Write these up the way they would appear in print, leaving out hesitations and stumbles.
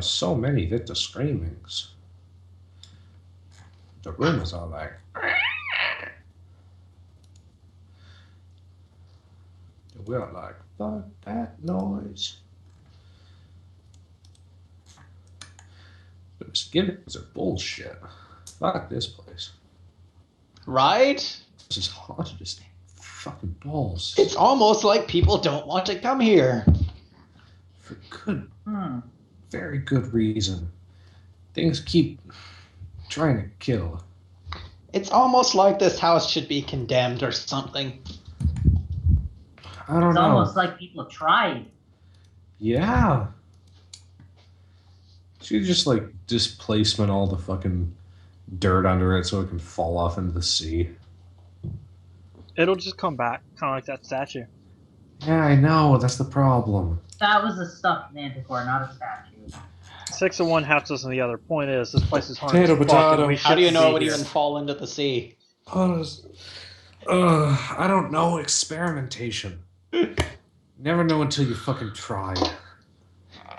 So many Victor screamings. The room is all like. We're like, fuck that noise. Those gimmicks are bullshit. Fuck this place. Right? This is haunted as fucking balls. It's almost like people don't want to come here. For good, very good reason. Things keep trying to kill. It's almost like this house should be condemned or something. I don't know. It's almost like people tried. Yeah. Should just like displacement all the fucking dirt under it so it can fall off into the sea. It'll just come back, kind of like that statue. Yeah, I know. That's the problem. That was a stuffed manticore, not a statue. 6 of one, half dozen of the other. Point is, this place is haunted. Potato, as fuck, and potato. we How do you shouldn't know it be would here. even fall into the sea? I don't know. Experimentation. Never know until you fucking try.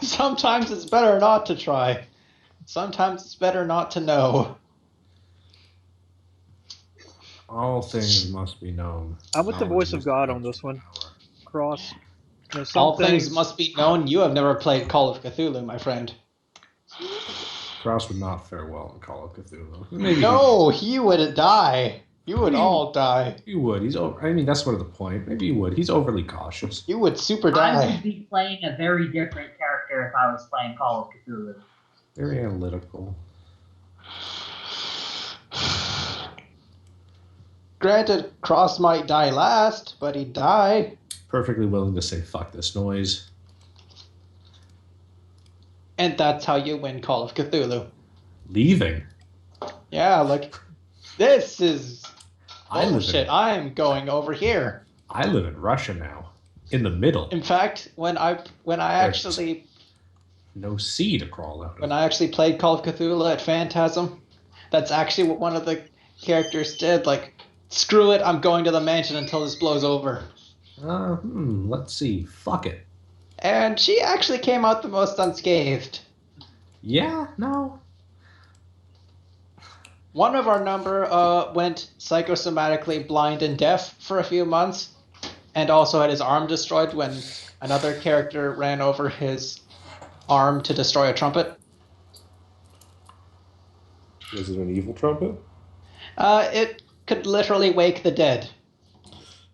Sometimes it's better not to try. Sometimes it's better not to know. All things must be known. I'm with the Knowledge voice of is God the on this one. power. Cross. You know, some All things must be known. You have never played Call of Cthulhu, my friend. Cross would not fare well in Call of Cthulhu. Maybe No, he would die. You would all die. he would. He's over. I mean, that's sort of the point. Maybe he would. He's overly cautious. You would super I die. would be playing a very different character if I was playing Call of Cthulhu. Very analytical. Granted, Cross might die last, but he'd die. Perfectly willing to say fuck this noise. And that's how you win Call of Cthulhu. Leaving. Yeah, like, this is I live bullshit. in- I'm going over here. I live in Russia now. In the middle. In fact, when I actually No sea to crawl out of. when I actually played Call of Cthulhu at Phantasm, that's actually what one of the characters did. Like, screw it, I'm going to the mansion until this blows over. Let's see. Fuck it. And she actually came out the most unscathed. Yeah, no. One of our number went psychosomatically blind and deaf for a few months, and also had his arm destroyed when another character ran over his arm to destroy a trumpet. Was it an evil trumpet? It could literally wake the dead.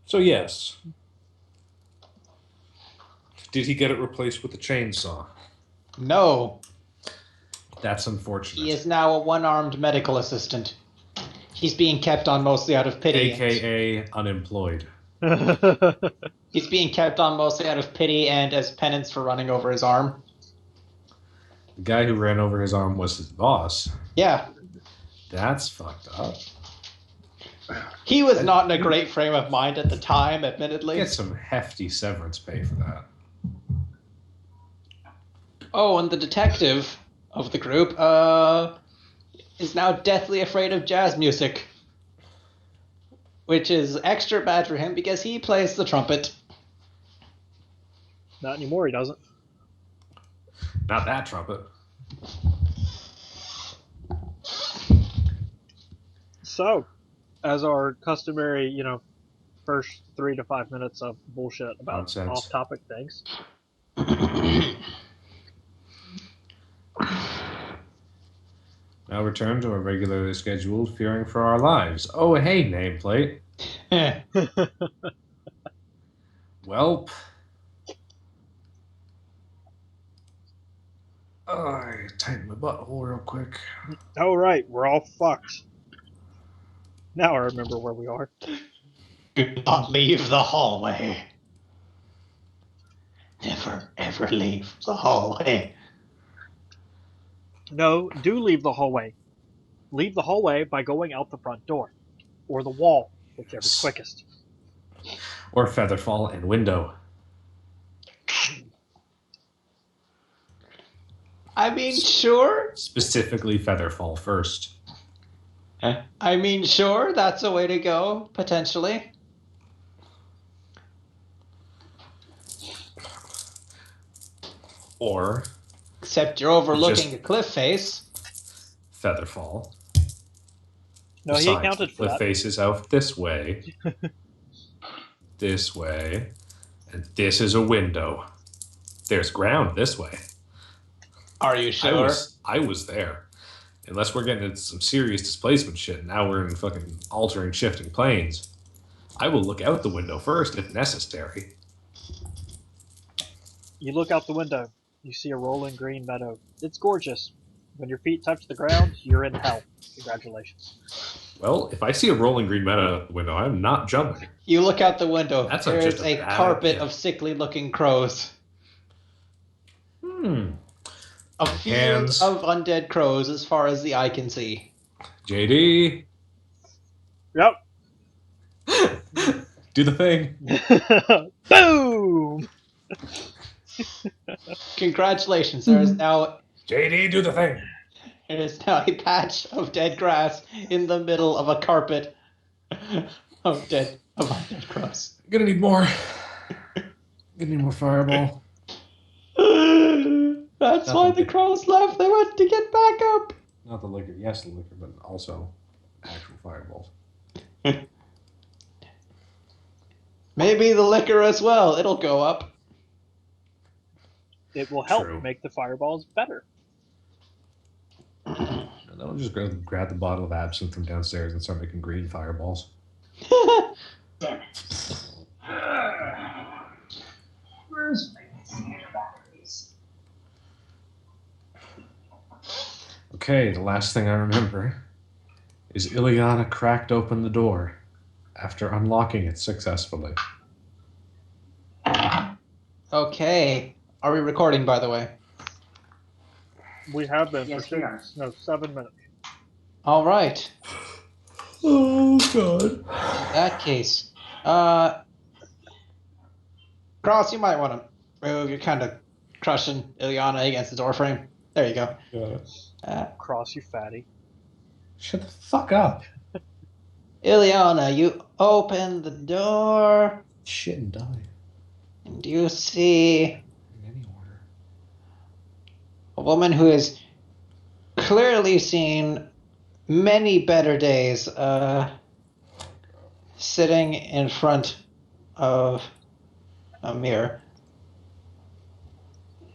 So yes. Did he get it replaced with a chainsaw? No, That's unfortunate. he is now a one-armed medical assistant. He's being kept on mostly out of pity. AKA unemployed. He's being kept on mostly out of pity and as penance for running over his arm. The guy who ran over his arm was his boss. Yeah, That's fucked up. he was not in a great frame of mind at the time, admittedly. Get some hefty severance pay for that. Oh, and the detective of the group is now deathly afraid of jazz music, which is extra bad for him because he plays the trumpet. Not anymore, he doesn't. Not that trumpet. So, as our customary, first 3 to 5 minutes of bullshit about Nonsense. off-topic things. Now return to our regularly scheduled fearing for our lives. Oh, hey, nameplate. Welp. Oh, I tighten my butthole real quick. Oh, right, we're all fucked. Now I remember where we are. Do not leave the hallway. Never, ever leave the hallway. No, do leave the hallway. Leave the hallway by going out the front door. Or the wall, whichever's quickest. Or Featherfall and window. I mean, sure. Specifically Featherfall first. I mean, sure, that's a way to go, potentially. Or Except you're overlooking Just- the cliff face. Featherfall. No, he Besides, accounted for the that. faces out this way, this way, and this is a window. There's ground this way. Are you sure? I was there. Unless we're getting into some serious displacement shit, now we're in fucking altering, shifting planes. I will look out the window first if necessary. You look out the window. You see a rolling green meadow. It's gorgeous. When your feet touch the ground, you're in hell. Congratulations. Well, if I see a rolling green meadow out the window, I'm not jumping. You look out the window. That's There's just a a bad carpet idea. of sickly-looking crows. A field Hands. of undead crows as far as the eye can see. JD, Yep. do the thing. Boom! Congratulations, there is now JD, do the thing. a patch of dead grass in the middle of a carpet of undead crows. Gonna need more. Gonna need more fireball. That's why the crows left. They went to get back up. Not the liquor. Yes, the liquor, but also actual fireballs. Maybe the liquor as well. It'll go up. It will help True. make the fireballs better. And then I'll just grab the bottle of absinthe from downstairs and start making green fireballs. Damn it. Where's my batteries? Okay, the last thing I remember is Ileana cracked open the door after unlocking it successfully. Okay. Are we recording, by the way? We have been Yes, for we are. 7 minutes. All right. Oh, God. In that case, Cross, you might want to move. You're kind of crushing Ileana against the doorframe. There you go. Cross, you fatty. Shut the fuck up. Ileana, you open the door, Shit and die. and you see In any order. a woman who has clearly seen many better days, sitting in front of a mirror.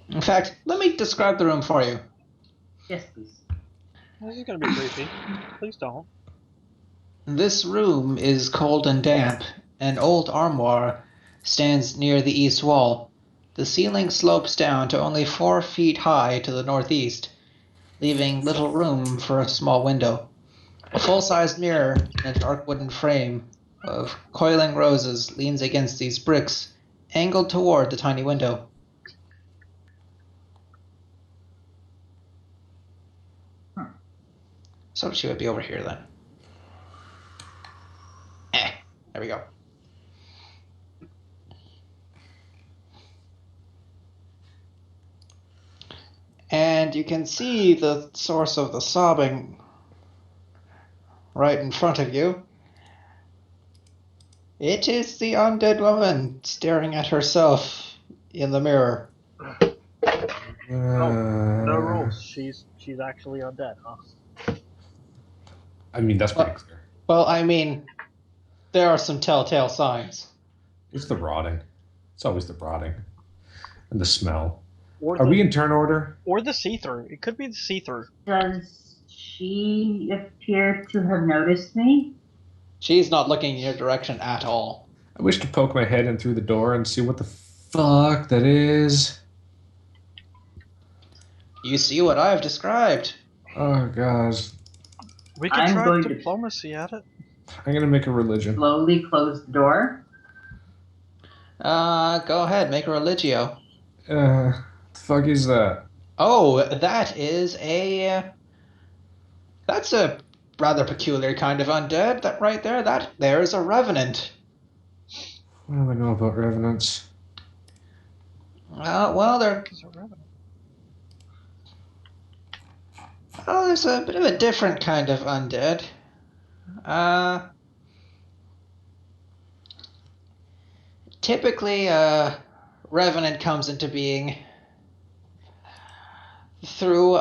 In fact, let me describe the room for you. Yes, please. This is going to be creepy. Please don't. This room is cold and damp. An old armoire stands near the east wall. The ceiling slopes down to only 4 feet high to the northeast, leaving little room for a small window. A full-sized mirror in a dark wooden frame of coiling roses leans against these bricks, angled toward the tiny window. So she would be over here then. There we go. And you can see the source of the sobbing right in front of you. It is the undead woman staring at herself in the mirror. No rules. She's actually undead, huh? I mean, that's pretty clear. Well, I mean, there are some telltale signs. It's the rotting. It's always the rotting. And the smell. Or Are the, we in turn order? Or the see-through. It could be the see-through. Does she appear to have noticed me? She's not looking in your direction at all. I wish to poke my head in through the door and see what the fuck that is. You see what I've described. Oh, God. We can I'm try going to- diplomacy at it. I'm gonna make a religion. Slowly close the door. Go ahead, make a religio. The fuck is that? Oh, that is that's a rather peculiar kind of undead. That right there, there's a revenant. What do I know about revenants? There's a bit of a different kind of undead. Typically, revenant comes into being through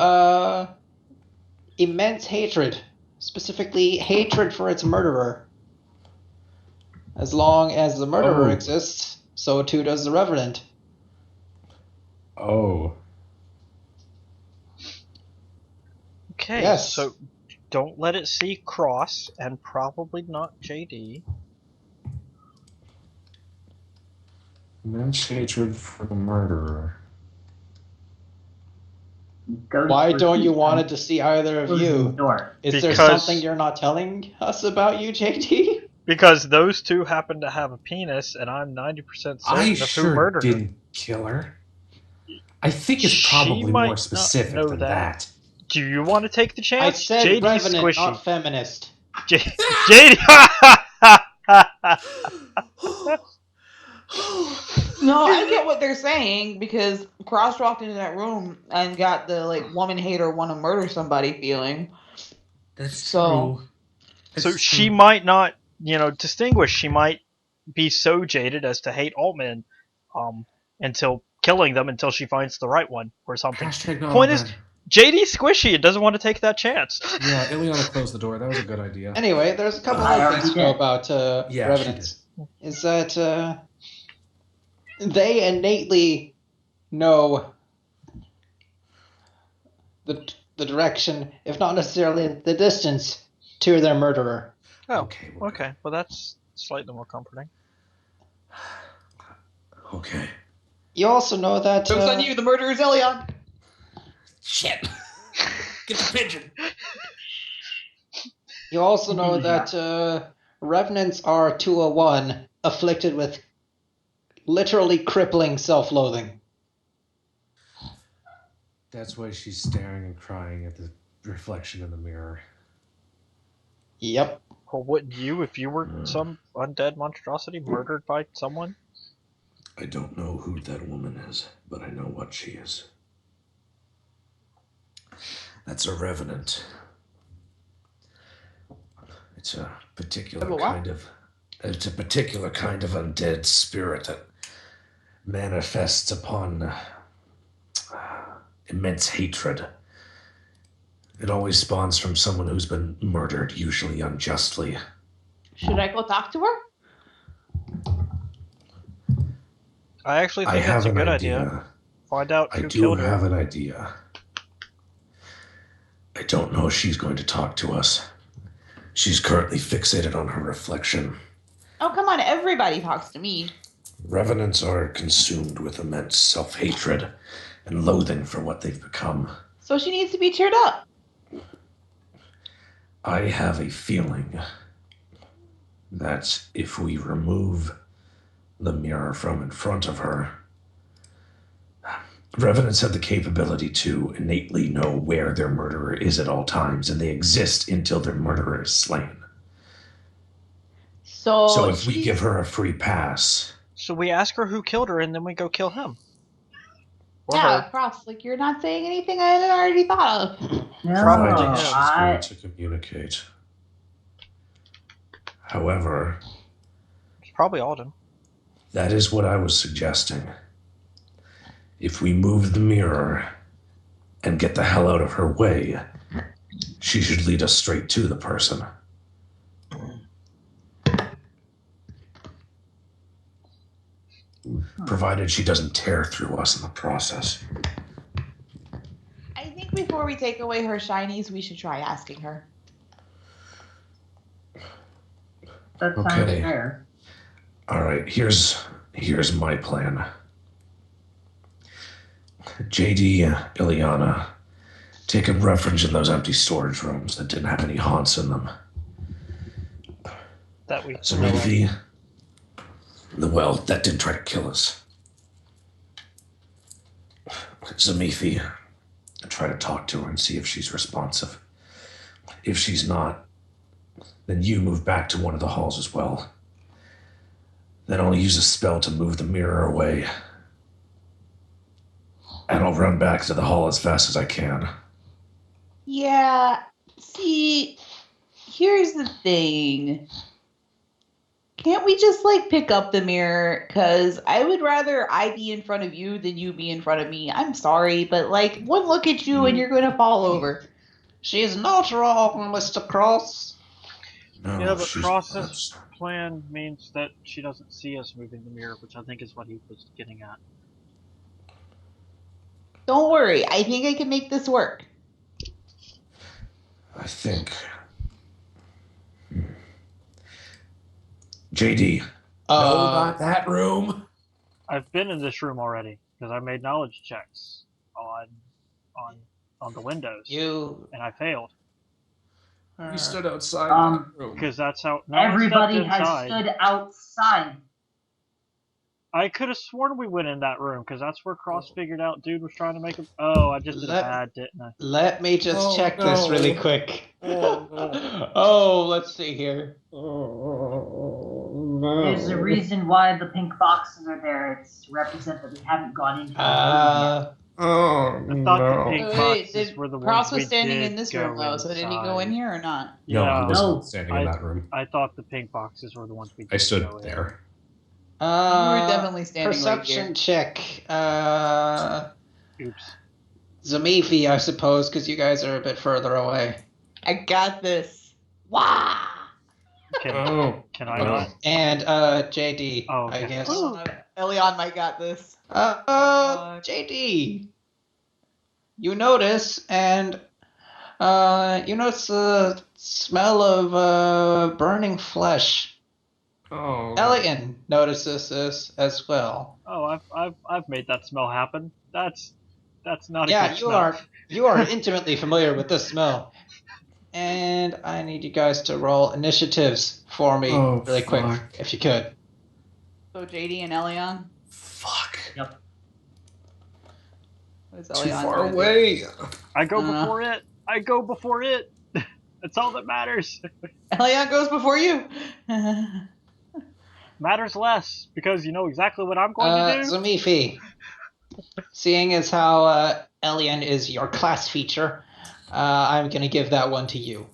immense hatred, specifically hatred for its murderer. As long as the murderer Oh. exists, so too does the Revenant. Oh. Okay, Yes. so don't let it see Cross, and probably not JD. Immense hatred for the murderer. Ghost Why don't you retreat. want it to see either of Closing the you? door. Is there Because- something you're not telling us about you, JD? Because those two happen to have a penis, and I'm 90% certain I of who sure murdered her. didn't kill her. I think it's She probably might more not specific know than that. that. Do you want to take the chance? I said JD's Revenant, squishy. not feminist. JD. No, I get what they're saying because Cross walked into that room and got the like woman hater want to murder somebody feeling. That's So- So she might not, distinguish. She might be so jaded as to hate all men, until killing them until she finds the right one or something. Hashtag not Point all is, men. JD's squishy and doesn't want to take that chance. Yeah, Ileana closed the door. That was a good idea. Anyway, there's a couple I other already things to know did. about Yeah, Revenants. Is that they innately know the direction, if not necessarily the distance, to their murderer. Oh, Okay. Well, okay. Well, that's slightly more comforting. Okay. You also know that Jokes on you, the murderer is Elion. Shit. Get the pigeon. you also know Yeah. that Revenants are 201, afflicted with literally crippling self-loathing. That's why she's staring and crying at the reflection in the mirror. Yep. Or wouldn't you if you were some undead monstrosity murdered by someone? I don't know who that woman is, but I know what she is. That's a revenant. It's a particular What? kind of undead spirit that manifests upon immense hatred. It always spawns from someone who's been murdered, usually unjustly. Should I go talk to her? I actually I think that's have a an good idea. idea. Find out I who do killed have her. an idea. I don't know if she's going to talk to us. She's currently fixated on her reflection. Oh, come on. Everybody talks to me. Revenants are consumed with immense self-hatred and loathing for what they've become. So she needs to be cheered up. I have a feeling that if we remove the mirror from in front of her, Revenants have the capability to innately know where their murderer is at all times, and they exist until their murderer is slain. So if we she's- give her a free pass, So we ask her who killed her, and then we go kill him. Or Yeah, her. Cross, like you're not saying anything I hadn't already thought of. No, Probably provided him. she's going to communicate. However, It's probably Alden. that is what I was suggesting. If we move the mirror and get the hell out of her way, she should lead us straight to the person. Provided she doesn't tear through us in the process. I think before we take away her shinies, we should try asking her. that sounds Okay. fair. All right, here's my plan. JD, Ileana, take a refuge in those empty storage rooms that didn't have any haunts in them. That we. Zamithi, well, that didn't try to kill us. Zamithi, try to talk to her and see if she's responsive. If she's not, then you move back to one of the halls as well. Then I'll use a spell to move the mirror away. And I'll run back to the hall as fast as I can. Yeah, see, here's the thing. Can't we just like pick up the mirror? Because I would rather I be in front of you than you be in front of me. I'm sorry, but like one look at you and you're gonna fall over. She's not wrong, Mr. Cross. No, Yeah, but she's Cross's plan means that she doesn't see us moving the mirror, which I think is what he was getting at. Don't worry, I think I can make this work. I think. JD. Know about that room? I've been in this room already because I made knowledge checks on the windows, and I failed We stood outside Um, that room. because that's how. No, Everybody I stepped has inside. stood outside. I could have sworn we went in that room because that's where Cross figured out dude was trying to make a. Oh, I just did a bad, didn't I? Let me just check this really quick. Oh, Let's see here. There's a reason why the pink boxes are there. It's to represent that we haven't gone into the room yet. Oh, I thought the pink Wait, boxes were the ones Cross was we standing did in this go room though, so did he go in inside. here or not? No, Yeah. I wasn't No. standing in that room. I thought the pink boxes were the ones we did I stood go in. there. You were definitely standing Perception right check. Oops. Zamifi, I suppose, because you guys are a bit further away. I got this. Wow. Can Oh. I not? And JD, Oh, okay. I guess. Elion might got this. JD. You notice, and you notice the smell of burning flesh. Oh. Elian notices this as well. Oh, I've made that smell happen. That's not a Yeah, good you smell. you are intimately familiar with this smell. And I need you guys to roll initiatives for me really quick, if you could. So JD and Elion. Fuck. What is Too Elion far gonna do? away. I go Uh. before it. I go before it. That's all that matters. Elion goes before you. Matters less because you know exactly what I'm going to do. Zamifi, seeing as how Elian is your class feature, I'm going to give that one to you.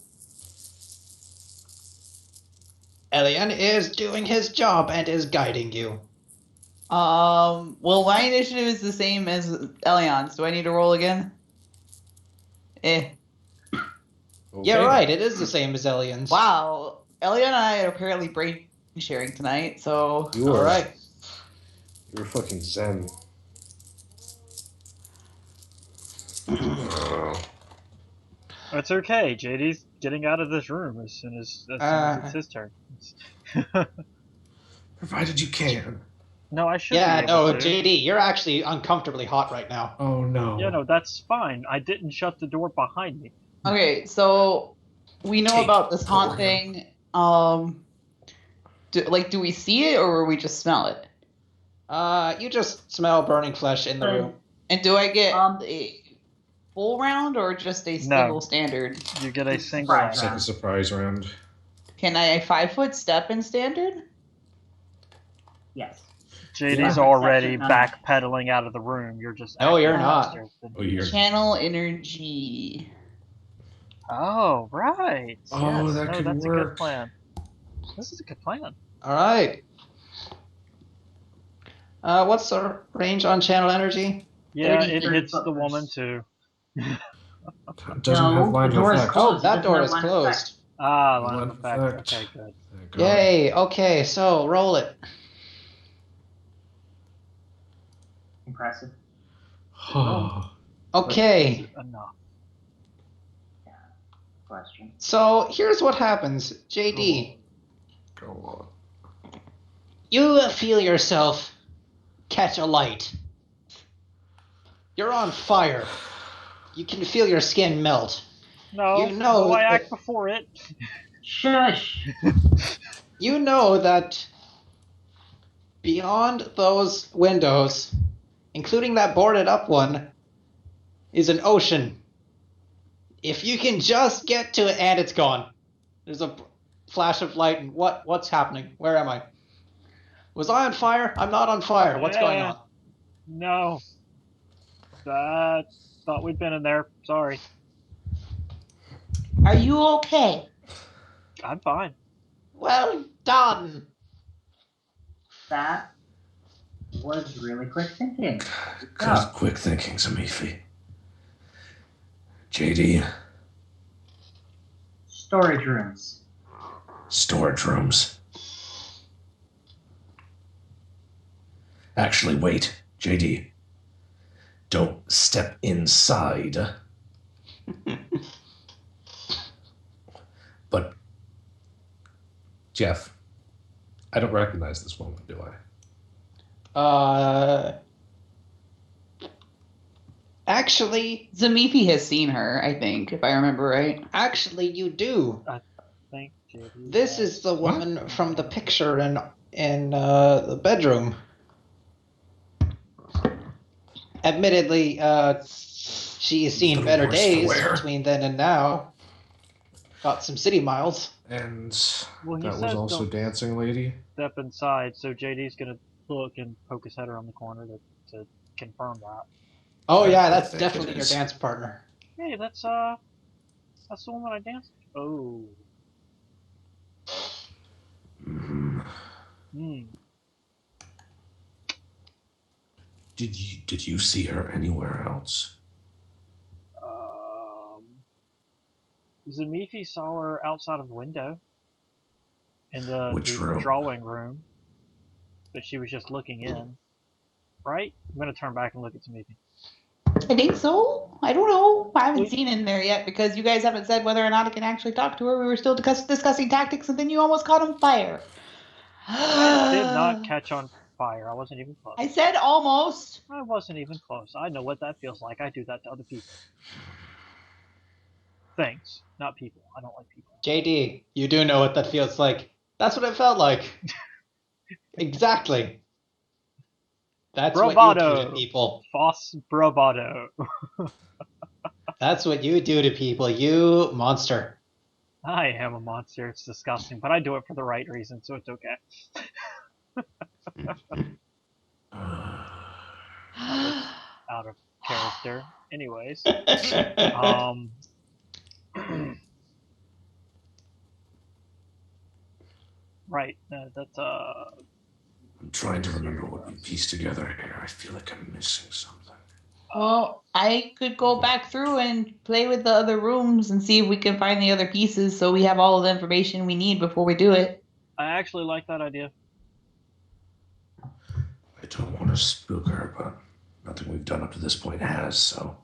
Elian is doing his job and is guiding you. Well, my initiative is the same as Elion's. Do I need to roll again? Yeah, right. It is the same as Elian's. Wow. Elion and I are apparently brain sharing tonight, so. You All are right. You're fucking zen. It's okay. JD's getting out of this room as soon as it's his turn. Provided you can. No, I should. Yeah, be able no, to. JD, you're actually uncomfortably hot right now. Oh no. Yeah, no, that's fine. I didn't shut the door behind me. Okay, so we know Take about this haunt for thing. Do we see it or we just smell it? You just smell burning flesh in the room. And do I get a full round or just a single standard? You get a single. Right. It's like a surprise round. Can I 5-foot step in standard? Yes. JD's Yeah. already Perception, backpedaling out of the room. You're just. No, you're acting not. faster than Oh, he you're. is. Channel energy. Oh, right. Oh, Yes. that No, could that's a work. good plan. This is a good plan. All right. What's the range on channel energy? Yeah, 30, it 30 hits the footers. woman too. It doesn't No, have line the of door is effect. closed. Oh, that Doesn't door have is line of closed. effect. Ah, line Line of of effect. effect. Okay, good. Thank God. Yay. Okay, so roll it. Impressive. Okay. Enough. Question. So here's what happens. JD, Go on. you feel yourself catch a light. You're on fire. You can feel your skin melt. No, You know I that- act before it. Shush. You know that beyond those windows, including that boarded up one, is an ocean. If you can just get to it, and it's gone. There's a flash of light, and what's happening? Where am I? Was I on fire? I'm not on fire. What's going on? No. Thought we'd been in there. Sorry. Are you okay? I'm fine. Well done. That was really quick thinking. Good, quick thinking, Zamifi. JD, Storage rooms. storage rooms. Actually, wait, JD. Don't step inside. But Jeff, I don't recognize this woman, do I? Actually, Zamifi has seen her, I think, if I remember right. actually, you do. Thank you. This is the woman from the picture in the bedroom. Admittedly, she's seen Little better worse days for wear. between then and now. Got some city miles. And Well, he that was said also don't dancing lady. step inside, so JD's gonna look and poke his head around the corner to confirm that. Oh I yeah, that's think it definitely your is. dance partner. Hey, that's the woman I danced. Oh. Mhm. Hmm. Did you see her anywhere else? Zamifi saw her outside of the window in the Which room? drawing room, but she was just looking in. Right? I'm gonna turn back and look at Zamifi. I think so. I don't know. I haven't Wait. seen in there yet because you guys haven't said whether or not I can actually talk to her. We were still discussing tactics, and then you almost caught on fire. I did not catch on fire. I wasn't even close. I said almost. I wasn't even close. I know what that feels like. I do that to other people. Things, not people. I don't like people. JD, you do know what that feels like. That's what it felt like. Exactly. That's what you do Bravado. to people. False bravado. That's what you do to people, you monster. I am a monster. It's disgusting, but I do it for the right reason, so it's okay. Out of character. Anyways. Right. That's I'm trying to remember what we pieced together here. I feel like I'm missing something. Well, I could go back through and play with the other rooms and see if we can find the other pieces so we have all of the information we need before we do it. I actually like that idea. I don't want to spook her, but nothing we've done up to this point has, so.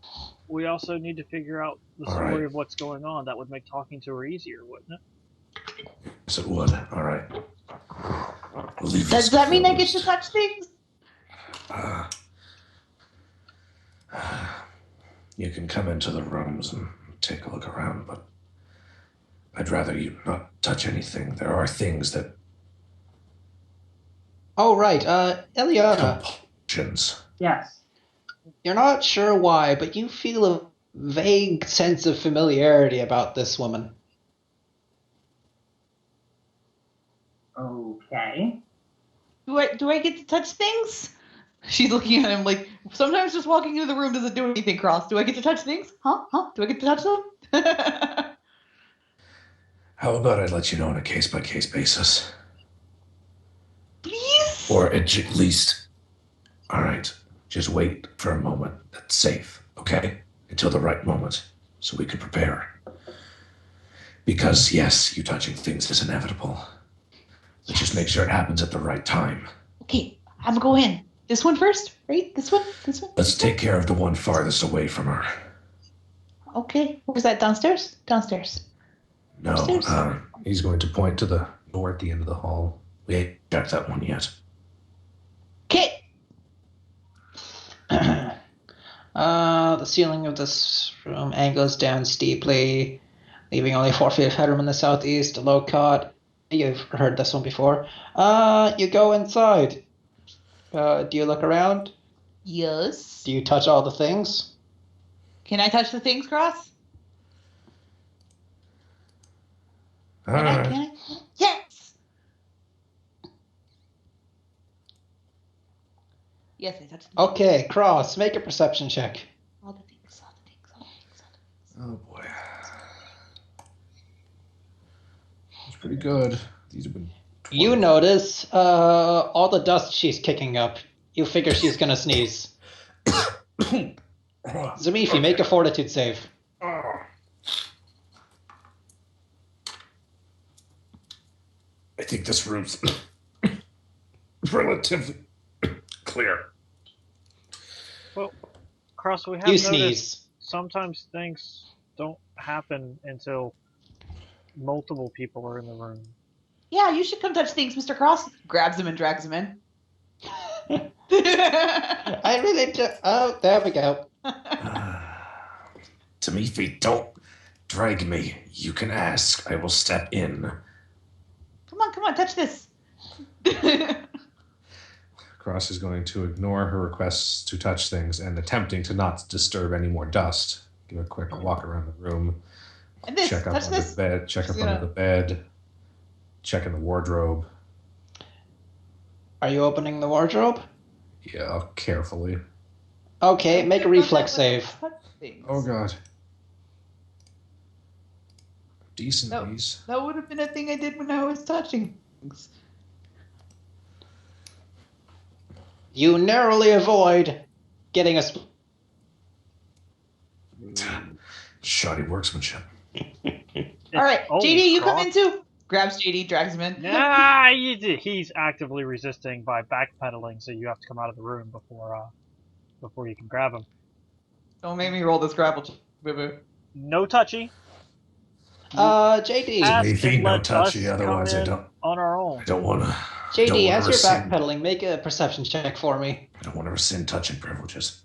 We also need to figure out the All story right. of what's going on. That would make talking to her easier, wouldn't it? Yes, it would. All right. We'll leave Does this that mean I get to closed. touch things? You can come into the rooms and take a look around, but I'd rather you not touch anything. There are things that Oh, right. Eliana, compulsions. Yes. you're not sure why, but you feel a vague sense of familiarity about this woman. Okay. Do I get to touch things? She's looking at him like, sometimes just walking into the room doesn't do anything, Cross. Do I get to touch things? Huh? Do I get to touch them? How about I let you know on a case-by-case basis? Please? Or at least, all right, just wait for a moment that's safe, okay? Until the right moment, so we can prepare. Because, yes, you touching things is inevitable. But just make sure it happens at the right time. Okay, I'm gonna go in. This one first, right? This one? This one? Let's take care of the one farthest away from her. Okay. Where's that? Downstairs? Downstairs. No, Upstairs? He's going to point to the door at the end of the hall. we ain't checked that one yet. Okay. The ceiling of this room angles down steeply, leaving only 4 feet of headroom in the southeast, a low cot. You've heard this one before. You go inside. Do you look around? Yes. Do you touch all the things? Can I touch the things, Cross? All Can I? right. Can I? Yes! Yes, I touched the Okay, Cross, make a perception check. all the things, all the things, all the things, all the things. Oh boy. That's pretty good. These have been You notice all the dust she's kicking up. You figure she's gonna sneeze. Zamifi, make a fortitude save. I think this room's relatively clear. Well, Cross, we have You noticed sneeze. sometimes things don't happen until multiple people are in the room. Yeah, you should come touch things, Mr. Cross. Grabs him and drags him in. I really do. Oh, there we go. Tamifi, don't drag me. You can ask. I will step in. Come on, touch this. Cross is going to ignore her requests to touch things and attempting to not disturb any more dust. Give a quick walk around the room. And this, Check up touch under this. the bed. Check up She's under gonna- the bed. Check in the wardrobe. Are you opening the wardrobe? Yeah, carefully. Okay, make a reflex save. Touch things. Oh god. Decent No. these. That would have been a thing I did when I was touching things. You narrowly avoid getting a. Shoddy workmanship. All right, Oh, JD, you come Cross. in too. Grabs JD, drags him in. Nah, he's actively resisting by backpedaling, so you have to come out of the room before you can grab him. Don't make me roll this grapple. Boo-boo. No touchy. JD. Ask Anything, and no let touchy, us otherwise come I in don't- on our own. I don't want to. JD, as you're rescind. backpedaling, make a perception check for me. I don't want to rescind touching privileges.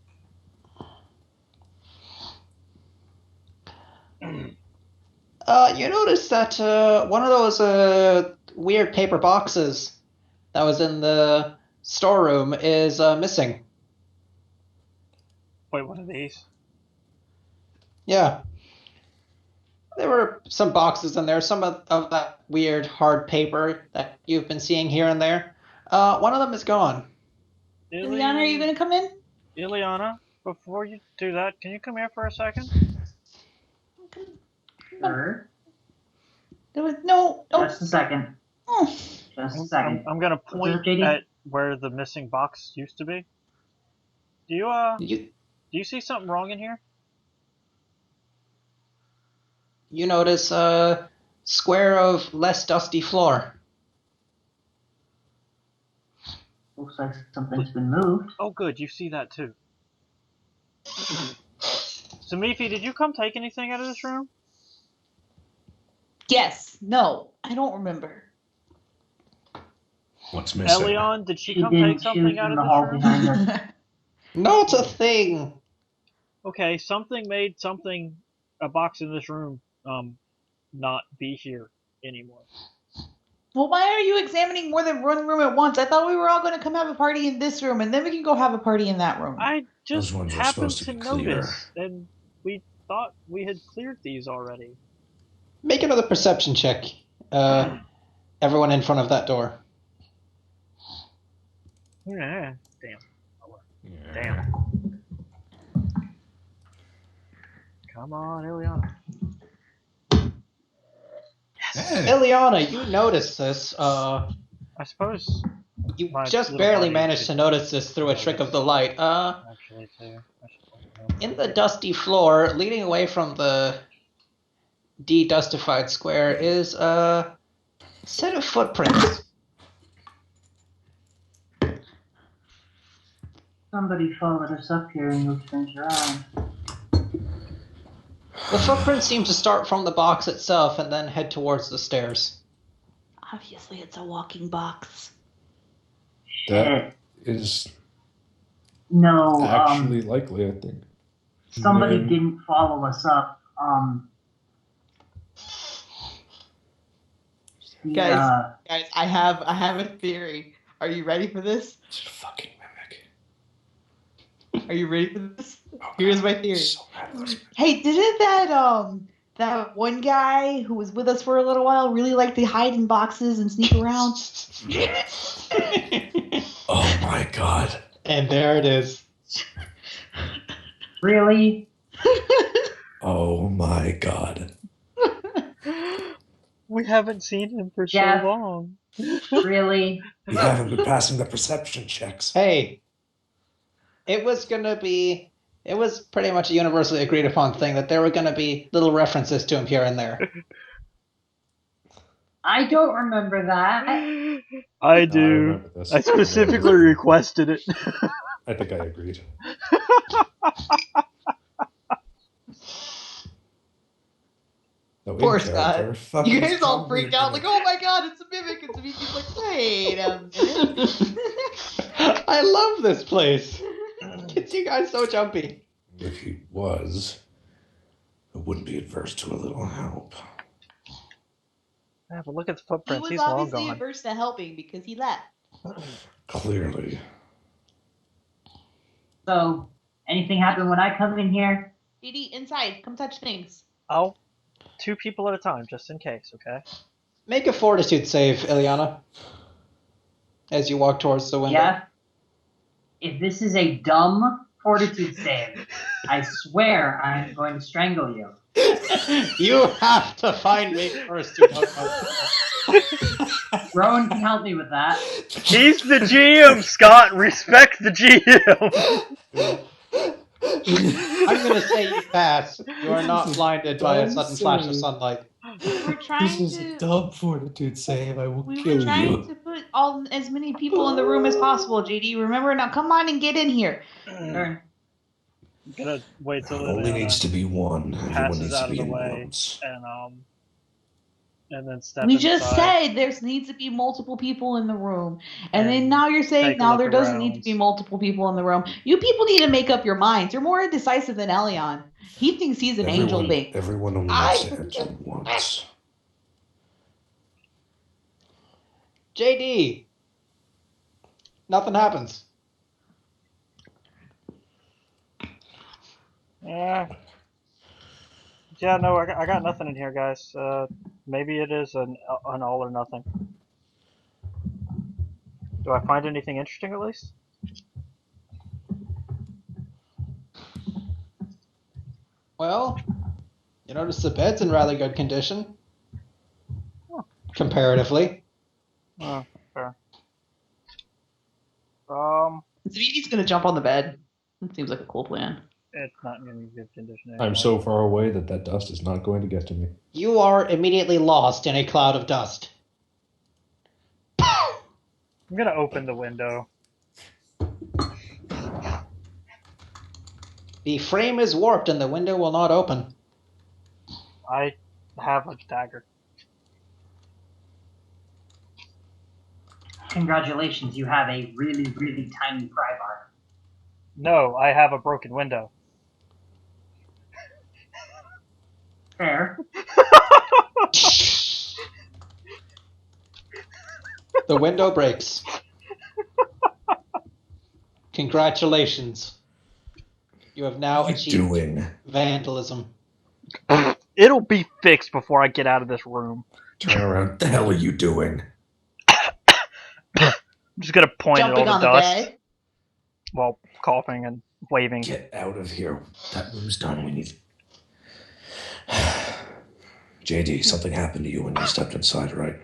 You notice that one of those weird paper boxes that was in the storeroom is missing. Wait, what are these? Yeah. There were some boxes in there, some of that weird hard paper that you've been seeing here and there. One of them is gone. Ileana, are you going to come in? Ileana, before you do that, can you come here for a second? Sure. There was no. Just a second. Oh. Just a second. I'm gonna point JD? at where the missing box used to be. Do You you see something wrong in here? you notice a square of less dusty floor. Looks like something's been moved. Oh, good, you see that too. So, Mifi, did you come take anything out of this room? Yes. No. I don't remember. What's missing? Elion, did she She come take didn't shoot something out in of the hall this room? behind us. Not a thing. Okay, something made a box in this room, not be here anymore. Well, why are you examining more than one room at once? I thought we were all going to come have a party in this room, and then we can go have a party in that room. I just Those ones are happened supposed to to be clear. notice, and we thought we had cleared these already. Make another perception check. Everyone in front of that door. Yeah, damn. Come on, Ileana. Hey. Ileana, you notice this. I suppose You My just little barely buddy managed did to notice this through a trick of the light. actually too. I should let you know. In the dusty floor, leading away from the de-dustified square, is a set of footprints. Somebody followed us up here and moved things around. The footprints seem to start from the box itself and then head towards the stairs. Obviously, it's a walking box. That is No, actually likely, I think. somebody Man. didn't follow us up. Guys. Guys, I have a theory. Are you ready for this? It's a fucking mimic. Are you ready for this? Oh, Here's God, my I'm theory. so mad at those- Hey, didn't that one guy who was with us for a little while really like to hide in boxes and sneak around? Oh my god. And there it is. Really? Oh my god. We haven't seen him for Jeff. so long. Really? You haven't been passing the perception checks. Hey, it was pretty much a universally agreed upon thing that there were gonna be little references to him here and there. I don't remember that. I I do. remember this. I specifically requested it. I think I agreed. No, in Poor character, Scott. fucking You guys all probably freaked out, gonna- like, oh my god, it's a mimic, it's a mimic. He's like, wait a minute. I love this place. Gets you guys so jumpy. If he was, I wouldn't be adverse to a little help. Yeah, but look at the He footprints. was He's long obviously gone. averse to helping because he left. Clearly. So, anything happen when I come in here? Didi, inside, come touch things. Oh, 2 people at a time, just in case, okay? Make a fortitude save, Ileana. As you walk towards the window. Jeff, if this is a dumb fortitude save, I swear I'm going to strangle you. You have to find me first. You don't know. Rowan can help me with that. He's the GM, Scott! Respect the GM! I'm gonna say you pass. You are not blinded by a Don't sudden flash of say. sunlight. We were trying to. dumb fortitude save. I will We were trying to put as many people in the room as possible, JD. Remember? Now come on and get in here. Sure. I'm gonna wait till Only needs to be one. Everyone passes needs out to of be the in way. rows. And then step We just inside. said there needs to be multiple people in the room. And then And now you're take saying a now look there doesn't need to around. be multiple people in the room. You people need to make up your minds. You're more indecisive than Elion. He thinks he's an angel being. Everyone only I- needs to enter once. JD. Nothing happens. Yeah. Yeah, no, I got nothing in here, guys. Maybe it is an all or nothing. Do I find anything interesting at least? Well, you notice the bed's in rather good condition. Huh. Comparatively. Oh, fair. Zviti's gonna jump on the bed. It seems like a cool plan. It's not in any good condition anymore. I'm so far away that dust is not going to get to me. You are immediately lost in a cloud of dust. I'm gonna open the window. The frame is warped and the window will not open. I have a dagger. Congratulations, you have a really, really tiny pry bar. No, I have a broken window. Fair. The window breaks. Congratulations. You have now What are you achieved doing? vandalism. It'll be fixed before I get out of this room. Turn around. What the hell are you doing? I'm just gonna point at all Jumping the on the dust bed. while coughing and waving. Get out of here. That room's done. We need. JD, something happened to you when you stepped inside, right?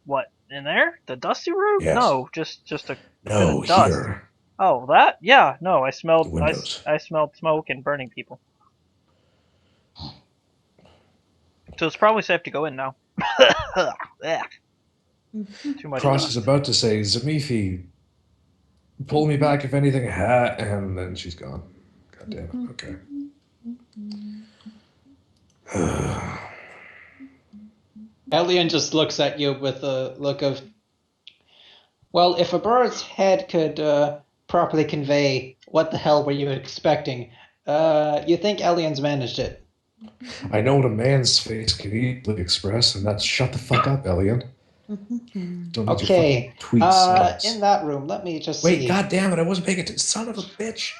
What, in there? The dusty room? Yes. No, just a No, bit of dust. here. Oh, that? Yeah, no, I smelled The windows. I smelled smoke and burning people. So it's probably safe to go in now. Too much. Cross dust. is about to say, Zamifi, pull me back if anything, and then she's gone. God damn it. Okay. Elian just looks at you with a look of, well, if a bird's head could properly convey what the hell were you expecting, you think Elian's managed it. I know what a man's face can easily express, and that's shut the fuck up, Elian. Don't need your Okay, fucking tweet skills. in that room, let me just Wait, see. god damn it, I wasn't paying attention. Son of a bitch.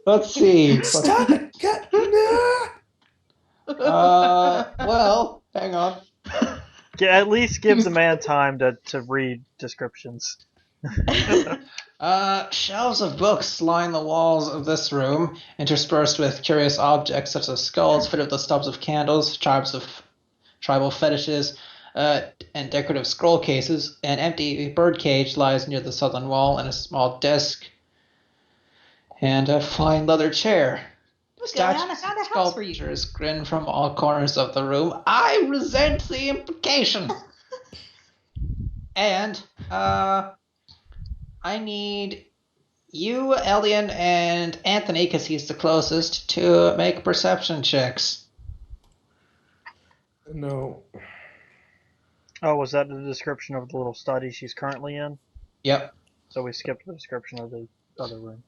Let's see. Stop it. God, no. Well, hang on. At least give the man time to read descriptions. Shelves of books line the walls of this room, interspersed with curious objects such as skulls fitted with the stubs of candles, tribal fetishes, and decorative scroll cases. An empty birdcage lies near the southern wall, and a small desk and a fine leather chair. Look, Eliana, I found a house for you. Sculptures grin from all corners of the room. I resent the implication. And, I need you, Elian, and Anthony, because he's the closest, to make perception checks. No. Oh, was that the description of the little study she's currently in? Yep. So we skipped the description of the other room.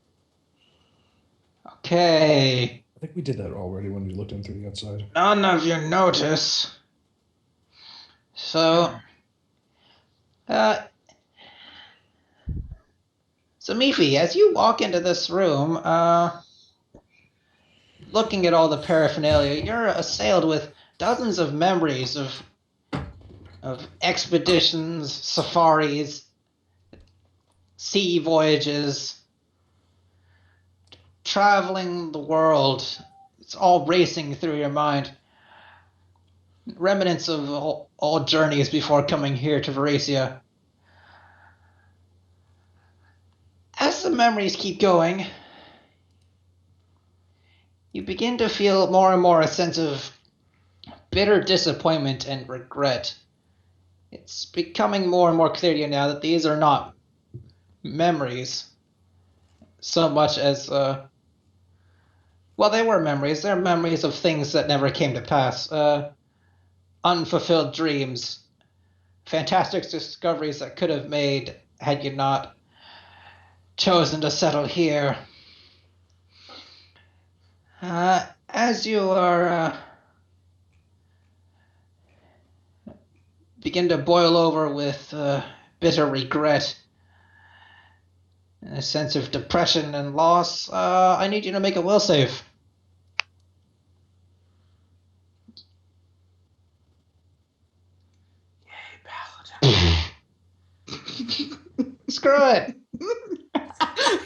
Okay. I think we did that already when we looked in through the outside. None of you notice. So, Mifi, as you walk into this room, looking at all the paraphernalia, you're assailed with dozens of memories of expeditions, safaris, sea voyages, traveling the world. It's all racing through your mind. Remnants of all journeys before coming here to Veracia. As the memories keep going, you begin to feel more and more a sense of bitter disappointment and regret. It's becoming more and more clear to you now that these are not memories so much as, well, they were memories. They're memories of things that never came to pass. Unfulfilled dreams. Fantastic discoveries that could have made had you not chosen to settle here. As you are begin to boil over with bitter regret and a sense of depression and loss, I need you to make a will save. Screw it.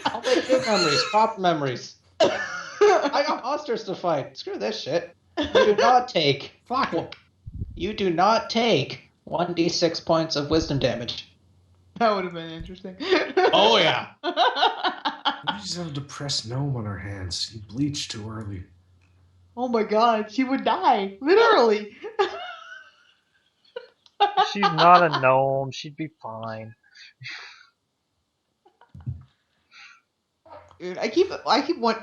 I'll make new memories, proper memories. I got monsters to fight. Screw this shit. You do not take. Fuck. You do not take 1d6 points of wisdom damage. That would have been interesting. Oh yeah. We just have a depressed gnome on our hands. He bleached too early. Oh my god, she would die. Literally. She's not a gnome. She'd be fine. Dude, I keep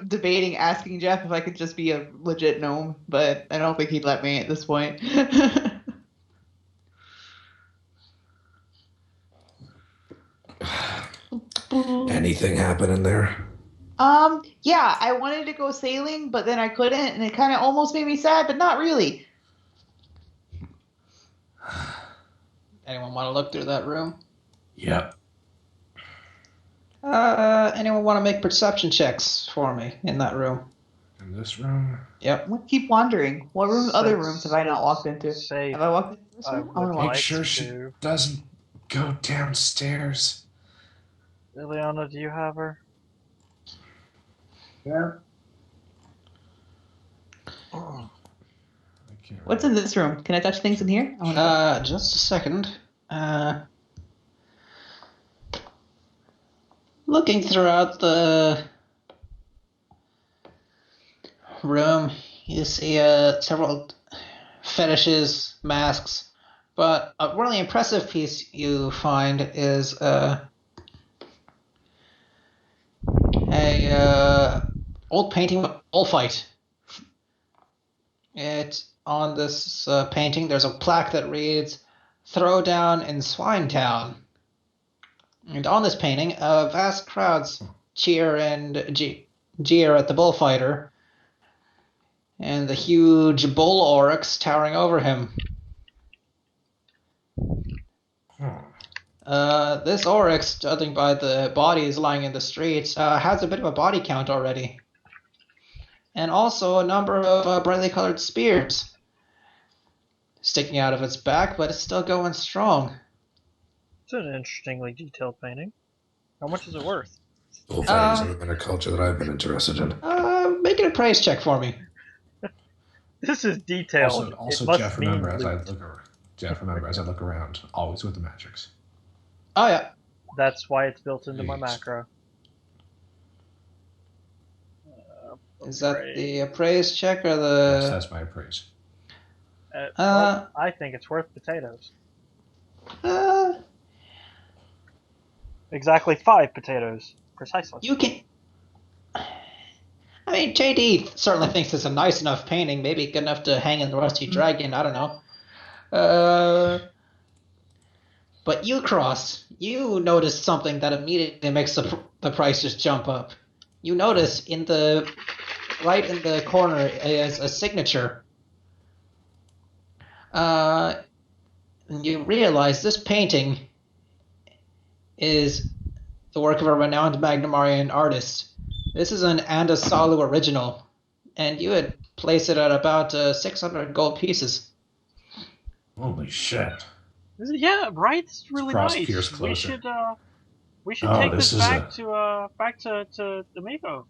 debating asking Jeff if I could just be a legit gnome, but I don't think he'd let me at this point. Anything happen in there? Yeah, I wanted to go sailing, but then I couldn't, and it kind of almost made me sad, but not really. Anyone want to look through that room? Yep. Anyone want to make perception checks for me in that room? In this room? Yep. I keep wandering. What other rooms have I not walked into? Safe. Have I walked into this I room? would I Make sure to. she doesn't go downstairs. Ileana, do you have her? Yeah. I can't What's in this room? Can I touch things in here? I wanna- Just a second. Looking throughout the room, you see several fetishes, masks, but a really impressive piece you find is a old painting of a bullfight. On this painting, there's a plaque that reads, "Throwdown in Swinetown." And on this painting, vast crowds cheer and jeer at the bullfighter and the huge bull oryx towering over him. This oryx, judging by the bodies lying in the streets, has a bit of a body count already. And also a number of brightly colored spears sticking out of its back, but it's still going strong. It's an interestingly detailed painting. How much is it worth? Well, values never been a culture that I've been interested in. Make it a price check for me. This is detailed. Also, it must Jeff, mean remember as I loot. look around. Jeff, remember as I look around, always with the metrics. Oh yeah. That's why it's built into my Jeez. macro. Is that the appraise check or the? Yes, that's my appraise. Well, I think it's worth potatoes. Exactly 5 potatoes, precisely. You can. I mean, JD certainly thinks it's a nice enough painting, maybe good enough to hang in the Rusty Dragon. I don't know. But you, Cross, you notice something that immediately makes the price just jump up. You notice right in the corner is a signature. And you realize this painting is the work of a renowned Magnamarian artist. This is an Andasalu original, and you had placed it at about 600 gold pieces. Holy shit. Yeah, right. It's really Cross nice. peers closer. We should Oh, take this this is back to Amigo.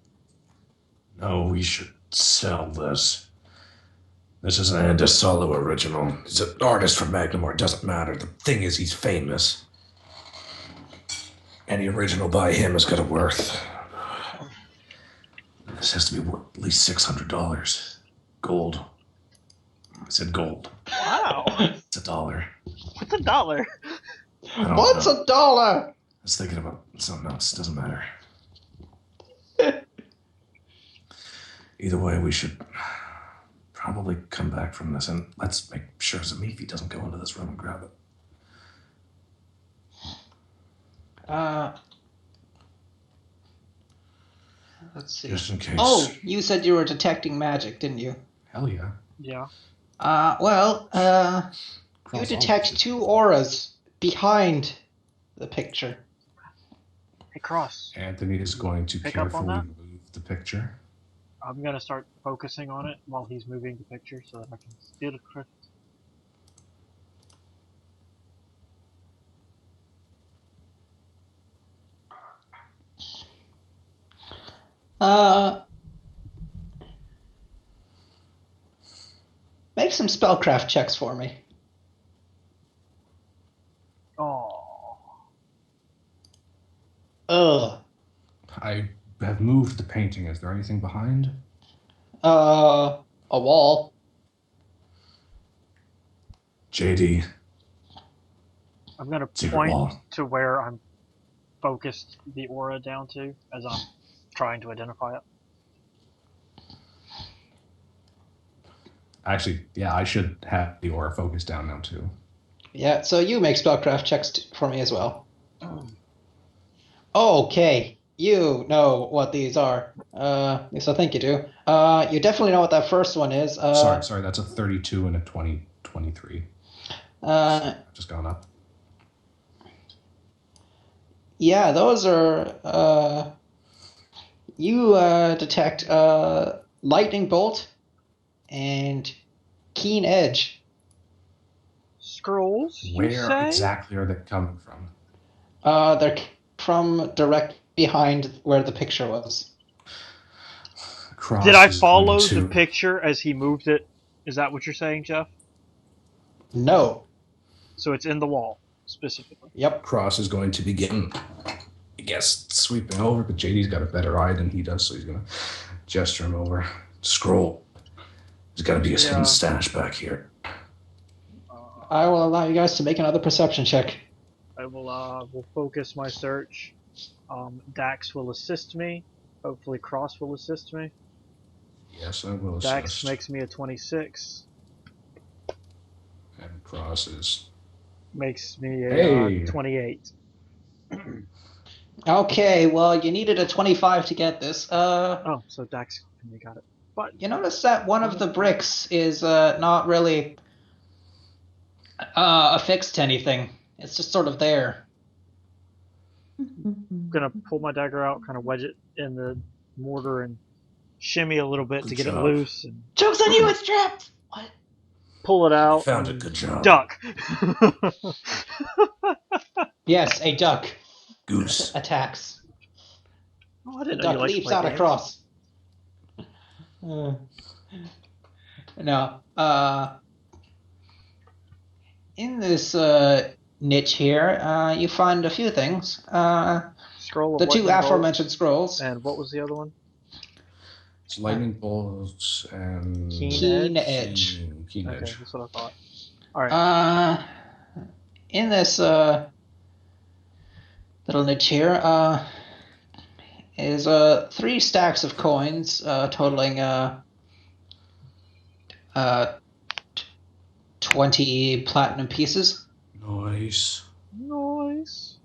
No, we should sell this. This is an Andasolo original. He's an artist from Magnamore. Doesn't matter. The thing is, he's famous. Any original by him is got a worth. This has to be worth at least $600. Gold. I said gold. Wow. It's $1. What's $1? I don't What's know. $1? I was thinking about something else. Doesn't matter. Either way, we should probably come back from this, and let's make sure Zamifi doesn't go into this room and grab it. Let's see. Just in case. Oh, you said you were detecting magic, didn't you? Hell yeah. Yeah. You Cross detect always. 2 auras behind the picture. Hey, Cross. Anthony is going to Pick up on carefully that? move the picture. I'm gonna start focusing on it while he's moving the picture so that I can steal the credit. Make some spellcraft checks for me. Oh. Ugh. I have moved the painting. Is there anything behind? A wall. JD, I'm gonna secret point wall. to where I'm focused the aura down to as I'm trying to identify it. Actually, yeah, I should have the aura focus down now too. Yeah, so you make spellcraft checks for me as well. Okay, you know what these are. At least I think you do. You definitely know what that first one is. Sorry, that's a 32 and a 23. Just gone up. Yeah, those are. You detect lightning bolt and keen edge. Scrolls, you Where say? exactly are they coming from? They're from direct behind where the picture was. Cross Did I is follow going to- the picture as he moved it? Is that what you're saying, Jeff? No. So it's in the wall, specifically. Yep. Cross is going to begin, I guess, sweeping over, but JD's got a better eye than he does, so he's going to gesture him over. Scroll. There's got to be a Yeah. hidden stash back here. I will allow you guys to make another perception check. I will focus my search. Dax will assist me. Hopefully Cross will assist me. Yes, I will Dax assist. makes me a 26. And Cross is... Makes me a Hey. 28. Okay, well, you needed a 25 to get this. Oh, so Dax, you got it. But You notice that one of the bricks is not really affixed to anything. It's just sort of there. I'm gonna pull my dagger out, kind of wedge it in the mortar, and shimmy a little bit to Good get it job. loose, and Joke's on you, it's trapped! What? pull it out. Found it. and Good job. Duck. Yes, a duck. Goose. attacks. Oh, I The didn't know you duck liked to leaps play out games. across. No. In this niche here, you find a few things. Scroll of The two lightning bolt. aforementioned scrolls. And what was the other one? It's lightning bolts and Keen edge. Keen Okay, edge. that's what I thought. All right. In this little niche here, is 3 stacks of coins, totaling 20 platinum pieces. Nice. Nice.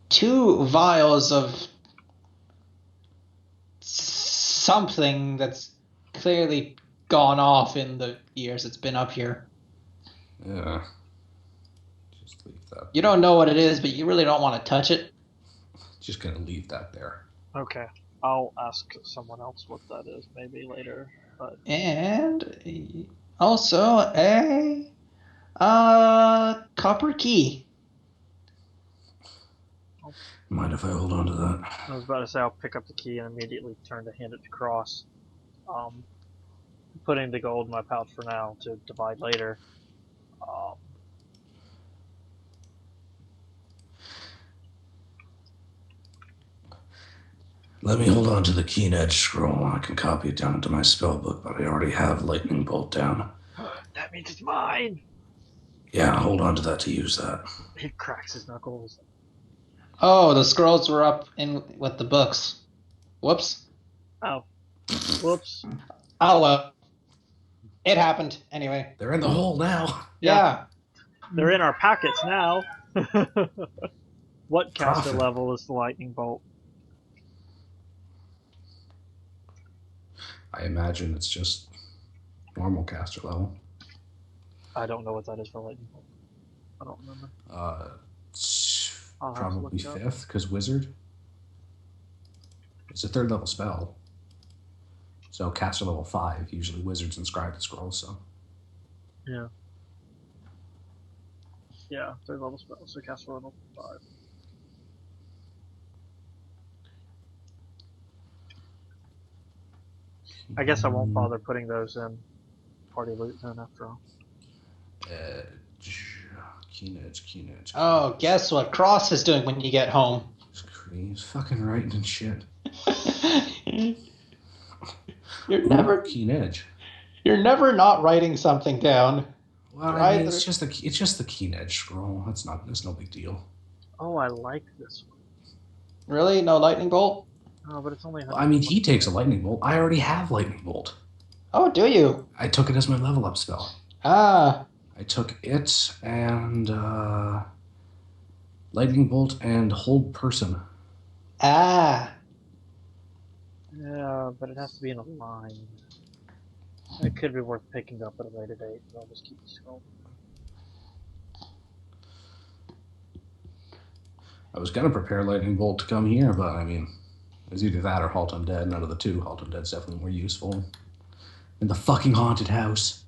2 vials of something that's clearly gone off in the years it's been up here. Yeah. Just leave that. You don't know what it is, but you really don't want to touch it. Just gonna leave that there. Okay. I'll ask someone else what that is maybe later. But And also a copper key. Mind if I hold on to that? I was about to say I'll pick up the key and immediately turn to hand it to Cross. Putting the gold in my pouch for now to divide later. Let me hold on to the keen edge scroll. I can copy it down into my spell book, but I already have lightning bolt down. That means it's mine! Yeah, hold on to that to use that. He cracks his knuckles. Oh, the scrolls were up in with the books. Whoops. Oh. Whoops. Oh well. It happened anyway. They're in the hole now. Yeah. They're in our packets now. What caster Profit. level is the lightning bolt? I imagine it's just normal caster level. I don't know what that is for lightning bolt. I don't remember. It's I'll have to probably look it up. 5th, because wizard. It's a 3rd level spell. So caster level 5. Usually wizards inscribe the scrolls, so. Yeah. Yeah, 3rd level spell, so caster level 5. I guess I won't bother putting those in party loot then after all. Edge. Keen edge, keen edge. Oh, guess what Cross is doing when you get home? He's fucking writing and shit. You're never Keen edge. you're never not writing something down. Well, I mean, Either. it's just the keen edge scroll. That's no big deal. Oh, I like this one. Really? No lightning bolt? Oh, but it's only. Well, I mean, he takes a lightning bolt. I already have lightning bolt. Oh, do you? I took it as my level up spell. Ah. I took it and lightning bolt and hold person. Ah. Yeah, but it has to be in a line. It could be worth picking up at a later date, but I'll just keep the scroll. I was gonna prepare lightning bolt to come here, but I mean, it was either that or halt undead. None of the two. Halt undead's definitely more useful. In the fucking haunted house.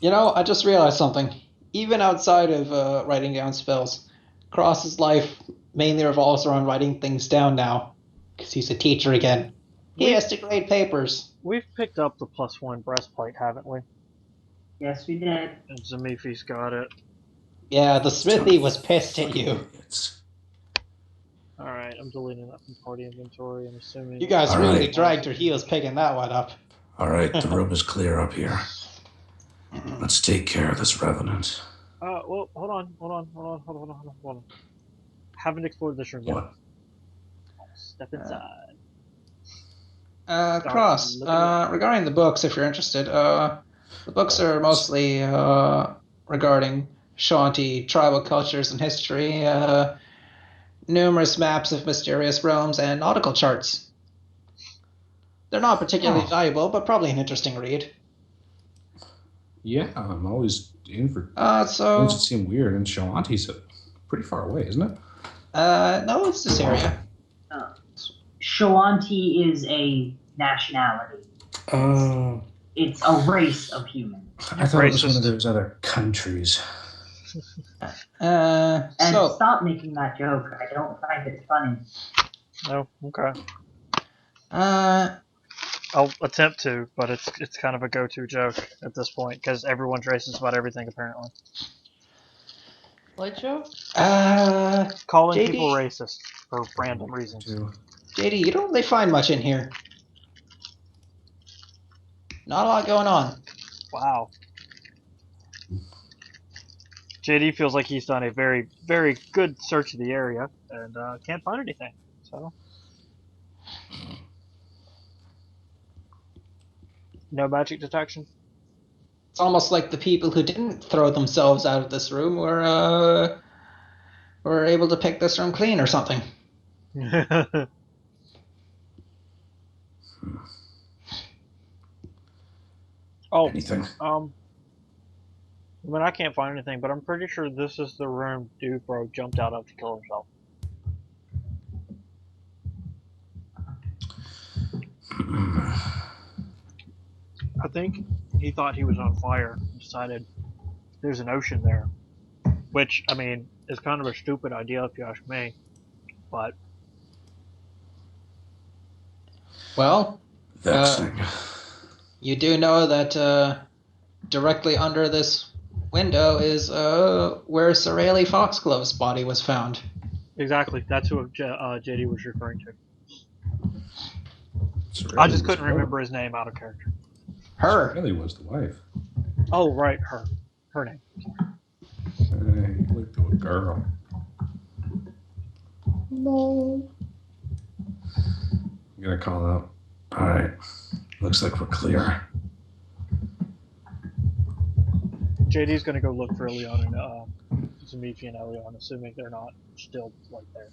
You know, I just realized something. Even outside of writing down spells, Cross's life mainly revolves around writing things down now. Because he's a teacher again. He has to grade papers. We've picked up the +1 breastplate, haven't we? Yes, we did. And Zamifi's got it. Yeah, the smithy was pissed at you. Alright, I'm deleting that from party inventory. I'm assuming. You guys All really right. dragged your heels picking that one up. All right, the room is clear up here. Let's take care of this revenant. Well, hold on. Haven't explored this room yet. What? Step inside. Cross, regarding the books, if you're interested, the books are mostly regarding Shanti tribal cultures and history, numerous maps of mysterious realms, and nautical charts. They're not particularly valuable, but probably an interesting read. Yeah, I'm always in for So, things that seem weird, and Shawanti's pretty far away, isn't it? no, it's this area. Shawanti is a nationality. Oh. It's a race of humans. I thought it was one of those other countries. And So, stop making that joke. I don't find it funny. Oh, okay. uh, I'll attempt to, but it's kind of a go-to joke at this point because everyone's racist about everything apparently. What show? Calling JD? people racist for random reasons. JD, you don't really find much in here. Not a lot going on. Wow. JD feels like he's done a very, very good search of the area and can't find anything. So, no magic detection. It's almost like the people who didn't throw themselves out of this room were able to pick this room clean or something. Oh, Anything? I mean, I can't find anything, but I'm pretty sure this is the room Dude Bro jumped out of to kill himself. I think he thought he was on fire and decided there's an ocean there. Which, I mean, is kind of a stupid idea if you ask me. But, Well, Vexing. you do know that directly under this window is where Sorelli Foxglove's body was found. exactly, that's who JD was referring to. I just couldn't remember his name out of character. Her. Really was the wife. Oh, right, her name. Hey, look to a girl. No. I'm gonna call out. All right. Looks like we're clear. JD's gonna go look for Leon and Zamifi and Elion, assuming they're not still right there.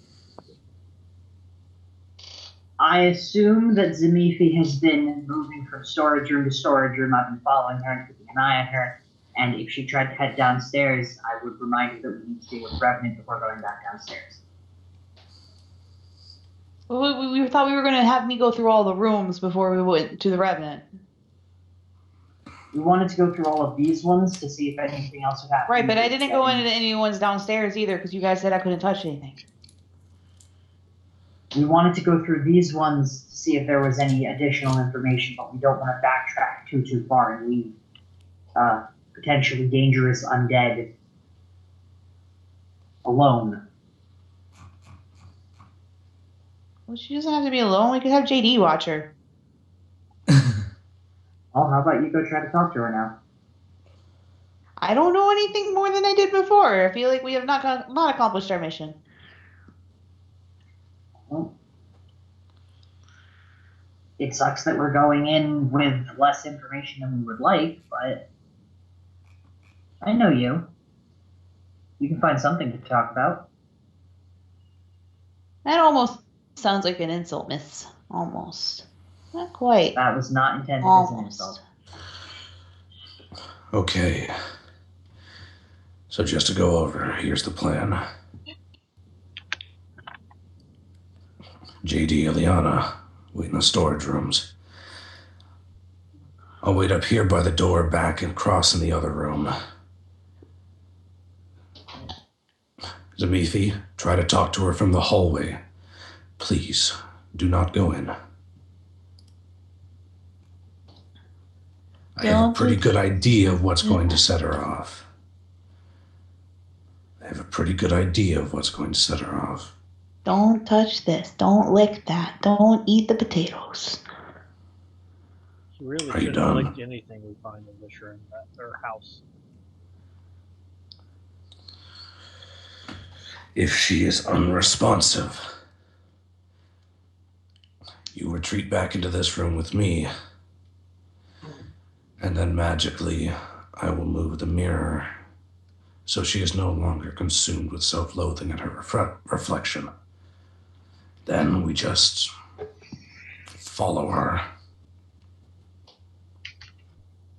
I assume that Zamifi has been moving from storage room to storage room. I've been following her and keeping an eye on her. And if she tried to head downstairs, I would remind her that we need to deal with Revenant before going back downstairs. We thought we were going to have me go through all the rooms before we went to the Revenant. We wanted to go through all of these ones to see if anything else would happen. Right, but I didn't go into anyone's downstairs either because you guys said I couldn't touch anything. We wanted to go through these ones to see if there was any additional information, but we don't want to backtrack too far and leave potentially dangerous undead alone. Well, she doesn't have to be alone. We could have JD watch her. Oh, how about you go try to talk to her now? I don't know anything more than I did before. I feel like we have not accomplished our mission. Well, it sucks that we're going in with less information than we would like, but I know you. You can find something to talk about. That almost sounds like an insult, miss. Almost. Not quite. That was not intended as an insult. Okay. So just to go over, here's the plan. JD, Ileana, wait in the storage rooms. I'll wait up here by the door back and cross in the other room. Zamifi, try to talk to her from the hallway. Please, do not go in. I have a pretty good idea of what's going to set her off. Don't touch this. Don't lick that. Don't eat the potatoes. She really Are you shouldn't done? lick anything we find in this room, or house. If she is unresponsive, you retreat back into this room with me, and then magically I will move the mirror so she is no longer consumed with self-loathing at her reflection. Then we just follow her.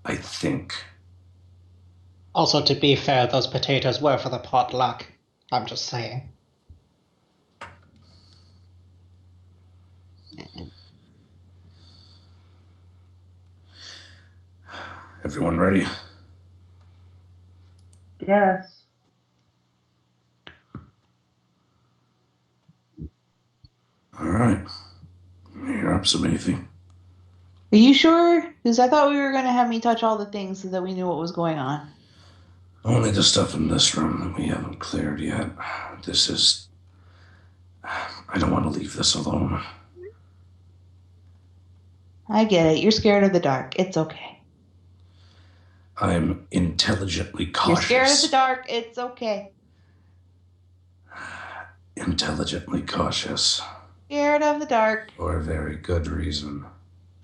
I think. Also, to be fair, those potatoes were for the potluck. I'm just saying. Everyone ready? Yes. right. You're up, Samithi. Are you sure? Because I thought we were going to have me touch all the things so that we knew what was going on. Only the stuff in this room that we haven't cleared yet. This is... I don't want to leave this alone. I get it. You're scared of the dark. It's okay. I'm intelligently You're cautious. scared of the dark. It's okay. Intelligently cautious. Scared of the dark. For a very good reason.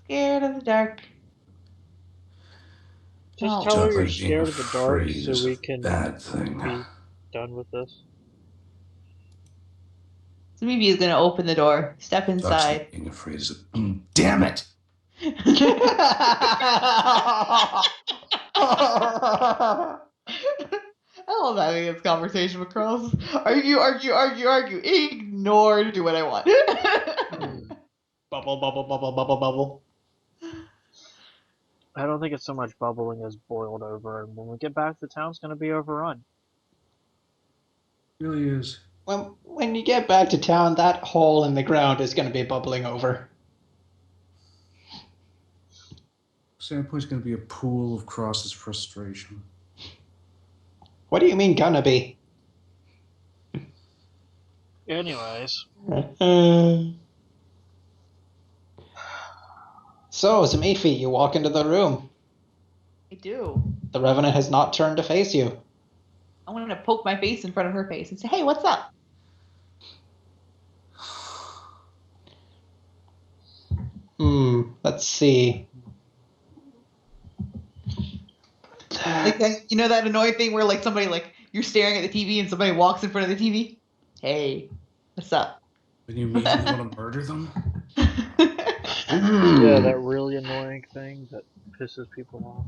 Scared of the dark. Just Oh. tell her you're Like being scared of the dark afraid so is we a can bad thing. be done with this. So maybe he's going to open the door, step inside. Being afraid is a... Damn it! I love having this conversation with Cross. Argue. Ignore, do what I want. Bubble, bubble, bubble, bubble, bubble. I don't think it's so much bubbling as boiled over, and when we get back, the town's going to be overrun. It really is. When you get back to town, that hole in the ground is going to be bubbling over. Sandpoint's going to be a pool of Cross's frustration. What do you mean, gonna be? Anyways, So, Zamifi, you walk into the room. I do. The Revenant has not turned to face you. I'm going to poke my face in front of her face and say, hey, what's up? Let's see. Like that, you know that annoying thing where like somebody like you're staring at the TV and somebody walks in front of the TV? Hey, what's up? When you immediately want to murder them? yeah, that really annoying thing that pisses people off.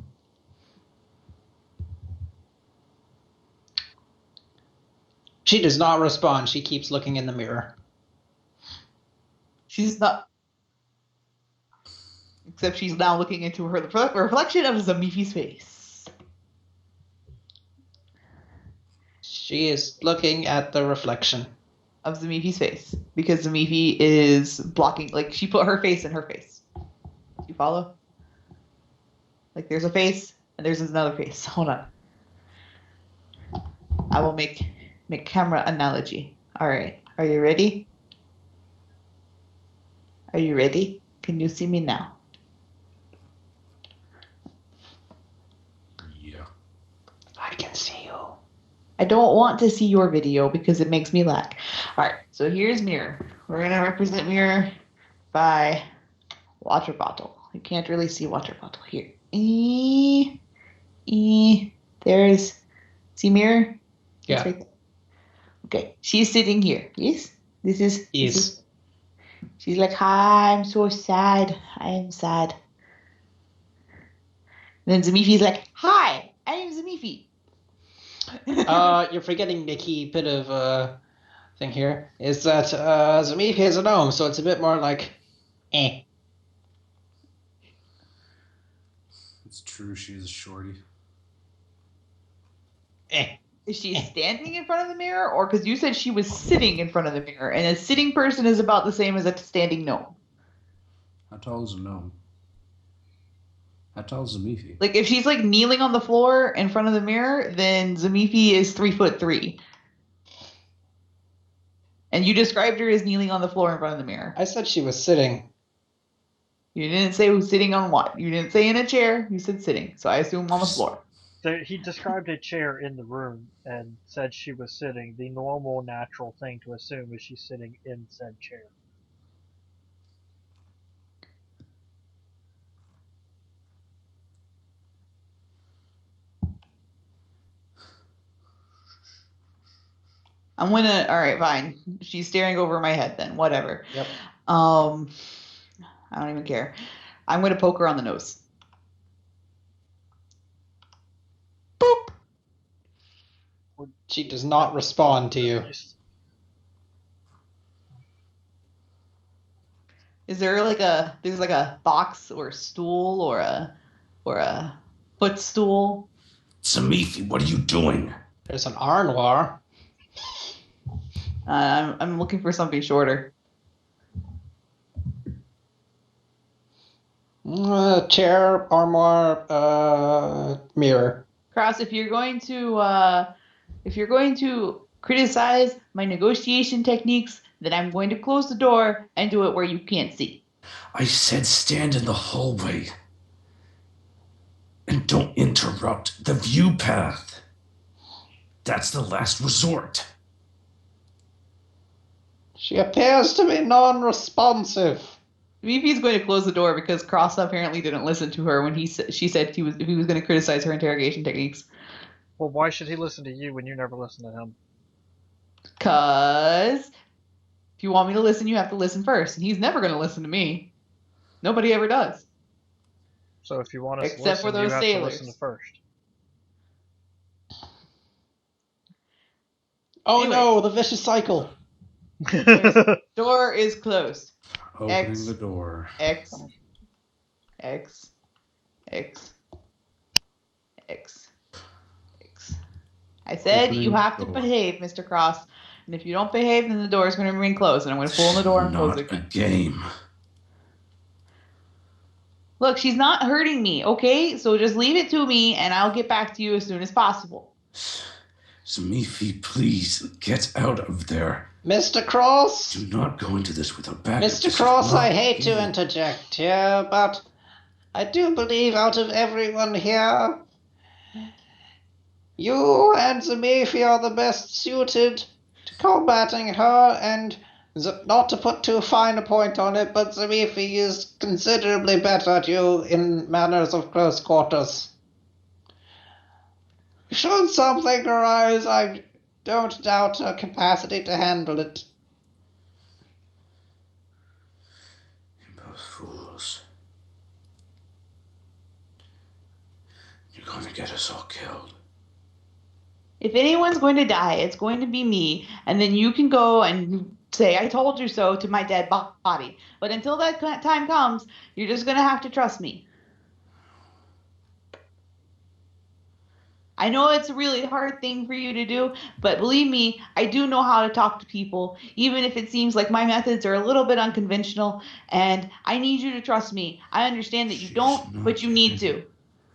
She does not respond. She keeps looking in the mirror. She's not. Except she's now looking into her the reflection of Zamifi's face. She is looking at the reflection of Zamifi's face because Zamifi is blocking. Like she put her face in her face. You follow? Like there's a face and there's another face. Hold on. I will make camera analogy. All right. Are you ready? Are you ready? Can you see me now? Yeah. I can see you. I don't want to see your video because it makes me lag. All right, so here's mirror. We're going to represent mirror by water bottle. You can't really see water bottle here. There's, see mirror? Yeah. It's right there. Okay, she's sitting here. Yes? This is. She's like, hi, I'm so sad. I am sad. And then Zamifi's like, hi, I am Zamifi. You're forgetting the key bit of thing here. Is that Zamifi is a gnome, so it's a bit more like, eh. It's true, she's a shorty. Eh. Is she standing in front of the mirror? Or because you said she was sitting in front of the mirror, and a sitting person is about the same as a standing gnome. How tall is a gnome? How tall is Zamifi? Like if she's like kneeling on the floor in front of the mirror, then Zamifi is 3'3". And you described her as kneeling on the floor in front of the mirror. I said she was sitting. You didn't say who's sitting on what. You didn't say in a chair. You said sitting. So I assume on the floor. He described a chair in the room and said she was sitting. The normal, natural thing to assume is she's sitting in said chair. I'm gonna. All right, fine. She's staring over my head. Then whatever. Yep. I don't even care. I'm gonna poke her on the nose. Boop. She does not respond to you. Is there like a box or a stool or a footstool? Zamifi, what are you doing? There's an armoire. I'm looking for something shorter. Chair, armoire, mirror. Cross, if you're going to criticize my negotiation techniques, then I'm going to close the door and do it where you can't see. I said stand in the hallway. And don't interrupt the view path. That's the last resort. She appears to be non-responsive. VP's going to close the door because Cross apparently didn't listen to her when she said he was going to criticize her interrogation techniques. Well, why should he listen to you when you never listen to him? Cause if you want me to listen, you have to listen first, and he's never going to listen to me. Nobody ever does. So if you want us Except to listen, for those you have sailors. to listen first. Oh Anyway. no, the vicious cycle. Door is closed. Opening the door. X. X. X. X. X. I said Opening you have to door. behave, Mr. Cross. And if you don't behave, then the door is going to remain closed, and I'm going to pull on the door and close Not it a again. game. Look, she's not hurting me, okay? So just leave it to me, and I'll get back to you as soon as possible. Zamifi, please get out of there. Mr. Cross? Do not go into this with a back. Mr. Cross, I hate to interject here, but I do believe out of everyone here, you and Zamifi are the best suited to combating her, and not to put too fine a point on it, but Zamifi is considerably better at you in manners of close quarters. Should something arise, I don't doubt her capacity to handle it. You both fools. You're going to get us all killed. If anyone's going to die, it's going to be me, and then you can go and say, I told you so to my dead body. But until that time comes, you're just going to have to trust me. I know it's a really hard thing for you to do, but believe me, I do know how to talk to people, even if it seems like my methods are a little bit unconventional, and I need you to trust me. I understand that you don't, but you need to.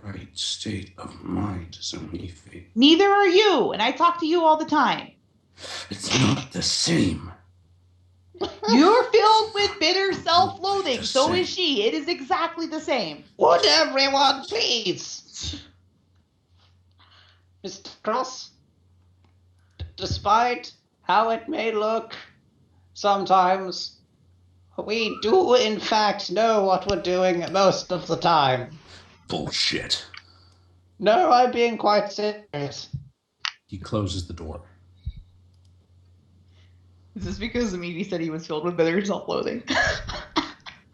Right state of mind, Zamifi. Neither are you, and I talk to you all the time. It's not the same. You're filled with bitter self-loathing. The So same. is she. It is exactly the same. Would everyone please? Mr. Cross, despite how it may look sometimes, we do in fact know what we're doing most of the time. Bullshit. No, I'm being quite serious. He closes the door. Is this because the media said he was filled with bitter self-loathing?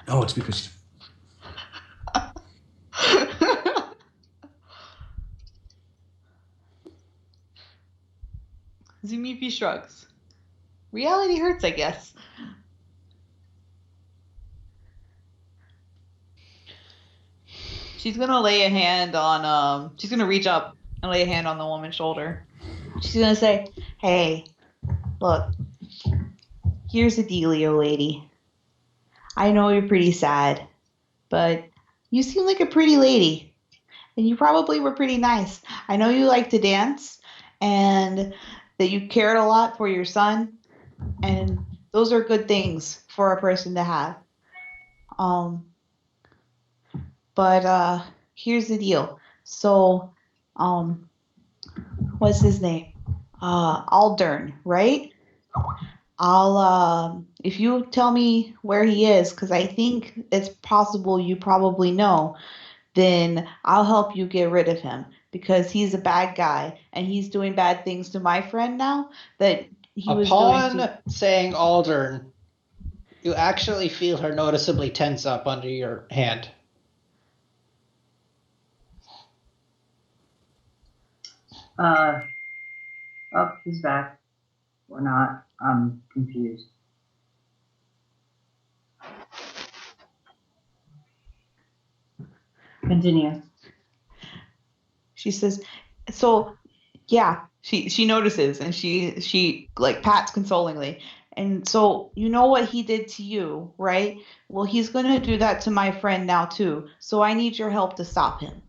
No, it's because Zumifi shrugs. Reality hurts, I guess. She's gonna lay a hand on, she's gonna reach up and lay a hand on the woman's shoulder. She's gonna say, hey, look, here's the dealio, lady. I know you're pretty sad, but you seem like a pretty lady. And you probably were pretty nice. I know you like to dance, and that you cared a lot for your son, and those are good things for a person to have. But here's the deal. So, what's his name? Aldern, right? I'll if you tell me where he is, because I think it's possible you probably know, then I'll help you get rid of him, because he's a bad guy and he's doing bad things to my friend now that he was doing Upon to... saying Aldern, you actually feel her noticeably tense up under your hand. Oh, he's back. Or not. I'm confused. Continue. She says, so yeah, she notices, and she like pats consolingly, And so you know what he did to you, right? Well, he's going to do that to my friend now too. So I need your help to stop him.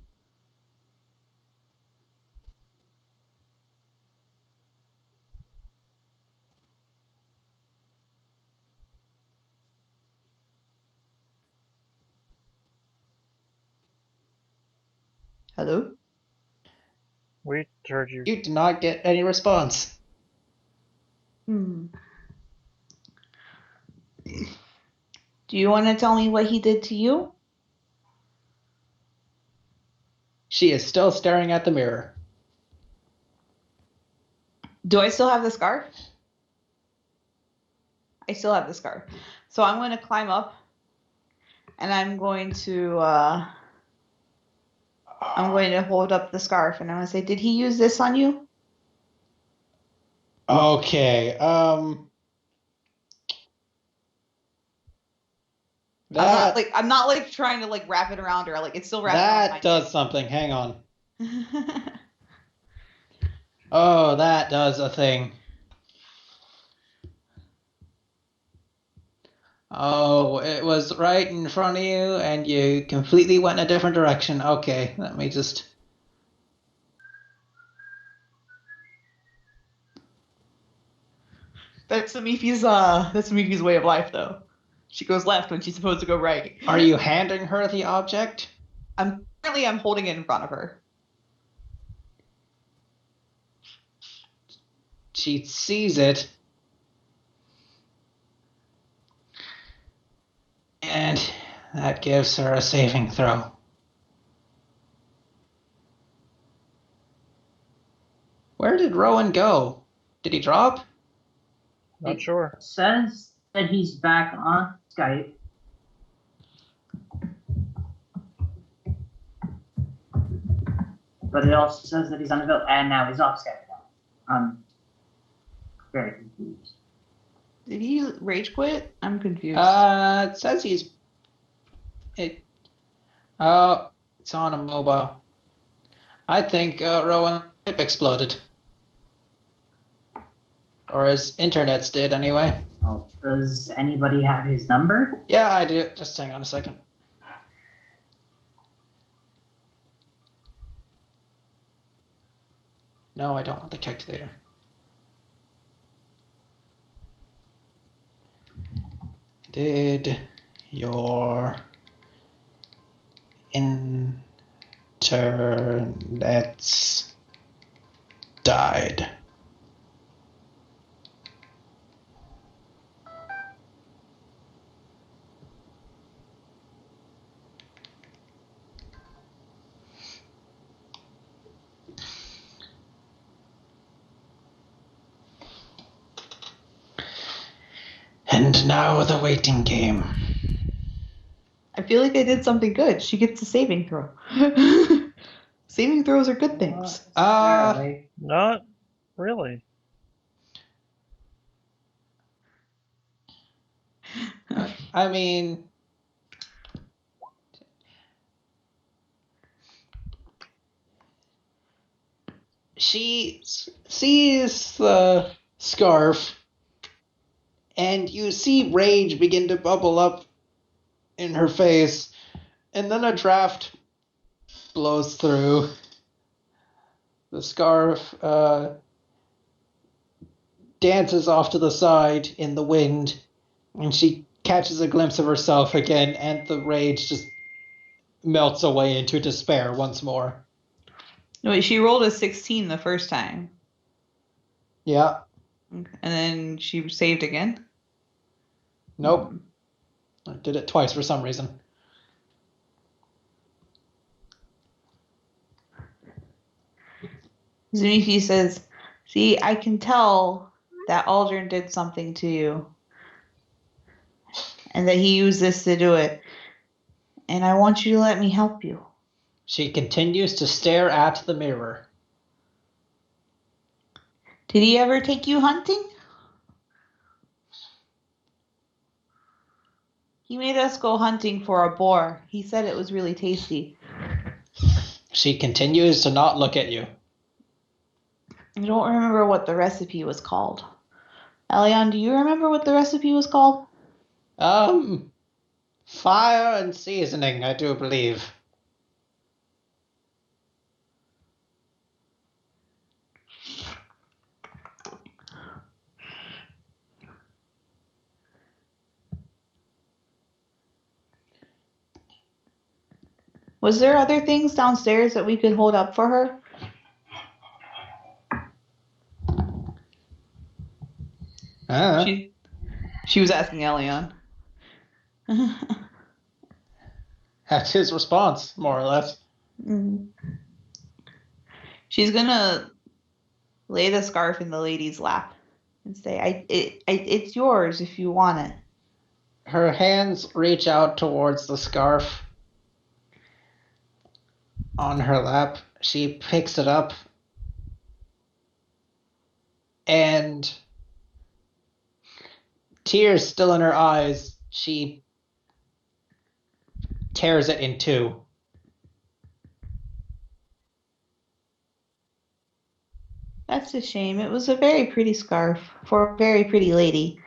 Hello? We heard you. You did not get any response. Hmm. Do you want to tell me what he did to you? She is still staring at the mirror. Do I still have the scarf? I still have the scarf. So I'm going to climb up and I'm going to hold up the scarf and I'm going to say, "Did he use this on you?" Okay. I'm not like trying to like wrap it around her. Like it's still wrapped around my That does something. Hang on. Oh, that does a thing. Oh, it was right in front of you, and you completely went in a different direction. Okay, let me just. That's Samifi's way of life though. She goes left when she's supposed to go right. Are you handing her the object? I'm holding it in front of her. She sees it. And that gives her a saving throw. Where did Rowan go? Did he drop? Not sure. It says that he's back on Skype. But it also says that he's unavailable, and now he's off Skype now. I'm very confused. Did he rage quit? I'm confused. It says it's on a mobile. I think Rowan chip exploded. Or his internets did, anyway. Oh, does anybody have his number? Yeah, I do. Just hang on a second. No, I don't want the calculator. Did your internets died? And now the waiting game. I feel like I did something good. She gets a saving throw. Saving throws are good things. Apparently. Not really. I mean, she sees the scarf, and you see rage begin to bubble up in her face, and then a draft blows through. The scarf dances off to the side in the wind, and she catches a glimpse of herself again, and the rage just melts away into despair once more. No, wait, she rolled a 16 the first time. Yeah. And then she saved again? Nope. I did it twice for some reason. Zunichi says, "See, I can tell that Aldrin did something to you. And that he used this to do it. And I want you to let me help you." She continues to stare at the mirror. "Did he ever take you hunting?" "He made us go hunting for a boar. He said it was really tasty." She continues to not look at you. "I don't remember what the recipe was called. Elion, do you remember what the recipe was called? Fire and seasoning, I do believe. Was there other things downstairs that we could hold up for her? She was asking Elion. That's his response, more or less. She's gonna lay the scarf in the lady's lap and say, it's yours if you want it. Her hands reach out towards the scarf on her lap. She picks it up and, tears still in her eyes, she tears it in two. That's a shame. It was a very pretty scarf for a very pretty lady.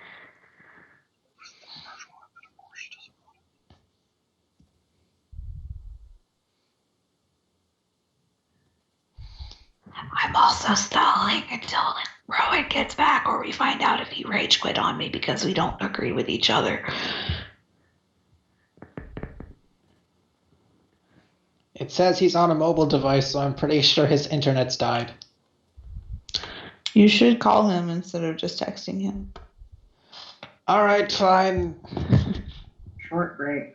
I'm also stalling until Rowan gets back, or we find out if he rage quit on me because we don't agree with each other. It says he's on a mobile device, so I'm pretty sure his internet's died. You should call him instead of just texting him. Alright, fine. Short break.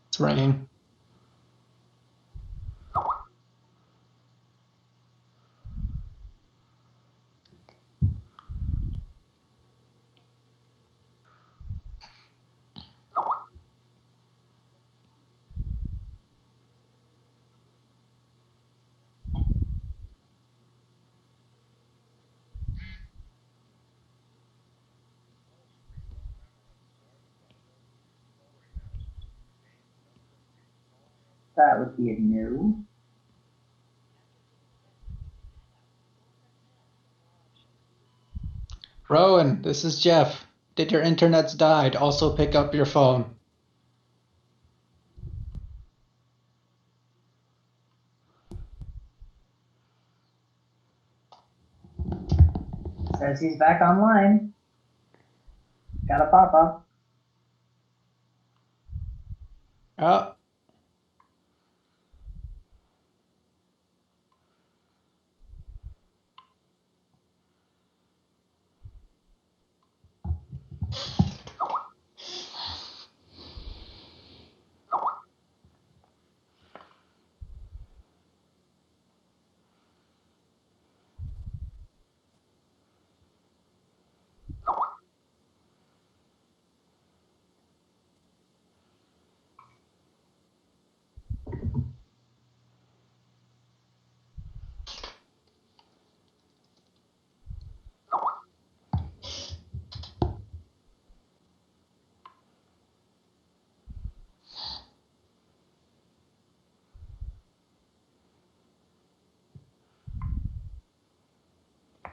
It's raining. That would be a no. Rowan, this is Jeff. Did your internet's died? Also pick up your phone. Says he's back online. Got a pop-up. Oh.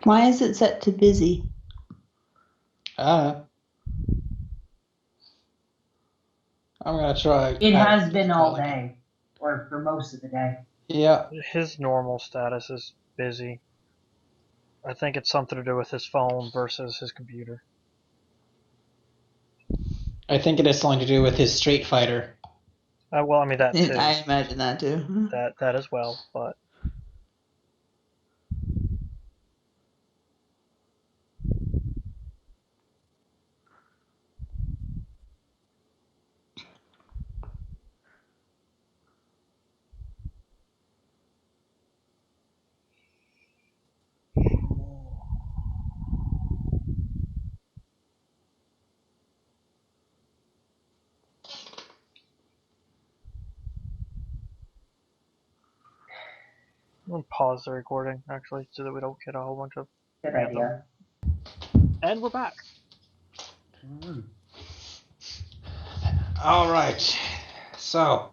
Why is it set to busy? I'm gonna try. It has been all day. Or for most of the day. Yeah. His normal status is busy. I think it's something to do with his phone versus his computer. I think it has something to do with his Street Fighter. Well, I mean that too. I imagine that too. That as well, but I'm gonna pause the recording actually so that we don't get a whole bunch of Good random idea. And we're back. Alright. All right. So,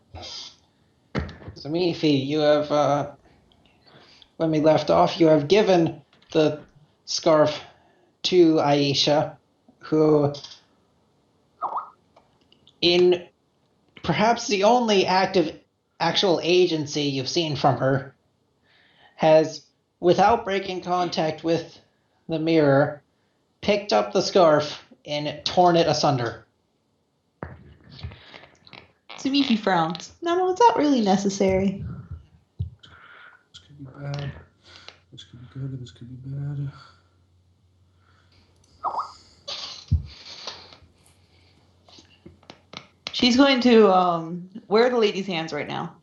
Zamifi, you have, when we left off, you have given the scarf to Aisha, who, in perhaps the only actual agency you've seen from her, has, without breaking contact with the mirror, picked up the scarf and torn it asunder. Sumifi frowns. No, it's not really necessary. This could be bad. This could be good. This could be bad. She's going to, where are the lady's hands right now?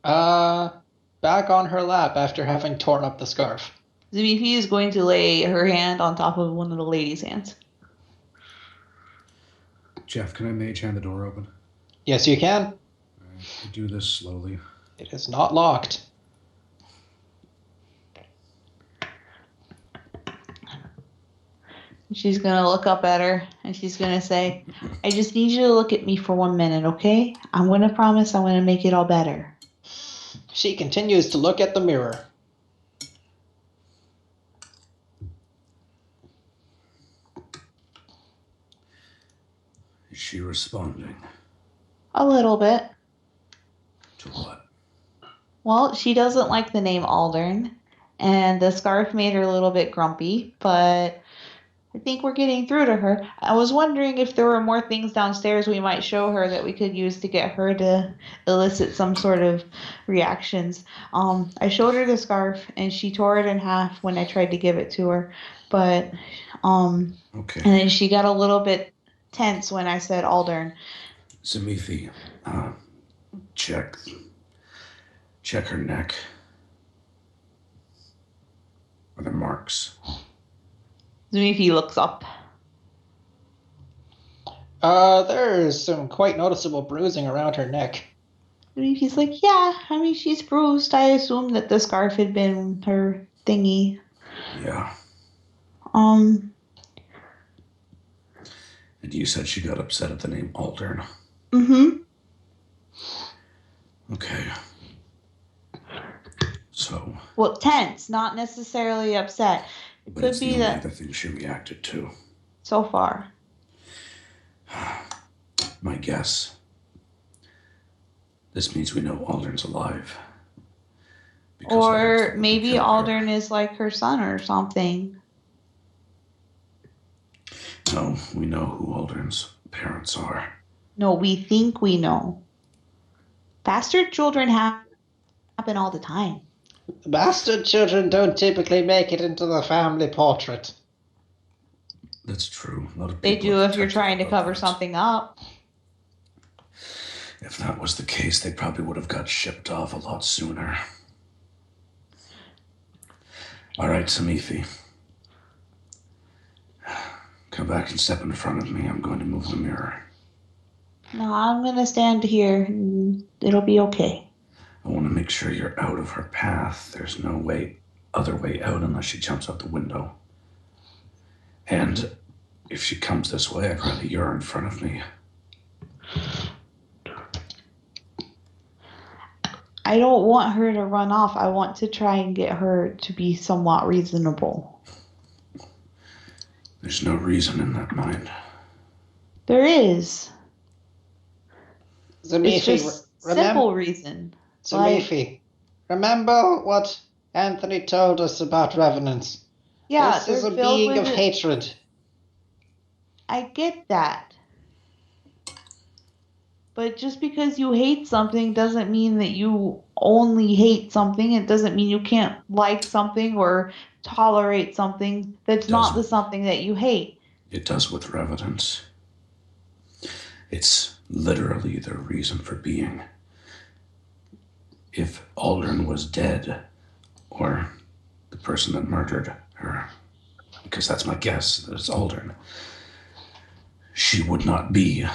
Back on her lap after having torn up the scarf. Sumifi is going to lay her hand on top of one of the lady's hands. Jeff, can I mage hand the door open? Yes, you can. Alright, I do this slowly. It is not locked. She's going to look up at her and she's going to say, I just need you to look at me for 1 minute, okay? I'm going to promise I'm going to make it all better. She continues to look at the mirror. Is she responding? A little bit. To what? Well, she doesn't like the name Aldern, and the scarf made her a little bit grumpy, but I think we're getting through to her. I was wondering if there were more things downstairs we might show her that we could use to get her to elicit some sort of reactions. I showed her the scarf, and she tore it in half when I tried to give it to her, but Okay. and then she got a little bit tense when I said Aldern. Zamifi, check her neck. Are there marks? Zumifi looks up. There's some quite noticeable bruising around her neck. Zumifi's like, yeah, I mean, she's bruised. I assumed that the scarf had been her thingy. Yeah. Um, And you said she got upset at the name Aldern. mm-hmm. Okay. So. Well, tense, not necessarily upset. It But could it's be the only that other thing she reacted to. so far. My guess. This means we know Aldern's alive. Because Aldern's Or the one maybe who killed her. Aldern is like her son or something. No, we know who Aldern's parents are. No, we think we know. Bastard children happen all the time. Bastard children don't typically make it into the family portrait. That's true. A lot of They people do are if you're protective trying to about cover that. something up. If that was the case, they probably would have got shipped off a lot sooner. All right, Samifi. Come back and step in front of me. I'm going to move the mirror. No, I'm going to stand here and it'll be okay. I want to make sure you're out of her path. There's no other way out unless she jumps out the window. And if she comes this way, I'd rather you're in front of me. I don't want her to run off. I want to try and get her to be somewhat reasonable. There's no reason in that mind. There is. It's Zamifi, just simple reason. Zamifi, remember what Anthony told us about revenants? Yeah, This is a they're filled being with of hatred. I get that. But just because you hate something doesn't mean that you only hate something. It doesn't mean you can't like something or tolerate something that's not the something that you hate. It does with revenants. It's literally their reason for being. If Aldern was dead, or the person that murdered her, because that's my guess, that it's Aldern, she would not be.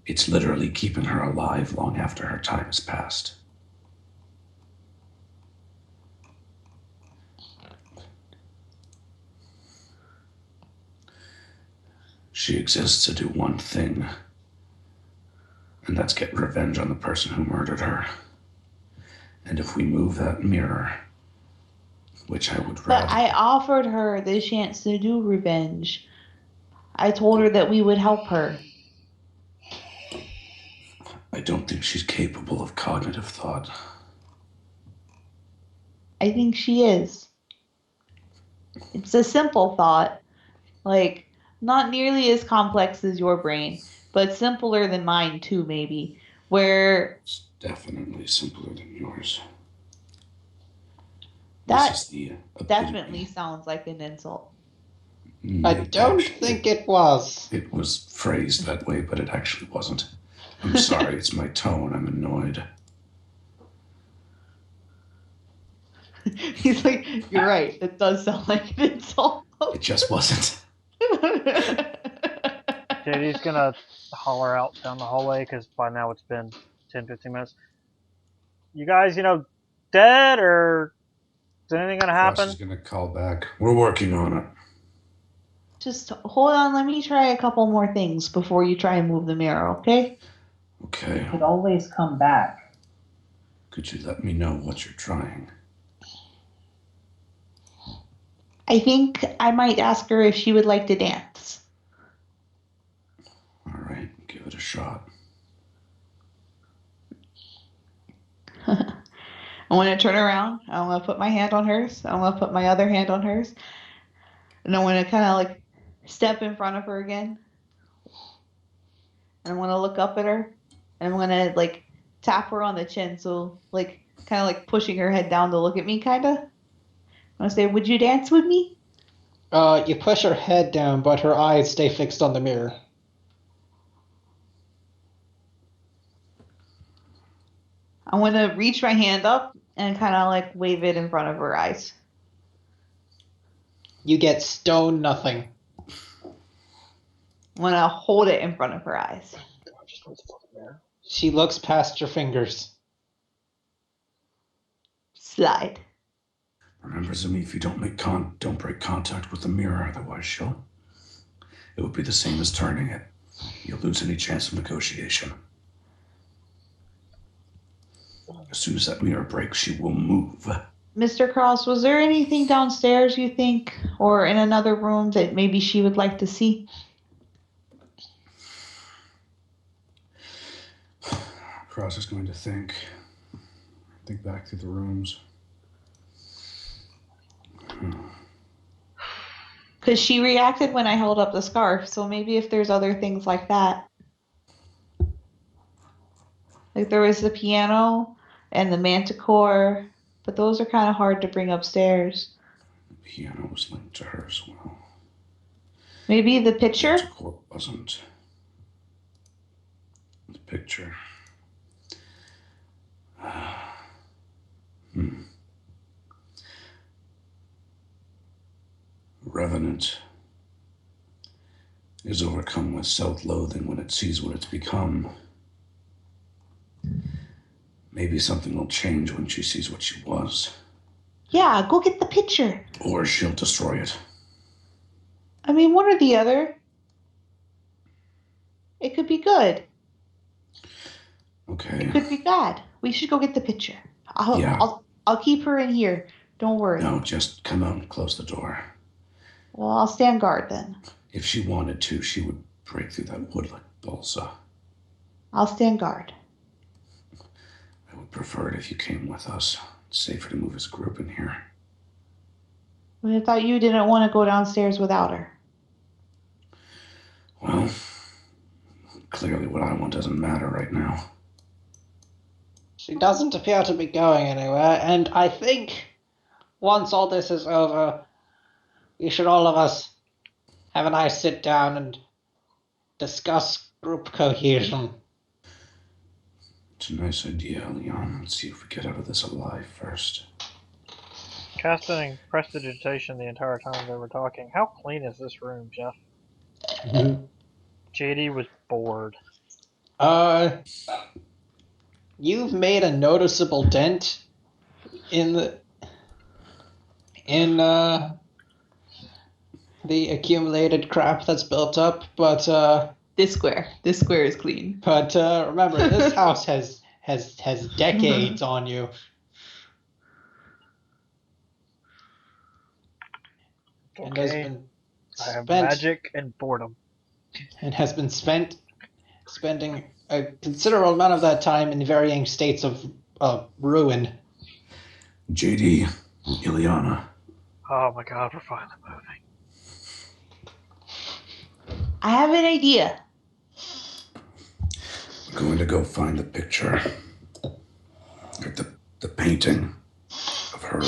It's literally keeping her alive long after her time has passed. She exists to do one thing, and that's get revenge on the person who murdered her. And if we move that mirror, which I would But rather... I offered her the chance to do revenge. I told her that we would help her. I don't think she's capable of cognitive thought. I think she is. It's a simple thought. Like, not nearly as complex as your brain, but simpler than mine too, maybe. Where It's definitely simpler than yours. that This is the definitely sounds like an insult. I don't think it was. It was phrased that way, but it actually wasn't. I'm sorry, it's my tone. I'm annoyed. He's like, you're right. It does sound like an insult. It just wasn't. JD's gonna holler out down the hallway because by now it's been 10-15 minutes. You guys, dead or is anything gonna Frost happen? is gonna call back. We're working on it. Just hold on. Let me try a couple more things before you try and move the mirror, okay? Okay. You could always come back. Could you let me know what you're trying? I think I might ask her if she would like to dance. All right, give it a shot. I'm going to turn around. I'm going to put my hand on hers. I'm going to put my other hand on hers. And I'm going to kind of like step in front of her again. And I'm going to look up at her. And I'm going to like tap her on the chin. So like kind of like pushing her head down to look at me kind of. I'm going to say, would you dance with me? You push her head down, but her eyes stay fixed on the mirror. I'm going to reach my hand up and kind of like wave it in front of her eyes. You get stone nothing. I'm going to hold it in front of her eyes. She looks past your fingers. Slide. Remember, Zamifi, don't break contact with the mirror, otherwise it would be the same as turning it. You'll lose any chance of negotiation. As soon as that mirror breaks, she will move. Mr. Cross, was there anything downstairs you think, or in another room that maybe she would like to see? Cross is going to think back through the rooms. Because she reacted when I held up the scarf, so maybe if there's other things like that. Like there was the piano and the manticore, but those are kind of hard to bring upstairs. The piano was linked to her as well. Maybe the picture? The manticore wasn't. The picture. Revenant is overcome with self-loathing when it sees what it's become. Maybe something will change when she sees what she was. Yeah, go get the picture. Or she'll destroy it. I mean, one or the other. It could be good. Okay. It could be bad. We should go get the picture. I'll keep her in here. Don't worry. No, just come out and close the door. Well, I'll stand guard then. If she wanted to, she would break through that wood like balsa. I'll stand guard. I would prefer it if you came with us. It's safer to move as a group in here. But I thought you didn't want to go downstairs without her. Well, clearly what I want doesn't matter right now. She doesn't appear to be going anywhere, and I think once all this is over, we should all of us have a nice sit down and discuss group cohesion. It's a nice idea, Leon. Let's see if we get out of this alive first. Casting prestidigitation the entire time they were talking. How clean is this room, Jeff? JD was bored. You've made a noticeable dent in the accumulated crap that's built up, but This square is clean. remember, this house has decades on you. And has Okay. been I have spent magic and boredom. and has been spending a considerable amount of that time in varying states of ruin. JD, Ileana, Oh my god, we're finally moving. I have an idea. I'm going to go find the picture. Like the painting of her.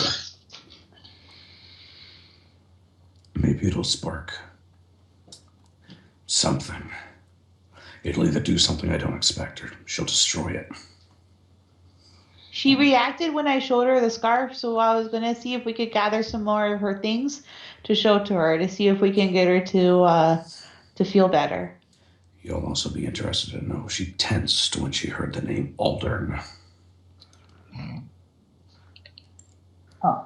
Maybe it'll spark something. It'll either do something I don't expect, or she'll destroy it. She reacted when I showed her the scarf, so I was gonna see if we could gather some more of her things to show to her to see if we can get her to feel better. You'll also be interested to know she tensed when she heard the name Aldern. Huh.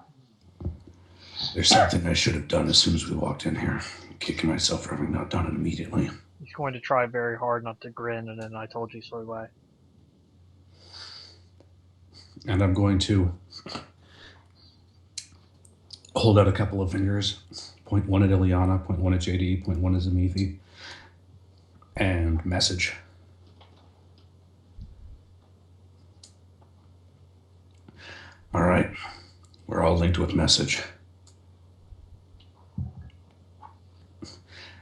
There's something I should have done as soon as we walked in here. I'm kicking myself for having not done it immediately. He's going to try very hard not to grin, and then I told you so way. And I'm going to hold out a couple of fingers. Point one at Ileana, point one at JD, point one at Zamithi. And message. All right. We're all linked with message.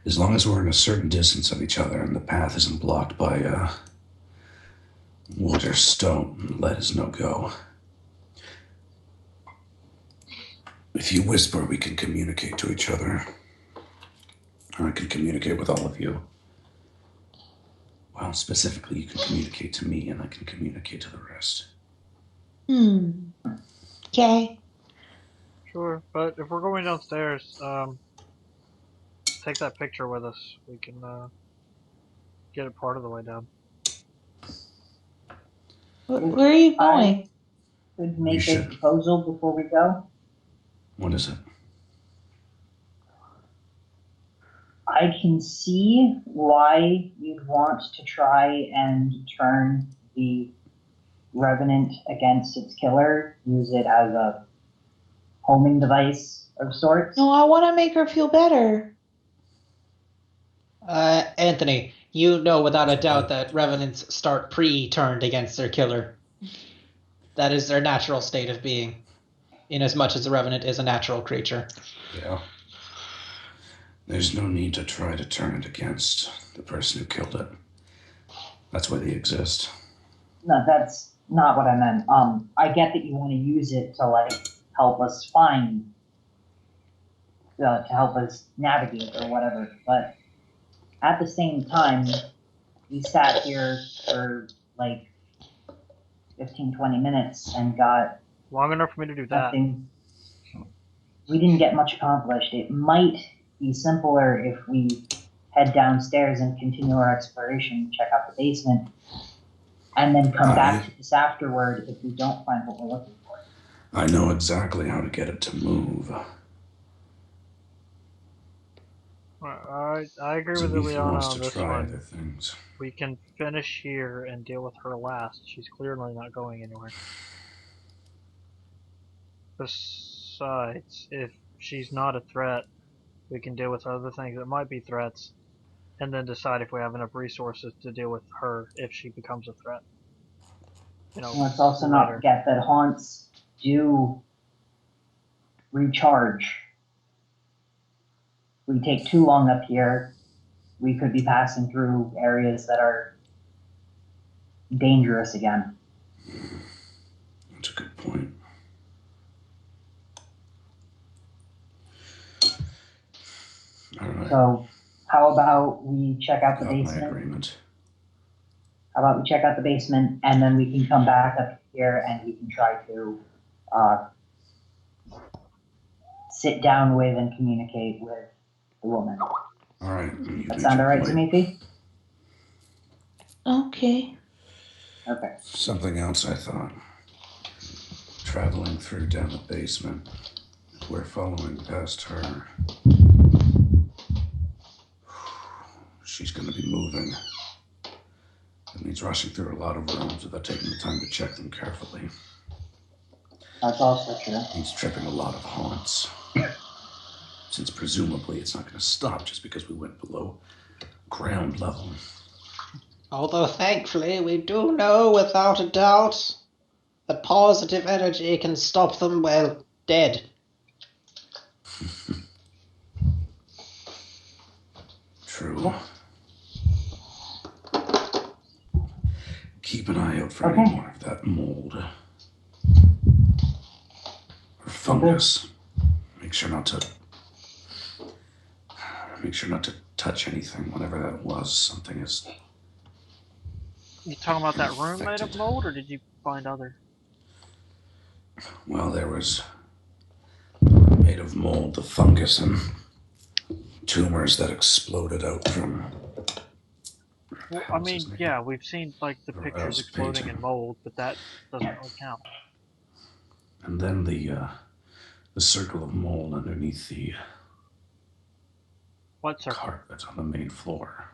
As long as we're in a certain distance of each other and the path isn't blocked by wood or stone, lead is no go. If you whisper, we can communicate to each other. Or I can communicate with all of you. Well, specifically, you can communicate to me and I can communicate to the rest. Okay. Sure, but if we're going downstairs, take that picture with us. We can get it part of the way down. Where are you going? Could make a should. proposal before we go. What is it? I can see why you'd want to try and turn the Revenant against its killer, use it as a homing device of sorts. No, I want to make her feel better. Anthony, you know without a doubt that revenants start pre-turned against their killer. That is their natural state of being, inasmuch as the revenant is a natural creature. Yeah. There's no need to try to turn it against the person who killed it. That's why they exist. No, that's not what I meant. I get that you want to use it to help us find, to help us navigate or whatever. But at the same time, we sat here for 15, 20 minutes and got Long enough for me to do that. nothing. We didn't get much accomplished. It might be simpler if we head downstairs and continue our exploration, check out the basement, and then come back to this afterward if we don't find what we're looking for. I know exactly how to get it to move. I agree with Zamithi Ileana wants on to this try one. other things. We can finish here and deal with her last. She's clearly not going anywhere. Besides, if she's not a threat, we can deal with other things that might be threats, and then decide if we have enough resources to deal with her if she becomes a threat. Let's also not forget that haunts do recharge. If we take too long up here, we could be passing through areas that are dangerous again. That's a good point. All right. So, how about we check out the Got my basement? agreement. How about we check out the basement, and then we can come back up here and we can try to sit down with and communicate with the woman. All right. That sound all right, Zamithi? Okay. Okay. Something else I thought. Traveling through down the basement. We're following past her. she's going to be moving. It means rushing through a lot of rooms without taking the time to check them carefully. That's also true. It means tripping a lot of haunts. Since presumably it's not going to stop just because we went below ground level. Although thankfully we do know without a doubt that positive energy can stop them, well, dead. True. Keep an eye out for any more of that mold. Or fungus. Make sure not to touch anything, whatever that was. Something is... You talking about that room made of mold, or did you find other? Well, there was made of mold, the fungus, and tumors that exploded out from... Well, I mean, yeah, we've seen like the pictures exploding in mold, but that doesn't really count. And then the circle of mold underneath the What circle? carpet on the main floor.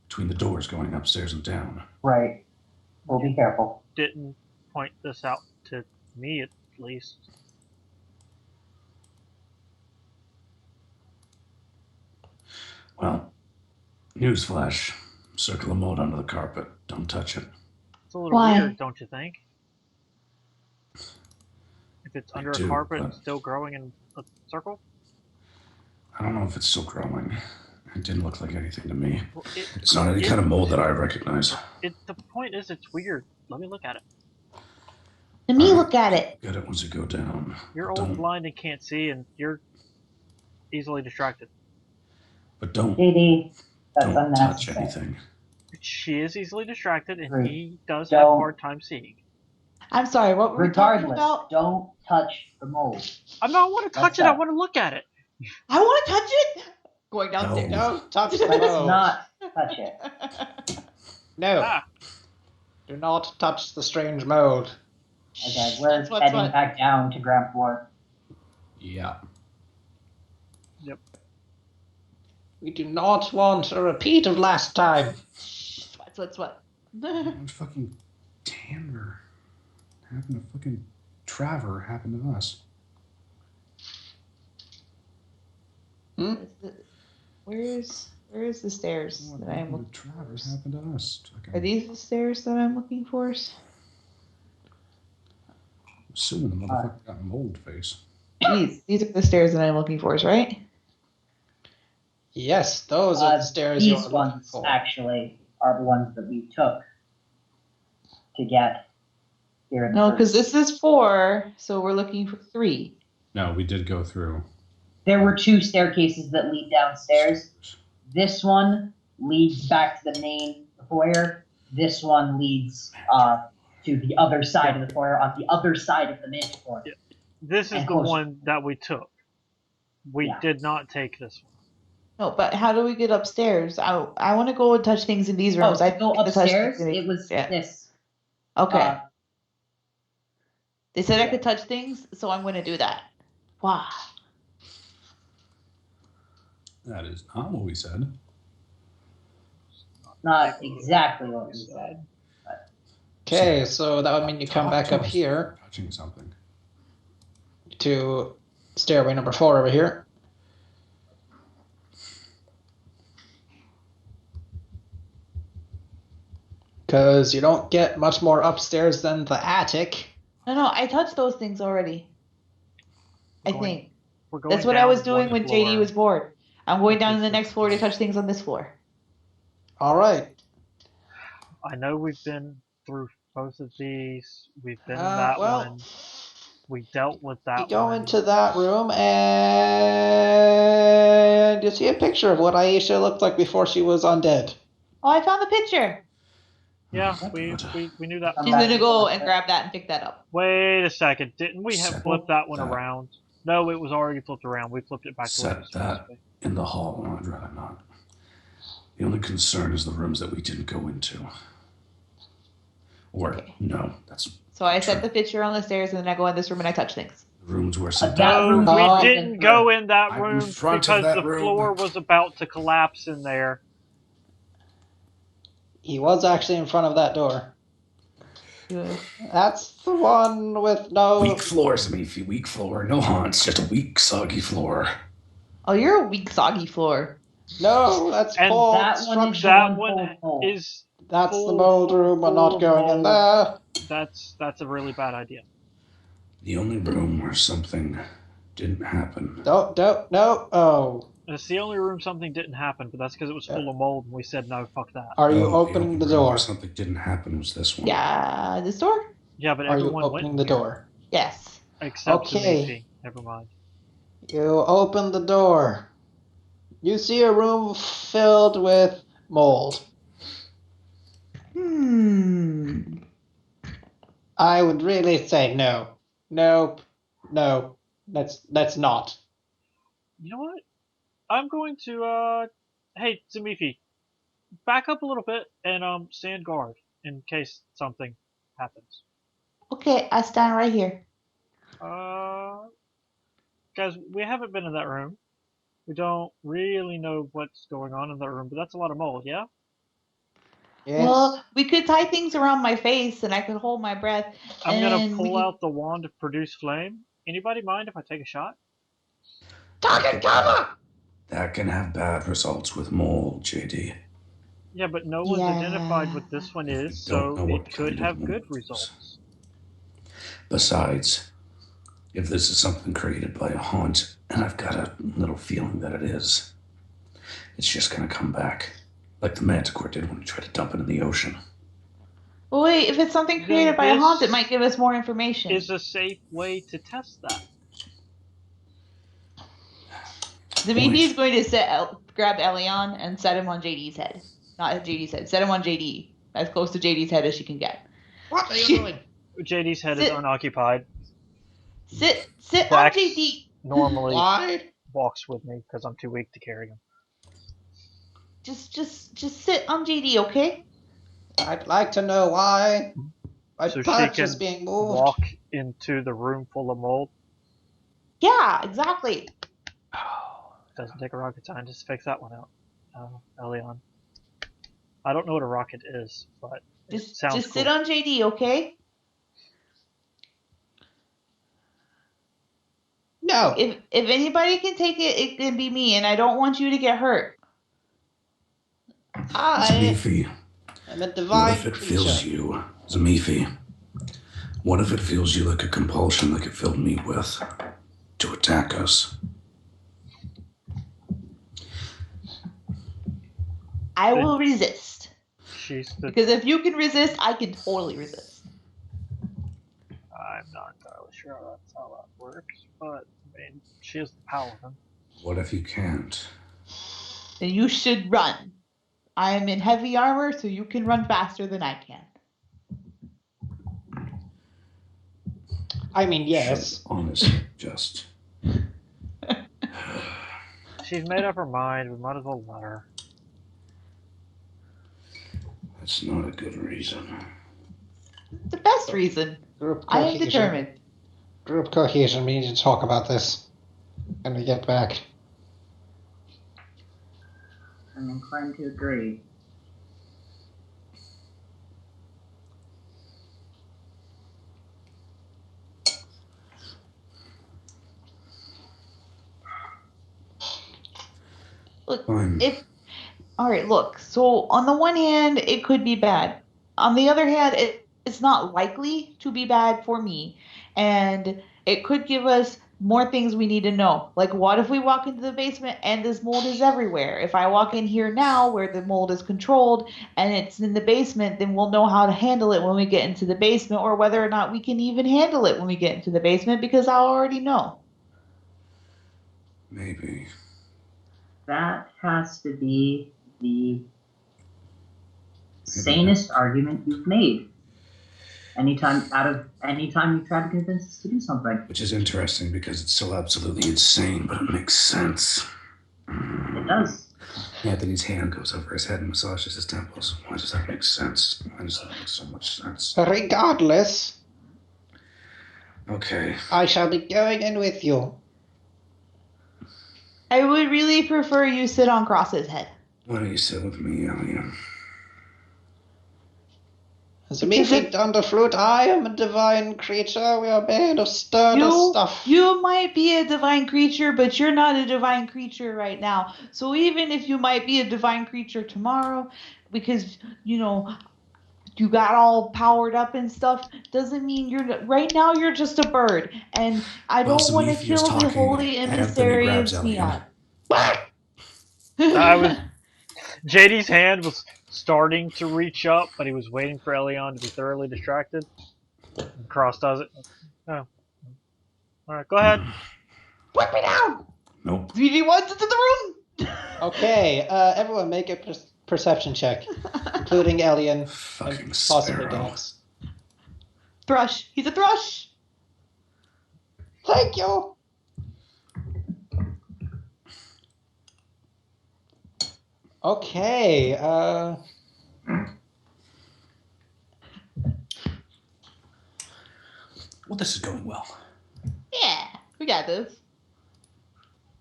Between the doors going upstairs and down. Right. We'll be careful. Didn't point this out to me, at least. Well, newsflash. Circle of mold under the carpet. Don't touch it. It's a little Why? weird, don't you think? If it's under a carpet and still growing in a circle? I don't know if it's still growing. It didn't look like anything to me. Well, It's not any kind of mold that I recognize. The point is, it's weird. Let me look at it. Let me look at it. Get it once you go down. You're old, blind, and can't see, and you're easily distracted. But don't JD, that's touch unnecessary. anything. She is easily distracted, and Right. he does have a Don't- hard time seeing. I'm sorry, what were we talking Regardless, about? don't touch the mold. I don't want to touch That's it. I that. want to look at it. I want to touch it. Going downstairs. No. Don't touch the Let's mold. not touch it. No. Ah, Do not touch the strange mold. Okay, we're That's what's heading what. back down to ground floor. Yeah. We do not want a repeat of last time. What? What fucking Tanner happened to fucking Traver happened to us. Where is the stairs What that I'm happened looking to Traver happened to us. for? Are these the stairs that I'm looking for? I'm assuming the motherfucker got mold face. These are the stairs that I'm looking for, right? Yes, those are the stairs you're These looking ones for. actually are the ones that we took to get here. No, because this is 4, so we're looking for 3. No, we did go through. There were 2 staircases that lead downstairs. This one leads back to the main foyer. This one leads to the other side of the foyer, on the other side of the main floor. this is And the closer. one that we took. We Yeah. did not take this one. No, but how do we get upstairs? I want to go and touch things in these rooms. Oh, I to go think the touch upstairs, things in- it was yeah. this. Okay. They said I could touch things, so I'm going to do that. Wow. That is not what we said. Not exactly what we said. Okay, so that would mean you come Talk back to up us. here Touching something. to stairway number 4 over here. Because you don't get much more upstairs than the attic. No, I touched those things already. I Going- think. We're going That's what I down was doing one when JD floor. was bored. I'm going down to the next floor to touch things on this floor. All right. I know we've been through both of these. We've been in that well, one. We dealt with that You go one. into that room and you see a picture of what Aisha looked like before she was undead. Oh, I found the picture. Yeah, Oh, we God. knew that. She's going to go and grab that and pick that up. Wait a second. Didn't we have Set flipped that one that. around? No, it was already flipped around. We flipped it back to where it Set was supposed to that be. in the hall. I'd rather not. The only concern is the rooms that we didn't go into. Or, Okay. no, that's So I set the picture on the stairs and then I go in this room and I touch things. Rooms where some That No, room- we Oh. didn't go in that I'm in room front of because that the room. floor was about to collapse in there. He was actually in front of that door. Good. That's the one with no. Weak floor, Zamifi. Weak floor. No haunts. Just a weak, soggy floor. Oh, you're a weak, soggy floor. No, that's And Paul that one is structure. the That one one full. is That's full- the mold room. We're full not of going in mold. there. That's a really bad idea. The only room where something didn't happen. No. Oh. It's the only room something didn't happen, but that's because it was full of mold, and we said no, fuck that. Are you Oh, opening only the room door? where something didn't happen was this one. Yeah, this door? Yeah, but Are you everyone opening went the in here, door? Yes. except Okay. Zamifi. Never mind. You open the door. You see a room filled with mold. I would really say no. Nope. No. Let's not. You know what? I'm going to hey Zamifi, back up a little bit and stand guard in case something happens. Okay, I stand right here. Guys, we haven't been in that room. We don't really know what's going on in that room, but that's a lot of mold, yeah? Yes. Well, we could tie things around my face and I could hold my breath. I'm and gonna then we pull could- out the wand to produce flame. Anybody mind if I take a shot? Target cover! That can have bad results with mold, JD. Yeah, but no one's Yeah. identified what this one is, Don't so know what it could kind of have mold good it is. results. Besides, if this is something created by a haunt, and I've got a little feeling that it is, it's just gonna come back. Like the Manticore did when he tried to dump it in the ocean. Well, wait, if it's something Then created by a haunt, it this might give us more information. Is a safe way to test that. The BB is going to grab Elion and set him on JD's head. Not JD's head. Set him on JD. As close to JD's head as she can get. What are you doing? JD's head is Sit. unoccupied. Sit on Dax JD. normally Why? walks with me because I'm too weak to carry him. Just sit on JD, okay? I'd like to know why. My So she perch can is being moved. walk into the room full of mold. Yeah, exactly. Doesn't take a rocket scientist to fix that one out. Elion. I don't know what a rocket is, but it Just sounds cool. sit on JD, okay? No. If anybody can take it, it can be me, and I don't want you to get hurt. I Zamifi, am a what divine if it fills creature. you? Zamifi, what if it feels you like a compulsion like it filled me with to attack us? I will resist. She's the. Because if you can resist, I can totally resist. I'm not entirely sure that's how that works, but I mean, she is the paladin. What if you can't? Then you should run. I am in heavy armor, so you can run faster than I can. I mean, yes. Honestly, just. She's made up her mind. We might as well let her. That's not a good reason. The best reason. Group I am cohesion. determined. Group cohesion. We need to talk about this when we get back. I'm inclined to agree. Look, Fine. Alright, look. So, on the one hand, it could be bad. On the other hand, it's not likely to be bad for me. And it could give us more things we need to know. Like, what if we walk into the basement and this mold is everywhere? If I walk in here now where the mold is controlled and it's in the basement, then we'll know how to handle it when we get into the basement, or whether or not we can even handle it when we get into the basement, because I'll already know. Maybe. That has to be the sanest argument you've made. Anytime you try to convince us to do something. Which is interesting because it's still absolutely insane, but it makes sense. It does. Anthony's hand goes over his head and massages his temples. Why does that make sense? Why does that make so much sense? Regardless, Okay. I shall be going in with you. I would really prefer you sit on Cross's head. Why don't you sit with me, Alien? Zamifi Dunderflute, I am a divine creature. We are made of stardust stuff. You might be a divine creature, but you're not a divine creature right now. So even if you might be a divine creature tomorrow, because, you know, you got all powered up and stuff, doesn't mean right now you're just a bird. And I don't want to kill the holy emissary of Sneon. I was JD's hand was starting to reach up, but he was waiting for Elion to be thoroughly distracted. And Cross does it. Oh. Alright, go ahead. Put me down! Nope. VG wants into the room! Okay, everyone make a perception check, including Alien Fucking and possibly sparrow. Dax. Thrush. He's a thrush! Thank you! Okay, Well, this is going well. Yeah, we got this.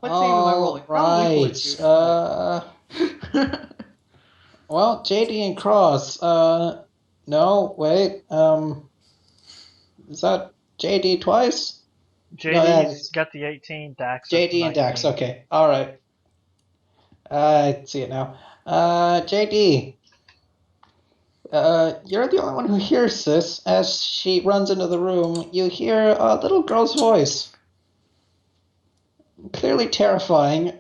What save am I rolling? Probably right. fortitude. Well, JD and Cross, no, wait, is that JD twice? JD's got the 18, Dax. JD and Dax, okay, alright. I see it now. JD, you're the only one who hears this. As she runs into the room, you hear a little girl's voice. Clearly terrifying.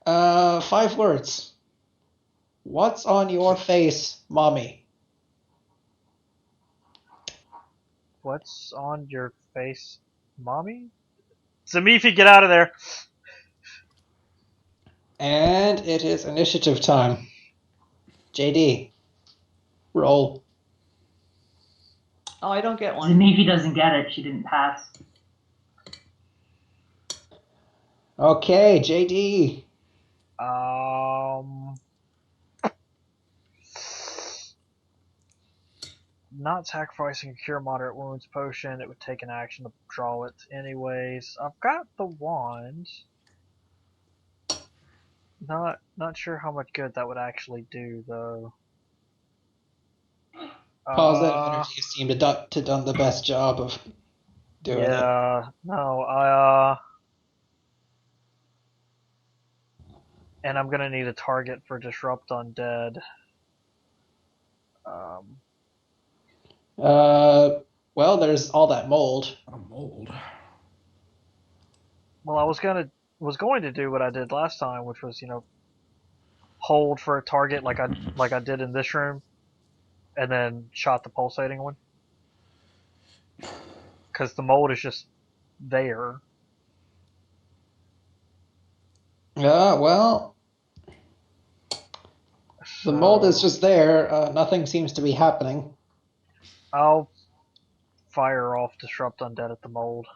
5 words. What's on your face, mommy? What's on your face, mommy? Zamifi, get out of there. And it is initiative time. JD, roll. Oh, I don't get one. Zamifi doesn't get it. She didn't pass. Okay, JD. Not sacrificing a cure moderate wounds potion. It would take an action to draw it anyways. I've got the wand. Not sure how much good that would actually do though. Positive energy seem to done the best job of doing it. Yeah, no, and I'm gonna need a target for Disrupt Undead. Well, there's all that mold. Mold. Well, I was going to do what I did last time, which was, hold for a target like I did in this room, and then shot the pulsating one. Because the mold is just there. Well, the mold is just there. Nothing seems to be happening. I'll fire off Disrupt Undead at the mold.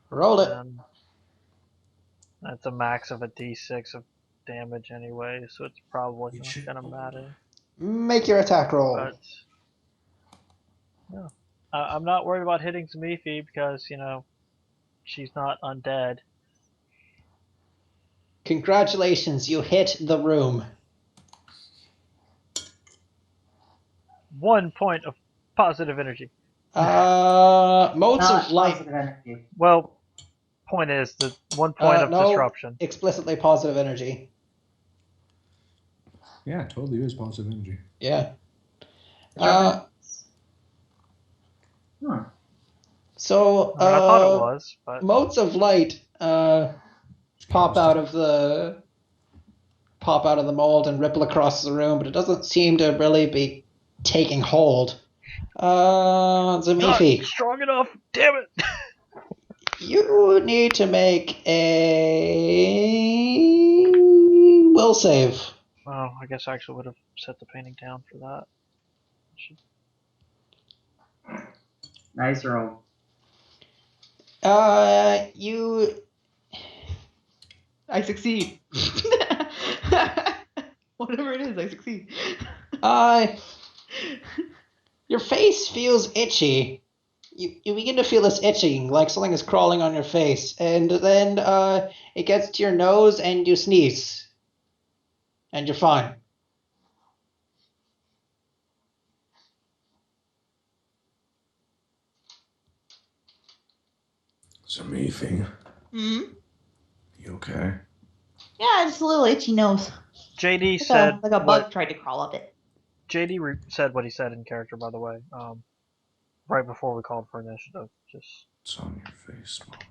Roll it. And that's a max of a d6 of damage anyway, so it's probably not gonna matter. Make your attack roll. But yeah, I'm not worried about hitting Zamifi because she's not undead. Congratulations, you hit the room. 1 point of positive energy. Modes Not of light. positive energy. Well, point is the 1 point of No, disruption. Explicitly positive energy. Yeah, it totally is positive energy. Yeah. So, I thought it was, but modes of light pop out of the mold and ripple across the room, but it doesn't seem to really be taking hold. Zamifi, not strong enough. Damn it! you need to make a will save. Oh, I guess I actually would have set the painting down for that. Nice roll. I succeed. Whatever it is, I succeed. Your face feels itchy. You begin to feel this itching, like something is crawling on your face, and then it gets to your nose and you sneeze. And you're fine. Zamifi, Hmm? you okay? Yeah, just a little itchy nose. JD Like said a what bug tried to crawl up it. said what he said in character, by the way. Right before we called for initiative. Just It's on your face, mommy.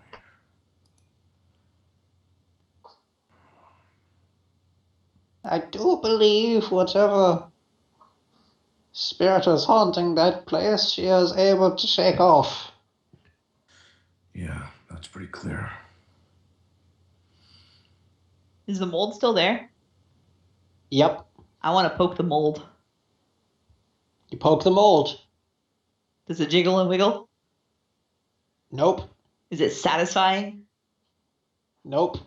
I do believe whatever spirit is haunting that place, she is able to shake off. Yeah, that's pretty clear. Is the mold still there? Yep. I want to poke the mold. You poke the mold. Does it jiggle and wiggle? Nope. Is it satisfying? Nope.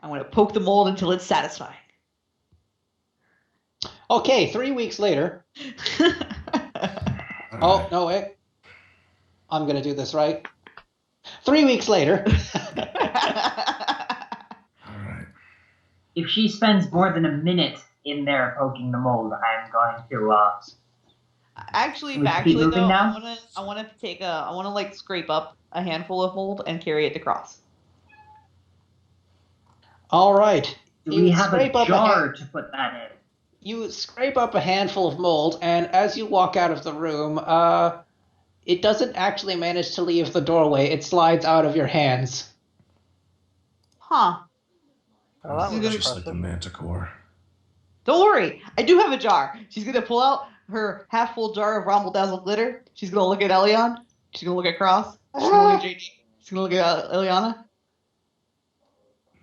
I want to poke the mold until it's satisfying. Okay, 3 weeks later. All Oh, right. no, wait. I'm going to do this right. 3 weeks later. All right. If she spends more than a minute in there poking the mold, I'm going to Actually, Would you be factually moving though, now? I want to like scrape up a handful of mold and carry it to Cross. All right. do You we have a scrape up jar to put that in? You scrape up a handful of mold, and as you walk out of the room, it doesn't actually manage to leave the doorway. It slides out of your hands. Huh. oh, that She's was gonna- Just like the impressive. manticore. Don't worry, I do have a jar. She's gonna pull out her half full jar of Rumble Dazzle glitter. She's gonna look at Elion. She's gonna look at Cross. She's gonna look at JD. She's gonna look at Eliana.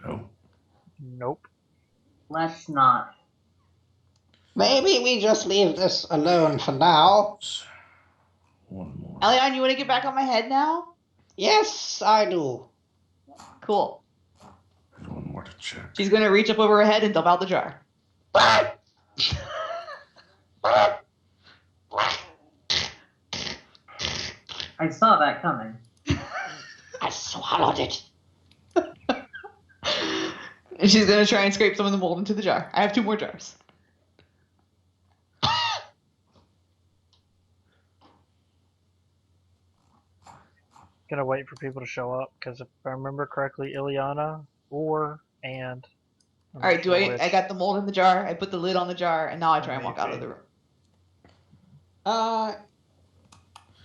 No. Nope. Let's not. Maybe we just leave this alone for now. One more. Elion, you wanna get back on my head now? Yes, I do. Cool. And one more to check. She's gonna reach up over her head and dump out the jar. I saw that coming. I swallowed it. And she's gonna try and scrape some of the mold into the jar. I have 2 more jars. Gonna wait for people to show up because if I remember correctly, Ileana and. I'm All right, not do sure I? which. I got the mold in the jar. I put the lid on the jar, and now I try and walk out of the room.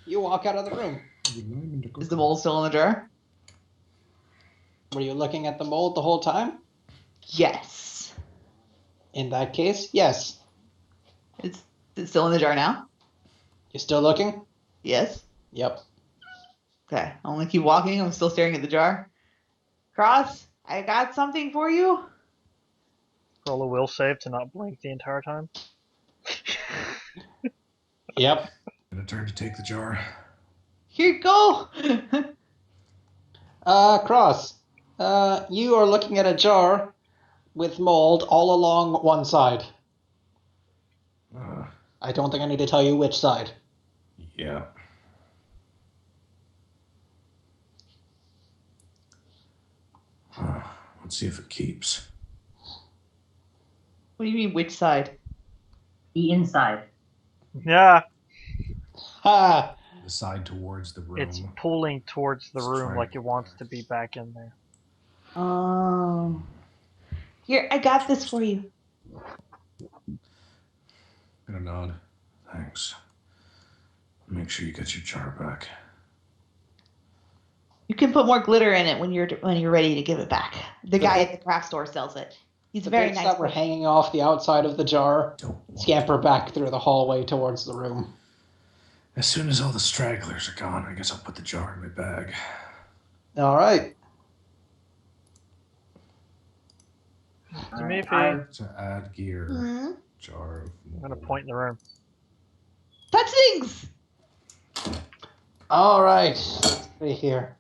You walk out of the room. Is the mold still in the jar? Were you looking at the mold the whole time? Yes. In that case, yes. It's still in the jar now? You still looking? Yes. Yep. Okay, I'm gonna keep walking. I'm still staring at the jar. Cross, I got something for you. Roll a will save to not blink the entire time. Yep. Gonna turn to take the jar. Here you go. Cross. You are looking at a jar with mold all along one side. I don't think I need to tell you which side. Yeah. Let's see if it keeps. What do you mean, which side? The inside. Yeah, Ha! The side towards the room. it's pulling towards the It's room trying like to it wants to be back in there. Oh. Here, I got this for you. Gonna nod. Thanks. Make sure you get your jar back. You can put more glitter in it when you're ready to give it back. The guy at the craft store sells it. He's The a very bits nice that were person. hanging off the outside of the jar Don't want scamper back through the hallway towards the room. As soon as all the stragglers are gone, I guess I'll put the jar in my bag. All right. Zamifi, To add gear. Hmm? Jar of I'm gonna mold. point in the room. Touch things. All right. Let's see here.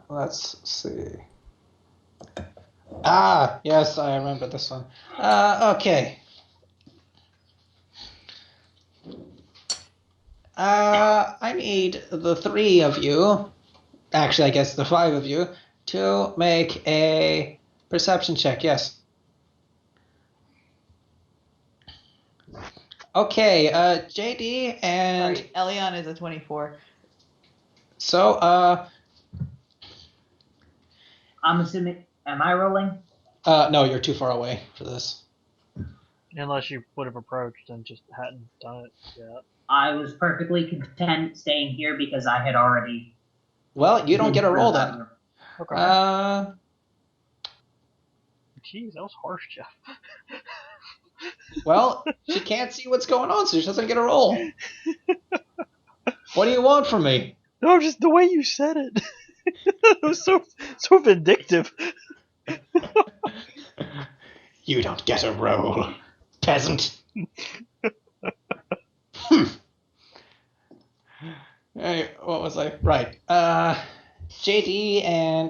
Let's let's see. Ah, yes, I remember this one. Okay. I need the 3 of you, actually, I guess the 5 of you, to make a perception check, yes. Okay, JD and... Sorry, Elion is a 24. So, I'm assuming. Am I rolling? no, you're too far away for this. Unless you would have approached and just hadn't done it yet. I was perfectly content staying here because I had already. Well, you don't get a roll then. Okay. Jeez, that was harsh, Jeff. Well, she can't see what's going on, so she doesn't get a roll. What do you want from me? No, just the way you said it. It was so vindictive. You don't get a roll, peasant. Hey, what was I? Right. JD and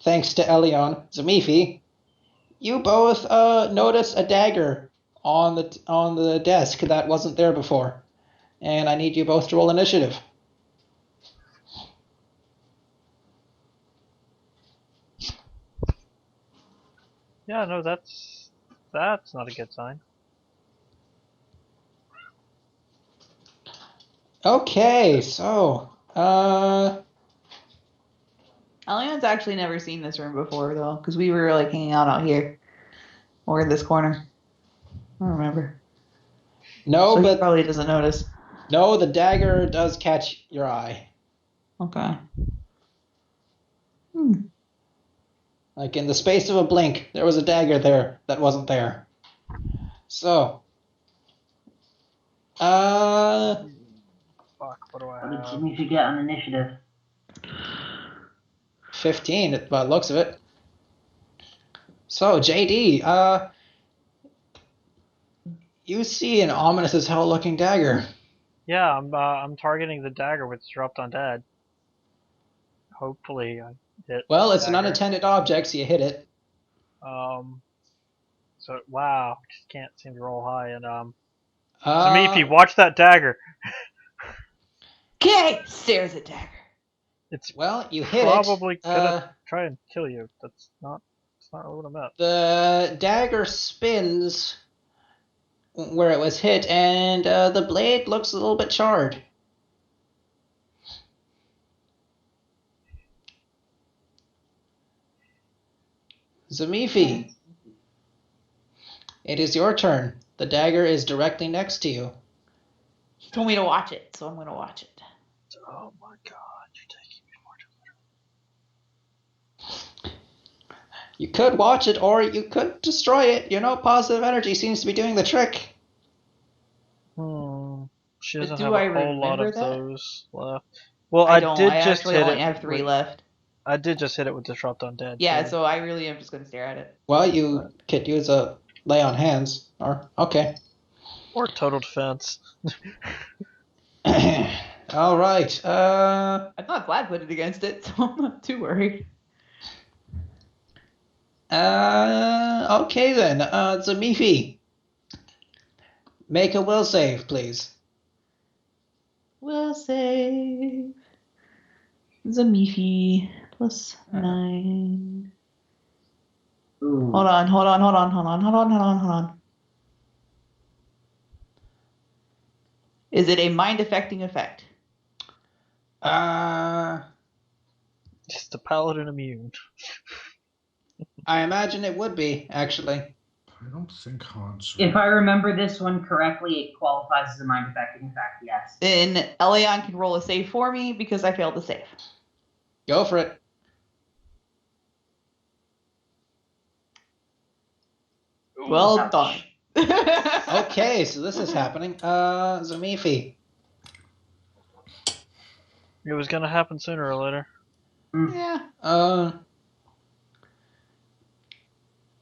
thanks to Elion, Zamifi, you both notice a dagger on the desk that wasn't there before, and I need you both to roll initiative. Yeah, no, that's not a good sign. Okay, so Elion's actually never seen this room before, though, because we were like hanging out here or in this corner. I don't remember. no, So he but probably doesn't notice. no, the dagger does catch your eye. Okay. Like in the space of a blink, there was a dagger there that wasn't there. So, Fuck, what do I What did have? Jimmy forget on initiative? 15 by the looks of it. So, JD, you see an ominous as hell looking dagger. Yeah, I'm targeting the dagger with dropped on dead. Hopefully I hit. Well, it's an dagger. unattended object, so you hit it. So wow, just can't seem to roll high. And Uh, Zamifi, watch that dagger. Okay, stares at dagger. It's well, you hit probably it. gonna try and kill you. That's not really what I meant. The dagger spins where it was hit, and the blade looks a little bit charred. Zamifi, it is your turn. The dagger is directly next to you. He told me to watch it, so I'm gonna watch it. Oh my god, you're taking me more. You could watch it, or you could destroy it. You know, positive energy seems to be doing the trick. She doesn't Do have I a whole lot remember of that? those left. Well, I I don't. did I just actually hit only it. have 3 with- left. I did just hit it with Disrupt Undead. Yeah, too. so I really am just gonna stare at it. Well, you could use a lay on hands, or okay. Or Total Defense. All right. I'm not flat-footed against it, so I'm not too worried. Okay then. Zamifi, make a will save, please. Will save. Zamifi plus 9. Ooh. Hold on. Is it a mind-affecting effect? Just a paladin immune. I imagine it would be, actually. I don't think Hans. If I remember this one correctly, it qualifies as a mind affecting effect, yes. Then Elion can roll a save for me because I failed the save. Go for it. Well Ouch. done. Okay, so this is happening. Zamifi. It was gonna happen sooner or later. Yeah,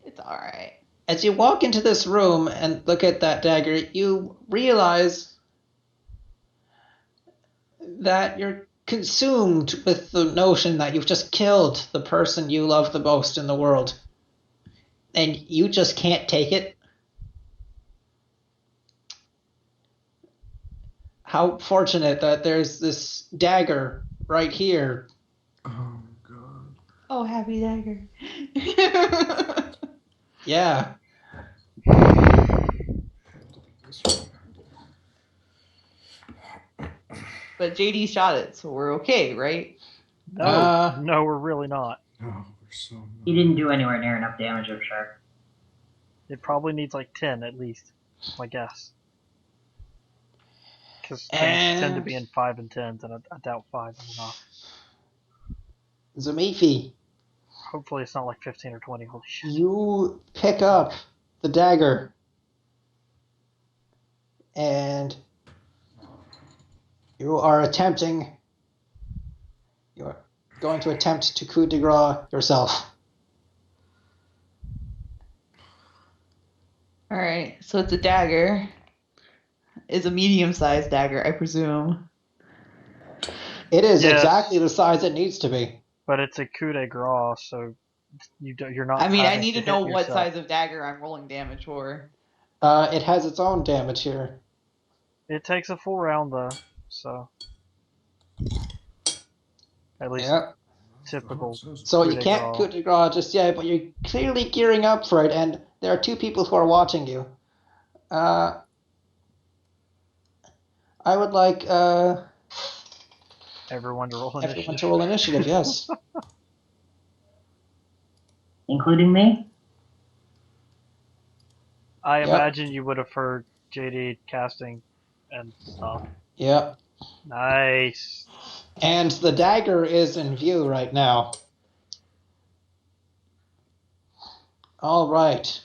it's alright. As you walk into this room and look at that dagger, you realize that you're consumed with the notion that you've just killed the person you love the most in the world. And you just can't take it? How fortunate that there's this dagger right here. Oh, God. Oh, happy dagger. Yeah. But JD shot it, so we're okay, right? No, no, we're really not. Oh, we're so. He didn't do anywhere near enough damage, I'm sure. It probably needs like 10 at least, my guess. Because things tend to be in 5 and 10s, and I doubt 5 is enough. Zamifi, Hopefully it's not like 15 or 20, holy shit. you pick up the dagger. And you're going to attempt to coup de grace yourself. Alright, so it's a dagger. It's a medium-sized dagger, I presume. It is Yes. exactly the size it needs to be. But it's a coup de grace, so you're not. I mean, I having need to hit know what yourself. size of dagger I'm rolling damage for. It has its own damage here. It takes a full round though, so at least Yep. typical. So coup you de can't grace. coup de grace just yet, but you're clearly gearing up for it, and there are two people who are watching you. I would like Everyone to roll initiative. everyone to roll initiative, yes. Including me? I Yep. imagine you would have heard JD casting and stuff. Yep. Nice. And the dagger is in view right now. All right.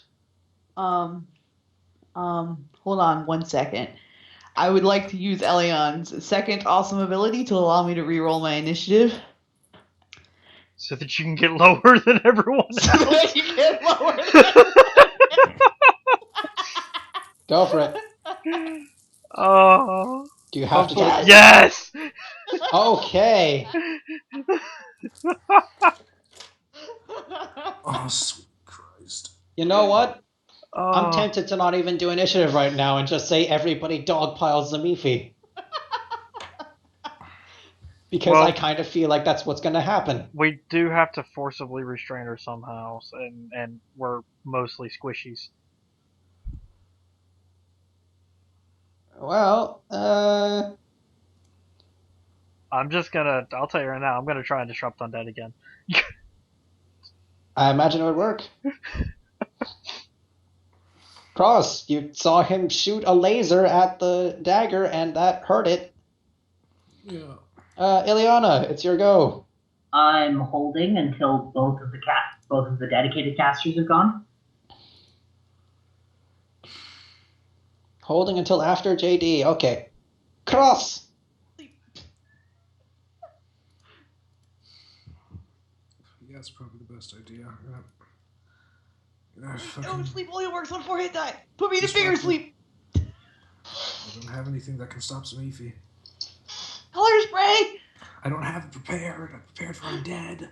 Hold on 1 second. I would like to use Elion's second awesome ability to allow me to reroll my initiative. So that you can get lower than everyone So else. that you get lower. Go for it. Oh. Do you have to Yes. take Yes. Okay. Oh, sweet Christ. You know what? I'm Oh. tempted to not even do initiative right now and just say everybody dogpile Zamifi. Because Well- I kind of feel like that's what's going to happen. We do have to forcibly restrain her somehow, and we're mostly squishies. Well, I'll tell you right now, I'm gonna try and disrupt undead again. I imagine it would work. Cross, you saw him shoot a laser at the dagger and that hurt it. Yeah. Ileana, it's your go. I'm holding until both of the dedicated casters have gone. Holding until after JD. Okay. Cross! Yeah, it's probably the best idea. No, Fucking, sleep only works on 4 hit die. Put me to Just bigger fucking- sleep. I don't have anything that can stop Samifi. Color spray. I don't have it prepared. I'm prepared for undead.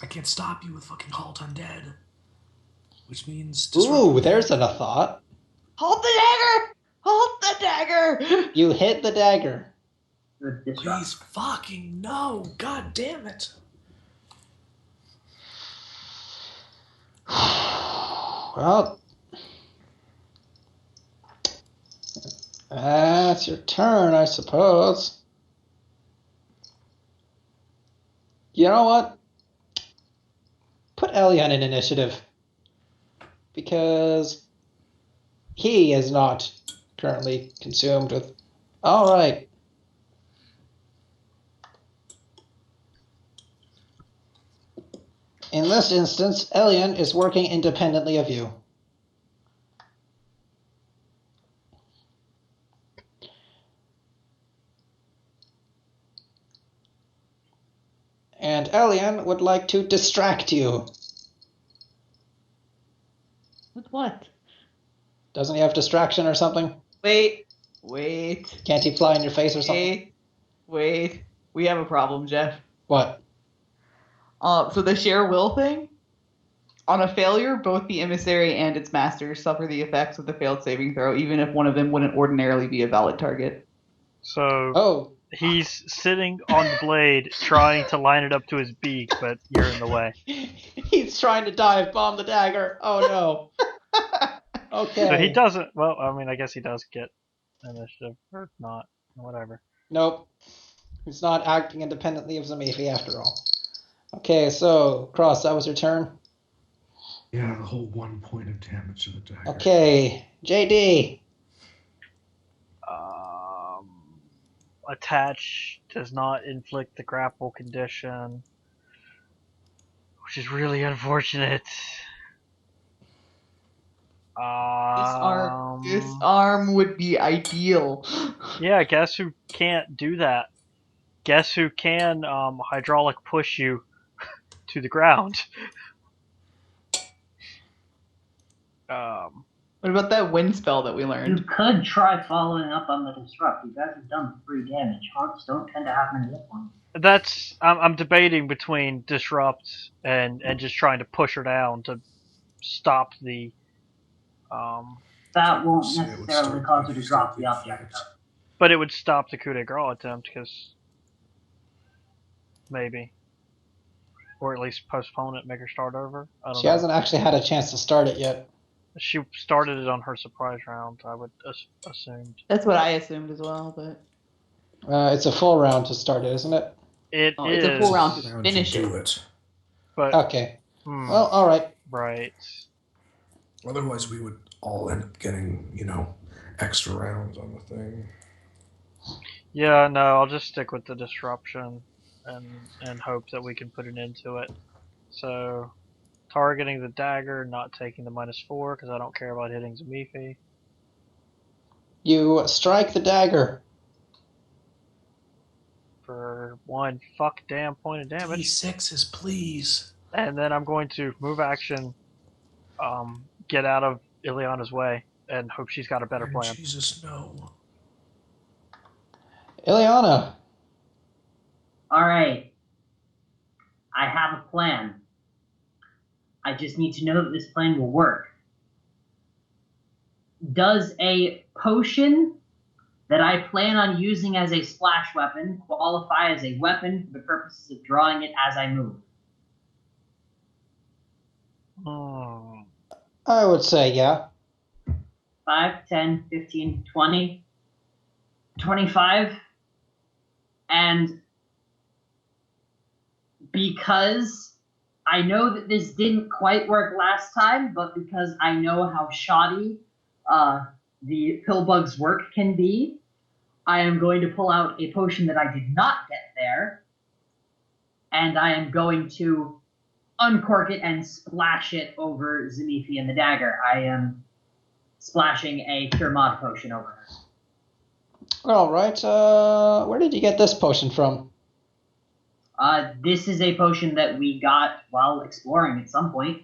I can't stop you with fucking halt undead. Which means Ooh, there's a thought. Hold the dagger. Hold the dagger. You hit the dagger. The disrupt. Please fucking no. God damn it. Well, that's your turn, I suppose. You know what? Put Elion in initiative. Because he is not currently consumed with... Alright. In this instance, Elion is working independently of you. And Elion would like to distract you. With what? Doesn't he have distraction or something? Wait. Wait. Can't he fly in your face or something? Wait. We have a problem, Jeff. What? So the share will thing, on a failure, both the emissary and its master suffer the effects of the failed saving throw, even if one of them wouldn't ordinarily be a valid target. So Oh, he's sitting on the blade, trying to line it up to his beak, but you're in the way. he's trying to dive bomb the dagger. Oh no. Okay. So he doesn't. Well, I mean, I guess he does get initiative or not, whatever. Nope. He's not acting independently of Zamifi after all. Okay, so Cross, that was your turn. Yeah, the whole 1 point of damage to the dagger. Okay, JD. Attach does not inflict the grapple condition, which is really unfortunate. Disarm would be ideal. Yeah, guess who can't do that? Guess who can hydraulic push you to the ground? What about that wind spell that we You learned? could try following up on the disrupt. You guys have done 3 damage. Haunts don't tend to have many hit points. That's I'm debating between disrupt and just trying to push her down to stop the. That won't So it would necessarily start cause her to with drop the the object. effect. But it would stop the coup de grace attempt, because maybe, or at least postpone it, make her start over. I don't She know. hasn't actually had a chance to start it yet. She started it on her surprise round. I would assumed. That's what I assumed as well, but It's a full round to start it, isn't it? It it's a full round to Round finish to do it. it. but Okay. Well, all right. right. Otherwise, we would all end up getting, extra rounds on the thing. Yeah, no, I'll just stick with the disruption and hope that we can put an end to it. So, targeting the dagger, not taking the -4 because I don't care about hitting Zamifi. You strike the dagger. For 1 damn point of damage. D6s, please. And then I'm going to move action, get out of Ileana's way, and hope she's got a better plan. Jesus, no. Ileana. Alright. I have a plan. I just need to know that this plan will work. Does a potion that I plan on using as a splash weapon qualify as a weapon for the purposes of drawing it as I move? I would say, yeah. 5, 10, 15, 20, 25. And because I know that this didn't quite work last time, but because I know how shoddy the pillbug's work can be, I am going to pull out a potion that I did not get there, and I am going to uncork it and splash it over Zamifi and the dagger. I am splashing a Cure Mod potion over her. All right. Where did you get this potion from? This is a potion that we got while exploring at some point.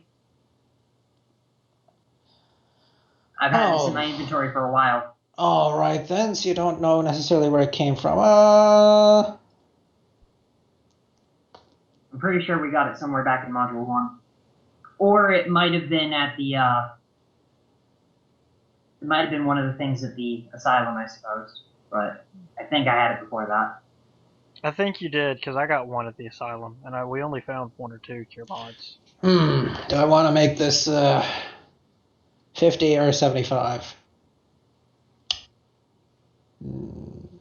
I've had this in my inventory for a while. All right, then. So you don't know necessarily where it came from. I'm pretty sure we got it somewhere back in Module 1. Or it might have been at the, it might have been one of the things at the asylum, I suppose. But I think I had it before that. I think you did, because I got one at the asylum, and we only found 1 or 2 cure mods. Do I want to make this 50 or 75?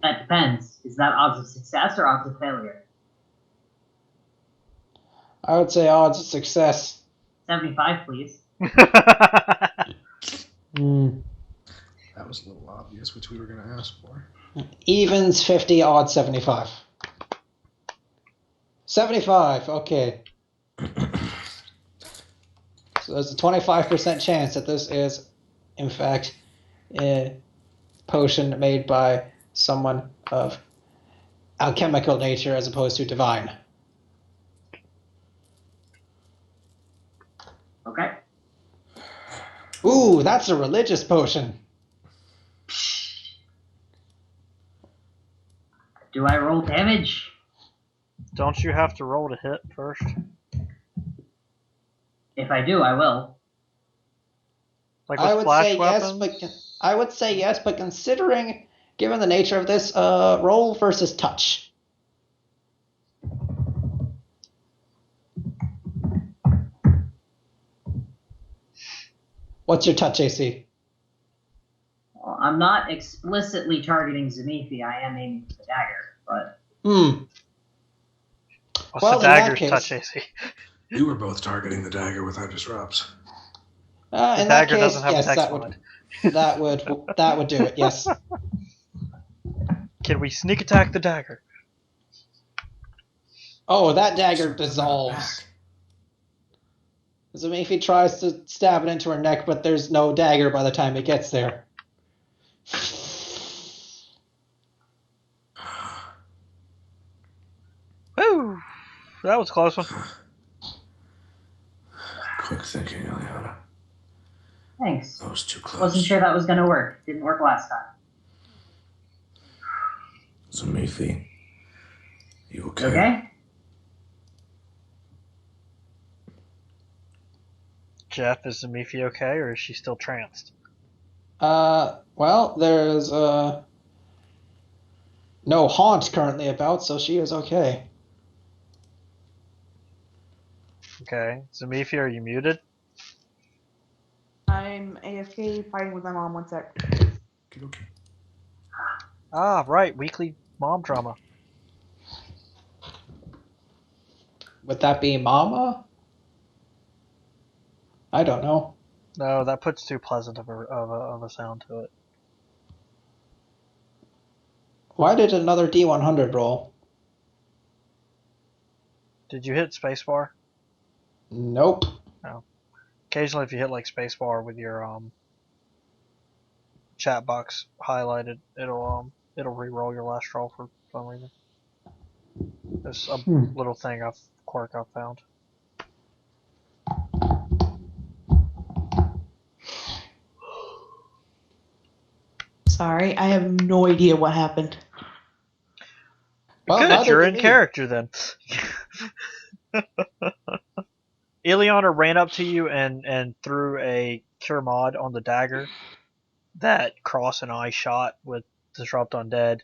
That depends. Is that odds of success or odds of failure? I would say odds of success. 75, please. That was a little obvious, which we were going to ask for. Evens 50, odds 75. 75, okay. So there's a 25% chance that this is, in fact, a potion made by someone of alchemical nature as opposed to divine. Okay. Ooh, that's a religious potion. Do I roll damage? Don't you have to roll to hit first? If I do, I will. Like I with would say flash yes, weapons? I would say yes, but considering, given the nature of this, roll versus touch. What's your touch AC? Well, I'm not explicitly targeting Zamifi. I am aiming for the dagger, but What's Well, the in that dagger's case- touch AC? We were both targeting the dagger without disrupts. In The that dagger case, doesn't have yes, a text that mod. would do it. Yes. Can we sneak attack the dagger? Oh, that dagger Something dissolves. Zamifi tries to stab it into her neck, but there's no dagger by the time it gets there. Woo! That was a close one. Quick thinking, Eliana. thanks. That was too close. Wasn't sure that was going to work. Didn't work last time. Zamifi, you okay? Okay? Jeff, is Zamifi okay, or is she still tranced? Well, there's no haunt currently about, so she is okay. Okay. Zamifi, are you muted? I'm AFK fighting with my mom. One sec. Okay. Ah, right. Weekly mom drama. Would that be Mama? I don't know. No, that puts too pleasant of a sound to it. Why did another D100 roll? Did you hit spacebar? Nope. Occasionally, if you hit like spacebar with your chat box highlighted, it'll re-roll your last roll for some reason. There's a little quirk I've found. Sorry, I have no idea what happened. Well, Good, neither you're do in we. character then. Ileana ran up to you and threw a cure mod on the dagger that Cross and I shot with Disrupt Undead,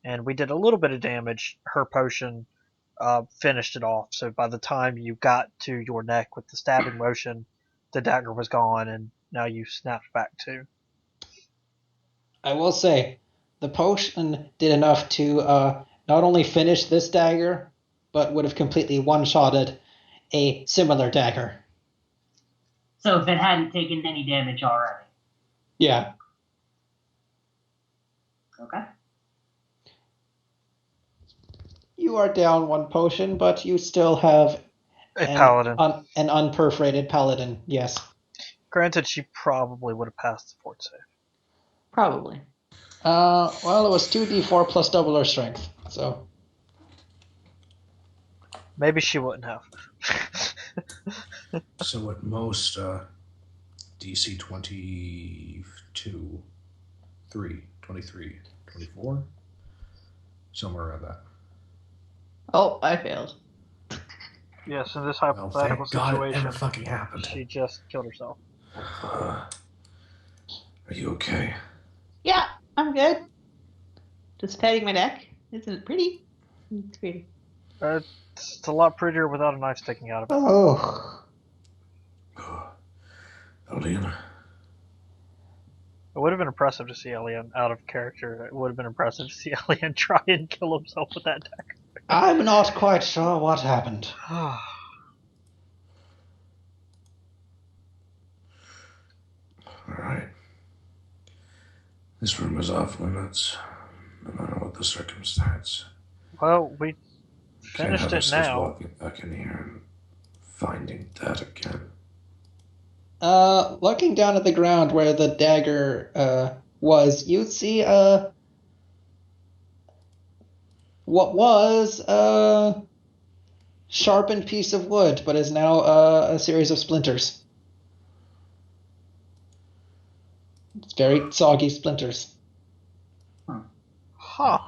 and we did a little bit of damage. Her potion finished it off, so by the time you got to your neck with the stabbing motion, the dagger was gone, and now you snapped back too. I will say, the potion did enough to not only finish this dagger, but would have completely one-shotted a similar dagger. So if it hadn't taken any damage already. Yeah. Okay. You are down one potion, but you still have A paladin. an unperforated paladin, yes. Granted, she probably would have passed the fort save. Probably. Well, it was 2d4 plus double her strength, so... Maybe she wouldn't have. So at most, DC 22, 3, 23, 24? Somewhere around that. Oh, I failed. Yes, in this Well, hypothetical thank God it situation, never fucking happened. she just killed herself. Are you okay? Yeah, I'm good. Just patting my neck. Isn't it pretty? It's pretty. It's a lot prettier without a knife sticking out of it. Oh. Eliana, It would have been impressive to see Elian out of character. It would have been impressive to see Elian try and kill himself with that dagger. I'm not quite sure what happened. alright. This room is off limits, no matter what the circumstance. Well, we Can't finished have it ourselves now. walking back in here and finding that again. Looking down at the ground where the dagger was, you'd see what was a sharpened piece of wood, but is now a series of splinters. It's very soggy splinters. Huh.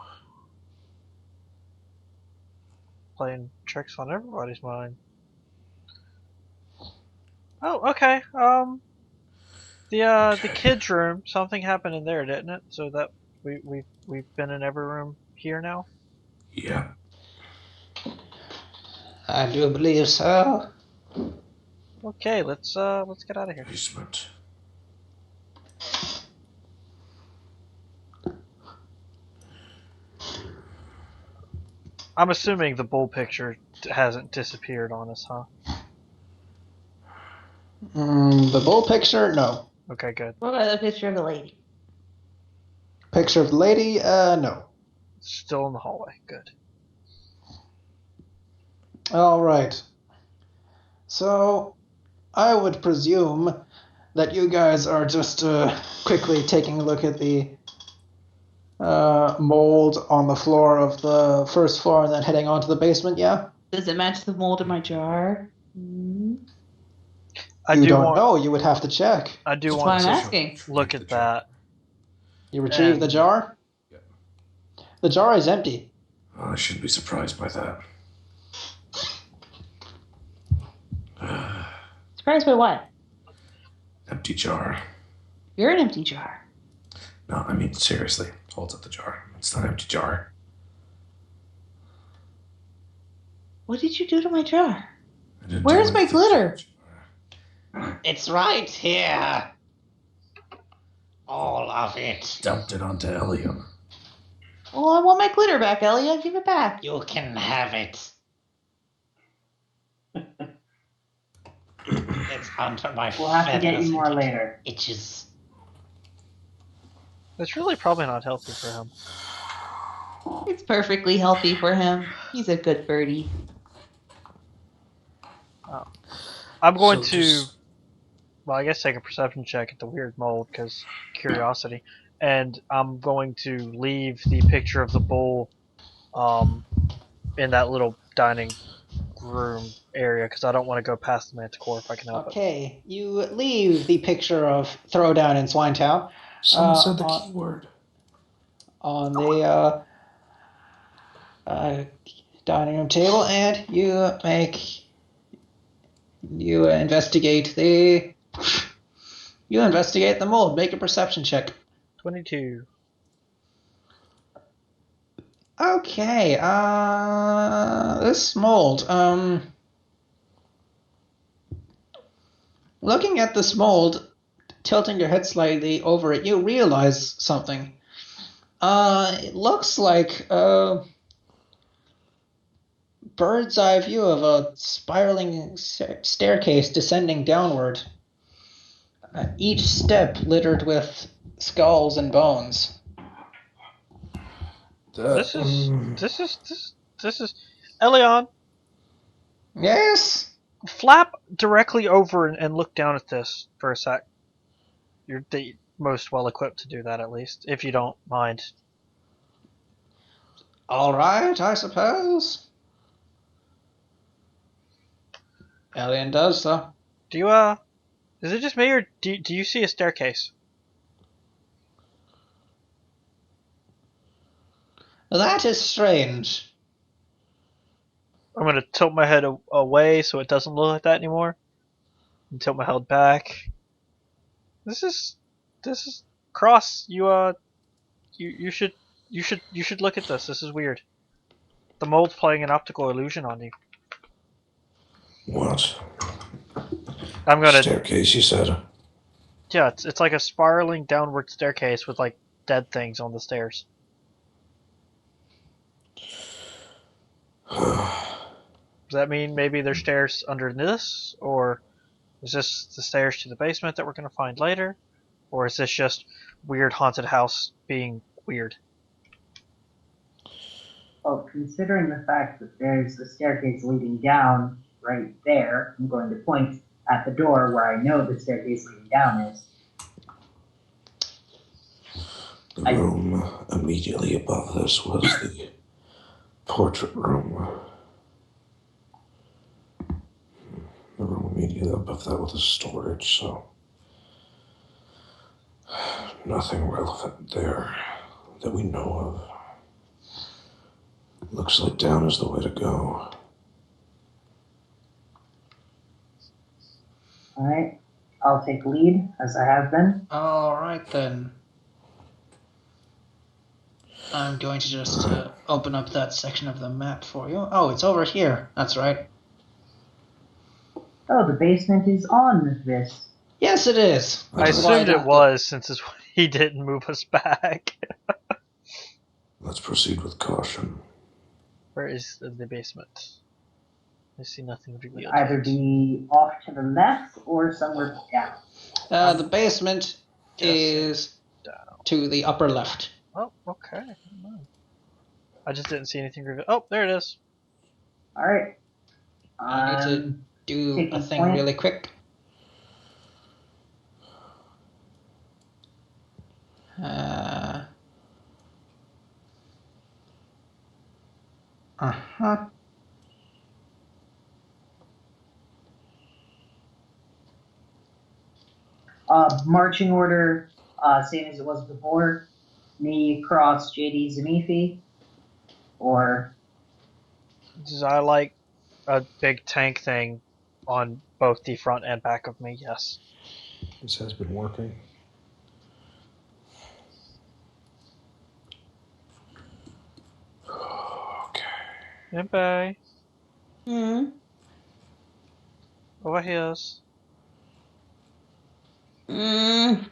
playing tricks on everybody's mind. Oh, okay. The kids' room. Something happened in there, didn't it? So that we've been in every room here now. Yeah. I do believe so. Okay, let's get out of here. Basement. I'm assuming the bull picture hasn't disappeared on us, huh? The bull picture? No. Okay, good. What about the picture of the lady? Picture of the lady? No. Still in the hallway. Good. All right. So, I would presume that you guys are just quickly taking a look at the mold on the floor of the first floor and then heading on to the basement, yeah? Does it match the mold in my jar? You don't know. You would have to check. I do That's want why I'm to asking. look at that. You retrieve the jar? Yep. The jar is empty. Oh, I shouldn't be surprised by that. Surprised by what? Empty jar. You're an empty jar. No, I mean, seriously. Holds up the jar. It's not an empty jar. What did you do to my jar? I didn't Where's do my anything glitter? to it. It's right here. All of it. Dumped it onto Eliam. Oh, I want my glitter back, Elia. Give it back. You can have it. It's under my We'll have to get feathers. you more later. Itches. It's really probably not healthy for him. It's perfectly healthy for him. He's a good birdie. I'm going So to, just- well, I guess take a perception check at the weird mold because curiosity, and I'm going to leave the picture of the bull, in that little dining room area because I don't want to go past the manticore if I can help it. Okay, you leave the picture of Throwdown in Swinetown Someone said the on- keyword. on the dining room table, and you investigate the mold. Make a perception check. 22. Okay, this mold, looking at this mold, tilting your head slightly over it, you realize something. It looks like a bird's eye view of a spiraling staircase descending downward. Each step littered with skulls and bones. This is Elion, Yes? flap directly over and look down at this for a sec. You're the most well equipped to do that, at least, if you don't mind. All right, I suppose. Alien does so. Do you is it just me or do you see a staircase? That is strange. I'm gonna tilt my head away so it doesn't look like that anymore, and tilt my head back. This is Cross. You should look at this. This is weird. The mold's playing an optical illusion on you. What? I'm gonna. Staircase, you said? Yeah, it's like a spiraling downward staircase with like dead things on the stairs. Does that mean maybe there's stairs under this, or is this the stairs to the basement that we're gonna find later, or is this just weird haunted house being weird? Well, considering the fact that there's a staircase leading down right there, I'm going to point at the door where I know the staircase leading down is. The room immediately above this was the portrait room. The room immediately above that was storage, so nothing relevant there that we know of. Looks like down is the way to go. Alright. I'll take lead, as I have been. All right then. I'm going to just open up that section of the map for you. Oh, it's over here. That's right. Oh, the basement is on this. Yes, it is. I Which is why assumed it got was, since he didn't move us back. Let's proceed with caution. Where is the basement? I see nothing revealed. Either yet. be off to the left or somewhere down. The basement is down. to the upper left. Oh, okay. I just didn't see anything revealed. Oh, there it is. Alright. I need to do taking a thing point. really quick. Uh-huh. Marching order, same as it was before. Me cross JD Zamifi. Or I like a big tank thing on both the front and back of me, yes. This has been working. Okay. Bye. Hmm. Over here. Mm.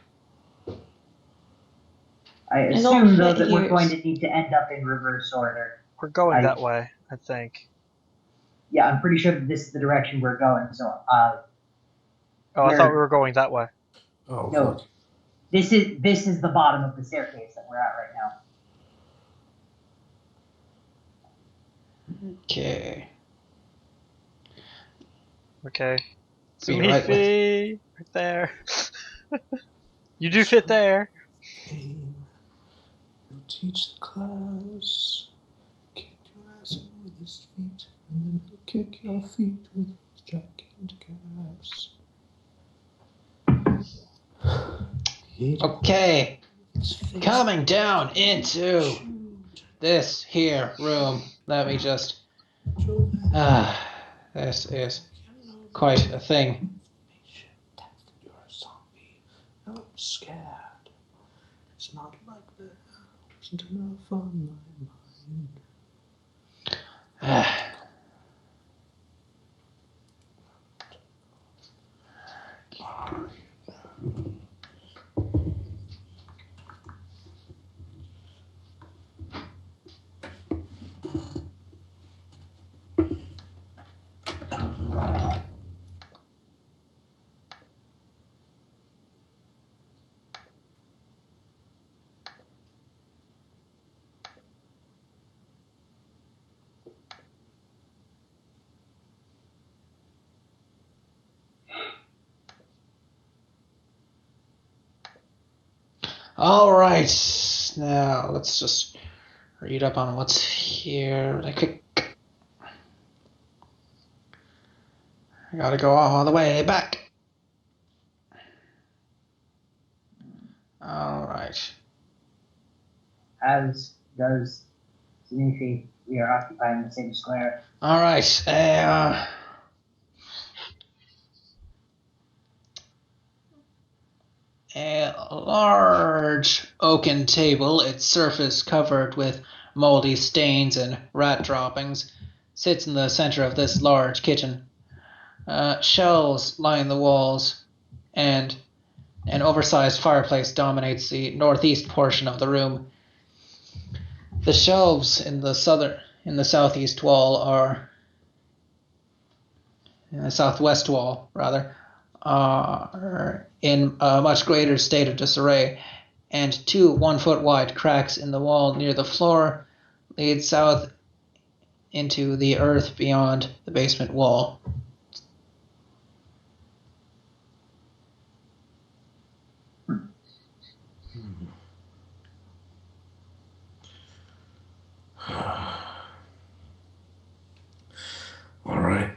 I don't assume, though, fit that we're here. going to need to end up in reverse order. We're going that way, I think. Yeah, I'm pretty sure that this is the direction we're going, so, Oh, I Where- thought we were going that way. Oh, no. fuck. This is the bottom of the staircase that we're at right now. Okay. Okay. Be right with- Sumifi! Right there. You do fit there. Aim. You'll teach the class. Kick your ass with his feet, and then he'll kick your feet with his gigantic ass. Okay. Coming down into this here room. Let me just. This is quite a thing. You're a zombie. I'm scared. It's not like that. Wasn't enough on my mind. All right. Now let's just read up on what's here really quick. I gotta go all the way back. All right. As does Zamifi, we are occupying the same square. All right. A large oaken table, its surface covered with moldy stains and rat droppings, sits in the center of this large kitchen. Shelves line the walls, and an oversized fireplace dominates the northeast portion of the room. The shelves in the southeast wall are in the southwest wall, rather, are in a much greater state of disarray, and 2 1-foot-wide cracks in the wall near the floor lead south into the earth beyond the basement wall. All right.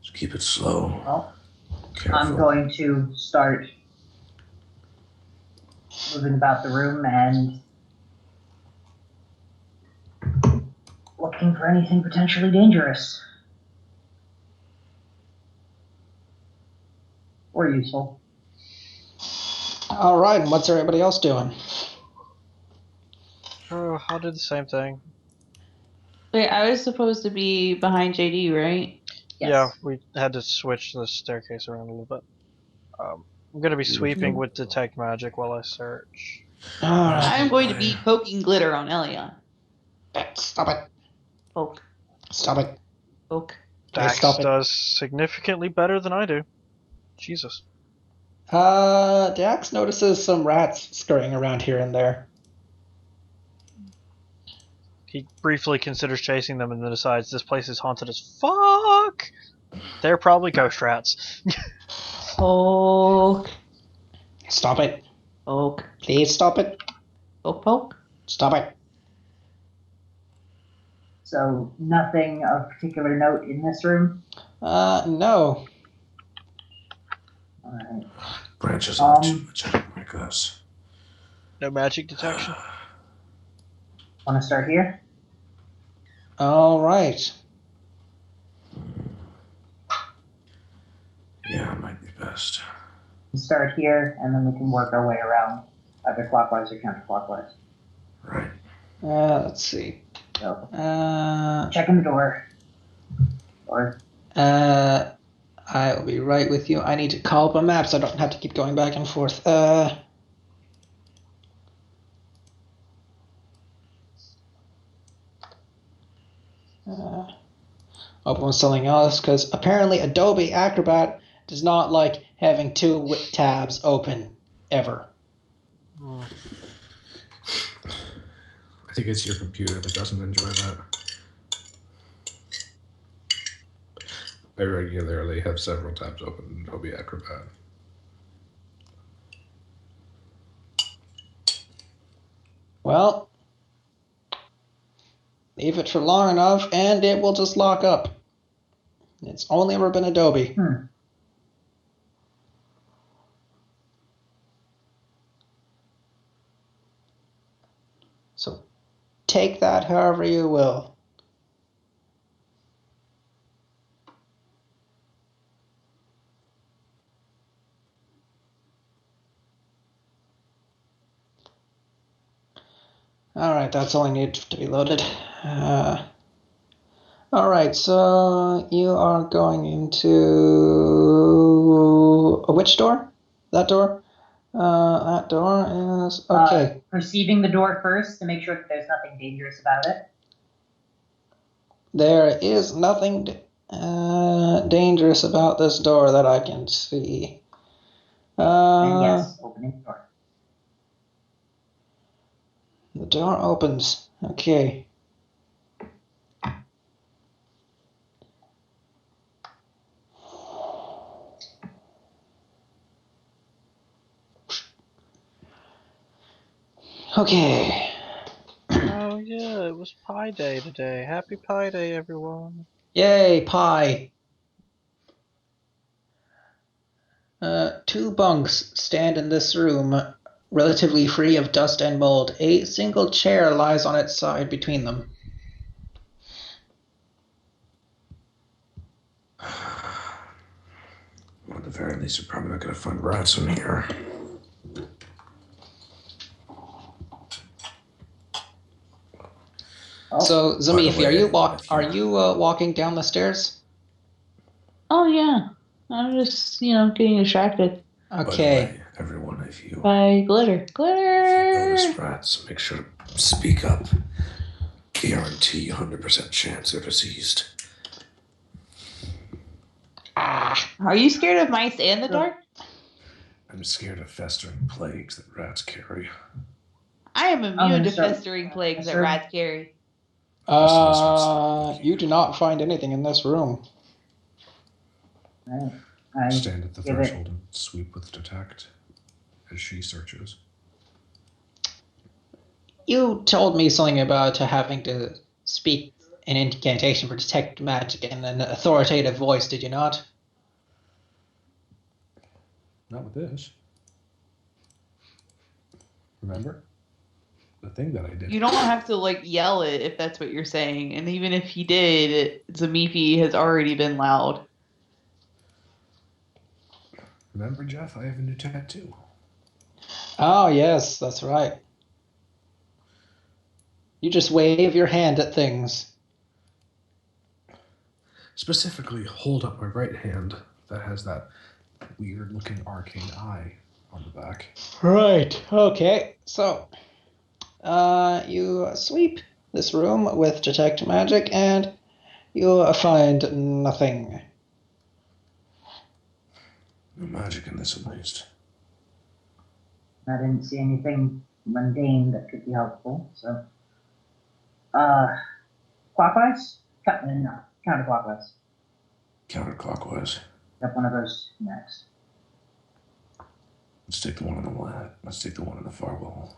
Just keep it slow. Well, Careful. I'm going to start moving about the room and looking for anything potentially dangerous. Or useful. All right, and what's everybody else doing? Oh, I'll do the same thing. Wait, I was supposed to be behind JD, right? Yes. Yeah, we had to switch the staircase around a little bit. I'm gonna be sweeping with detect magic while I search. All right. I'm going to be poking glitter on Elion. Stop it. Poke, Stop it. poke. Okay, Dax stop it. does significantly better than I do. Jesus. Dax notices some rats scurrying around here and there. He briefly considers chasing them and then decides this place is haunted as fuck. They're probably ghost rats. Poke, Stop it. poke, Please stop it. poke, poke. Stop it. So nothing of particular note in this room? No. Alright. Branches aren't too much like us. No magic detection. Want to start here? All right. Yeah, it might be best. Start here, and then we can work our way around, either clockwise or counterclockwise. Right. Let's see. So, Uh, checking the door. Or, I will be right with you. I need to call up a map so I don't have to keep going back and forth. Open something else, because apparently Adobe Acrobat does not like having two tabs open ever. I think it's your computer that doesn't enjoy that. I regularly have several tabs open in Adobe Acrobat. Well, leave it for long enough and it will just lock up. It's only ever been Adobe. So take that however you will. Alright, that's all I need to be loaded. Alright, so you are going into which door? That door? That door is okay. perceiving the door first to make sure that there's nothing dangerous about it. There is nothing dangerous about this door that I can see. And yes, opening the door. The door opens. Okay. Okay. Oh yeah, it was Pi Day today. Happy Pi Day, everyone. Yay, pie. Two bunks stand in this room, relatively free of dust and mold. A single chair lies on its side between them. Well, at the very least, we're probably not going to find rats in here. So, Zamifi, way, are you if walking down the stairs? Oh yeah, I'm just getting distracted By the Okay. way, everyone, if you by glitter. notice Glitter. rats, make sure to speak up. Guarantee 100% chance they're diseased. Are you scared of mice and the dark? I'm scared of festering plagues that rats carry. I am gonna immune to start- festering plagues that start- rats carry. You do not find anything in this room. Right. I Stand at the give it- threshold and sweep with detect as she searches. You told me something about having to speak an incantation for detect magic in an authoritative voice, did you not? Not with this. Remember? the thing that I did. You don't have to like yell it if that's what you're saying. And even if he did, Zamifi has already been loud. Remember, Jeff, I have a new tattoo. Oh, yes, that's right. You just wave your hand at things. Specifically, hold up my right hand that has that weird looking arcane eye on the back. Right, okay. So, you sweep this room with Detect Magic, and you find nothing. No magic in this, at least. I didn't see anything mundane that could be helpful, so. Clockwise? No, counterclockwise. Counterclockwise. Got one of those next. Let's take the one on the left. Let's take the one on the far wall.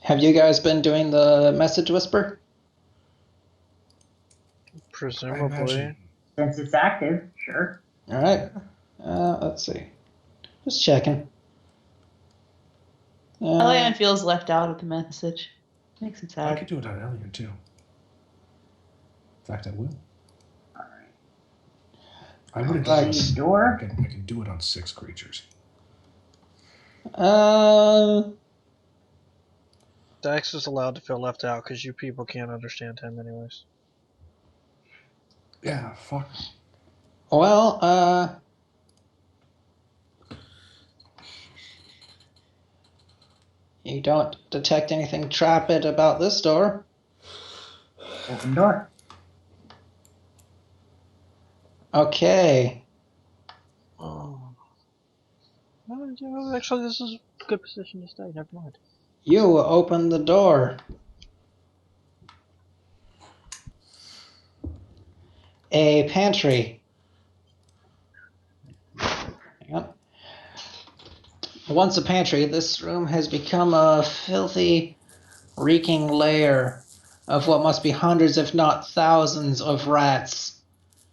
Have you guys been doing the message whisper? Presumably. Since it's active, sure. All right. Let's see. Just checking. Elian feels left out of the message. Makes him I sad. could do it on Elian too. In fact, I will. Alright. I wouldn't Like- do it. Door? I can do it on 6 creatures. Dax is allowed to feel left out because you people can't understand him anyways. Yeah, fuck. Well, you don't detect anything trapid about this door. Open door. Okay. Oh. Actually, this is a good position to stay. Never mind. You open the door. A pantry. Hang on. Once a pantry, this room has become a filthy, reeking lair of what must be hundreds, if not thousands, of rats.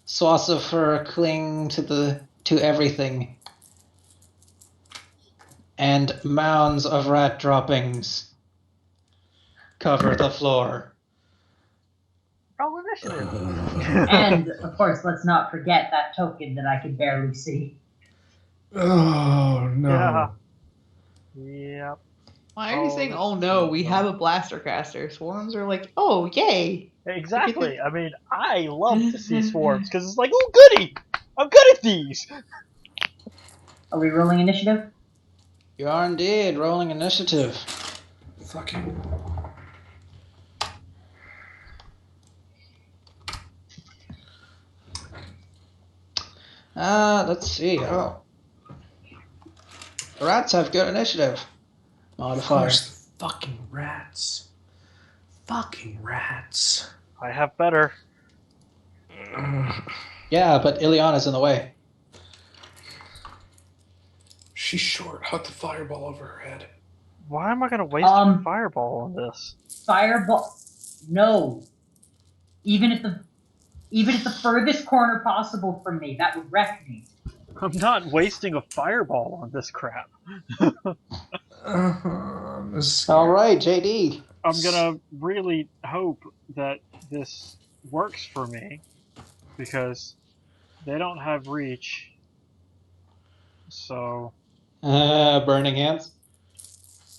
Swaths of fur cling to everything, and mounds of rat droppings cover the floor. Roll initiative. And, of course, let's not forget that token that I could barely see. Oh, no. Yeah. Yep. Why are you saying, that's oh no, we true. have a blaster caster? Swarms are like, oh, yay. Exactly. I mean, I love to see swarms because it's like, oh goody, I'm good at these. Are we rolling initiative? You are indeed rolling initiative. Fucking. Let's see. Oh. The rats have good initiative. Of Modifier. course, the fucking rats. Fucking rats. I have better. Yeah, but Ileana's in the way. She's short. Hut the fireball over her head. Why am I gonna waste a fireball on this? Fireball. No. Even at the furthest corner possible from me, that would wreck me. I'm not wasting a fireball on this crap. All right, JD. I'm gonna really hope that this works for me because they don't have reach. So Burning hands.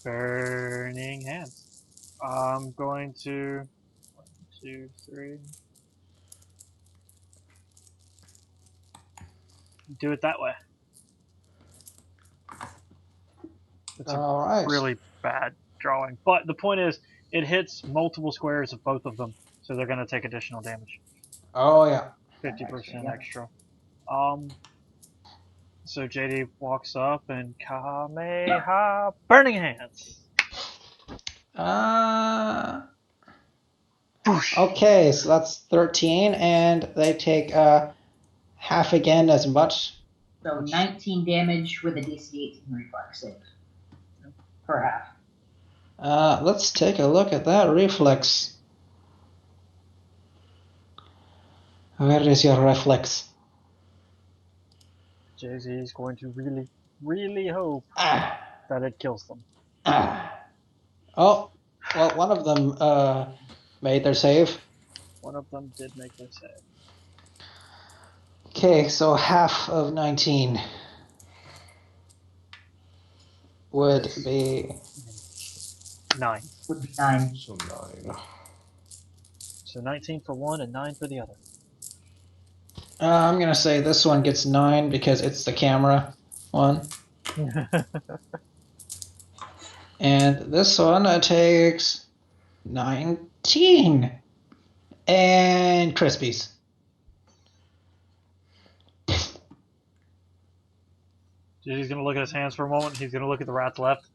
burning hands. I'm going to 1, 2, 3. Do it that way. It's a All right. really bad drawing. But the point is, it hits multiple squares of both of them, so they're going to take additional damage. Oh yeah. 50% Yeah. extra. So JD walks up and Kameha Burning Hands. Boosh. Okay, so that's 13, and they take half again as much. So 19 damage with a DC 18 reflex save. Per half. Let's take a look at that reflex. Where is your reflex? JZ is going to really, really hope Ah, that it kills them. ah. Oh, well, one of them made their save. One of them did make their save. Okay, so half of 19 would be 9. Would be 9. So 9. So 19 for one and 9 for the other. I'm gonna say this one gets 9 because it's the camera one, and this one takes 19 and Crispies. He's gonna look at his hands for a moment. He's gonna look at the rats left.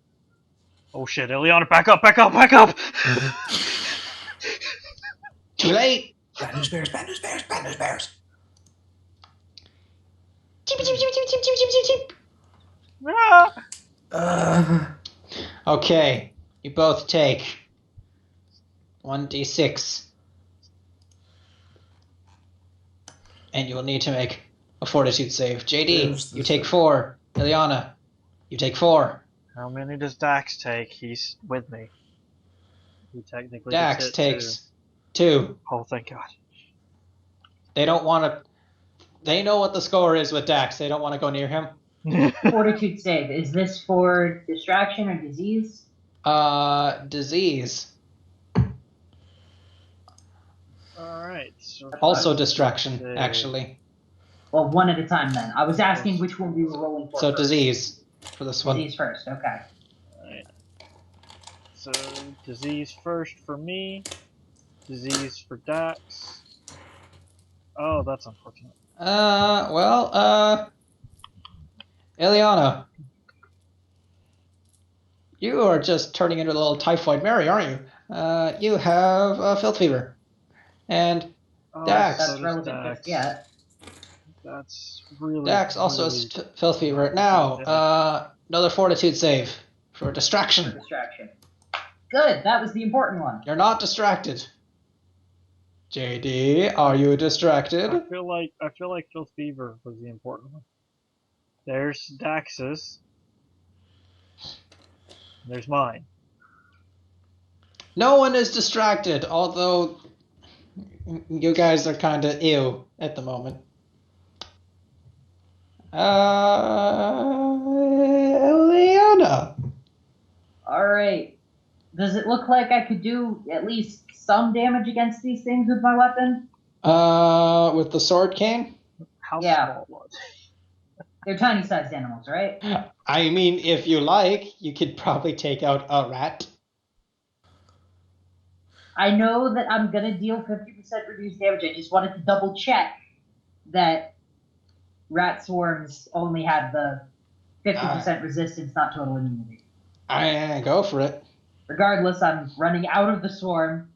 Oh shit, Ileana, back up, back up, back up! Too late. Bad news bears, bad news bears, bad news bears. Cheep, cheep, cheep, cheep, cheep, cheep, cheep, cheep. Ah! Okay, you both take 1d6, and you will need to make a fortitude save. JD, you take 4. Ileana, you take 4. How many does Dax take? He's with me. He technically Dax gets hit takes 2. too. Oh, thank God. They don't want to. They know what the score is with Dax. They don't want to go near him. Fortitude save. Is this for distraction or disease? Disease. Alright. So Also distraction, actually. Well, one at a time then. I was asking which one we were rolling for. So first. disease for this one. Disease first, okay. Alright. So, disease first for me. Disease for Dax. Oh, that's unfortunate. Ileana. You are just turning into a little typhoid Mary, aren't you? You have filth fever. And Oh, Dax. That's so does relevant, Dax. yeah. That's really. Dax also really has filth fever. Now, another fortitude save for distraction. Distraction. Good, that was the important one. You're not distracted. JD, are you distracted? I feel like Filth Fever was the important one. There's Dax's. There's mine. No one is distracted, although you guys are kind of ew at the moment. Eliana. Alright. Does it look like I could do at least some damage against these things with my weapon? With the sword cane? How Yeah. small was it? They're tiny sized animals, right? I mean, if you like, you could probably take out a rat. I know that I'm gonna deal 50% reduced damage. I just wanted to double check that rat swarms only have the 50% resistance, not total immunity. I go for it. Regardless, I'm running out of the swarm,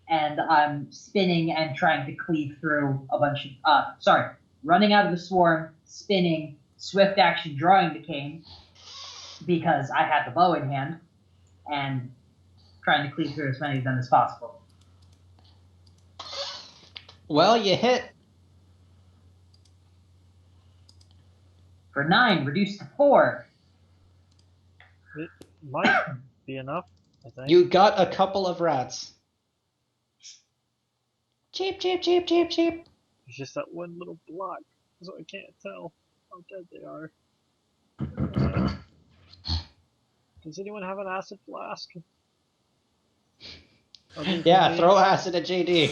and I'm spinning and trying to cleave through a bunch of... running out of the swarm, spinning, swift action drawing the cane, because I had the bow in hand, and trying to cleave through as many of them as possible. Well, you hit. For 9, reduced to 4. It might be enough, I think. You got a couple of rats. Cheep, cheep, cheep, cheep, cheep. It's just that one little block, so I can't tell how dead they are. Does anyone have an acid flask? Yeah, throw acid at JD.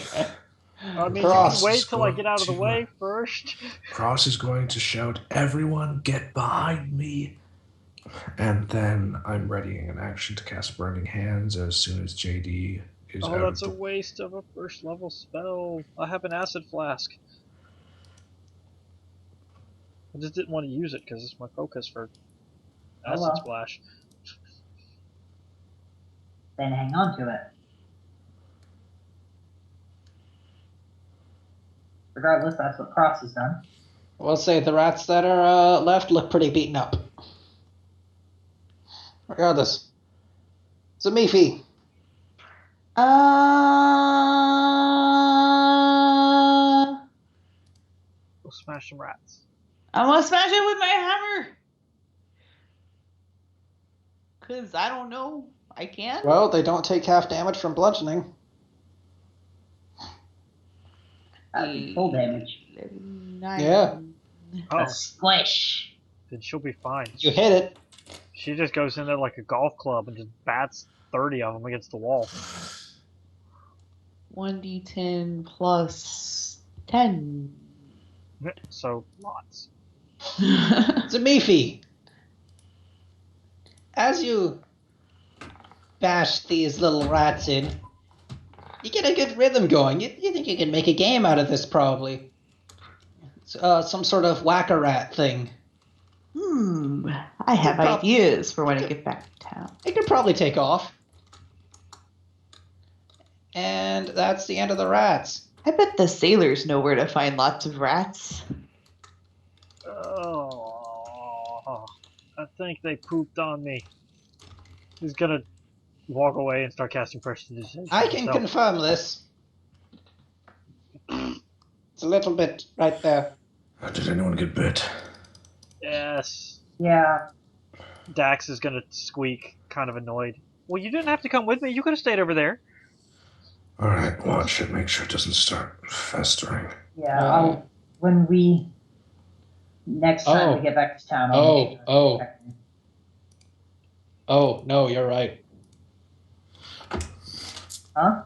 I mean, Cross. you can wait till I get out of the way first. Cross is going to shout, "Everyone get behind me!" And then I'm readying an action to cast Burning Hands as soon as JD is out Oh, that's of a the... waste of a first level spell. I have an acid flask. I just didn't want to use it because it's my focus for acid well. splash. Then hang on to it. Regardless, that's what Cross has done. We'll say the rats that are left look pretty beaten up. Regardless. Zamifi. We'll smash some rats. I want to smash it with my hammer. Because I don't know. I can? Well, they don't take half damage from bludgeoning. That'd be full damage. 9. Yeah. Oh, A squish. then she'll be fine. You hit it. She just goes in there like a golf club and just bats 30 of them against the wall. 1d10 plus 10. So, lots. Zamifi, as you bash these little rats in, you get a good rhythm going. You think you can make a game out of this, probably. Some sort of whack-a-rat thing. I have ideas for when I get back to town. It could probably take off. And that's the end of the rats. I bet the sailors know where to find lots of rats. Oh, I think they pooped on me. He's gonna walk away and start casting prestidigitation. I can confirm this. It's a little bit right there. Did anyone get bit? Yes. Yeah. Dax is gonna squeak, kind of annoyed. Well, you didn't have to come with me. You could have stayed over there. Alright, watch it. Make sure it doesn't start festering. Yeah. When we next time we get back to town. Oh, no, you're right. Huh?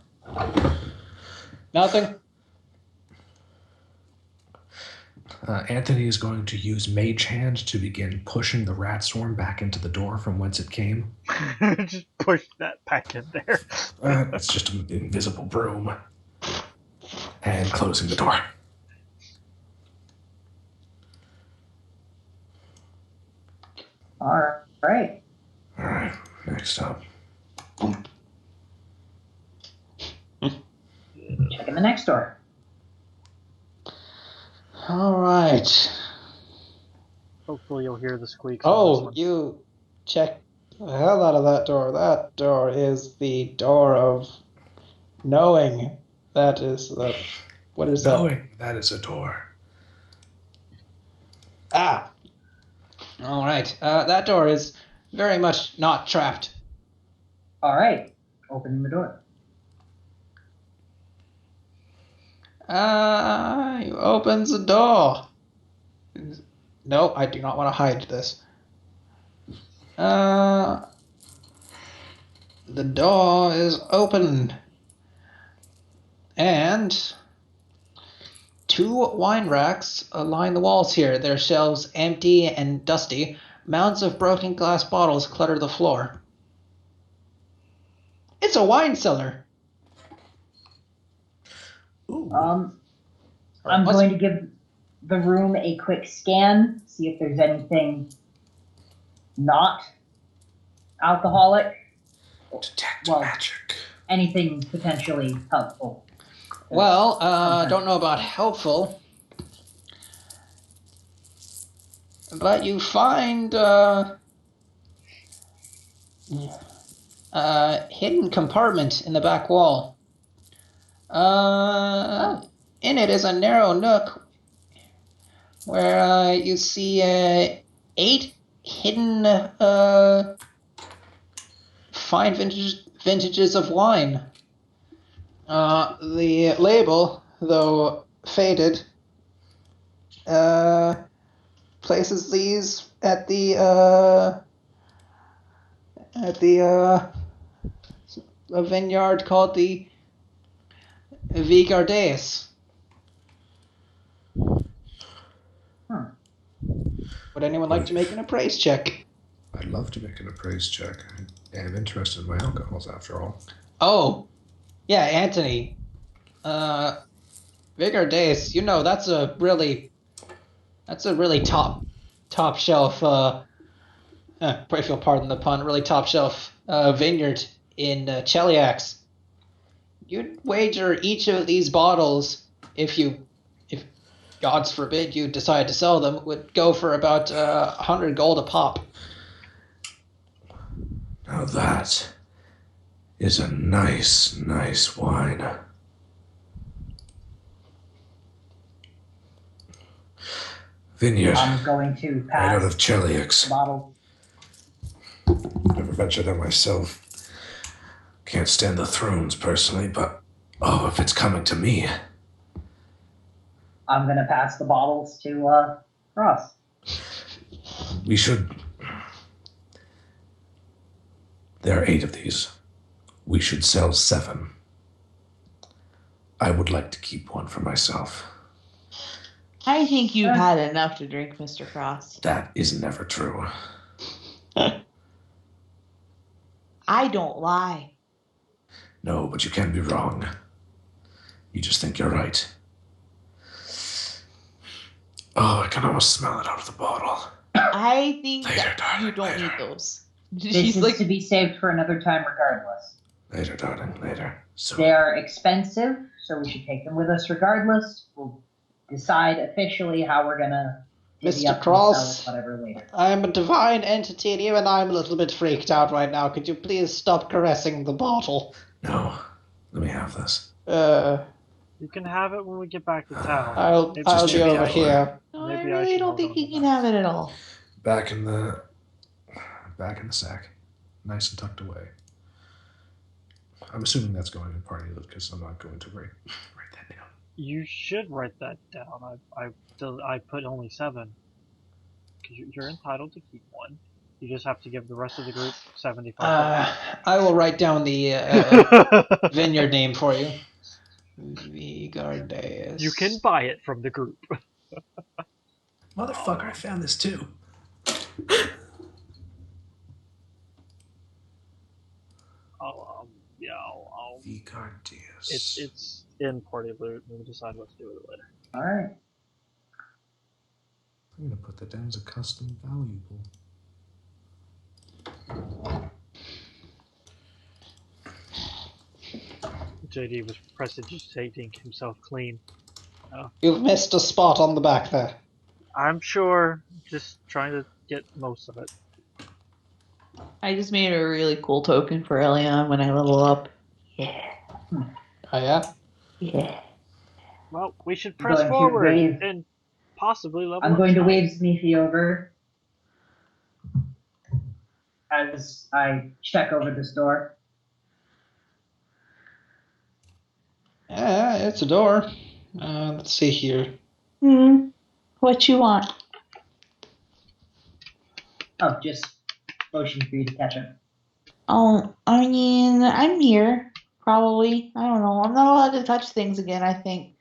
Nothing. Anthony is going to use Mage Hand to begin pushing the rat swarm back into the door from whence it came. Just push that back in there. It's just an invisible broom. And closing the door. Alright. Alright, next up. Checking the next door. All right. Hopefully you'll hear the squeaks. on this Oh, one. you check the hell out of that door. That door is the door of knowing. That is the... What is that? Knowing that is a door. Ah! All right. That door is very much not trapped. Alright. Opening the door. He opens the door. No, I do not want to hide this. The door is open. And 2 wine racks line the walls here, their shelves empty and dusty. Mounds of broken glass bottles clutter the floor. It's a wine cellar. Ooh. I'm going to give the room a quick scan, see if there's anything not alcoholic, Detect well, magic. anything potentially helpful. Well, don't know about helpful, but you find hidden compartment in the back wall. In it is a narrow nook where you see 8 hidden fine vintages of wine. The label, though faded, places these at the a vineyard called the Vigardes. Would anyone like to make an appraise check? I'd love to make an appraise check. I am interested in my alcohols, after all. Oh, yeah, Anthony. Vigardes, you know, that's a really top shelf, if you'll pardon the pun, really top shelf vineyard in Cheliax. You'd wager each of these bottles, if gods forbid you decide to sell them, would go for about 100 gold a pop. Now that is a nice, nice wine. Vineyard, I'm going to right out pass of Cheliax. the bottle. Never never venture there myself. Can't stand the thrones personally, but if it's coming to me. I'm gonna pass the bottles to Ross. We should. There are 8 of these. We should sell 7. I would like to keep one for myself. I think you've had enough to drink, Mr. Frost. That is never true. I don't lie. No, but you can't be wrong. You just think you're right. Oh, I can almost smell it out of the bottle. I think Later, that darling, you don't later. need those. This She's is like, to be saved for another time regardless. Later, darling, later. So, They are expensive, so we should take them with us regardless. We'll decide officially how we're gonna divvy Mr. up and Cross. sell it, whatever later. I'm a divine entity, and even I'm a little bit freaked out right now. Could you please stop caressing the bottle? no. Let me have this. You can have it when we get back to town. I'll Maybe be check it over out. here. no, I Maybe I really should don't hold think on you to can that. have it at all. Back in the sack. Nice and tucked away. I'm assuming that's going in party loot because I'm not going to write that down. You should write that down. I put only 7 because you're entitled to keep one. You just have to give the rest of the group 75. I will write down the vineyard name for you. Vigardeus. You can buy it from the group. Motherfucker, I found this too. I'll Vigardeus. it's in party loot, and we'll decide what to do with it later. Alright. I'm gonna put that down as a custom valuable. JD was prestidigitating himself clean. You've missed a spot on the back there. I'm sure, just trying to get most of it. I just made a really cool token for Elion when I level up. Yeah. Oh, yeah? Yeah. Well, we should I'm press going to forward wave- and possibly level I'm up going to tonight. wave Smeefy over as I check over this door. Yeah, it's a door. Let's see here. What you want? Oh, just motion for you to catch up. Oh, I mean, I'm here. Probably. I don't know. I'm not allowed to touch things again, I think.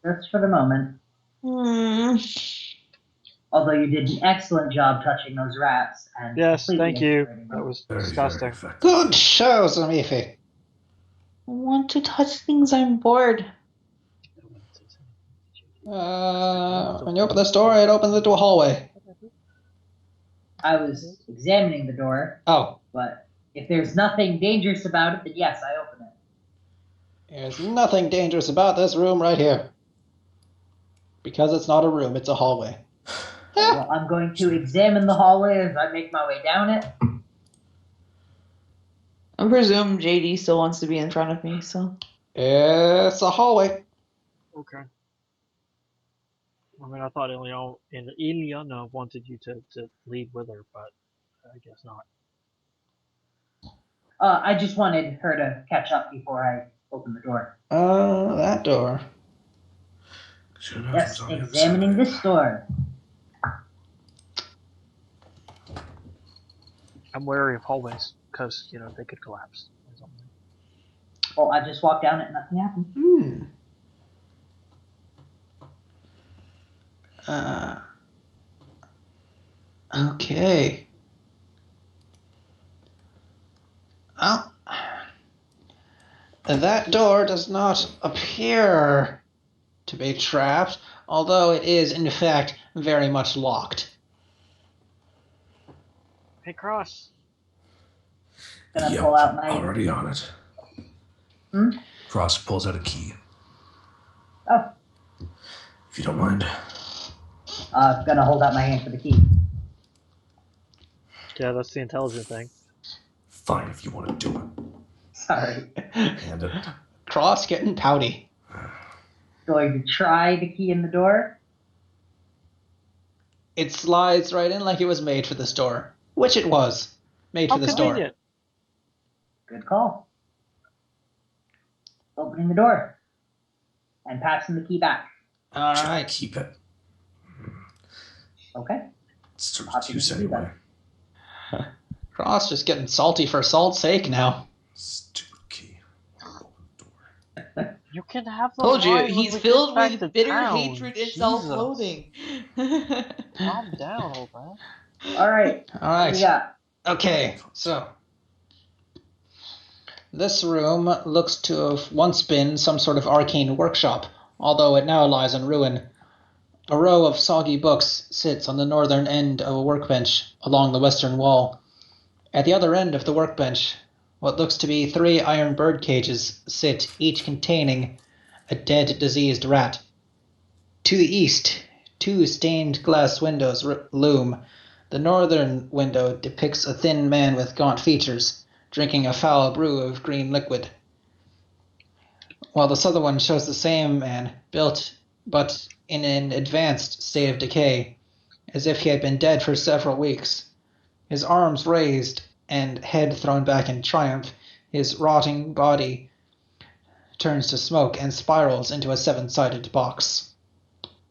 That's for the moment. Although you did an excellent job touching those rats. And Yes, completely thank you. integrating That them. was Very, disgusting. very effective. Good show, Zamifi. I want to touch things. I'm bored. When you open this door, it opens into a hallway. I was examining the door, Oh, but if there's nothing dangerous about it, then yes, I open it. there's nothing dangerous about this room right here. Because it's not a room, it's a hallway. Well, I'm going to examine the hallway as I make my way down it. I presume JD still wants to be in front of me, so. It's a hallway. Okay. I mean, I thought Ileana wanted you to lead with her, but I guess not. I just wanted her to catch up before I open the door. That door. Sure enough, Yes, it's on the other examining side. this door. I'm wary of hallways because they could collapse. Or something. Well, I just walked down it and nothing happened. Okay. Well, that door does not appear to be trapped, although it is, in fact, very much locked. Hey, Cross. Gonna Yep, pull out my. already on it. Cross pulls out a key. Oh, If you don't mind. gonna hold out my hand for the key. Yeah, that's the intelligent thing. Fine, if you want to do it. Sorry. Hand it. Cross getting pouty. Going to try the key in the door. It slides right in like it was made for this door. which it was, made How for this door. convenient. Good call. Opening the door and passing the key back. All Should I right. keep it? Okay. It's sort of Popping use the key anyway. Cross just getting salty for salt's sake now. Stupid key. Open the door. You can have the Told you, line when he's we filled get back with to bitter town. hatred and Jesus. self-loathing. Calm down, old man. All right. All right. Yeah. Okay, so this room looks to have once been some sort of arcane workshop, although it now lies in ruin. A row of soggy books sits on the northern end of a workbench along the western wall. At the other end of the workbench, what looks to be 3 iron bird cages sit, each containing a dead, diseased rat. To the east, 2 stained glass windows loom. The northern window depicts a thin man with gaunt features, drinking a foul brew of green liquid, while the southern one shows the same man, built but in an advanced state of decay, as if he had been dead for several weeks. His arms raised and head thrown back in triumph, his rotting body turns to smoke and spirals into a 7-sided box.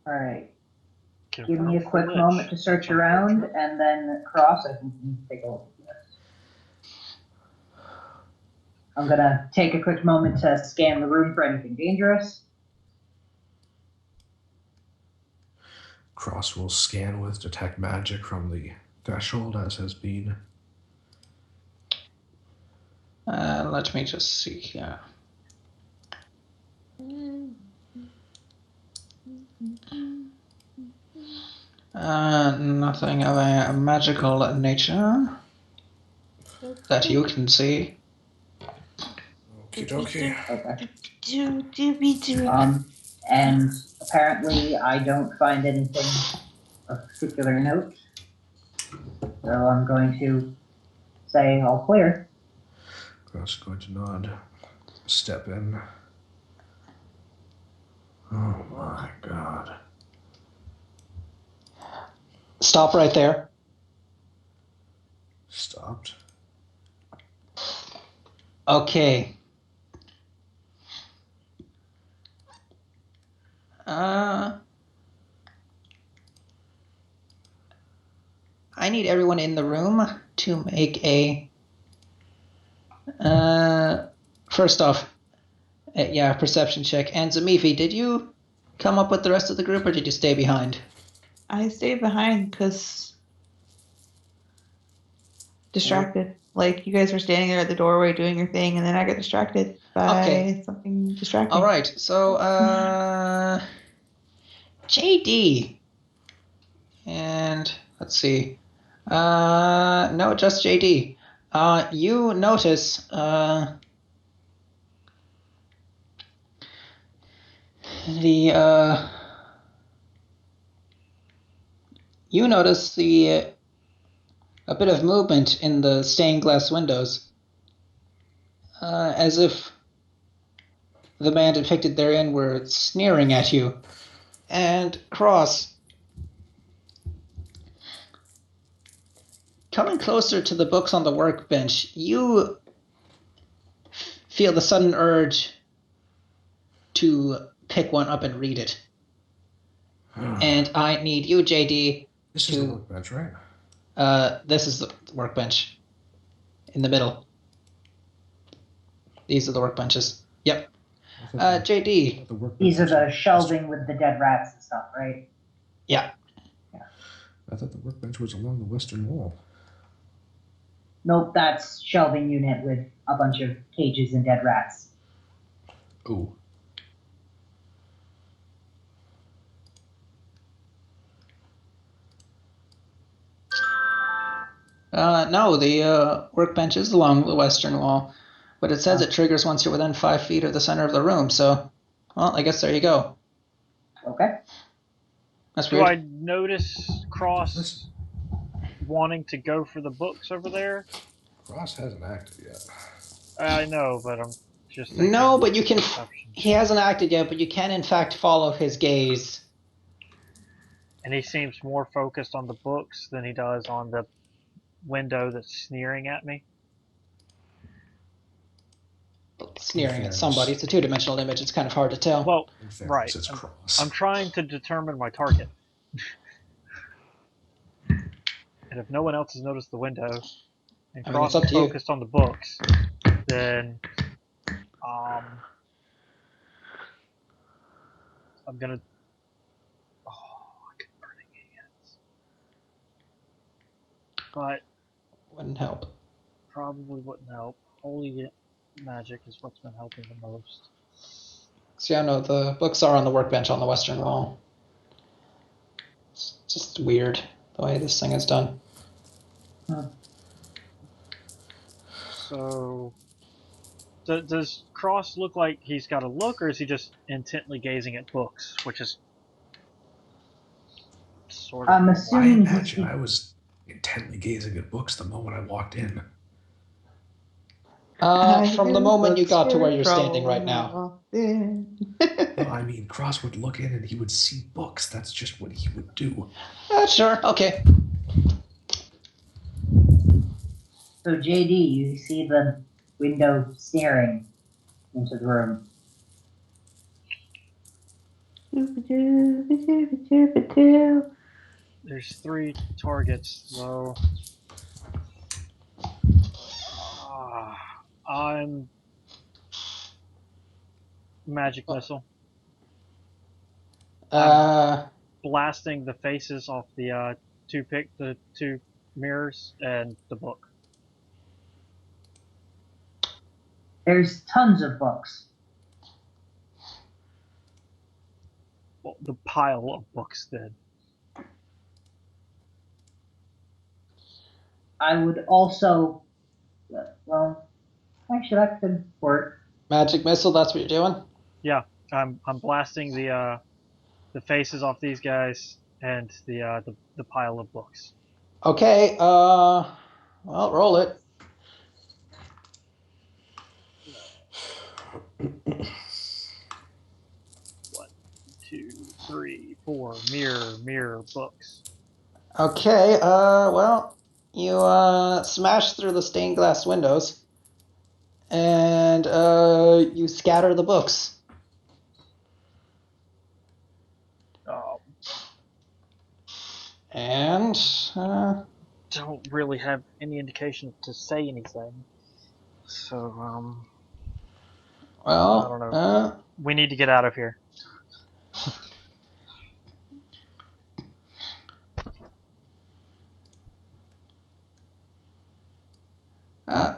All right. Give Confirm me a quick glitch. moment to search around, and then Cross, I think you can take a look at this. I'm gonna take a quick moment to scan the room for anything dangerous. Cross will scan with detect magic from the threshold, as has been. Let me just see here. Nothing of a magical nature that you can see. Okie dokie. Okay. And apparently I don't find anything of particular note. So I'm going to say all clear. Cross is going to nod. Step in. Oh my god. Stop right there. Stopped. Okay. I need everyone in the room to make a first off, perception check. And Zamifi, did you come up with the rest of the group, or did you stay behind? I stayed behind because distracted. Like, you guys were standing there at the doorway doing your thing, and then I got distracted by something distracting. All right, so JD, and let's see, no, just JD. You notice a bit of movement in the stained glass windows, as if the man depicted therein were sneering at you. And Cross, coming closer to the books on the workbench, you feel the sudden urge to pick one up and read it. And I need you, JD. This is the workbench, right? This is the workbench in the middle. These are the workbenches. Yep. JD. These are the shelving with the dead rats and stuff, right? Yeah. I thought the workbench was along the western wall. Nope, that's shelving unit with a bunch of cages and dead rats. Ooh. No, the workbench is along the western wall, but it says it triggers once you're within 5 feet of the center of the room. So, well, I guess there you go. Okay. That's Do weird. I notice Cross wanting to go for the books over there? Cross hasn't acted yet. I know, but I'm just thinking. No, but you can. Perception. He hasn't acted yet, but you can in fact follow his gaze. And he seems more focused on the books than he does on the window that's sneering at me? Sneering at somebody. It's a two-dimensional image. It's kind of hard to tell. Well, In fairness, right. it's Cross. I'm trying to determine my target. And if no one else has noticed the window, and I mean, Cross it's up is to you. focused on the books, then I'm gonna. Oh, I could burn hands. But Wouldn't help. probably wouldn't help. Holy magic is what's been helping the most. So yeah, no, the books are on the workbench on the western wall. It's just weird the way this thing is done. So, does Cross look like he's got a look, or is he just intently gazing at books, which is sort of. I'm I assuming imagine I was intently gazing at books the moment I walked in. From the moment you got to where you're standing right now. No, I mean, Cross would look in and he would see books. That's just what he would do. Sure, okay. So JD, you see the window staring into the room. There's 3 targets, though. I'm magic missile. Blasting the faces off the two mirrors and the book. There's tons of books. Well, the pile of books, then. I would also, well, actually that could work. Magic missile, that's what you're doing? Yeah, I'm blasting the faces off these guys and the pile of books. Okay, well, roll it. 1, 2, 3, 4. Mirror, books. Okay, well, you smash through the stained glass windows, and you scatter the books. And don't really have any indication to say anything. So, well, I don't know. We need to get out of here.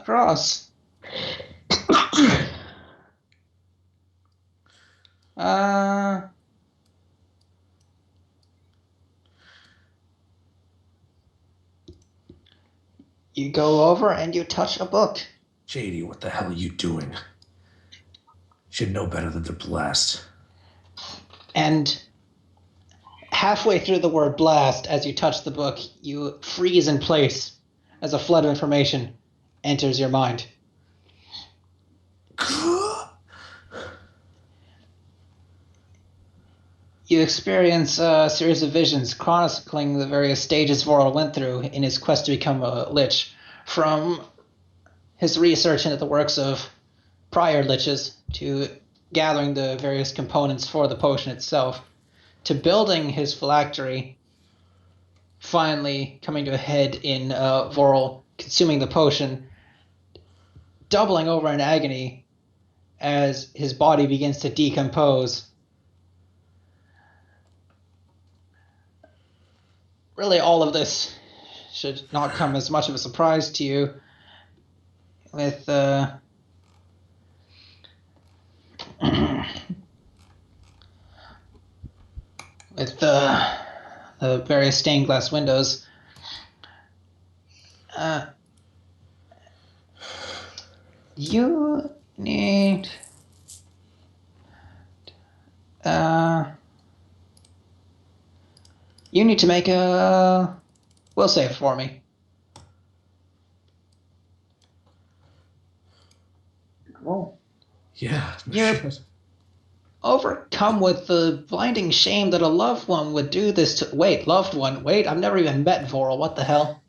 Cross. You go over and you touch a book. JD, what the hell are you doing? You should know better than to blast. And halfway through the word blast, as you touch the book, you freeze in place as a flood of information enters your mind. You experience a series of visions chronicling the various stages Voral went through in his quest to become a lich, from his research into the works of prior liches, to gathering the various components for the potion itself, to building his phylactery, finally coming to a head in Voral consuming the potion, doubling over in agony as his body begins to decompose. Really, all of this should not come as much of a surprise to you, with with the various stained glass windows. You need you need to make a will save for me. Cool. Yeah. You're shit. overcome with the blinding shame that a loved one would do this to. Wait, loved one? Wait, I've never even met Voral. What the hell?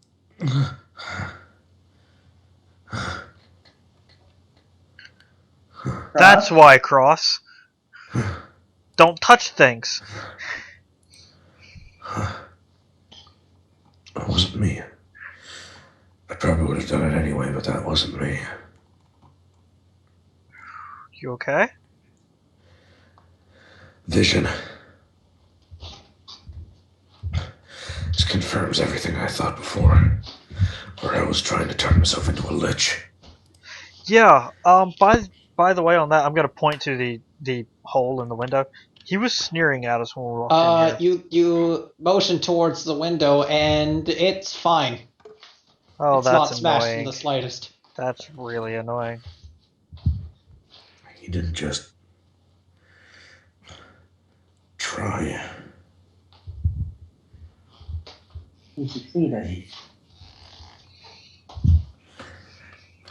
That's why, Cross. Don't touch things. That wasn't me. I probably would have done it anyway, but that wasn't me. You okay? Vision. This confirms everything I thought before. Where I was trying to turn myself into a lich. Yeah. By the way, on that, I'm gonna point to the hole in the window. He was sneering at us when we walked in here. You motion towards the window, and it's fine. Oh, It's that's not smashed in annoying. the slightest. That's really annoying. He didn't just try. He succeeded.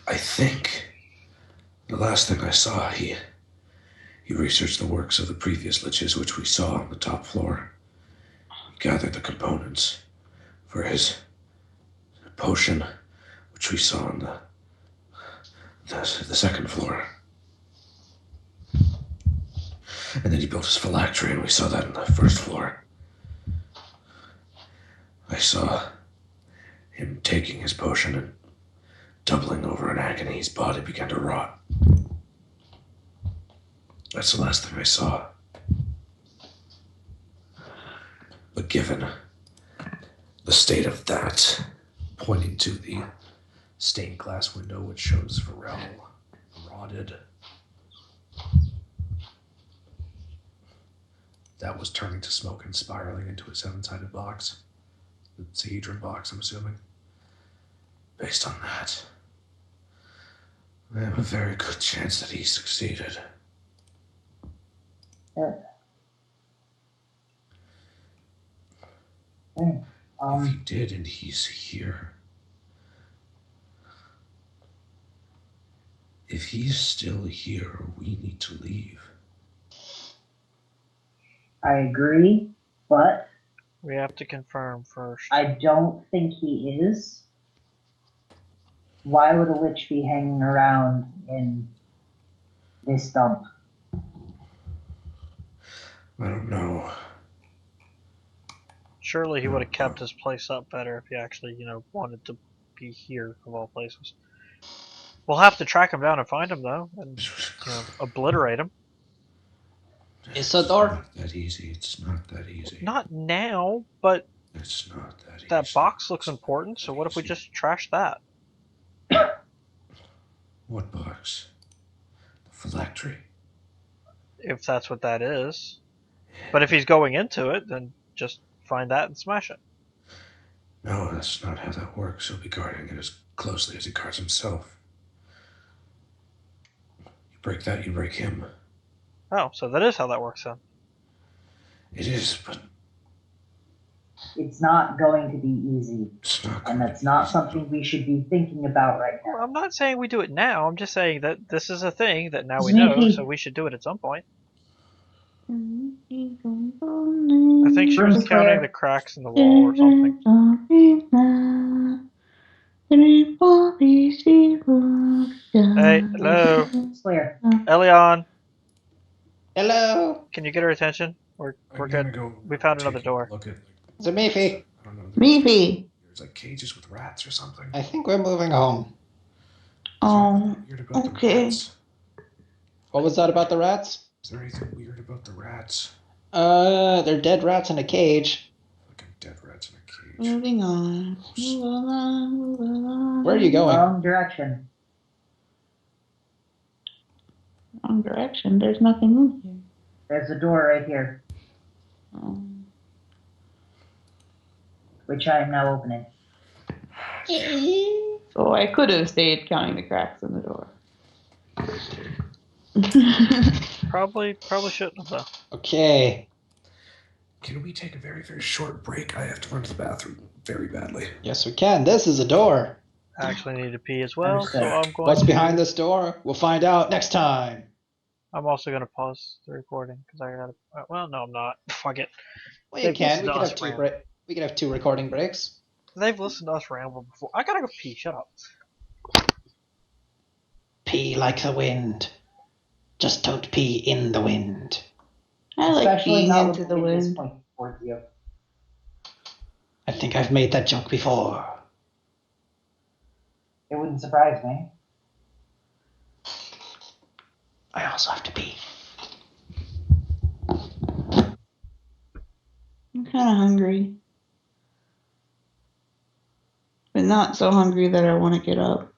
I think the last thing I saw, he researched the works of the previous liches which we saw on the top floor. He gathered the components for his potion, which we saw on the second floor. And then he built his phylactery, and we saw that on the first floor. I saw him taking his potion and doubling over in agony. His body began to rot. That's the last thing I saw. But given the state of that, Pointing to the stained glass window which shows Varel rotted. That was turning to smoke and spiraling into a 7-sided box. The Sahedron box, I'm assuming. based on that, I have a very good chance that he succeeded. Yeah. Okay. If he did and he's here, if he's still here, we need to leave. I agree, but We have to confirm first. I don't think he is. Why would a lich be hanging around in this dump? I don't know. Surely he would have kept his place up better if he actually, wanted to be here of all places. We'll have to track him down and find him though, and obliterate him. Isidore? Not that easy. It's not that easy. Not now, but It's not that easy. that box looks important. So what if we just trash that? What box? The phylactery? If that's what that is. But if he's going into it, then just find that and smash it. No, that's not how that works. He'll be guarding it as closely as he guards himself. You break that, you break him. Oh, so that is how that works then. It is, but It's not going to be easy, it's not. and that's not something we should be thinking about right now. Well, I'm not saying we do it now. I'm just saying that this is a thing that now we know, so we should do it at some point. I think she was Room's counting clear. the cracks in the wall or something. Hey, hello, It's clear. Elion. Hello? Can you get her attention? We're good. We found another door. Look at, Zamifi, I don't know. Meepy. There's like cages with rats or something. I think we're moving home. Oh, Weird about the okay. rats? What was that about the rats? Is there anything weird about the rats? They're dead rats in a cage. Fucking dead rats in a cage. Moving on. Move along, move along. Where are you going? Wrong direction. Wrong direction. There's nothing in here. There's a door right here, Oh. which I am now opening. So I could have stayed counting the cracks in the door. Probably shouldn't have though. Okay. Can we take a very, very short break? I have to run to the bathroom very badly. Yes, we can. This is a door. I actually need to pee as well, so Understood. I'm going. What's to, behind this door? We'll find out next time. I'm also gonna pause the recording because I gotta. Well, no, I'm not. Fuck it. Well, you They've can. listened We to can us have two. ramble. We can have 2 recording breaks. They've listened to us ramble before. I gotta go pee. Shut up. Pee like the wind. Just don't pee in the wind. I like Especially being not into when the the wind is wind. pointing towards you. I think I've made that joke before. It wouldn't surprise me. I also have to pee. I'm kind of hungry. But not so hungry that I want to get up.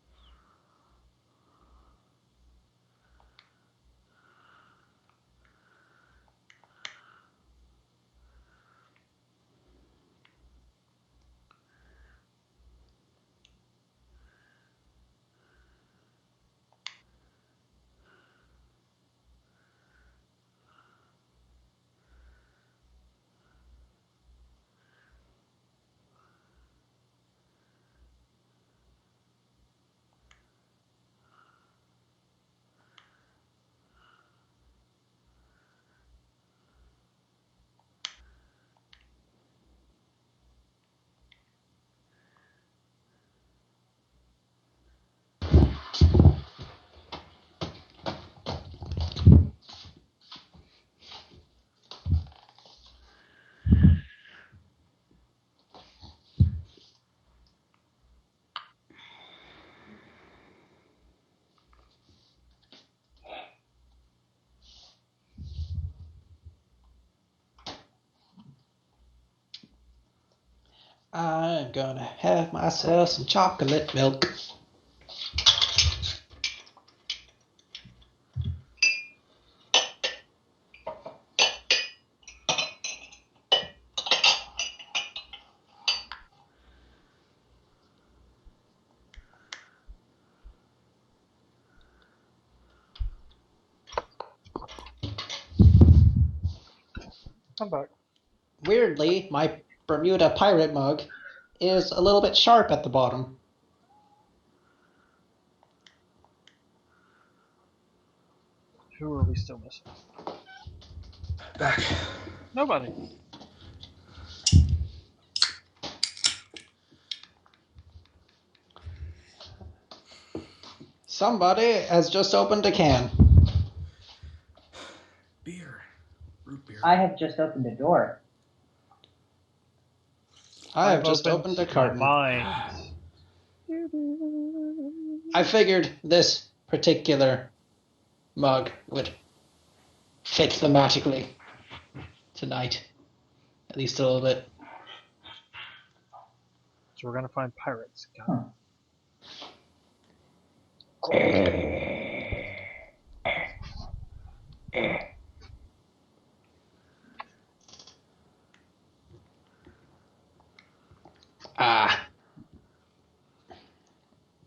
I'm gonna have myself some chocolate milk. I'm back. Weirdly, my Bermuda pirate mug is a little bit sharp at the bottom. Who are we still missing? Back. Nobody. Somebody has just opened a can. Beer. Root beer. I have just opened a door. I have just opened a my carton. mind. I figured this particular mug would fit thematically tonight. At least a little bit. So we're gonna find pirates. Hmm. Ah.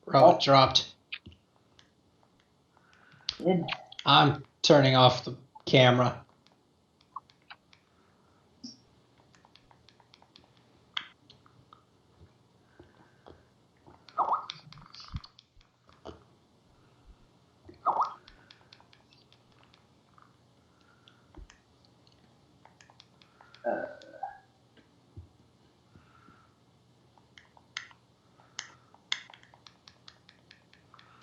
Robot dropped. Did I'm turning off the camera.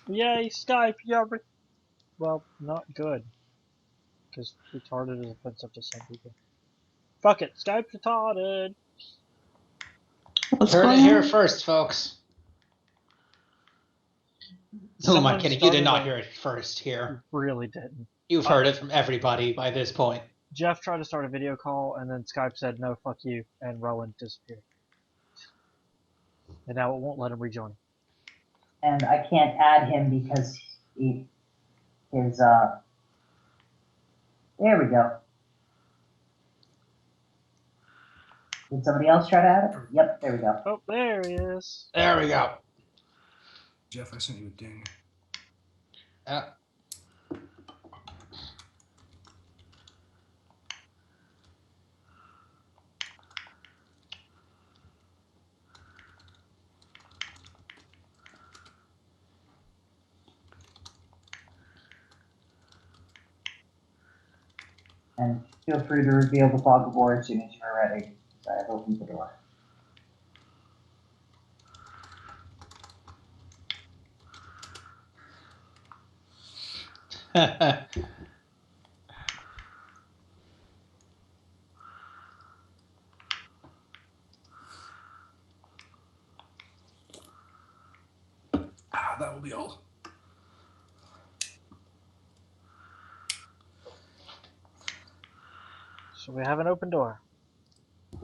Yay, Skype, yeah. Well, not good. Because retarded is offensive to some people. Fuck it, Skype's retarded. What's Heard it going here on? first, folks. Who am I Someone kidding? You did started not a- hear it first here. Really didn't. You've heard it from everybody by this point. Jeff tried to start a video call, and then Skype said, no, fuck you, and Rowan disappeared. And now it won't let him rejoin. and I can't add him because he is there we go. Did somebody else try to add it? Yep, there we go. Oh, there he is. There we go. Jeff, I sent you a ding. And feel free to reveal the fog of war as soon as you're ready. I have opened the door. So we have an open door.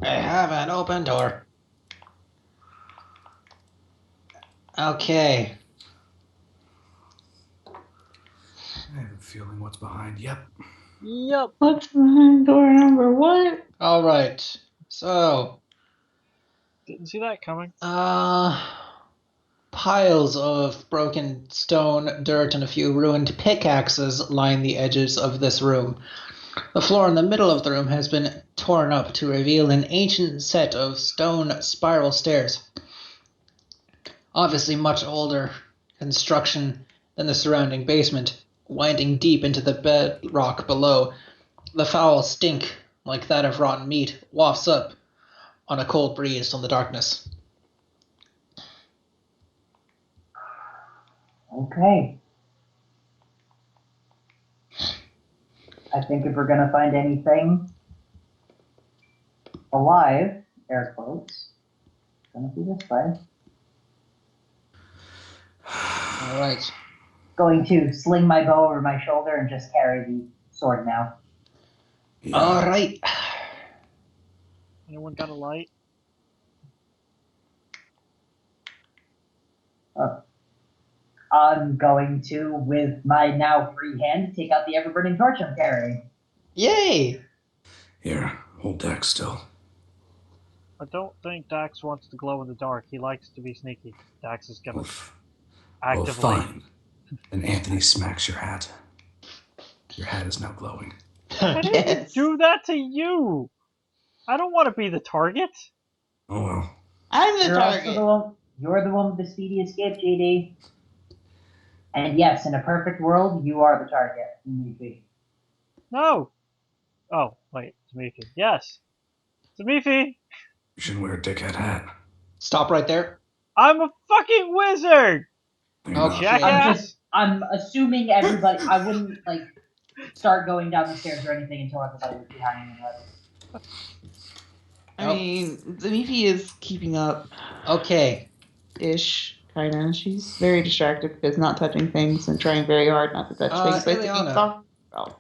I have an open door. Okay. I have a feeling what's behind. Yep. Yep. What's behind door number what? All right. So, Didn't see that coming. piles of broken stone, dirt, and a few ruined pickaxes line the edges of this room. The floor in the middle of the room has been torn up to reveal an ancient set of stone spiral stairs. Obviously much older construction than the surrounding basement, winding deep into the bedrock below. The foul stink, like that of rotten meat, wafts up on a cold breeze from the darkness. Okay. I think if we're gonna find anything alive, air quotes, it's gonna be this way. All right. Going to sling my bow over my shoulder and just carry the sword now. Yeah. All right. Anyone got a light? I'm going to, with my now free hand, take out the ever-burning torch I'm carrying. Yay! Here, hold Dex still. I don't think Dax wants to glow in the dark. He likes to be sneaky. Dax is gonna actively. fine. And Anthony smacks your hat. Your hat is now glowing. I didn't Yes. do that to you. I don't want to be the target. Oh well. I'm the You're also target. the one. You're the one with the speedy escape, JD. And yes, in a perfect world, you are the target. Maybe. No. Oh, wait. Zamifi. Yes. Zamifi. You shouldn't wear a dickhead hat. Stop right there. I'm a fucking wizard. There you go. Okay. Jackass. I'm assuming everybody. I wouldn't like start going down the stairs or anything until everybody was behind me. I mean, Zamifi is keeping up Okay. ish, kinda. She's very distracted because not touching things and trying very hard not to touch things. But I think Ileana. we talk about.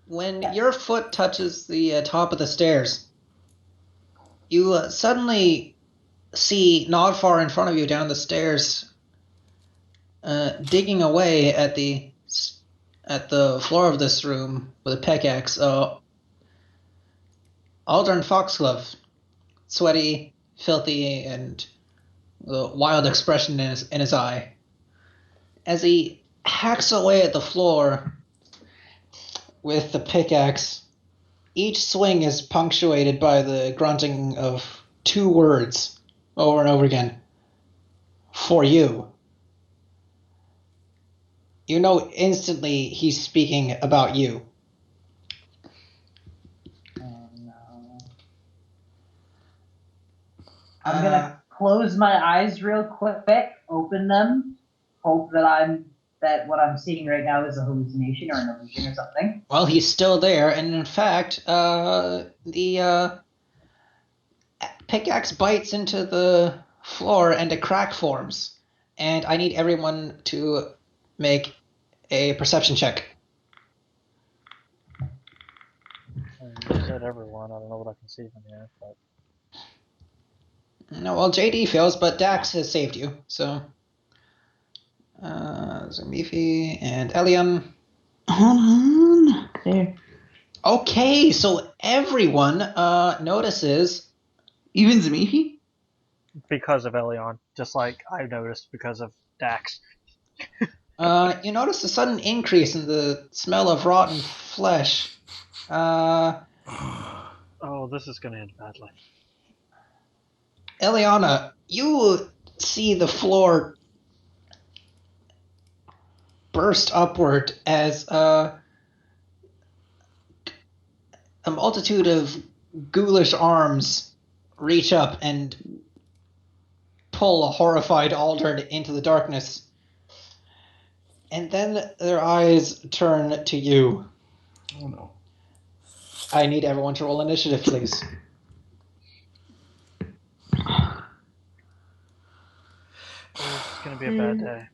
When your foot touches the top of the stairs, you suddenly see not far in front of you down the stairs, digging away at the floor of this room with a pickaxe, Aldern Foxglove, sweaty, filthy, and a wild expression in his eye. As he hacks away at the floor with the pickaxe, each swing is punctuated by the grunting of two words over and over again. For you. You know instantly he's speaking about you. Oh no. I'm gonna close my eyes real quick, open them, hope that what I'm seeing right now is a hallucination or an illusion or something. Well, he's still there, and in fact, the pickaxe bites into the floor and a crack forms. And I need everyone to make a perception check. You said everyone. I don't know what I can see from here, but No, well, JD fails, but Dax has saved you, so. Zamifi and Elian. Hold on. There. Okay, so everyone notices. Even Zamifi? because of Elion, just like I noticed because of Dax. You notice a sudden increase in the smell of rotten flesh. Oh, this is going to end badly. Eliana, you see the floor burst upward as a multitude of ghoulish arms reach up and pull a horrified Aldern into the darkness. And then their eyes turn to you. Oh no. I need everyone to roll initiative, please. It's going to be a bad day.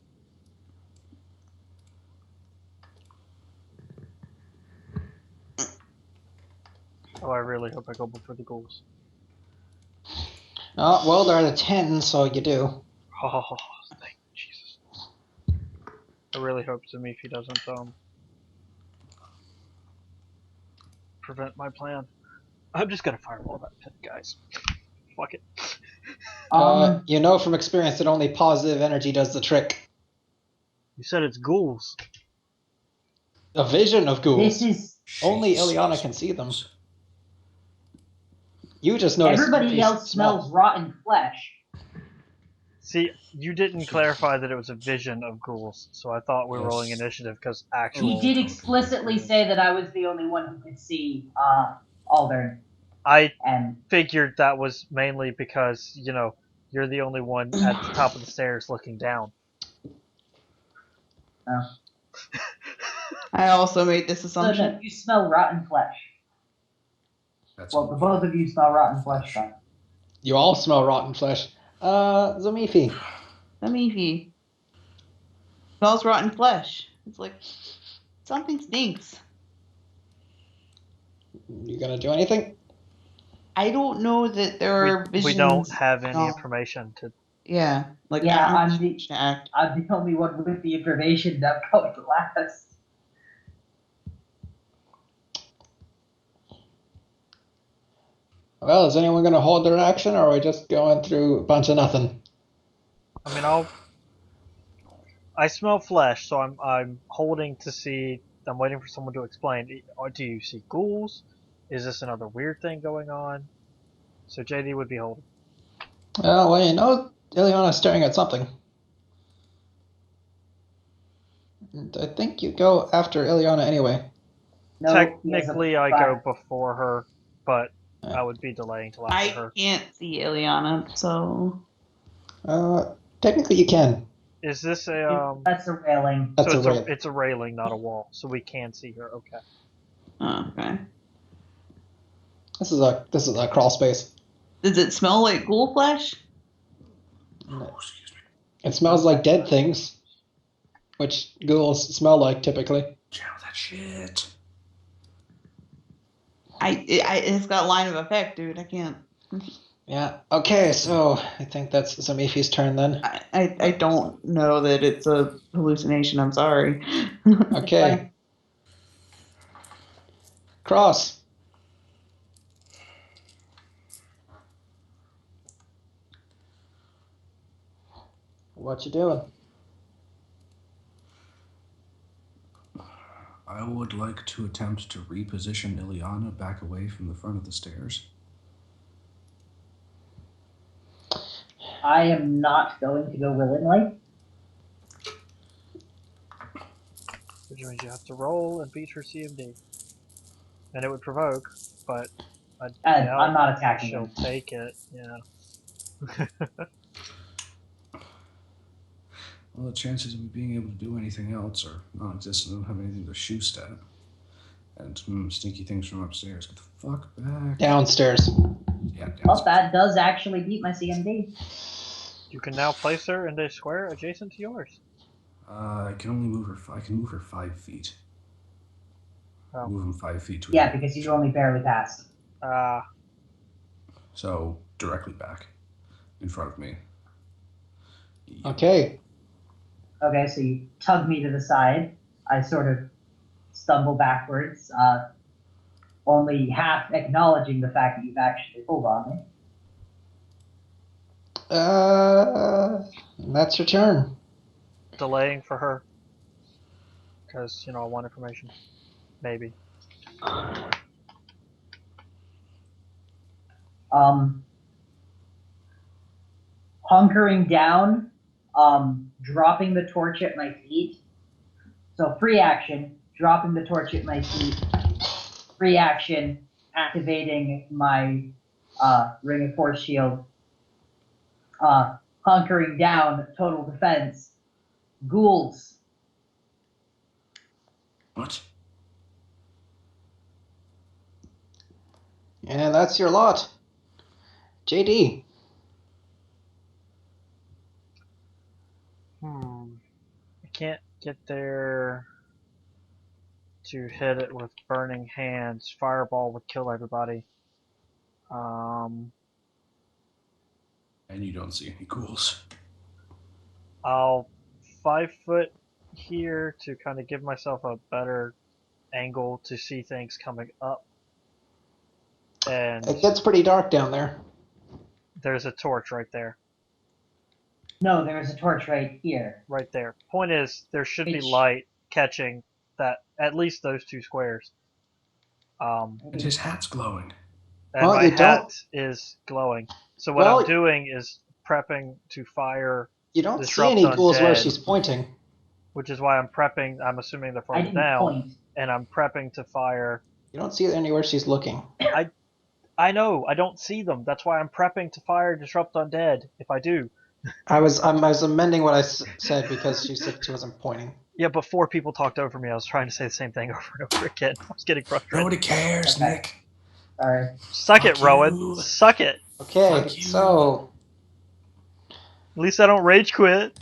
Oh, I really hope I go before the ghouls. Oh, well, they're at a 10, so you do. Oh, thank Jesus. I really hope Zamifi doesn't prevent my plan. I'm just gonna fireball that pit, guys. Fuck it. You know from experience that only positive energy does the trick. You said it's ghouls. A vision of ghouls. This is Only Ileana can see them. You just noticed. everybody else smells rotten flesh. See, you didn't clarify that it was a vision of ghouls, so I thought we were Yes. rolling initiative because actual. He did explicitly say that I was the only one who could see Aldern. I And figured that was mainly because, you're the only one at the top of the stairs looking down. I also made this so assumption. no, you smell rotten flesh. That's Well, the both of you smell rotten flesh, then. You all smell rotten flesh. Zamifi. Zamifi. Smells rotten flesh. It's like something stinks. You gonna do anything? I don't know that there are visions. We don't have any No. information to. Yeah, like Yeah, I don't I'm know the- to act. I'm the only one with the information that I'm going to last. Well, is anyone gonna hold their action, or are we just going through a bunch of nothing? I mean, I smell flesh, so I'm holding to see. I'm waiting for someone to explain. Do you see ghouls? Is this another weird thing going on? So JD would be holding. Well, you know, Ileana's staring at something. And I think you go after Ileana anyway. No, Technically, I go fire. before her, but I would be delaying till after I her. can't see Ileana, so Technically you can. Is this a That's a railing. That's so a rail. it's a railing, not a wall, so we can see her. Okay. okay. This is a crawl space. Does it smell like ghoul flesh? Oh, excuse me. It smells like dead things, which ghouls smell like typically. Channel that shit. It's got line of effect, dude. I can't. Yeah. Okay, so I think that's Zamifi's turn then. I don't know that it's a hallucination. I'm sorry. Okay. Cross. What you doing? I would like to attempt to reposition Ileana back away from the front of the stairs. I am not going to go willingly. Which means you have to roll and beat her CMD. And it would provoke, but I doubt I'm not attacking she'll him. take it. Yeah. Well, the chances of me being able to do anything else are non-existent. I don't have anything to shoot at. And stinky things from upstairs. Get the fuck back. Downstairs. Yeah, Well, that does actually beat my CMD. You can now place her in the square adjacent to yours. I can only move her. I can move her 5 feet. Oh. Move him 5 feet to. Yeah, because you only barely passed. So directly back, in front of me. Okay. Okay, so you tug me to the side. I sort of stumble backwards, only half acknowledging the fact that you've actually pulled on me. That's your turn. Delaying for her. Because, I want information. Maybe. Hunkering down, dropping the torch at my feet. So free action, dropping the torch at my feet. Free action, activating my Ring of Force shield. Hunkering down, total defense. Ghouls. What? And that's your lot. JD. I can't get there to hit it with Burning Hands. Fireball would kill everybody. And you don't see any ghouls. I'll 5 foot here to kind of give myself a better angle to see things coming up. And It gets pretty dark down there. there's a torch right there. No, there's a torch right here. Right there. Point is, there should be Which- light catching that at least those 2 squares. And his hat's glowing. And Well, my you hat don't- is glowing. So what Well- I'm doing is prepping to fire, You don't see Disrupt any ghouls where undead. she's pointing. which is why I'm prepping. I'm assuming they're I farther didn't down, point. and I'm prepping to fire. You don't see anywhere she's looking. I know, I don't see them. That's why I'm prepping to fire Disrupt Undead, if I do. I was amending what I said because she said she wasn't pointing. Yeah, but 4 people talked over me. I was trying to say the same thing over and over again. I was getting frustrated. Nobody cares, Okay. Nick. Sorry. Suck it, Fuck Rowan. you. Suck it. Okay, Fuck you. so At least I don't rage quit.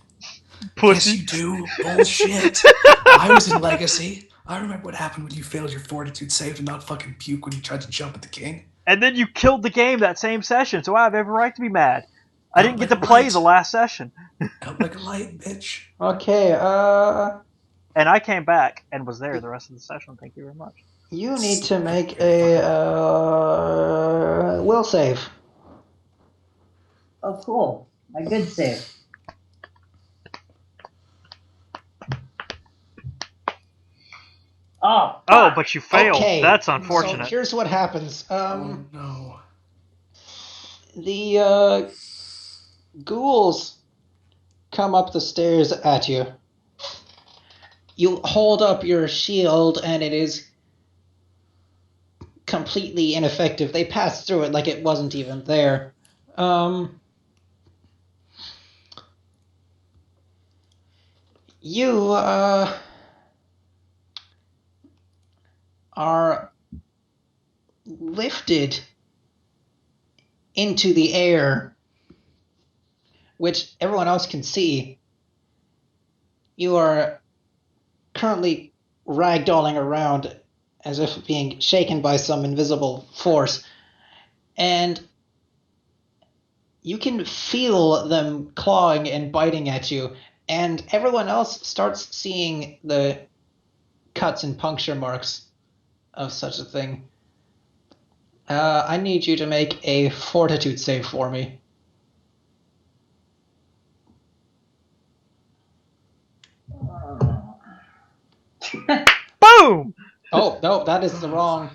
Yes, Pussy. you do. Bullshit. I was in Legacy. I remember what happened when you failed your fortitude save to not fucking puke when you tried to jump at the king. And then you killed the game that same session, so I have every right to be mad. I didn't get to Like play what? the last session. Out like a light, bitch. okay, And I came back and was there the rest of the session. Thank you very much. you need to make a will save. Oh, cool. My good save. Oh, Oh, fuck. but you failed. Okay, That's So unfortunate. here's what happens. Oh no. The ghouls come up the stairs at you. You hold up your shield and it is completely ineffective. They pass through it like it wasn't even there. You are lifted into the air, which everyone else can see. You are currently ragdolling around as if being shaken by some invisible force, and you can feel them clawing and biting at you, and everyone else starts seeing the cuts and puncture marks of such a thing. I need you to make a fortitude save for me. Boom! Oh, no, that is the wrong.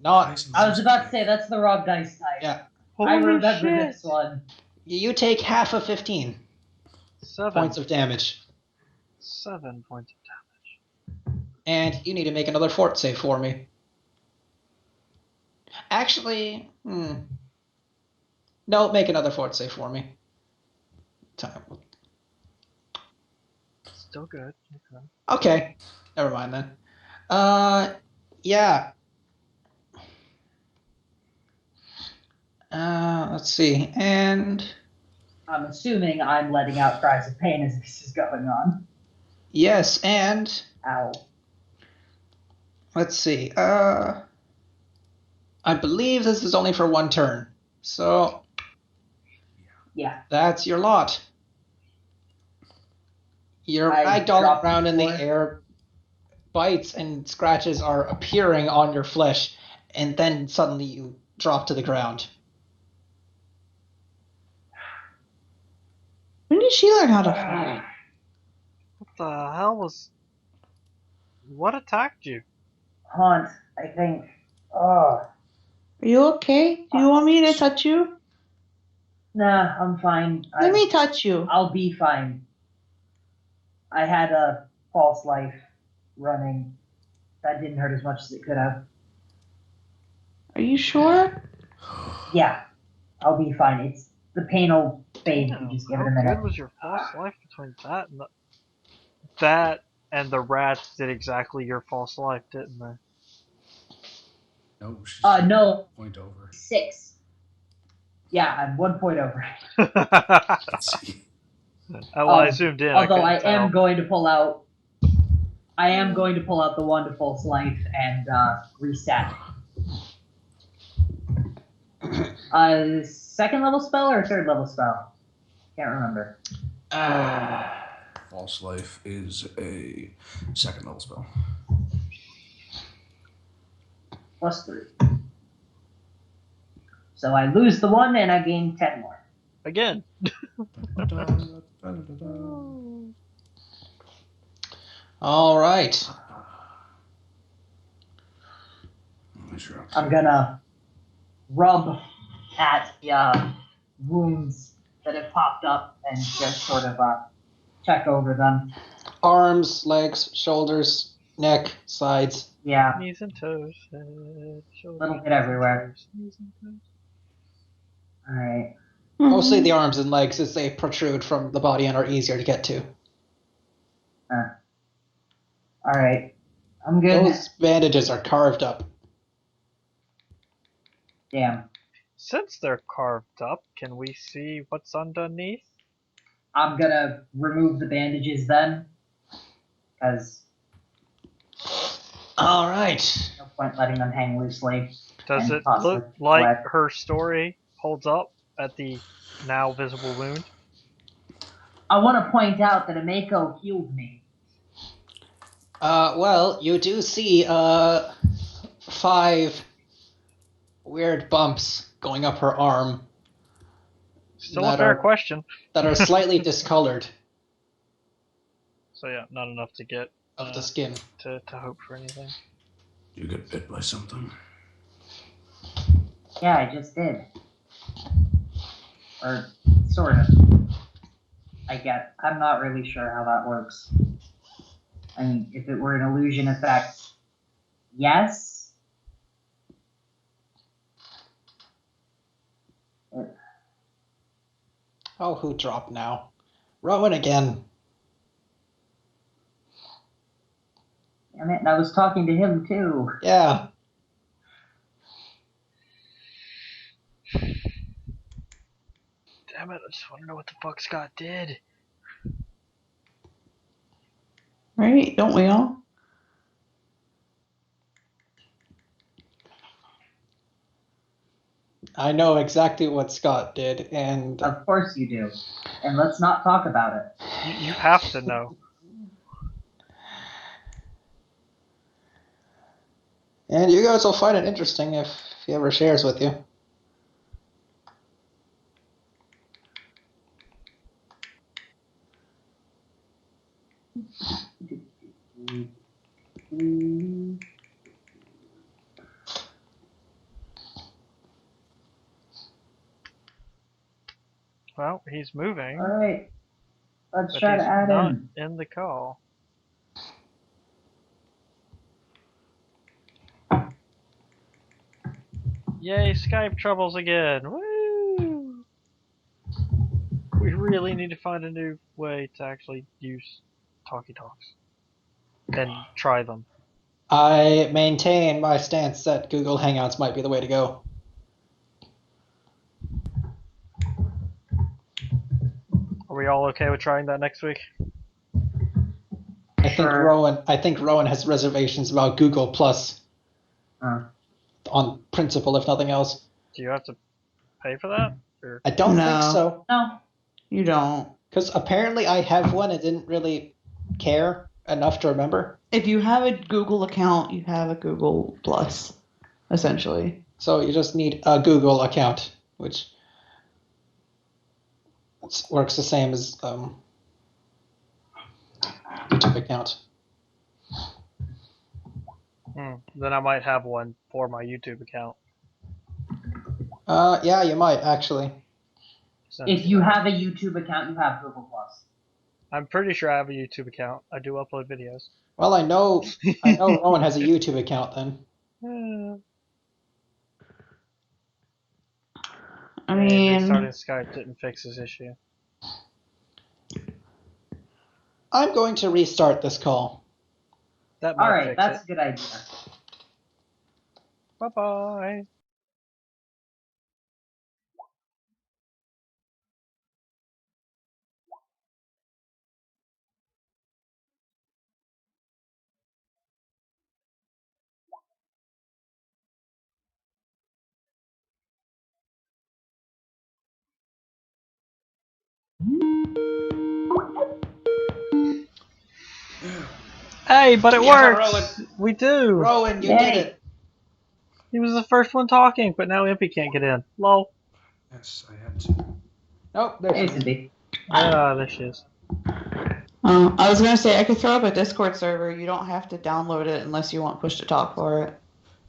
Not. I was about to say that's the wrong dice type. Yeah. I Holy remember shit. this one. You take half of 15 7 points of damage. 7 points of damage. And you need to make another fort save for me. Actually, no, make another fort save for me. Time. Still good. Okay. Okay, never mind then. Yeah. Let's see, and I'm assuming I'm letting out cries of pain as this is going on. yes, and Ow. let's see. I believe this is only for one turn, so Yeah. that's your lot. Your I ragdoll drop around in the the floor. air, bites and scratches are appearing on your flesh, and then suddenly you drop to the ground. When did she learn how to fly? What the hell was... What attacked you? Haunt, I think. Oh. Are you okay? Do you want me to touch you? Nah, I'm fine. Let me touch you. I'll be fine. I had a false life running. That didn't hurt as much as it could have. Are you sure? Yeah, I'll be fine. It's the pain will fade if you just give it a How minute. good was your false life between that and the rats did exactly your false life, didn't they? No, she's No, point over. 6. Yeah, I'm 1 point over. Let's see. Well, I zoomed in. Although I couldn't am tell. going to pull out I am going to pull out the one to false life and reset. Second level spell or third level spell? Can't remember. False life is a second level spell. +3. So I lose the 1 and I gain 10 more. Again. All right. I'm gonna rub at the wounds that have popped up and just sort of check over them. Arms, legs, shoulders, neck, sides. Yeah, Knees and toes. little bit everywhere. Knees and toes. Alright. Mostly the arms and legs, as they protrude from the body and are easier to get to. Alright. I'm good. Those bandages are carved up. Damn. Since they're carved up, can we see what's underneath? I'm gonna remove the bandages then. Because All right. no point letting them hang loosely. Does And it possibly look like bled. her story holds up at the now visible wound? I want to point out that Ameko healed me. Well, you do see 5 weird bumps going up her arm Still a That fair are- question. that are slightly discolored So yeah, not enough to get of the skin. to hope for anything. You get bit by something. Yeah, I just did. Or sort of. I'm not really sure how that works. I mean, if it were an illusion effect, yes. Oh, who dropped now? Rowan again. Damn it, and I was talking to him too. Yeah. Damn it, I just want to know what the fuck Scott did. Right? Don't we all? I know exactly what Scott did, and Of course you do. And let's not talk about it. You have to know. you guys will find it interesting if he ever shares with you. Well, he's moving, Alright. Let's but try he's to add not in. in the call. Yay, Skype troubles again. Woo! We really need to find a new way to actually use Talkie Talks and try them. I maintain my stance that Google Hangouts might be the way to go. Are we all okay with trying that next week? I think Rowan has reservations about Google Plus on principle, if nothing else. Do you have to pay for that? Or I don't No. think so, No. You don't. because apparently I have one and didn't really care enough to remember. If you have a Google account, you have a Google Plus, essentially. So you just need a Google account, which works the same as YouTube account. Then I might have one for my YouTube account. Yeah, you might actually. Since If you have a YouTube account, you have Google Plus. I'm pretty sure I have a YouTube account. I do upload videos. Well, I know Rowan has a YouTube account then. I Maybe mean, restarting Skype didn't fix this issue. I'm going to restart this call. That might Alright, fix that's it. a good idea. Bye bye. Hey, but it Yeah, works! We do! Rowan, you Yay. did it. He was the first one talking, but now Impy can't get in. Lol. Yes, I had to. Nope, there she Hey, is. Cindy. Ah, there she is. I was gonna say I could throw up a Discord server. You don't have to download it unless you want push to talk for it.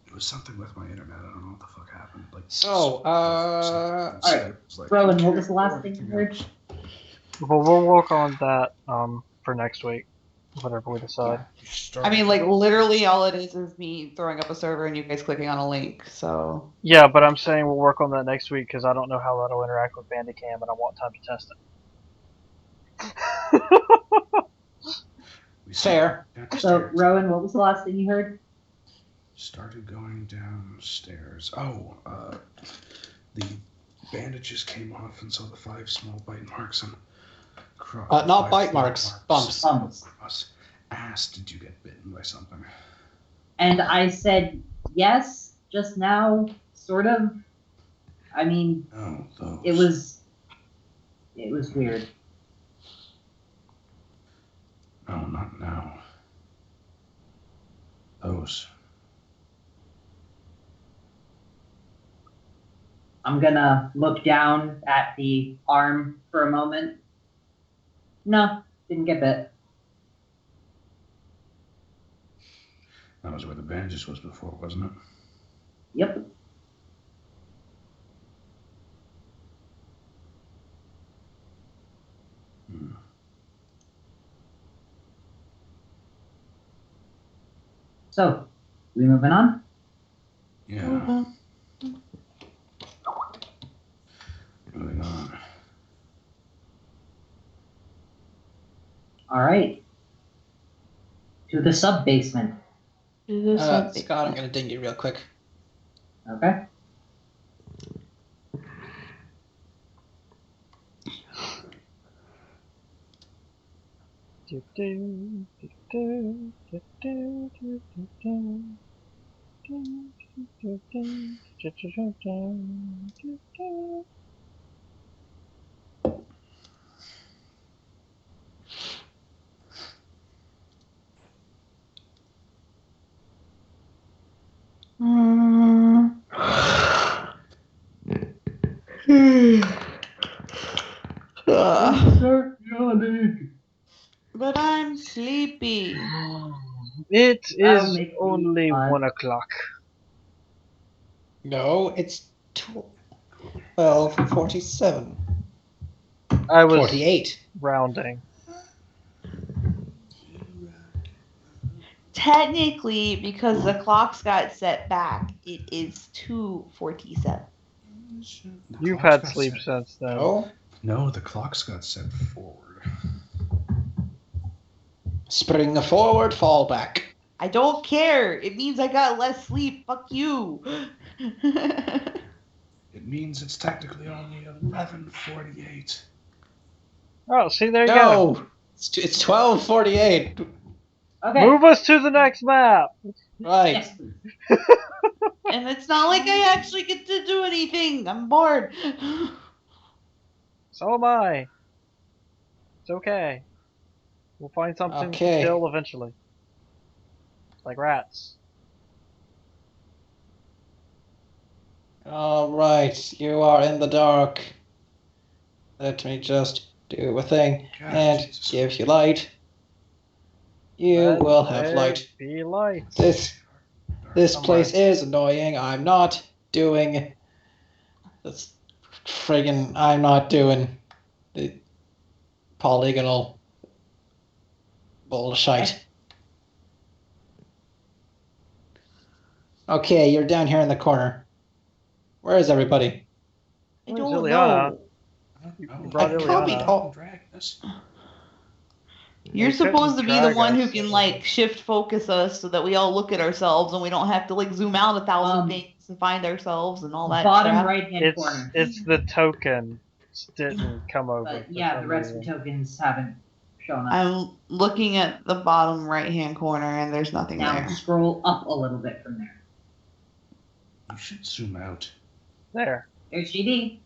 It was something with my internet. I don't know what the fuck happened. Like, So, Alright, Rowan, what was the last thing you heard? Well, we'll work on that for next week, whatever we decide. I mean, like literally all it is me throwing up a server and you guys clicking on a link. So Yeah, but I'm saying we'll work on that next week because I don't know how that'll interact with Bandicam, and I want time to test it. fair. So, Rowan, what was the last thing you heard? Started going downstairs. Oh, the bandages came off and saw the 5 small bite marks and Not bite marks, bumps. Bumps. Asked, did you get bitten by something? And I said yes, just now, sort of. I mean, Oh, those. it was weird. No, not now. Those. I'm gonna look down at the arm for a moment. No, didn't get bit. That was where the bandages was before, wasn't it? Yep. Hmm. So, we moving on? Yeah. Moving on. All right. To the sub basement. Scott, I'm gonna ding you real quick. Okay. Ugh, Yawning. but I'm sleepy. It That'll is make me only fun. 1 o'clock. No, it's 12:47. I was 48. rounding. Technically, because the clocks got set back, it is 2:47. You've had sleep since then. No. No, the clocks got set forward. Spring forward, fall back. I don't care. It means I got less sleep. Fuck you. It means it's technically only 11:48. Oh, see, there you go. No, it's 12:48. Okay. Move us to the next map. Right. Yes, please. And it's not like I actually get to do anything. I'm bored. So am I. It's okay. We'll find something Okay. to kill eventually. Like rats. All right, you are in the dark. Let me just do a thing God, and Jesus. give you light. You Let will have there light. Be light. This Somewhere. place is annoying. I'm not doing this friggin' I'm not doing the polygonal bullshit. Okay, you're down here in the corner. Where is everybody? I Where's don't Ileana? know. You Oh, brought I can't be Ileana. told. Dragons. You're They couldn't supposed to be the drag one who us. can like shift focus us so that we all look at ourselves and we don't have to like zoom out 1,000 things and find ourselves and all that Bottom crap. right hand corner. It's the token didn't come over. But for yeah, some the rest of reason. the tokens haven't shown up. I'm looking at the bottom right hand corner and there's nothing Now there. scroll up a little bit from there. You should zoom out. There. There's GD.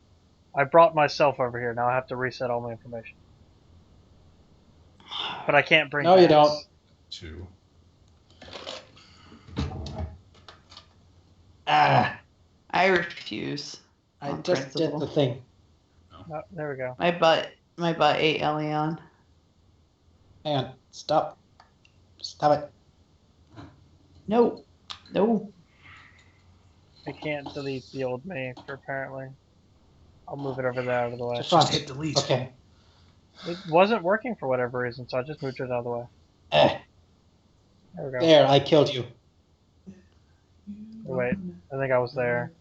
I brought myself over here. Now I have to reset all my information. But I can't bring. No, you Max. don't. 2. Ah, I refuse. I On just principle. did the thing. Oh, there we go. My butt ate Elion. Hang on. Stop. Stop it. No. I can't delete the old me, apparently. I'll move it over there out of the way. Just hit delete. Okay. It wasn't working for whatever reason, so I just moved it out of the way. Eh, There we go. there, I killed you. Oh, wait, I think I was there.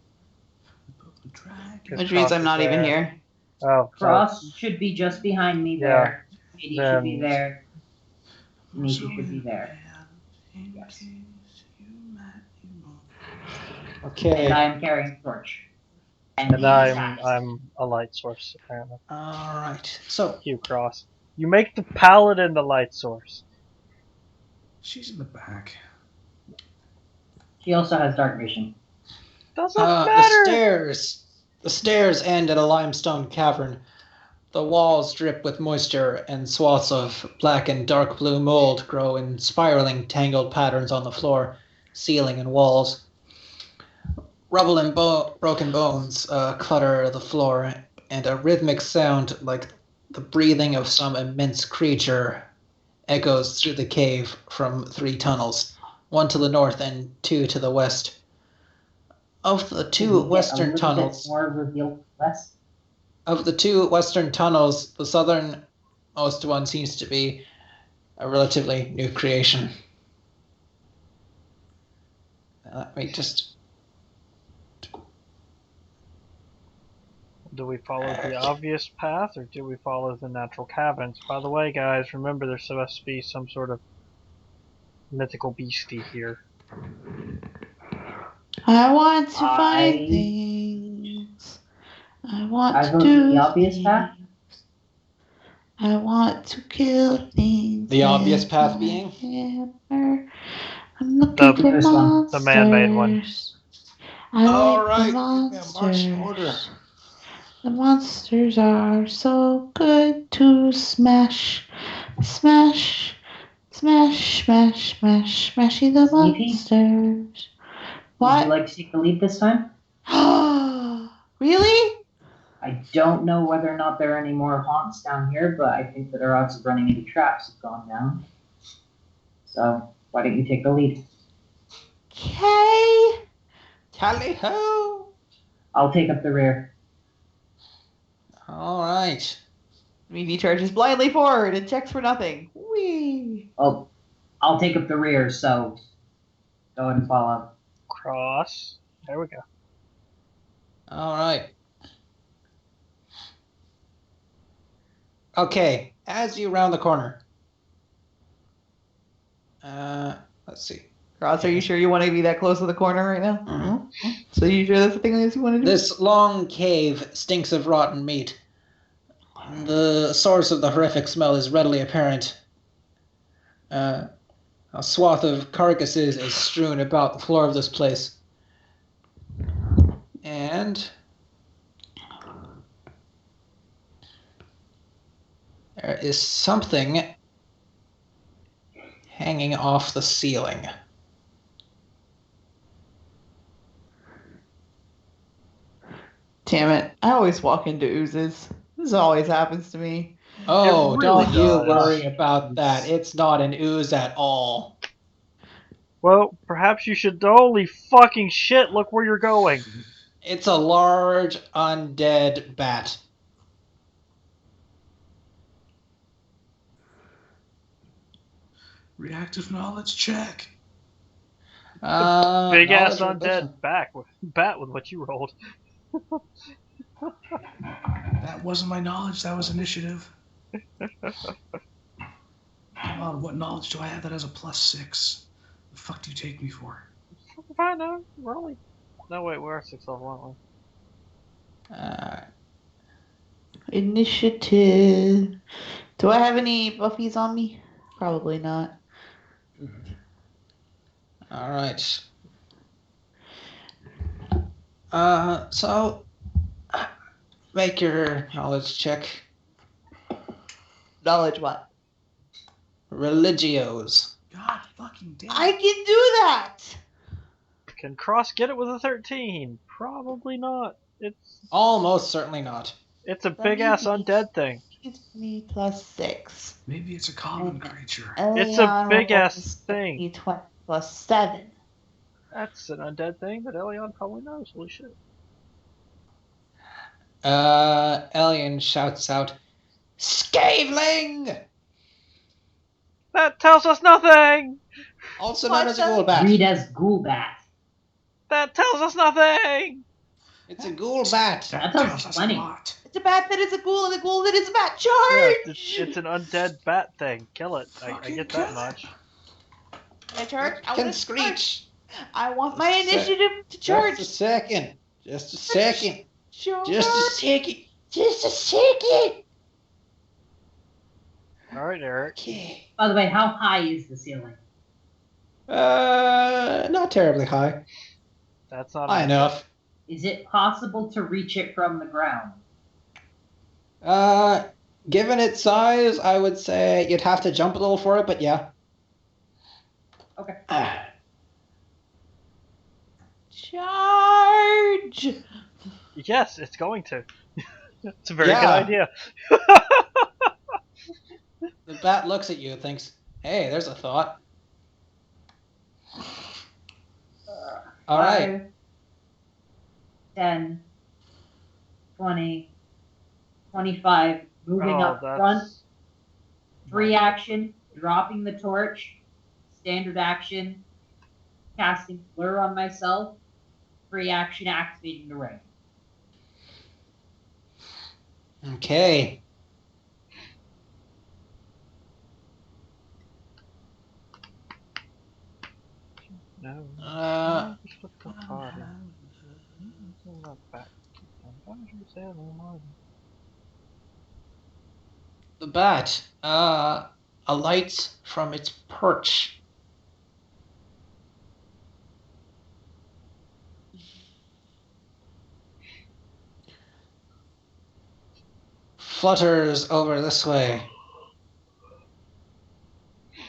Which means I'm not even here. Oh, Cross should be just behind me Yeah. there. Katie should be Then- there. Mickey should be there. Yes. Okay. And I am carrying a torch. And I'm a light source, apparently. All right. So, You, Cross. You make the paladin the light source. She's in the back. She also has dark vision. Doesn't the matter! stairs end at a limestone cavern. The walls drip with moisture, and swaths of black and dark blue mold grow in spiraling, tangled patterns on the floor, ceiling, and walls. Rubble and broken bones clutter the floor, and a rhythmic sound like the breathing of some immense creature echoes through the cave from 3 tunnels, 1 to the north and 2 to the west. Of the 2 western tunnels, More revealed less. of the 2 western tunnels, the southernmost one seems to be a relatively new creation. Let me just. Do we follow the obvious path, or do we follow the natural caverns? By the way, guys, remember there's supposed to be some sort of mythical beastie here. I want to find things. I want I to vote do the obvious things. path. I want to kill things. The obvious with path my being? hammer. I'm looking for newest one. monsters. The man-made one. I All like right, the give me a marching order. monsters. The monsters are so good to smash. Smash. Smash, smash, smash, smashy the Sneaky? monsters. Would you What? like to take the lead this time? Really? I don't know whether or not there are any more haunts down here, but I think that our odds of running into traps have gone down. So why don't you take the lead? Okay. Tally ho! I'll take up the rear. All right. Meavy charges blindly forward and checks for nothing. Whee! Oh, I'll take up the rear, so go ahead and follow. Cross. There we go. All right. Okay, as you round the corner. Let's see. Cross, are you sure you want to be that close to the corner right now? Mhm. So you sure that's the thing that you want to do? This long cave stinks of rotten meat. The source of the horrific smell is readily apparent. A swath of carcasses is strewn about the floor of this place. And there is something hanging off the ceiling. Damn it. I always walk into oozes. This always happens to me. Oh, It really don't does. you worry about that. It's not an ooze at all. Well, perhaps you should. Holy fucking shit! Look where you're going. It's a large undead bat. Reactive knowledge check. Big ass knowledge or wisdom? undead bat with what you rolled. That wasn't my knowledge, that was initiative. Come on, what knowledge do I have that has a +6? The fuck do you take me for? Fine, no, we're only. No, wait, we're 6 level, aren't we? Initiative. Do I have any buffies on me? Probably not. All right. So Make your knowledge check. Knowledge what? Religios. God fucking damn. I can do that! Can Cross get it with a 13? Probably not. Almost certainly not. It's a big ass undead thing. It's me plus 6. Maybe it's a common creature. It's a big ass rolls thing. D20 plus 7. That's an undead thing that Elion probably knows. Holy shit. Elian shouts out, Skaveling! That tells us nothing! Also known as a ghoul bat. Read as Ghoulbat. That tells us nothing! It's a ghoul bat. That tells sounds us funny. a lot. It's a bat that is a ghoul, and a ghoul that is a bat. Yeah, Charge! it's an undead bat thing. Kill it. I Fucking get kill that it. much. Can I charge? I Can want to screech. I want my Just a sec. initiative to charge. Just a second. Just a second. Charge. Just a second. Just a second. Alright, Eric. Okay. By the way, how high is the ceiling? Not terribly high. That's not High enough. Is it possible to reach it from the ground? Given its size, I would say you'd have to jump a little for it, but yeah. Okay. Charge. Yes, it's going to. It's a very Yeah. good idea. The bat looks at you and thinks, hey, there's a thought. All right. 5, 10, 20, 25, moving up front. Free action, dropping the torch. Standard action, casting Blur on myself. Free action, activating the ring. Okay. No. Just look at the party. I'm not back. Why would you say that anymore? The bat alights from its perch. Flutters over this way. Does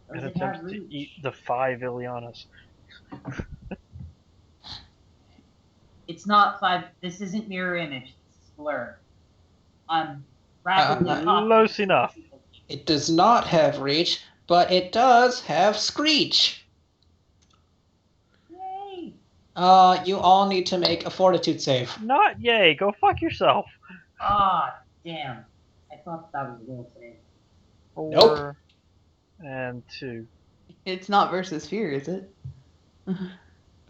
And it have attempts to reach? eat the 5 Ilianas. It's not 5. This isn't mirror image. This is Blur. I'm rapidly talking. Close enough. It does not have reach, but it does have screech. Yay! You all need to make a fortitude save. Not yay, go fuck yourself. Ah, damn. I thought that was a will save. 4 Nope. and 2. It's not versus fear, is it?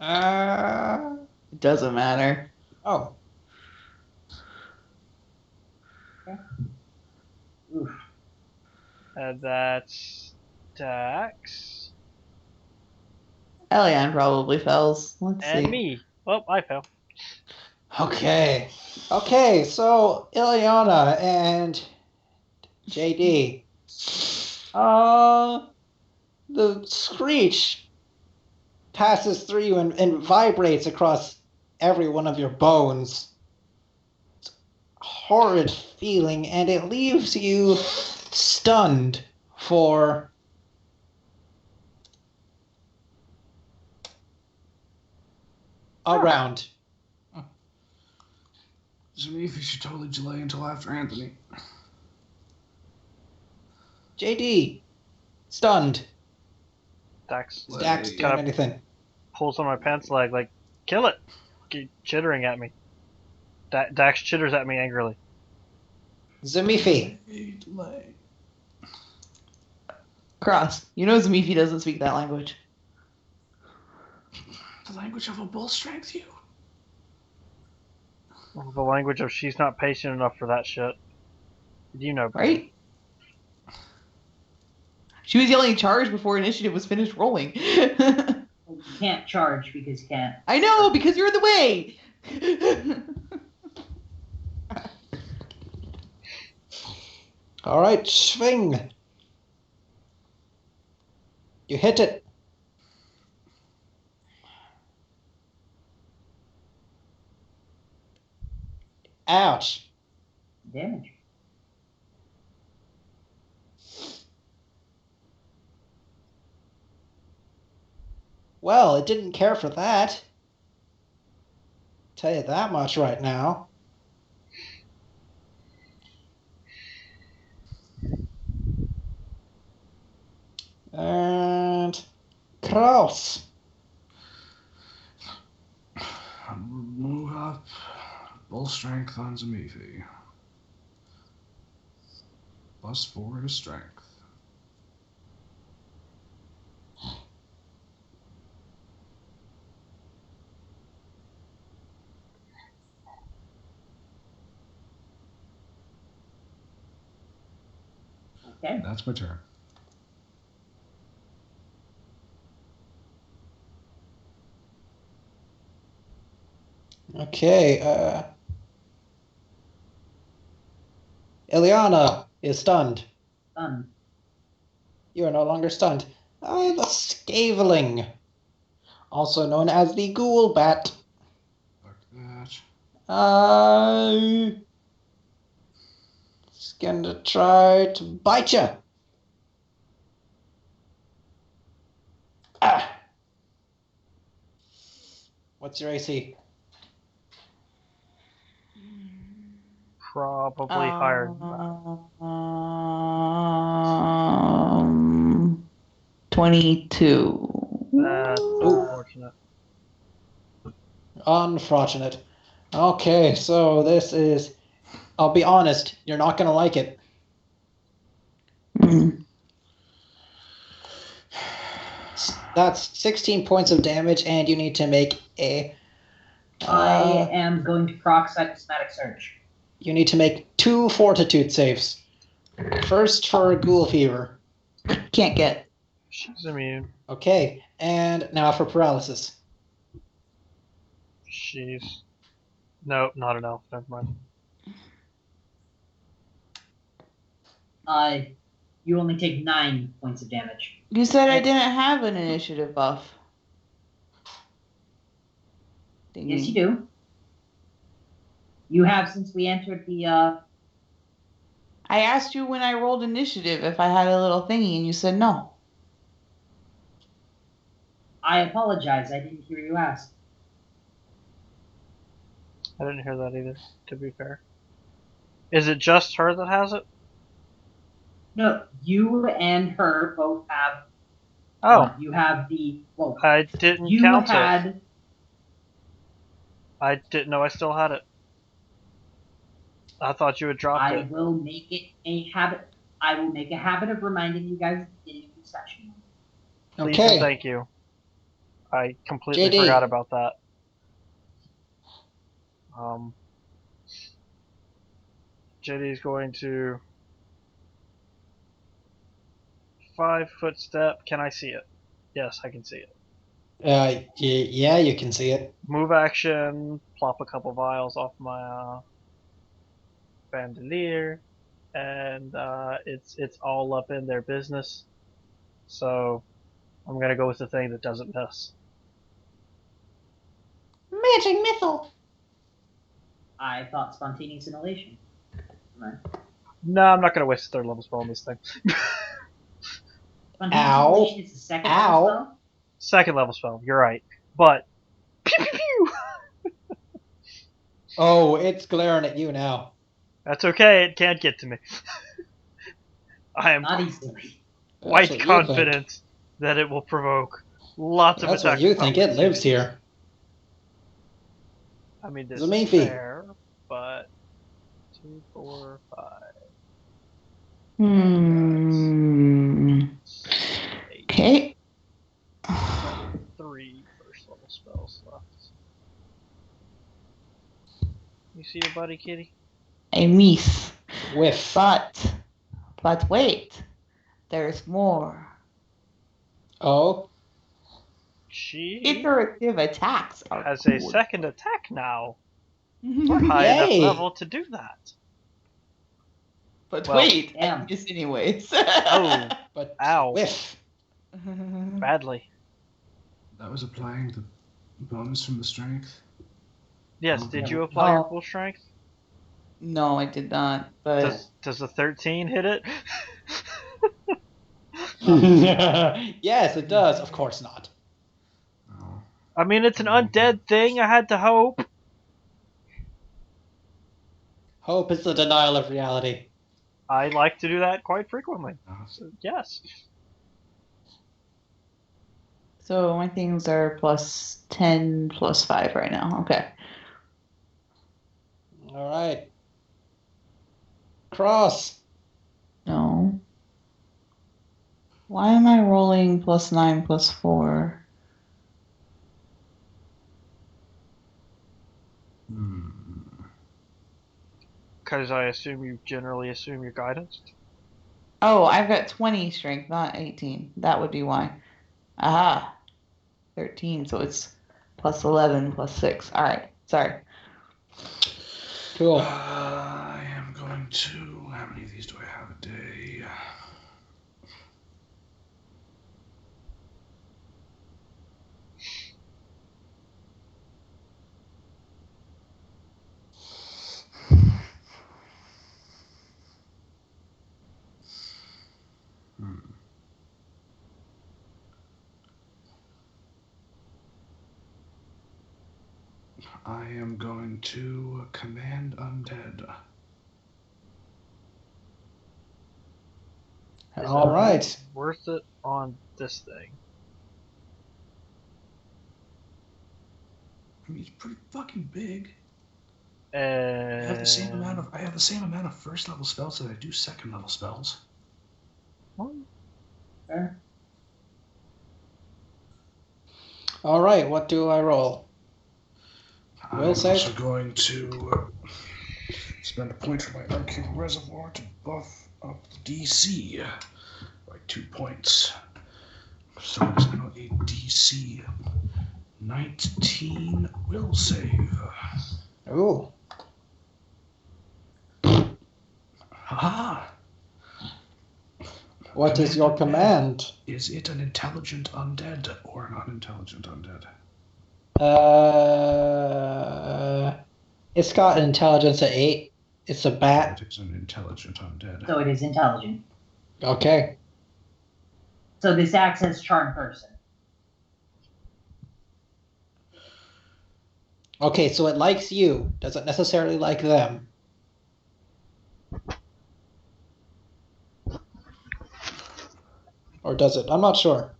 Uh, It doesn't matter. oh. Oof. And that's Dax. Elian probably fells. Let's And see. me. Well, I fell. Okay. Okay, so Ileana and JD. The screech passes through you and vibrates across every one of your bones. It's a horrid feeling, and it leaves you stunned for a round. Zamifi should totally delay until after Anthony. JD, stunned. Dax Is Dax Can doing I- anything? pulls on my pants leg, like, kill it! Keep chittering at me. Dax chitters at me angrily. Zamifi. Delay. Cross. You know Zamifi doesn't speak that language. The language of a bull strength, you. The language of she's not patient enough for that shit. You know, better. Right? She was yelling charge before initiative was finished rolling. Well, you can't charge because you can't. I know, because you're in the way! All right, swing. You hit it. Ouch. Damage. Well, it didn't care for that. Tell you that much right now. And Kraus. Move up. Bull strength on Zamifi. +4 to strength. Okay. That's my turn. Okay, Ileana is stunned. You are no longer stunned. The Scaveling, also known as the Ghoul Bat. Fuck that. It's gonna try to bite you. Ah. What's your AC? Probably higher than that. 22. That's unfortunate. Unfortunate. Okay, so this is... I'll be honest, you're not gonna like it. Mm. That's 16 points of damage, and you need to make a... I am going to proc Psychosomatic Surge. You need to make 2 fortitude saves. First for Ghoul Fever. Can't get. She's immune. Okay, and now for paralysis. She's... Nope, not an elf. Never mind. You only take 9 points of damage. You said I didn't have an initiative buff. Yes, you do. You have since we entered the, I asked you when I rolled initiative if I had a little thingy, and you said no. I apologize, I didn't hear you ask. I didn't hear that either, to be fair. Is it just her that has it? No, you and her both have... Oh. You have the... Well, I didn't you count had... it. I didn't know I still had it. I thought you had dropped it. I will make it a habit. I will make a habit of reminding you guys at the beginning of the session. Please Okay. and thank you. I completely JD. forgot about that. JD's going to 5-foot step. Can I see it? Yes, I can see it. Yeah, you can see it. Move action. Plop a couple vials off my bandolier, and it's all up in their business. So I'm gonna go with the thing that doesn't miss. Magic missile. I thought spontaneous inhalation. Right. No, I'm not gonna waste a third level spell on this thing. Spontaneous Ow. inhalation is the second Ow. level spell? Second level spell, you're right. But pew pew pew! Oh, it's glaring at you now. That's okay, it can't get to me. I am Not easily. quite That's what you confident that it will provoke lots of That's attacks. what you think. It lives here. I mean, this Zamifi. is fair, but 2, 4, 5, 8, Okay. 3 first level spells left. You see your buddy, kitty? A miss. Whiff. But wait. There's more. Oh, She Iterative attacks are has a cool. second attack now. We're high enough Yay. level to do that. But Well, wait, damn. I miss anyways. Oh, but ow. whiff. Badly. That was applying the bonus from the strength. Yes, Oh, did yeah. you apply your Oh. full strength? No, I did not. But Does the 13 hit it? Yes, it does. Of course not. Oh. I mean, it's an undead thing. I had to hope. Hope is the denial of reality. I like to do that quite frequently. Oh. So, yes. so my things are plus 10 plus 5 right now. Okay. All right. Cross. No. Why am I rolling plus 9 plus 4? Hmm. Because I assume you generally assume your guidance. Oh, I've got 20 strength, not 18. That would be why. Aha. 13, so it's plus 11 plus 6. All right. Sorry. Cool. I am going to. How many of these do I have a day? I am going to command undead. All right. Worth it on this thing. I mean, he's pretty fucking big. I And have the same amount of first level spells that I do second level spells. Fair. All right. What do I roll? I'm Will save? also going to spend a point for my Arcane Reservoir to buff up the DC by 2 points. So it is now a DC 19 will save. Ooh. Haha! What is your command? Is it an intelligent undead or an unintelligent undead? It's got intelligence at 8. It's a bat. It is an intelligent undead. So it is intelligent. Okay. So this acts as charm person. Okay, so it likes you. Does it necessarily like them? Or does it? I'm not sure.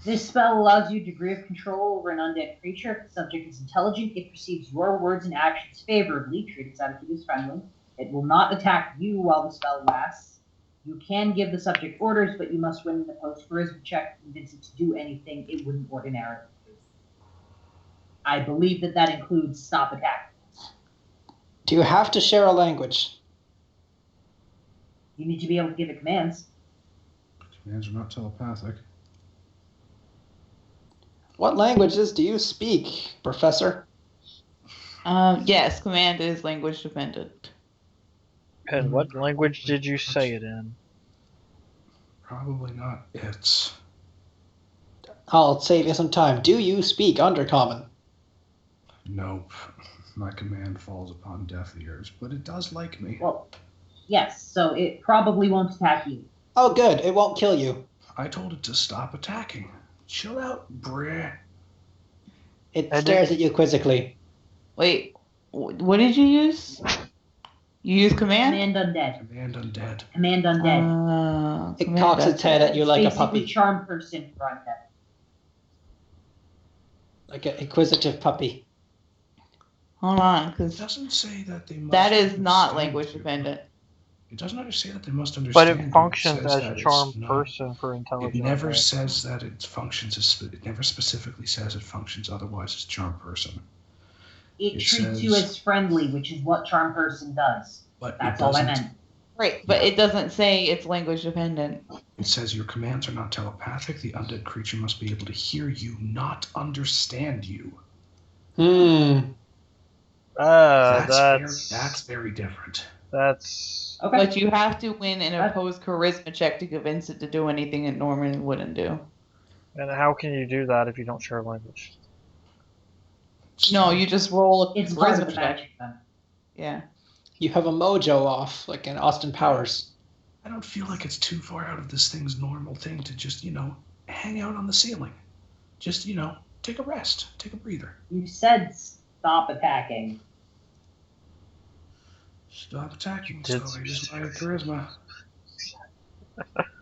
This spell allows you a degree of control over an undead creature. If the subject is intelligent, it perceives your words and actions favorably. Treat its attitude as friendly. It will not attack you while the spell lasts. You can give the subject orders, but you must win an opposed charisma check to convince it to do anything it wouldn't ordinarily do. I believe that includes stop attacking. Do you have to share a language? You need to be able to give it commands. Commands are not telepathic. What languages do you speak, Professor? Yes, command is language dependent. And what language did you say it in? Probably not its. I'll save you some time. Do you speak Undercommon? Nope. My command falls upon deaf ears, but it does like me. Well, yes, so it probably won't attack you. Oh, good. It won't kill you. I told it to stop attacking. Chill out, bruh. It stares at you quizzically. Wait, what did you use? You use command? Command undead. Command undead. Command undead. It cocks its head at you like a Basically puppy. charm person for undead. Like an inquisitive puppy. Hold on, It because doesn't say that they must. that is not understand language you. dependent. It doesn't say that they must understand. But you. it functions says as that it's charm not- person for intelligence. It never says that it functions as. It never specifically says it functions otherwise as charm person. It It treats you says- as friendly, which is what charm person does. But That's it all I doesn't. meant. Right, but it doesn't say it's language dependent. It says your commands are not telepathic. The undead creature must be able to hear you, not understand you. That's very different. That's Okay. But you have to win an opposed charisma check to convince it to do anything it normally wouldn't do. and how can you do that if you don't share language? No, you just roll a It's part of charisma the check. magic then. Yeah. You have a mojo off, like in Austin Powers. I don't feel like it's too far out of this thing's normal thing to just, hang out on the ceiling. Just, take a rest, take a breather. You said stop attacking. Stop attacking, so I use my charisma.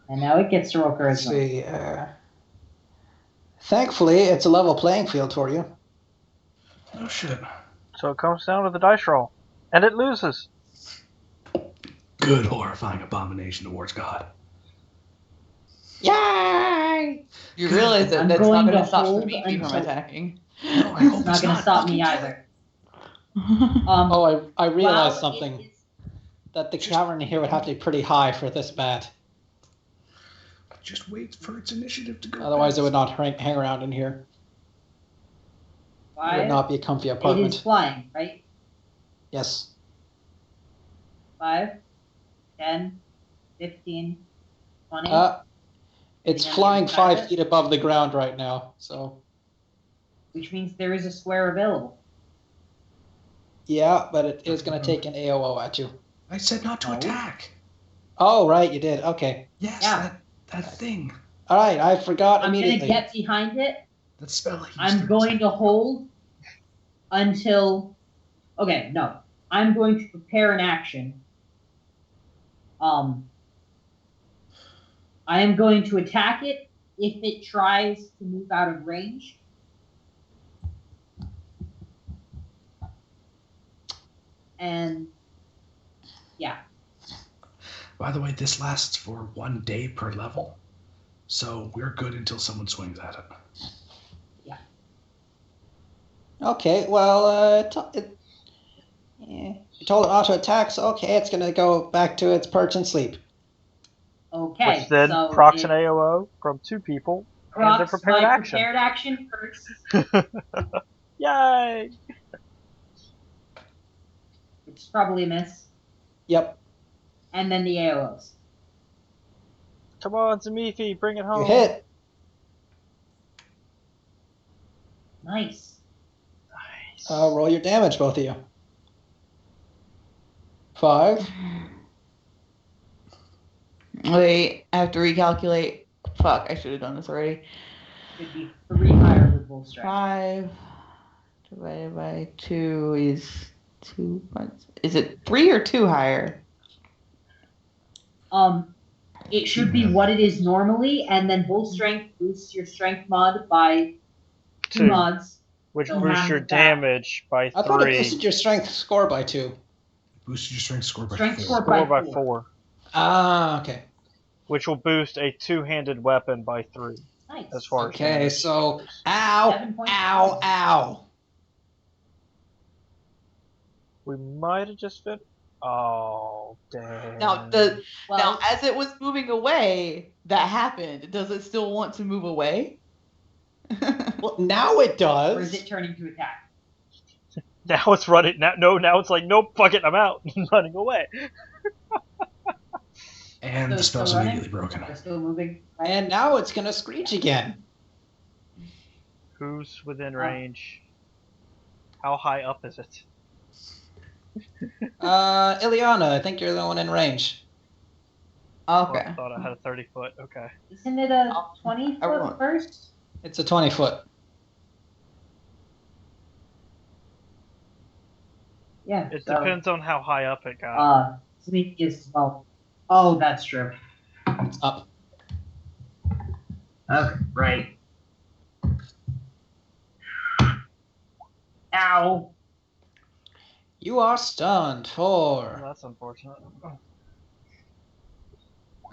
And now it gets to roll Let's charisma. see. Thankfully, it's a level playing field for you. Oh shit. So it comes down to the dice roll. And it loses. Good horrifying abomination towards God. Yay! You realize that I'm that's not going going to to stop hold me from until- attacking. No, I hope It's not going to stop me either. Oh, I realized well, something. it's- That the cavern here would have to be pretty high for this bat. Just wait for its initiative to go. Otherwise, it would not hang around in here. It would Five. not be a comfy It is apartment. flying, right? Yes. 5, 10, 15, 20. It's Depending on flying the size of 5 it. feet above the ground right now, so... Which means there is a square available. Yeah, but it is going to take an AOO at you. I said not to No. attack. Oh, right, you did. Okay. Yes, Yeah. that thing. All right, I forgot I'm going to immediately. get behind it. That spell. I'm going to hold until. Okay, no. I'm going to prepare an action. I am going to attack it if it tries to move out of range. And yeah. By the way, this lasts for 1 day per level, so we're good until someone swings at it. Okay, well, you told it auto attacks. Okay, it's going to go back to its perch and sleep. Okay. Which then so procs an it AOO from 2 people. And a procs prepared my action. prepared action first. Yay! It's probably a miss. Yep, And then the AOs. Come on, Zamifi, bring it home. you hit. Nice. Roll your damage, both of you. 5. Wait, I have to recalculate. Fuck, I should have done this already. Should be 3 higher with bull strength. 5 divided by 2 is 2 points. Is it 3 or 2 higher? It should be what it is normally, and then bull strength boosts your strength mod by 2 2, mods. which So boosts half your of that. damage by I thought it 3. boosted your strength score by 2. Boosted your strength score by Strength 4. score 4 by by 4. Ah, okay. Which will boost a 2-handed weapon by 3. Nice. As far as Okay, damage. so... Ow! 7 points. Ow! Ow! We might have just fit. Oh, damn. Now, Well, now, as it was moving away, that happened. Does it still want to move away? Well, now it or is does. it turning to attack? Now it's running. Now it's like, nope, fuck it, I'm out. Running away. And So the it's spell's still running? immediately broken. We're still moving. And now it's going to screech again. Who's within range? How high up is it? Ileana, I think you're the one in range. Okay. I thought I had a 30-foot. Okay. Isn't it a 20 everyone. foot first? It's a 20-foot. Yeah. It so, depends on how high up it got. Sneak is well. Oh, that's true. It's up. Okay, right. Ow. You are stunned for That's unfortunate.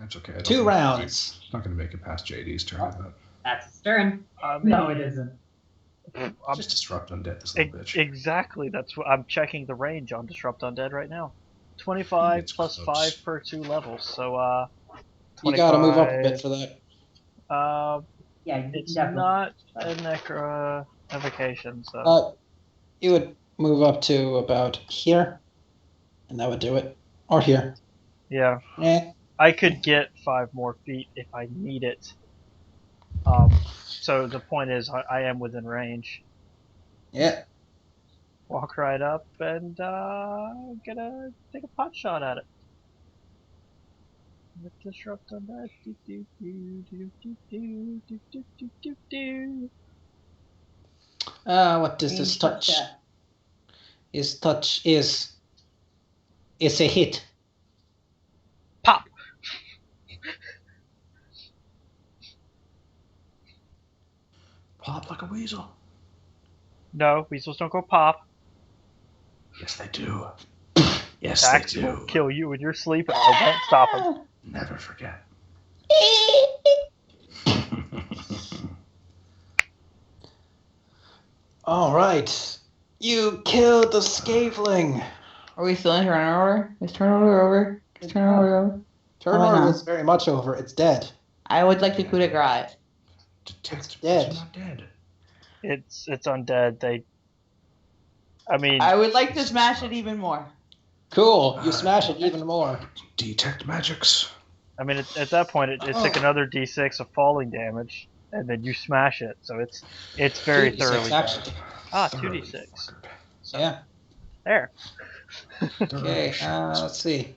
That's okay. I don't 2 think- rounds. It's not going to make it past JD's turn. But That's his turn. I mean, No, it isn't. I'm- just disrupt undead this little bitch. Exactly. That's what I'm checking the range on Disrupt Undead right now. 25 It's plus close. 5 per 2 levels. So You gotta move up a 25. bit for that. Yeah, you It's definitely. not a necro evocation, so You would move up to about here, and that would do it. Or here. yeah. Eh. I could get 5 more feet if I need it. So the point is, I am within range. Yeah. walk right up and gonna take a pot shot at it. With disrupt on that. Do, do, do, do, do, do, do, do, do, do, do. What does this Range touch? that. His touch is. It's a hit. Pop! Pop like a weasel. No, weasels don't go pop. Yes, they do. Yes, Dax they will do. kill you in your sleep and I won't stop him. Never forget. All right. You killed the Scaveling. Are we still in turn order? Is turn order over? Is turn order over? Turn Oh, order no. is very much over. It's dead. I would like to coup de grace. Detect. dead. It's not dead. It's undead. I mean, I would like to smash it even more. Cool. You smash it even more. Detect magics. at that point it took another d6 of falling damage, and then you smash it. So it's very 2d6 thoroughly done. actually. Ah, Thoroughly 2d6. fuckered. So, Yeah. there. Okay. Thoroughly Let's see.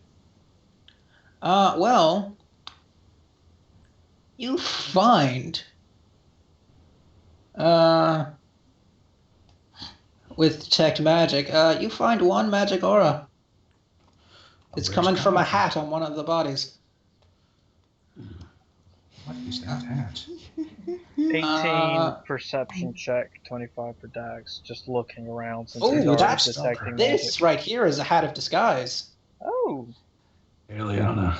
Well, you find with detect magic, you find one magic aura. It's Where's coming from a coming from? hat on one of the bodies. What is that hat? 18 perception check, 25 for Dax. Just looking around since Ooh, he's already that's- detecting This magic. right here is a hat of disguise. Oh, Eliana.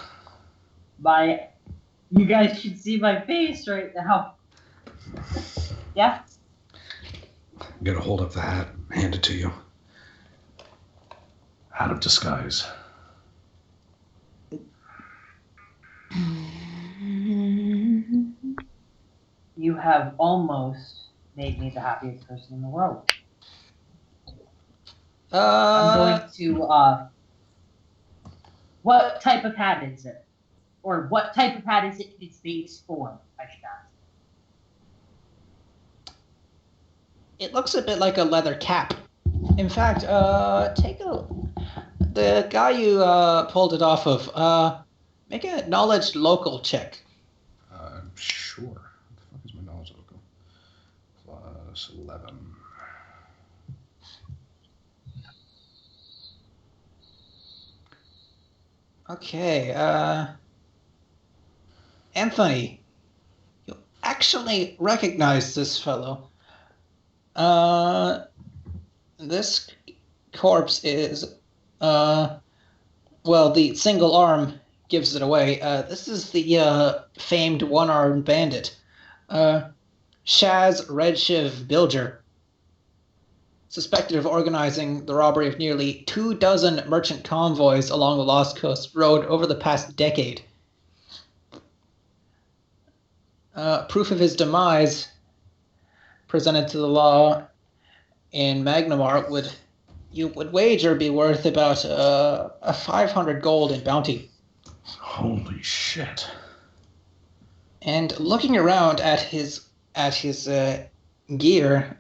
You guys should see my face right now. Yeah? Get a hold of the hat. Hand it to you. Hat of disguise. You have almost made me the happiest person in the world. I'm going to, what type of hat is it? Or what type of hat is it in its base form, I should ask. It looks a bit like a leather cap. In fact, the guy you pulled it off of, make a knowledge local check. Sure. What the fuck is my knowledge local? Plus 11. Okay, Anthony, you actually recognize this fellow. This corpse is, well, the single arm gives it away. This is the famed one-armed bandit, Shaz Redshiv Bilger, suspected of organizing the robbery of nearly 24 merchant convoys along the Lost Coast Road over the past decade. Proof of his demise presented to the law in Magnamar would wager be worth about a 500 gold in bounty. Holy shit. And looking around at his gear,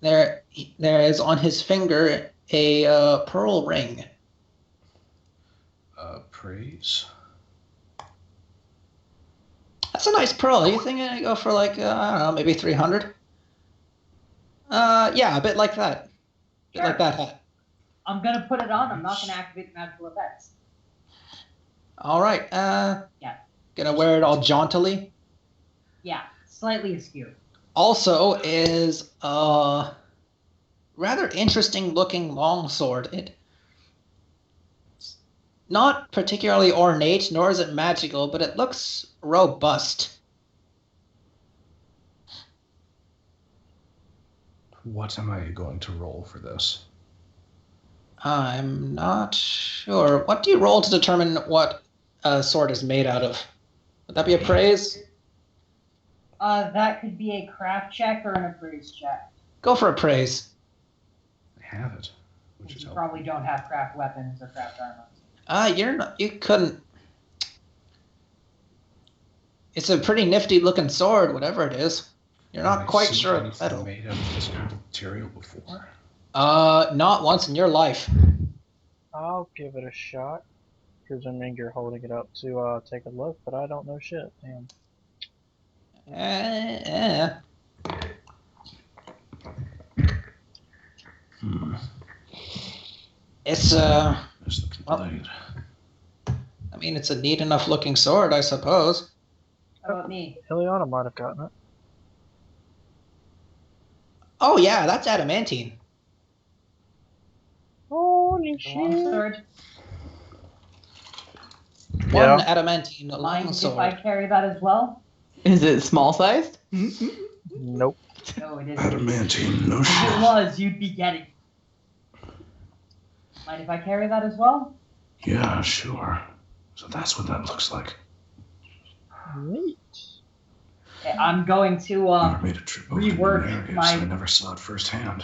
there is on his finger a pearl ring. Praise. That's a nice pearl. You think I go for like I don't know, maybe 300? Yeah, a bit like that. Bit like that hat. I'm gonna put it on. I'm not gonna activate magical effects. All right. Yeah. Gonna wear it all jauntily. Yeah, slightly askew. Also is a rather interesting looking longsword. It's not particularly ornate, nor is it magical, but it looks robust. What am I going to roll for this? I'm not sure. What do you roll to determine what a sword is made out of? Would that be a praise? That could be a craft check or an appraise check. Go for a praise. I have it, which Which is you helpful. probably don't have craft weapons or craft armor. You couldn't. It's a pretty nifty looking sword, whatever it is. You're not quite sure Anything it's metal. made out of this kind of material before? Not once in your life. I'll give it a shot. Presuming you're holding it up to take a look, but I don't know shit. Damn. It's There's the blade. I mean, it's a neat enough looking sword, I suppose. How about me? Ileana might have gotten it. Oh yeah, that's adamantine. Holy The longsword. One Yeah. adamantine Mind longsword. if I carry that as well? Is it small sized? Nope. No, it isn't. Adamantine, no If it shit. was, you'd be getting. Mind if I carry that as well? Yeah, sure. So that's what that looks like. Neat. Okay, I'm going to Never made a trip over to new rework areas. my- I never saw it firsthand.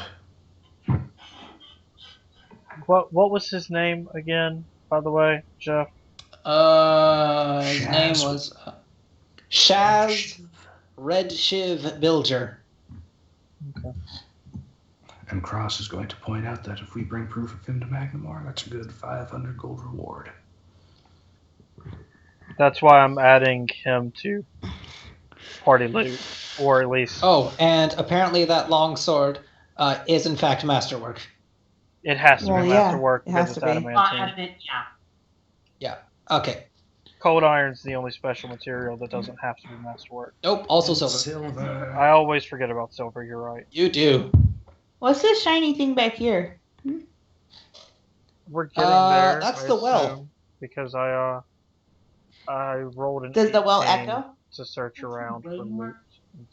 What was his name again, by the way, Jeff? His name Shaz. was Shaz Red Shiv Bilger. And Cross is going to point out that if we bring proof of him to Magnamore, that's a good 500 gold reward. That's why I'm adding him to party loot, or at least Oh, and apparently that longsword is in fact masterwork. it has to Well, be yeah, masterwork it has because it's to be. adamantine. adamant, yeah. Okay. Cold iron's the only special material that doesn't have to be masterwork. Nope, also silver. Silver. I always forget about silver. You're right. You do. What's this shiny thing back here? We're getting there. That's I the well. assume, because I rolled an Does the well 18 echo? to search around for loot.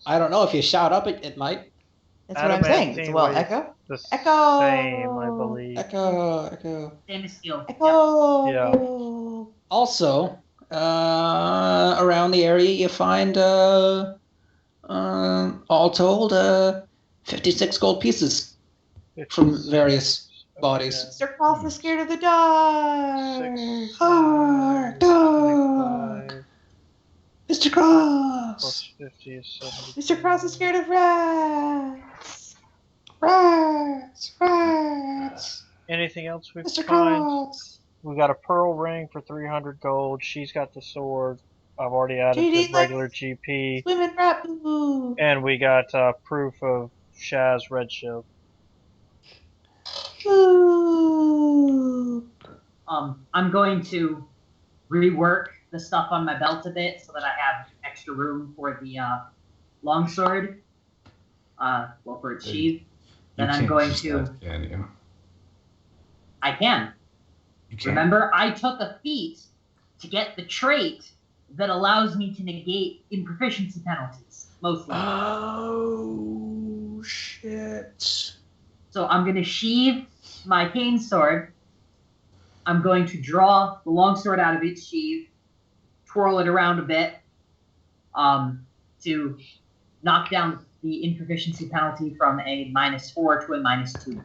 I don't know, if you shout up it might. That's what I'm saying. Does the well weighs echo? The Echo! same, I believe. Echo. Same as steel. Yep. Echo! Also, around the area you find all told 56 gold pieces from various bodies. Mr. Cross is scared of the dark! Dark. Mr. Cross! Plus 50 is 70. Mr. Cross is scared of rats! Rats! Anything else we Mr. find? Cross! We got a pearl ring for 300 gold. She's got the sword. I've already added JD, the regular GP. Swimming rat boo! And we got proof of Shaz Red Shield. Ooh. I'm going to rework the stuff on my belt a bit so that I have extra room for the longsword. For its sheath. Then I'm going to. Can you? I can. You can't. Remember, I took a feat to get the trait that allows me to negate improficiency penalties, mostly. Oh, shit. So I'm going to sheathe my cane sword. I'm going to draw the longsword out of its sheath, twirl it around a bit, to knock down the improficiency penalty from a -4 to a -2.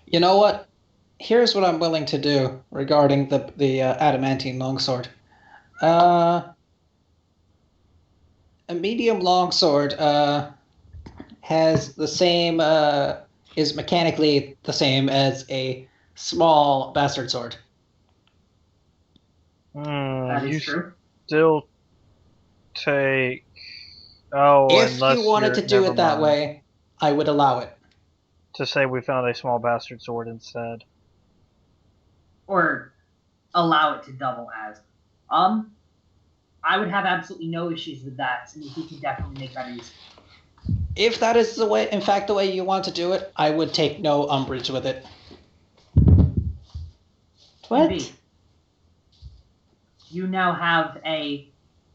You know what? Here's what I'm willing to do regarding the adamantine longsword. A medium longsword has the same is mechanically the same as a small bastard sword. That You is true. still take. Oh, If unless you wanted you're- to do never it that mind. way, I would allow it. To say we found a small bastard sword instead. Or allow it to double as. I would have absolutely no issues with that, and we can definitely make that easy. If that is the way, in fact, the way you want to do it, I would take no umbrage with it. What? QB, you now have a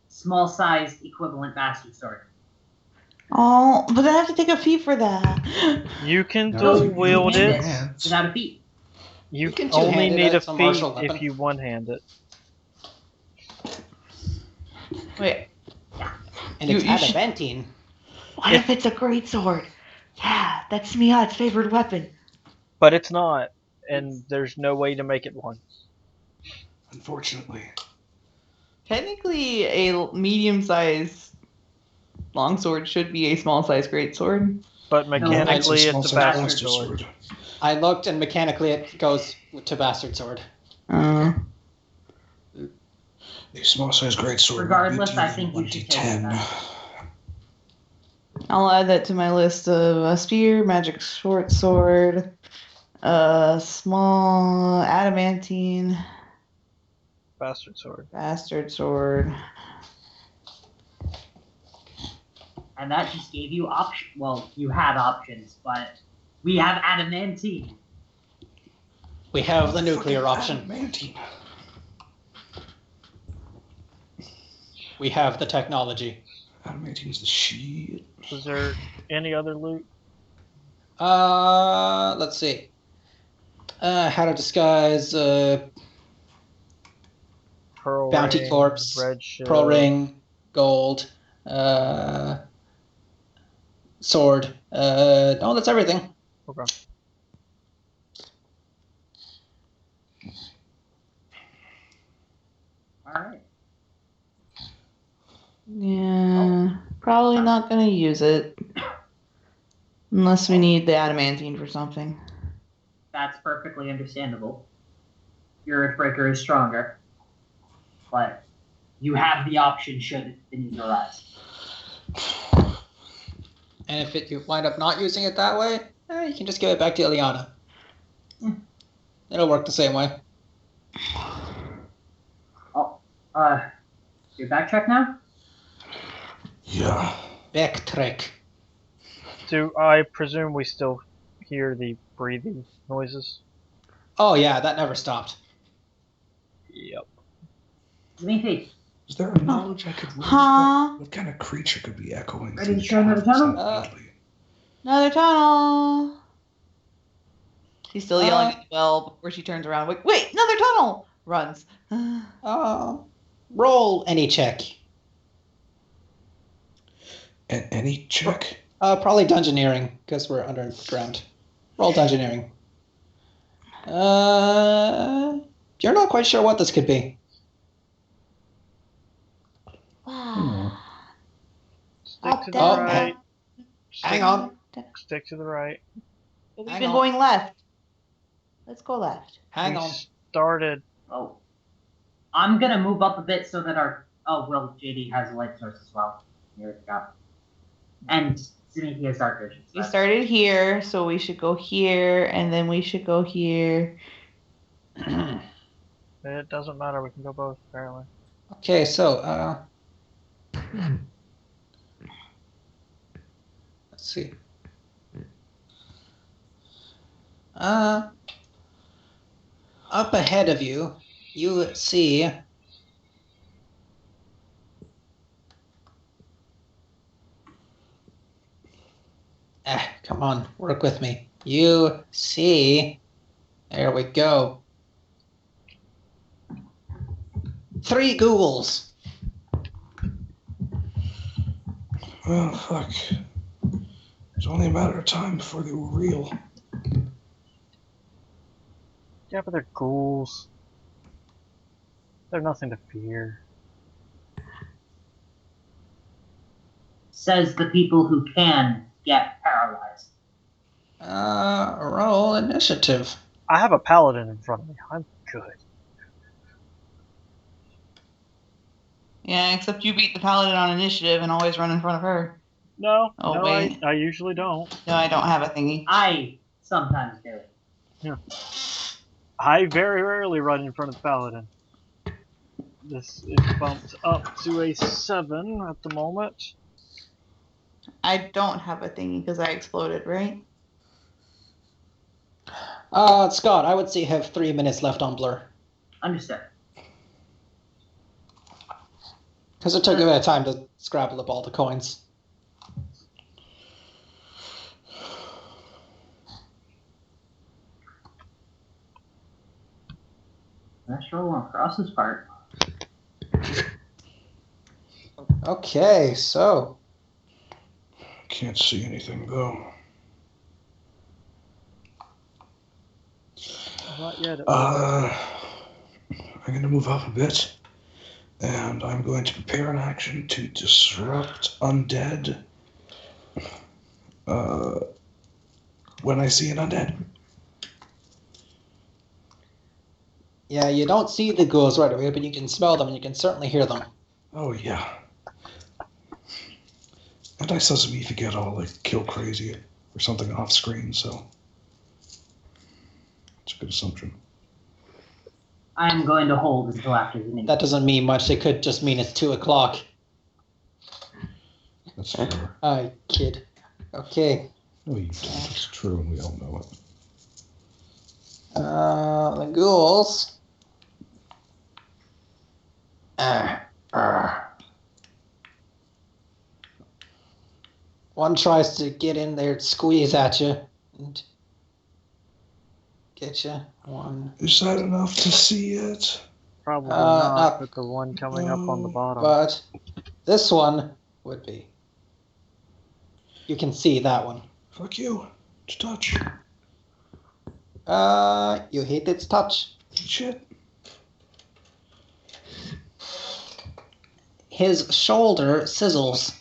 small-sized equivalent bastard sword. Oh, but I have to take a fee for that. You can No, dual you wield hand it. it without a feat. You can only two-hand it need a as a martial feat if weapon. you one-hand it. Wait, And You- it's you should- adamantine. what if it's a great sword? Yeah, that's Miat's favorite weapon. But it's not, and there's no way to make it one. Unfortunately. Technically, a medium-sized longsword should be a small-sized greatsword. But mechanically, it's it's a small-sized bastard blaster sword. I looked, and mechanically it goes to bastard sword. Uh, A small-sized greatsword. Regardless, would be I think you should take 1d10. that. I'll add that to my list of a spear, magic short sword, small adamantine, Bastard sword. bastard sword. And that just gave you option. Well, you had options, but we have adamantine. We have the nuclear option. Adamantine. We have the technology. Adamantine's the shit. Was there any other loot? Let's see. How to disguise, Pearl bounty ring, corpse, red shield. pearl ring, gold, sword. No, that's everything. Okay. All right. Yeah, probably not gonna use it. Unless we need the adamantine for something. That's perfectly understandable. Your Earthbreaker is stronger, but you have the option should the need arise. And if you wind up not using it that way, you can just give it back to Ileana. It'll work the same way. Your backtrack now? Yeah. Backtrack. Do I presume we still hear the breathing noises? Oh yeah, that never stopped. Yep. Zimifi, Is there a knowledge I could roll? Huh? What kind of creature could be echoing? Ready through to the try another caverns tunnel? that loudly? Another tunnel. She's still yelling Uh, at the well before she turns around. Wait, another tunnel. Runs. Roll any check. And any check? Probably dungeoneering, because we're underground. Roll dungeoneering. You're not quite sure what this could be. Stick to the Oh, right. Hang on. Stick to the right. We've Hang been on. going left. Let's go left. Hang we on. started. oh. I'm gonna move up a bit so that our JD has a light source as well. Here we go. And Zimifi has dark vision. We started here, so we should go here, and then we should go here. It doesn't matter. We can go both, apparently. Okay, so, let's see. Up ahead of you, you see come on, work with me. You see, there we go. 3 ghouls. Oh, fuck. It's only a matter of time before they were real. Yeah, but they're ghouls. They're nothing to fear. Says the people who can get paralyzed. Roll initiative. I have a paladin in front of me. I'm good. Yeah, except you beat the paladin on initiative and always run in front of her. No, Oh, no, wait. I usually don't. No, I don't have a thingy. I sometimes do. I very rarely run in front of the paladin. This is bumped up to a 7 at the moment. I don't have a thingy because I exploded, right? Scott, I would say you have 3 minutes left on Blur. Understood. Because it took a bit of time to scrabble up all the coins. Let's roll on Cross's part. Okay, so Can't see anything, though. Not yet. I'm gonna move up a bit. And I'm going to prepare an action to disrupt undead when I see an undead. Yeah, you don't see the ghouls right away, but you can smell them and you can certainly hear them. Oh, yeah. And I saw Zamifi get all, like, kill crazy or something off screen, so it's a good assumption. I'm going to hold until after the meeting. That doesn't mean much. It could just mean it's 2 o'clock. That's fair. I kid. Okay. No, you don't. It's true, and we all know it. The ghouls. One tries to get in there, squeeze at you, and get you. One. Is that enough to see it? Probably not- not, but the one coming up on the bottom. But this one would be. You can see that one. Fuck you. It's touch. You hate its touch. Shit. His shoulder sizzles.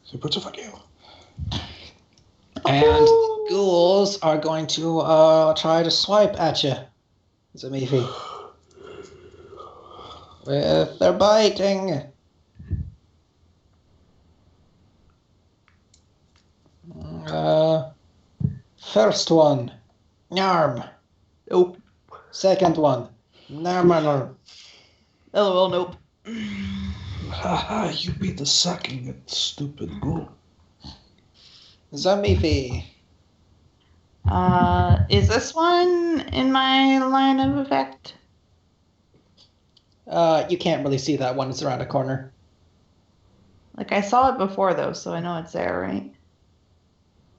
So puts a fuck you. And ghouls are going to try to swipe at you, Zamifi. With their biting. First one, Narm. Nope. Second one, Narmanor. LOL, nope. Haha, you beat the sucking it, stupid ghoul. Zamifi. Is this one in my line of effect? You can't really see that one. It's around a corner. Like, I saw it before, though, so I know it's there, right?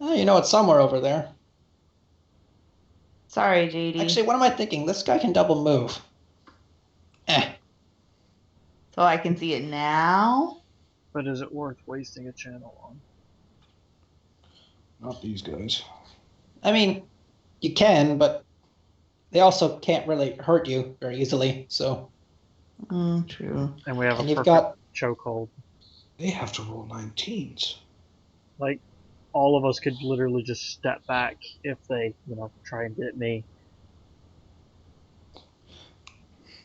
You know it's somewhere over there. Sorry, JD. Actually, what am I thinking? This guy can double move. So I can see it now? But is it worth wasting a channel on? Not these guys. I mean, you can, but they also can't really hurt you very easily, so... True. And we have And a you've perfect got... chokehold. They have to roll 19s. Like, all of us could literally just step back if they, try and get me.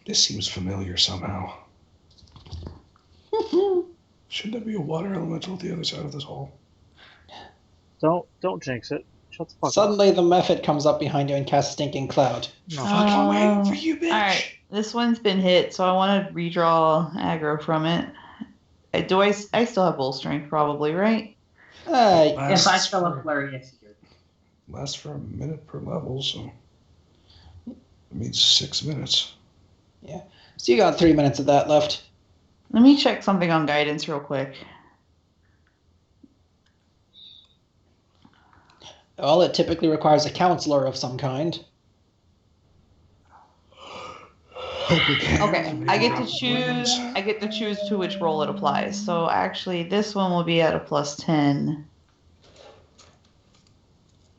This seems familiar somehow. Shouldn't there be a water elemental at the other side of this hall? Don't jinx it. Shut the fuck up. Suddenly the Mephit comes up behind you and casts Stinking Cloud. No. Fucking waiting for you, bitch! Alright, this one's been hit, so I want to redraw aggro from it. I still have bull strength, probably, right? If I Lasts spell a for- flurry, yes, you do. Lasts for a minute per level, so it means 6 minutes. So you got 3 minutes of that left. Let me check something on guidance real quick. Well, it typically requires a counselor of some kind. Okay, I get to choose to which roll it applies. So actually, this one will be at a +10.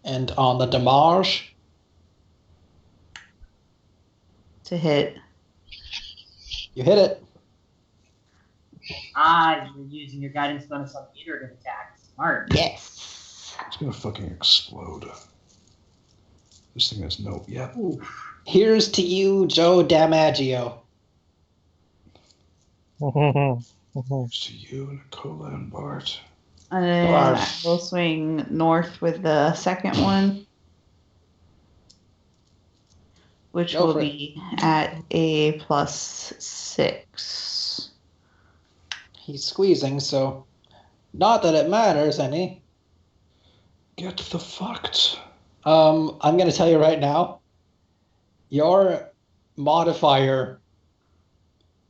And on the damage, To hit. you hit it. You're using your guidance bonus on iterative attacks. Smart. Yes. It's gonna fucking explode. This thing has no... Yeah. Oof. Here's to you, Joe Damaggio. It's to you, Nicola, and Bart. And then I will swing north with the second one, which Go will for it. be at a +6. He's squeezing, so not that it matters any. Get the fucked. I'm gonna tell you right now, your modifier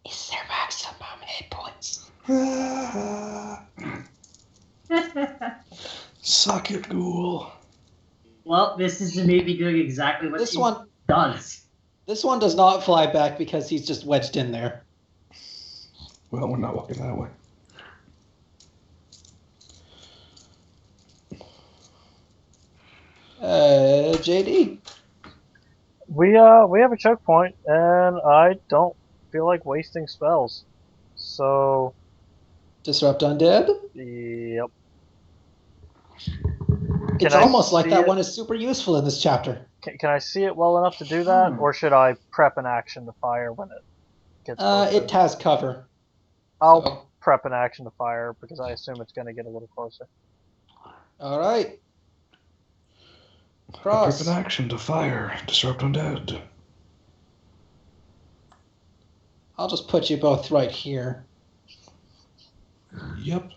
is their maximum hit points. Suck it, ghoul. Well, this is maybe doing exactly what This he one does. This one does not fly back because he's just wedged in there. Well, we're not walking that way. JD. We have a choke point, and I don't feel like wasting spells. So, Disrupt Undead? yep. It's I almost like see that it? one is super useful in this chapter. Can I see it well enough to do that, or should I prep an action to fire when it gets closer? It has cover. I'll So, prep an action to fire because I assume it's going to get a little closer. alright. Grip Cross. an action to fire. Disrupt undead. I'll just put you both right here. Yep.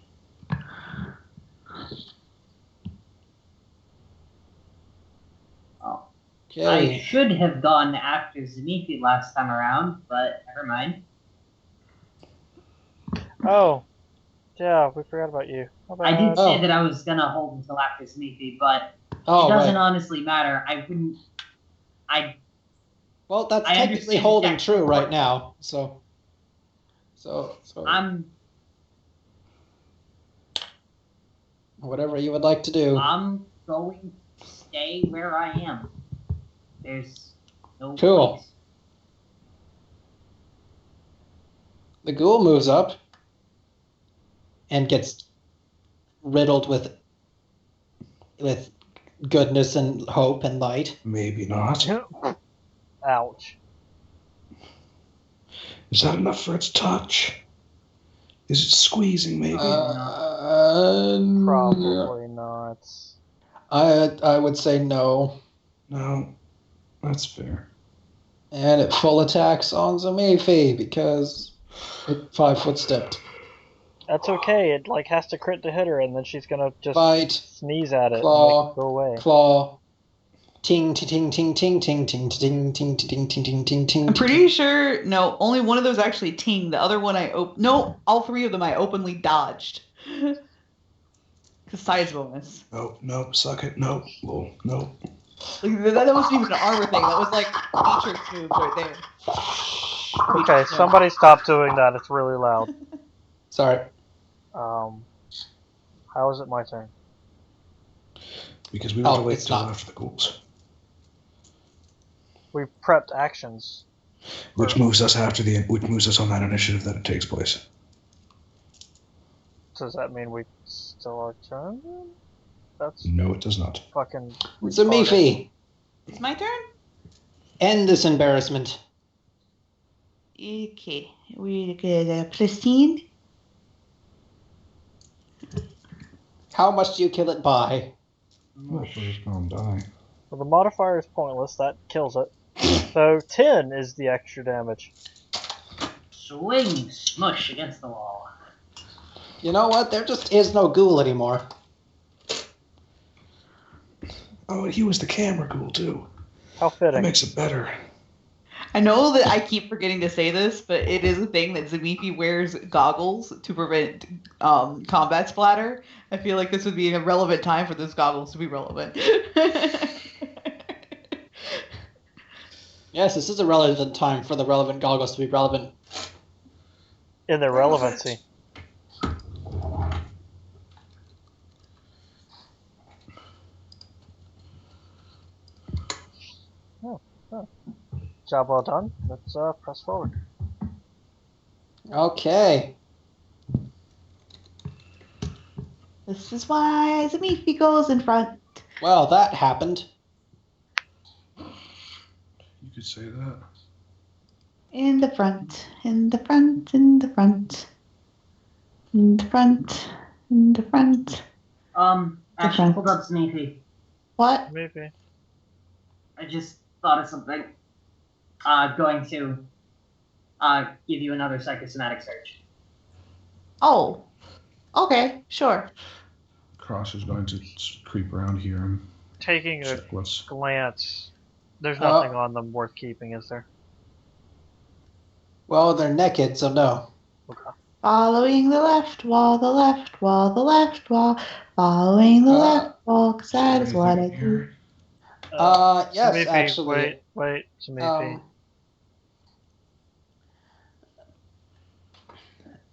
Oh, I Okay. should have gone after Zamifi last time around, but never mind. Oh, yeah, we forgot about you. I did say Oh. that I was gonna hold until after Zamifi, but Oh, it doesn't right. honestly matter. I wouldn't. Well, that's I technically understand holding that's true right important. now. So whatever you would like to do. I'm going to stay where I am. There's no Cool. place. The ghoul moves up and gets riddled with goodness and hope and light. Maybe not. Ouch. Is that enough for its touch? Is it squeezing, maybe? Probably not. I would say no. No. That's fair. And it full attacks on Zamifi because it 5-foot stepped. That's okay. It like has to crit to hit her, and then she's gonna just Bite. sneeze at it Claw. and make it go away. Claw. Ting ting ting ting ting ting ting ting ting ting ting ting ting. I'm pretty sure, no, only one of those actually ting. The other one no, all three of them I openly dodged. Because size bonus. Nope, suck it. Nope. Whoa, nope. Like, that wasn't even an armor thing. That was like nature moves right there. Okay, somebody stop doing that. It's really loud. Sorry. How is it my turn? Because we want to wait it's till not. after the ghouls. We prepped actions. Which moves us on that initiative that it takes place. Does that mean we still our turn? That's No, it does not. fucking. Zamifi, It's my turn? end this embarrassment. Okay, we get pristine. How much do you kill it by? Well, it's gonna die. Well, the modifier is pointless. That kills it. So 10 is the extra damage. Swing, smush against the wall. You know what? There just is no ghoul anymore. Oh, he was the camera ghoul too. How fitting. That makes it better. I know that I keep forgetting to say this, but it is a thing that Zamifi wears goggles to prevent combat splatter. I feel like this would be a relevant time for those goggles to be relevant. Yes, this is a relevant time for the relevant goggles to be relevant. In their relevancy. Oh. Job well done. Let's press forward. Okay. This is why Zamifi goes in front. Well, that happened. You could say that. In the front, in the front, in the front. In the front, in the front. Actually, hold up, Sneaky. What? Maybe. I just thought of something. Going to give you another psychosomatic search. Oh. Okay, sure. Cross is going to creep around here and Taking a check what's. glance, there's nothing on them worth keeping, is there? Well, they're naked, so no. Okay. Following the left wall, the left wall, the left wall. Following the left wall, because that is what I do. Yes, Samifi, actually. Wait, Samifi.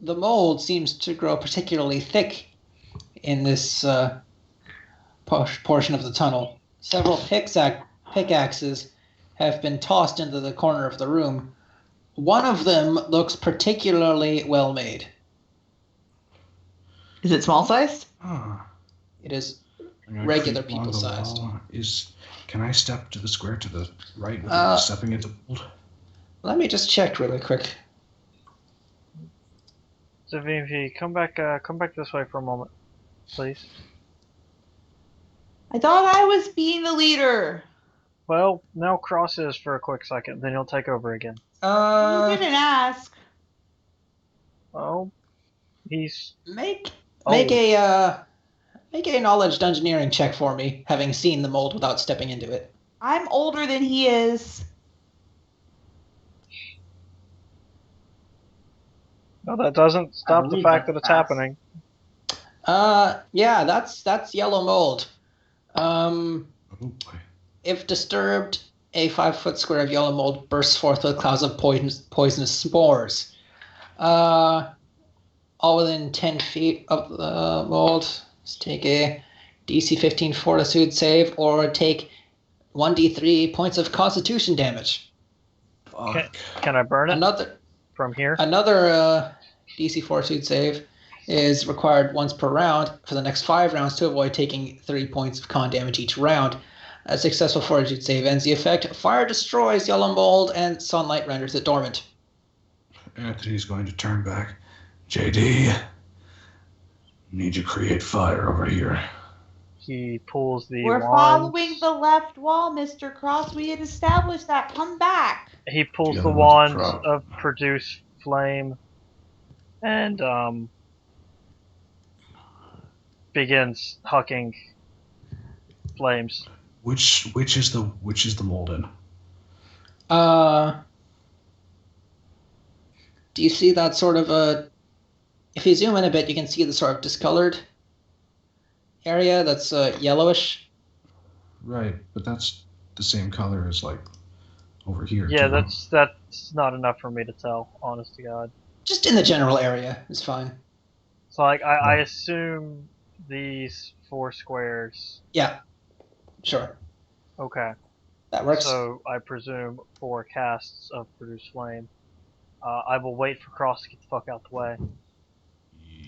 The mold seems to grow particularly thick in this portion of the tunnel. several pickaxes have been tossed into the corner of the room. One of them looks particularly well made. Is it small sized? Ah, It is I'm gonna regular creep along people the sized. wall. Can I step to the square to the right without stepping into mold? Let me just check really quick. Zavivi, come back this way for a moment, please. I thought I was being the leader. Well, now Cross is for a quick second, then he'll take over again. You didn't ask. Oh, he's Make old. a knowledge engineering check for me, having seen the mold without stepping into it. I'm older than he is. No, that doesn't stop the believe fact that that's it's fast. happening. Yeah, that's yellow mold. Oh boy. If disturbed, a 5-foot square of yellow mold bursts forth with clouds of poisonous spores. All within 10 feet of the mold. Let's take a DC 15 Fortitude save or take 1d3 points of Constitution damage. Fuck. Can I burn it from here? Another DC Fortitude save is required once per round for the next 5 rounds to avoid taking 3 points of con damage each round. A successful Fortitude save ends the effect. Fire destroys yellow mold and sunlight renders it dormant. Anthony's going to turn back. JD, need to create fire over here. He pulls the We're wand. following the left wall, Mr. Cross. We had established that. Come back. He pulls The the other one's a wand prop. of produce flame and begins hucking flames. Which is the mold in? Do you see that sort of if you zoom in a bit, you can see the sort of discolored area that's yellowish. Right, but that's the same color as like over here. Yeah, too. that's not enough for me to tell, honest to God. Just in the general area is fine. So like I assume these 4 squares. Yeah, sure. Okay. That works. So I presume 4 casts of produce flame. I will wait for Cross to get the fuck out the way.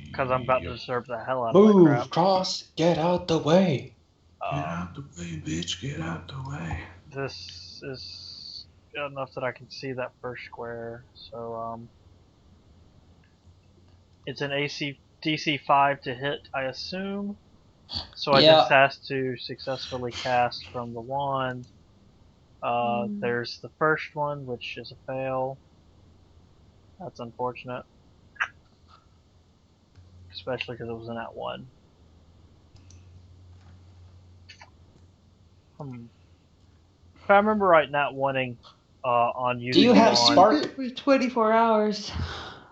Because I'm about to disturb the hell out of that crap. Cross, get out the way. Get out the way, bitch! Get out the way. This is enough that I can see that first square. So it's an DC 5 to hit, I assume. So I just has to successfully cast from the wand. There's the first one, which is a fail. That's unfortunate. Especially because it was an at 1. If I remember right, not wanting on using. Do you have wand, spark? For 24 hours.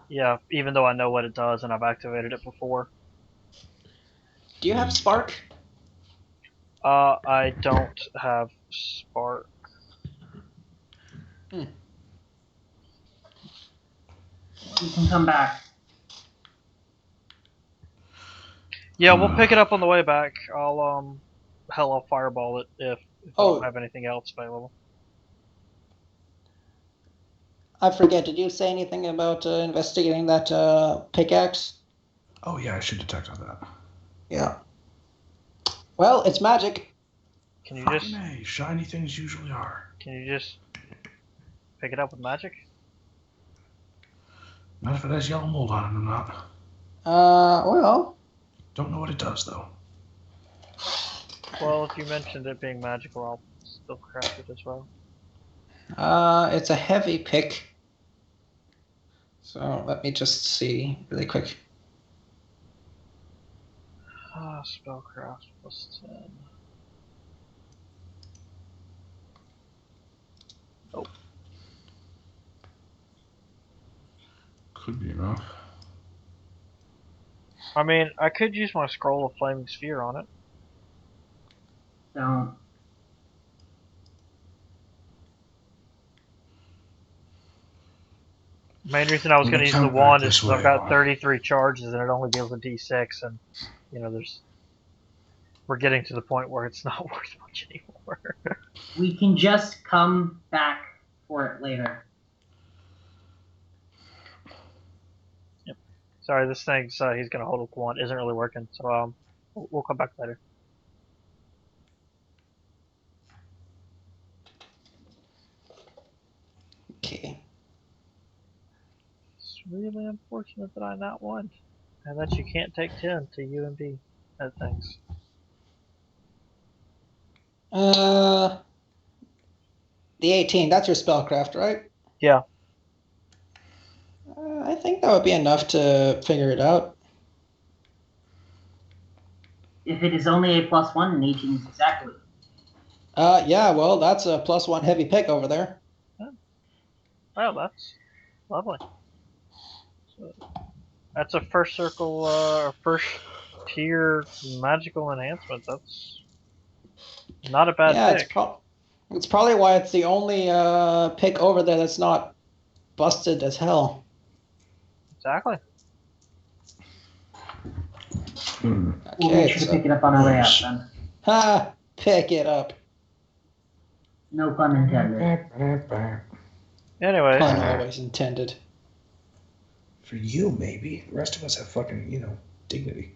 Yeah, even though I know what it does and I've activated it before. Do you have spark? I don't have spark. You can come back. Yeah, we'll pick it up on the way back. I'll fireball it if I don't have anything else available. I forget. Did you say anything about investigating that pickaxe? Oh yeah, I should detect on that. Yeah. Well, it's magic. Can you just? Hey, shiny things usually are. Can you just pick it up with magic? Not if it has yellow mold on it or not. Well. Don't know what it does though. Well, if you mentioned it being magical, I'll still craft it as well. It's a heavy pick. So let me just see really quick. Spellcraft +10. Oh. Could be enough. I mean, I could use my scroll of flaming sphere on it. Don't. Main reason I was going to use the wand is because I've got 33 charges and it only deals a d6, and we're getting to the point where it's not worth much anymore. for. We can just come back for it later. Sorry, this thing's he's gonna hold a one isn't really working, so we'll come back later. Okay. It's really unfortunate that I not won, and that you can't take 10 to UMB at things. The 18, that's your spellcraft, right? Yeah. I think that would be enough to figure it out. If it is only a +1, and 18 is exactly. Yeah, well, that's a +1 heavy pick over there. Oh, that's lovely. So, that's a first circle, first tier magical enhancement. That's not a bad Yeah, pick. it's probably why it's the only pick over there that's not busted as hell. Exactly. We'll make sure to pick it up on our way out then. Ha! Pick it up. No pun intended. Anyways, Pun always intended. For you, maybe. The rest of us have fucking, dignity.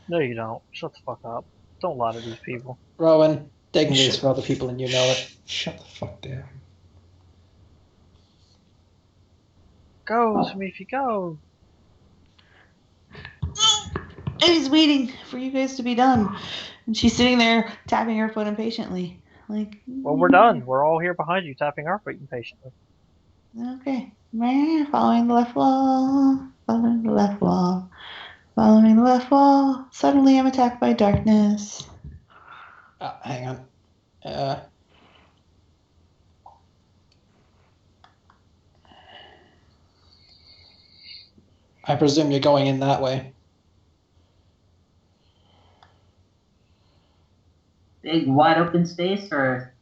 no, you don't. Shut the fuck up. Don't lie to these people. Rowan, dignity is for other people and you know it. Shut the fuck down. Go, Smeefy, go. I was waiting for you guys to be done. And she's sitting there tapping her foot impatiently. Like, Well, we're done. We're all here behind you, tapping our feet impatiently. okay. Following the left wall. Following the left wall. Following the left wall. Suddenly I'm attacked by darkness. Hang on. I presume you're going in that way. Big wide open space or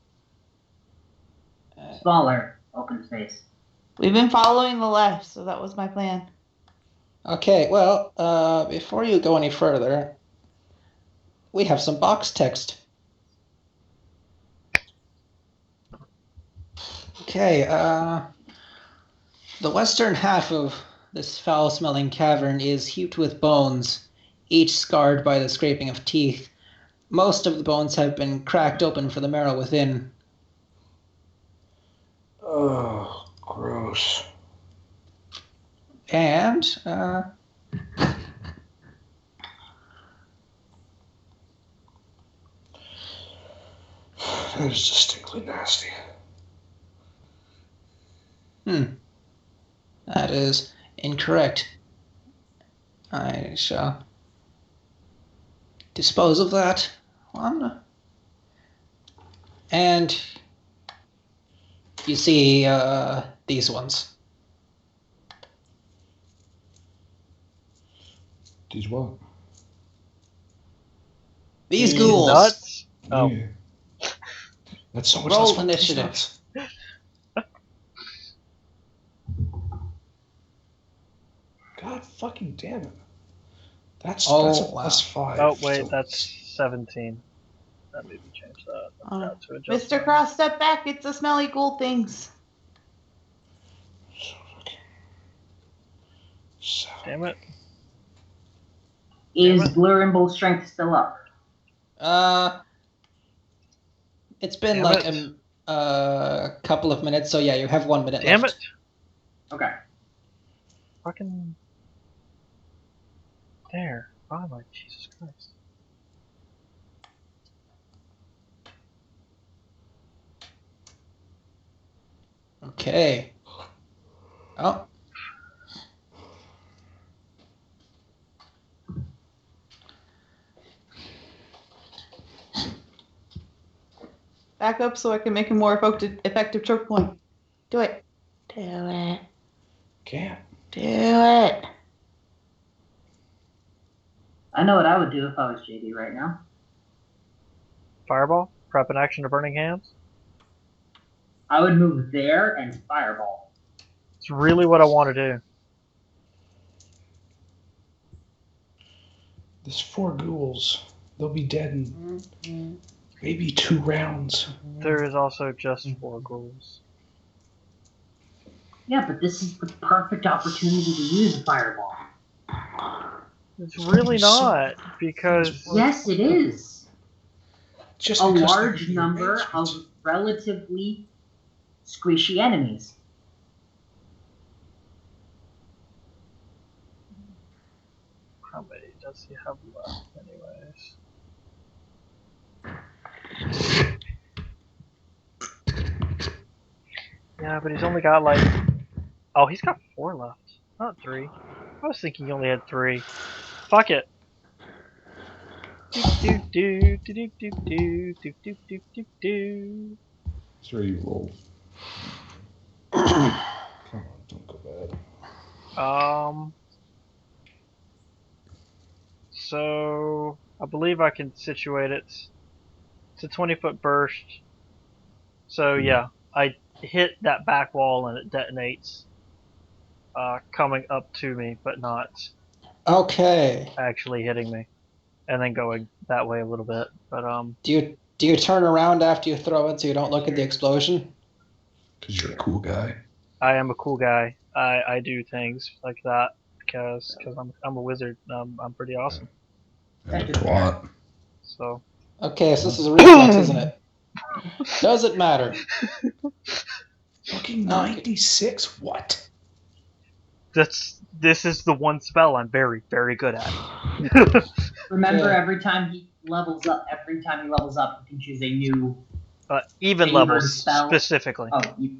smaller open space? We've been following the left, so that was my plan. Okay, well, before you go any further, we have some box text. Okay, the western half of this foul-smelling cavern is heaped with bones, each scarred by the scraping of teeth. Most of the bones have been cracked open for the marrow within. Oh, gross. And, That is distinctly nasty. That is incorrect. I shall dispose of that one. And you see these ones. These what? These You ghouls. nuts? Oh. Yeah. That's so much Roll less fun. initiative. Nuts. God fucking damn it. That's a wow. +5. Oh, wait, so- that's 17. That maybe change that. I forgot to adjust Mr. that. Cross, step back. It's the smelly ghoul things. Damn it. Is Damn it. Blue Rimble's strength still up? It's been Damn like it. a couple of minutes, so yeah, you have 1 minute Damn left. it. Okay. Fucking. There. Finally. Jesus Christ. Okay. Oh. Back up so I can make a more effective choke point. Do it. Do it. Can't. Do it. I know what I would do if I was JD right now. Fireball? Prep an action to Burning Hands? I would move there and fireball. It's really what I want to do. There's 4 ghouls. They'll be dead in Maybe 2 rounds. There is also just 4 ghouls. Yeah, but this is the perfect opportunity to use a fireball. It's really not, because Yes, it is. Just A because large they're number of relatively squishy enemies. how many does he have left, anyways? Yeah, but he's only got like... Oh, he's got 4 left, not 3. I was thinking he only had 3. Fuck it. Do do do do do do do do do do do. Sure, you roll. Come on, don't go bad. So I believe I can situate it. It's a 20-foot burst. So yeah, I hit that back wall and it detonates, coming up to me, but not Okay. actually hitting me, and then going that way a little bit. But Do you turn around after you throw it so you don't look at the explosion? Because you're a cool guy. I am a cool guy. I do things like that because I'm a wizard. I'm pretty awesome. And a twat. So Okay, so this is a reflex, isn't it? Does it matter? Fucking 96? What? this is the one spell I'm very, very good at. Remember, Yeah. every time he levels up, you can choose a new Even Favorite levels spell? specifically. Oh, you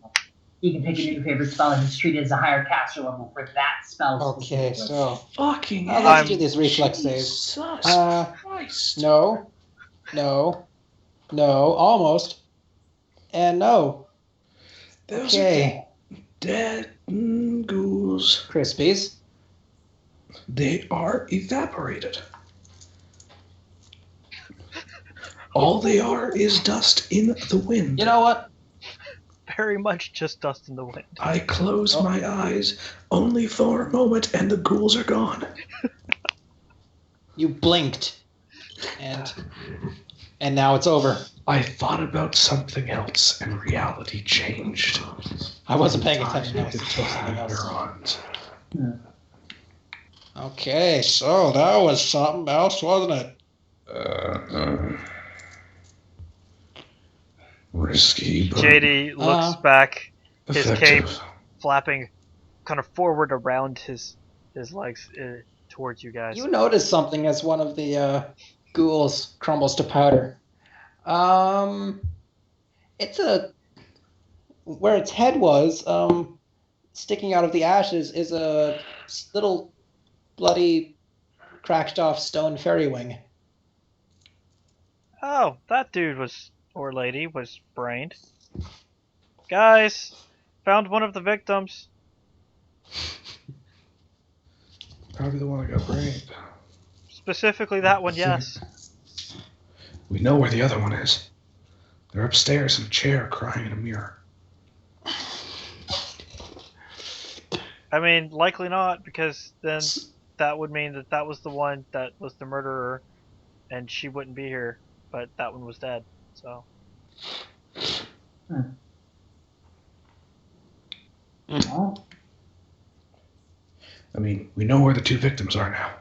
can pick a new favorite spell and it's treated as a higher caster level for that spell Okay, specifically. so Fucking let's do these reflex saves. Jesus Christ. No, almost, and no. Those Okay, are dead ghouls. Crispies. They are evaporated. All they are is dust in the wind. You know what? Very much just dust in the wind. I close my eyes only for a moment and the ghouls are gone. You blinked, and now it's over. I thought about something else and reality changed. I wasn't paying attention. I was It doing took something my else. neurons. Okay, so that was something else, wasn't it? Risky, but JD looks back, his cape effective. flapping kind of forward around his legs towards you guys. You notice something as one of the ghouls crumbles to powder. It's where its head was, sticking out of the ashes is a little bloody, cracked off stone fairy wing. Oh, that dude or lady was brained. Guys, found one of the victims. Probably the one that got brained. Specifically that one, yes. We know where the other one is. They're upstairs in a chair crying in a mirror. I mean, likely not, because then that would mean that was the one that was the murderer, and she wouldn't be here, but that one was dead, so. Oh, I mean, we know where the 2 victims are now.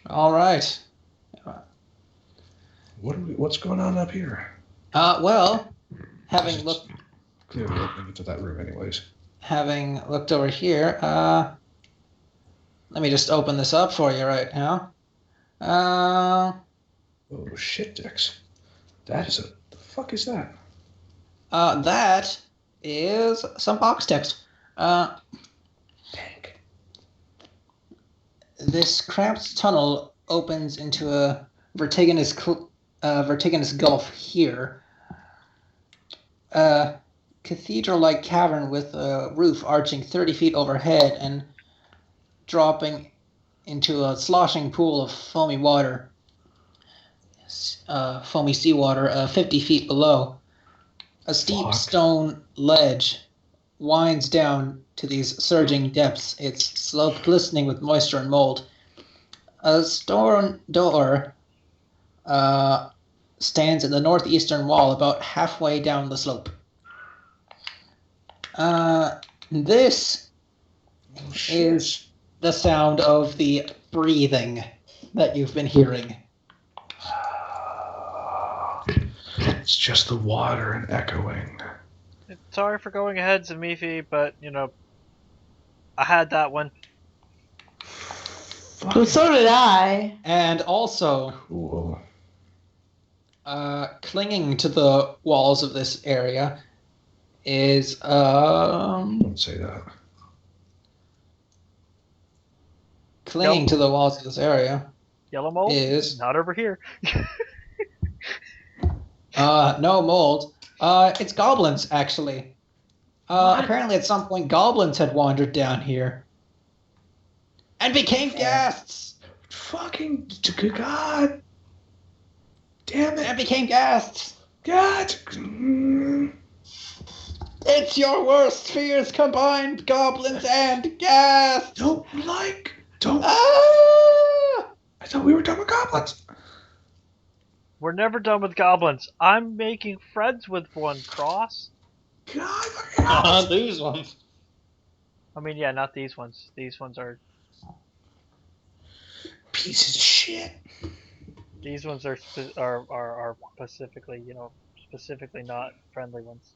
All right. What's going on up here? Well, having looked Clearly opening into that room anyways. over here, let me just open this up for you right now. Oh shit, Dex. The fuck is that? That is some box text. Dang. This cramped tunnel opens into a vertiginous gulf here. A cathedral-like cavern with a roof arching 30 feet overhead and dropping into a sloshing pool of foamy water. Foamy seawater 50 feet below. A steep Fuck. stone ledge winds down to these surging depths, its slope glistening with moisture and mold. A stone door stands in the northeastern wall about halfway down the slope. This is the sound of the breathing that you've been hearing. It's just the water and echoing. Sorry for going ahead, Zamifi, but, I had that one. Well, so did I. And also, Cool. clinging to the walls of this area is Don't say that. clinging to the walls of this area Yellow mold? is Not over here. no mold. It's goblins, actually. Apparently, at some point, goblins had wandered down here and became guests. Fucking God. Damn And it. became guests. God. It's your worst fears combined, goblins and guests. Don't. Ah! I thought we were done with goblins. We're never done with goblins. I'm making friends with one, Cross. God. These ones. I mean, yeah, not these ones. These ones are. Pieces of shit. These ones are specifically, specifically not friendly ones.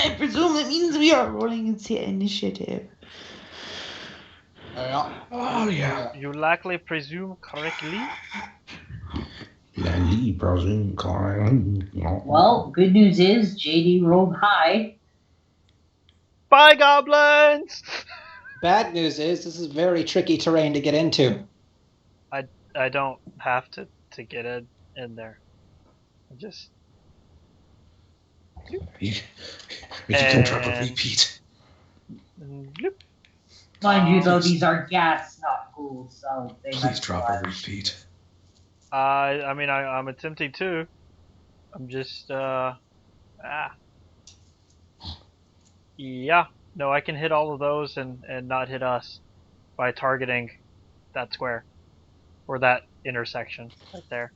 I presume that means we are rolling initiative. Oh, yeah. You likely presume correctly. Well, good news is JD rolled high. Bye, goblins! Bad news is this is very tricky terrain to get into. I don't have to get in there. I just. You can drop a repeat. Bloop. Mind you, though, these are gas, not ghouls, so they Please might drop fly. a repeat. I mean, I'm attempting to. I'm just, Yeah. No, I can hit all of those and not hit us by targeting that square. Or that intersection right there.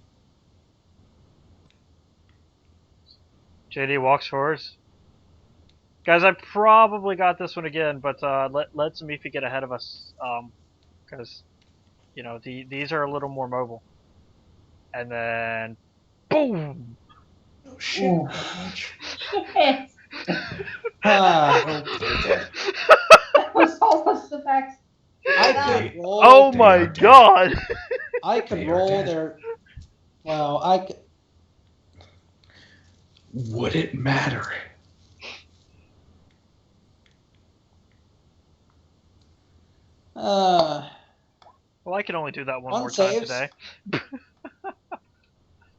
JD walks forwards. Guys, I probably got this one again, but let Zamifi get ahead of us. Because, these are a little more mobile. And then, boom! Oh, shit. Ooh. Shit. Ah, That was almost the max. I could roll. Oh They my are dead. god! I could They are roll dead. their. Well, I could. Would it matter? Uh, Well, I can only do that one One more time saves. today.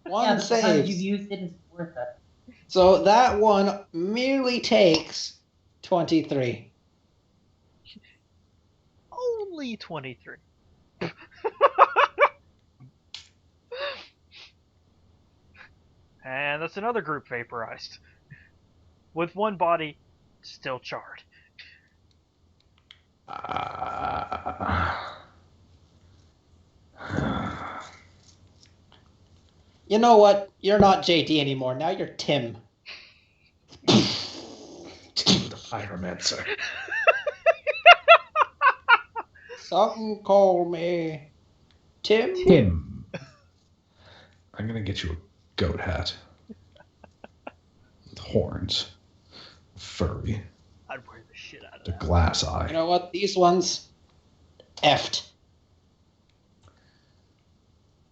one Yeah, but the times you've saves. used it is worth it. So that one merely takes 23. Only 23. And that's another group vaporized. With one body still charred. You know what? You're not JD anymore. Now you're Tim. Tim the Pyromancer. Something call me Tim. Tim. I'm gonna get you a goat hat. With horns. Furry. I'd wear the shit out of The that. glass eye. You know what? These ones, effed.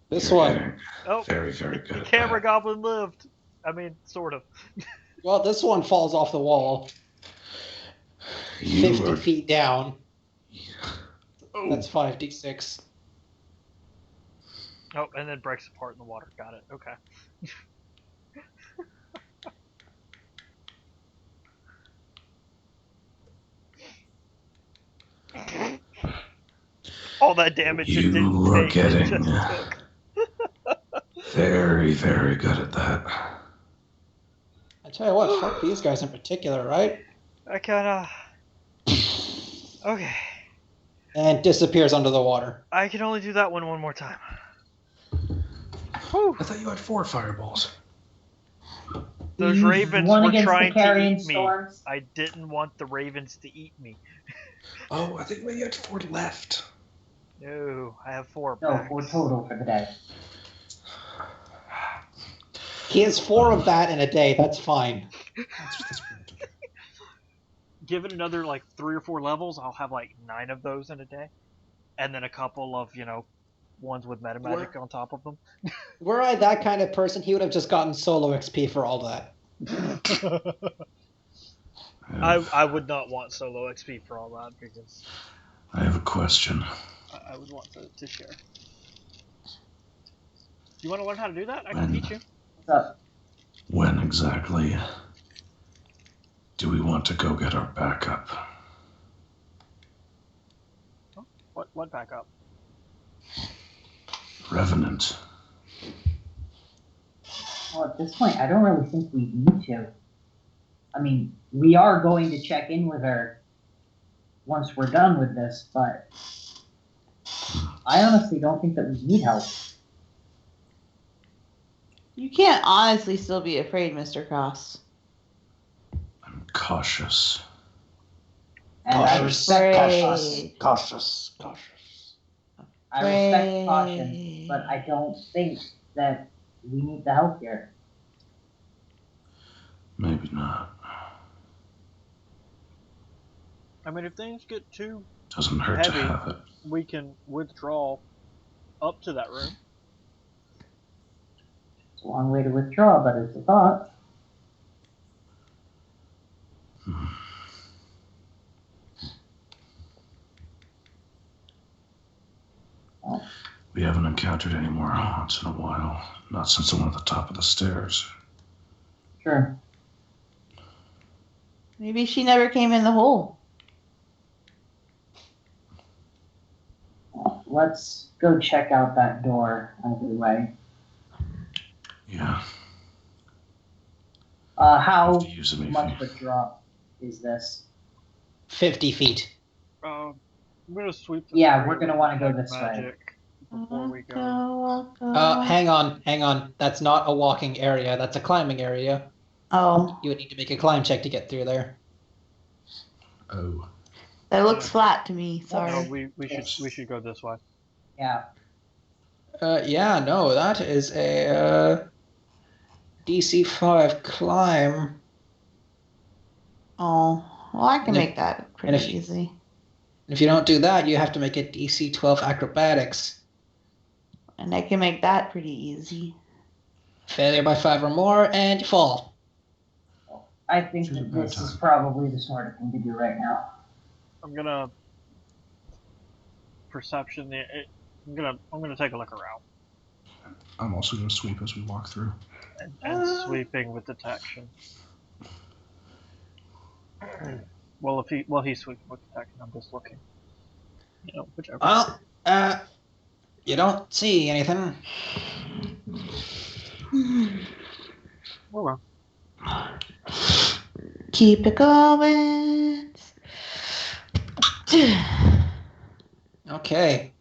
This You're one. getting Oh, very, very the good at camera that. goblin lived. I mean, sort of. Well, this one falls off the wall You 50 are... feet down. Oh. That's 5d6. Oh, and then breaks apart in the water. Got it. Okay. All that damage it didn't You are take, it getting just took. very, very good at that. tell you what, fuck these guys in particular, right? I kinda. Okay. And disappears under the water. I can only do that one more time. Whew. I thought you had 4 fireballs. Those Use ravens one were against trying the to carrion eat me. storms. I didn't want the ravens to eat me. Oh, I think maybe you had 4 left. No, I have 4 No, back. 4 total for the day. He has 4 of that in a day, that's fine. That's weird. Give it another like 3 or 4 levels, I'll have like 9 of those in a day. And then a couple of, ones with meta magic on top of them. Were I that kind of person, he would have just gotten solo XP for all that. I would not want solo XP for all that because I have a question. I would want to share. You want to learn how to do that? I can teach you. What's up? When exactly do we want to go get our backup? What backup? Revenant. Well, at this point, I don't really think we need to. I mean, we are going to check in with her once we're done with this, but I honestly don't think that we need help. You can't honestly still be afraid, Mr. Cross. I'm cautious. And I respect Afraid. cautious. I respect caution, but I don't think that we need the help here. Maybe not. I mean, if things get too Doesn't hurt to heavy, have it. we can withdraw up to that room. It's a long way to withdraw, but it's a thought. We haven't encountered any more haunts in a while. Not since the one at the top of the stairs. Sure. Maybe she never came in the hole. Well, let's go check out that door anyway. Yeah. How Use me. much of a drop is this? 50 feet. I'm gonna sweep. Yeah, we're gonna want to go this way. magic before we go. Hang on. That's not a walking area. That's a climbing area. Oh, You would need to make a climb check to get through there. Oh. that looks flat to me. Sorry. No, we should go this way. Yeah. Yeah, no, that is a DC 5 climb. Oh, well, I can And if- make that and pretty if- easy. If you don't do that, you have to make a DC 12 acrobatics. And I can make that pretty easy. Failure by 5 or more, and you fall. I think Choose a that bad this is time. probably the sort of thing to do right now. I'm gonna perception the. I'm gonna take a look around I'm also going to sweep as we walk through. and sweeping with detection. Well, he's sweeping with detection. I'm just looking. Whichever. Well, you don't see anything. Oh well. Keep it going. Okay.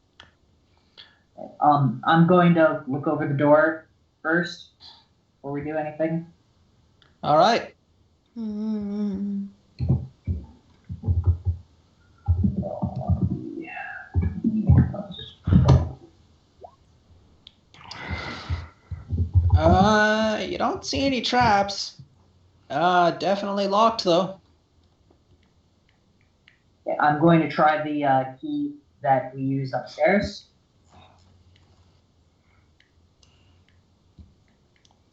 I'm going to look over the door first before we do anything. All right. You don't see any traps. Definitely locked though. Yeah, I'm going to try the key that we use upstairs.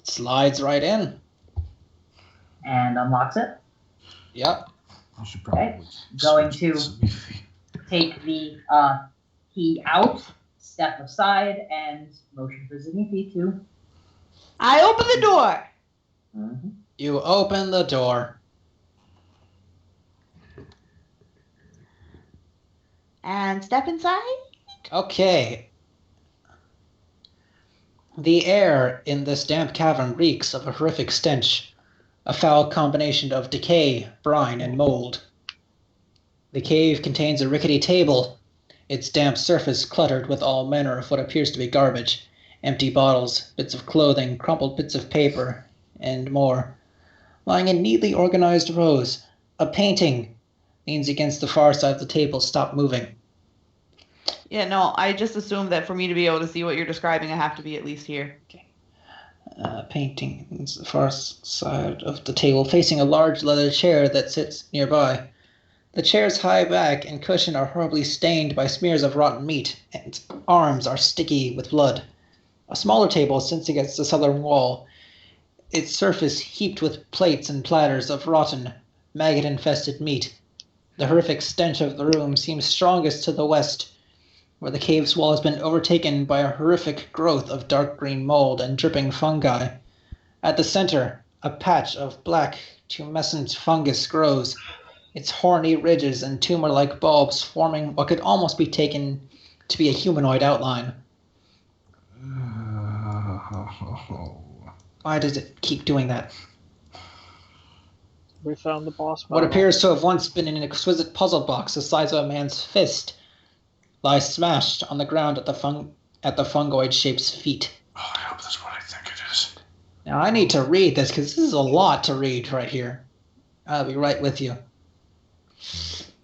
Slides right in. And unlocks it. Yep. You should Okay. probably Going Switch to some beefy. take the key out, step aside, and motion for Zanifi to. I open the door. Mm-hmm. You open the door. And step inside. Okay. The air in this damp cavern reeks of a horrific stench. a foul combination of decay, brine, and mold. The cave contains a rickety table, its damp surface cluttered with all manner of what appears to be garbage, empty bottles, bits of clothing, crumpled bits of paper, and more. Lying in neatly organized rows, a painting leans against the far side of the table. Stop moving. Yeah, no, I just assumed that for me to be able to see what you're describing, I have to be at least here. Painting is the far side of the table, facing a large leather chair that sits nearby. The chair's high back and cushion are horribly stained by smears of rotten meat, and its arms are sticky with blood. A smaller table sits against the southern wall, its surface heaped with plates and platters of rotten, maggot-infested meat. The horrific stench of the room seems strongest to the west, where the cave's wall has been overtaken by a horrific growth of dark green mold and dripping fungi. At the center, a patch of black, tumescent fungus grows, its horny ridges and tumor-like bulbs forming what could almost be taken to be a humanoid outline. Why does it keep doing that? We found the boss battle. What appears to have once been an exquisite puzzle box the size of a man's fist lies smashed on the ground at the fungoid shape's feet. Oh, I hope that's what I think it is. Now I need to read this because this is a lot to read right here. I'll be right with you.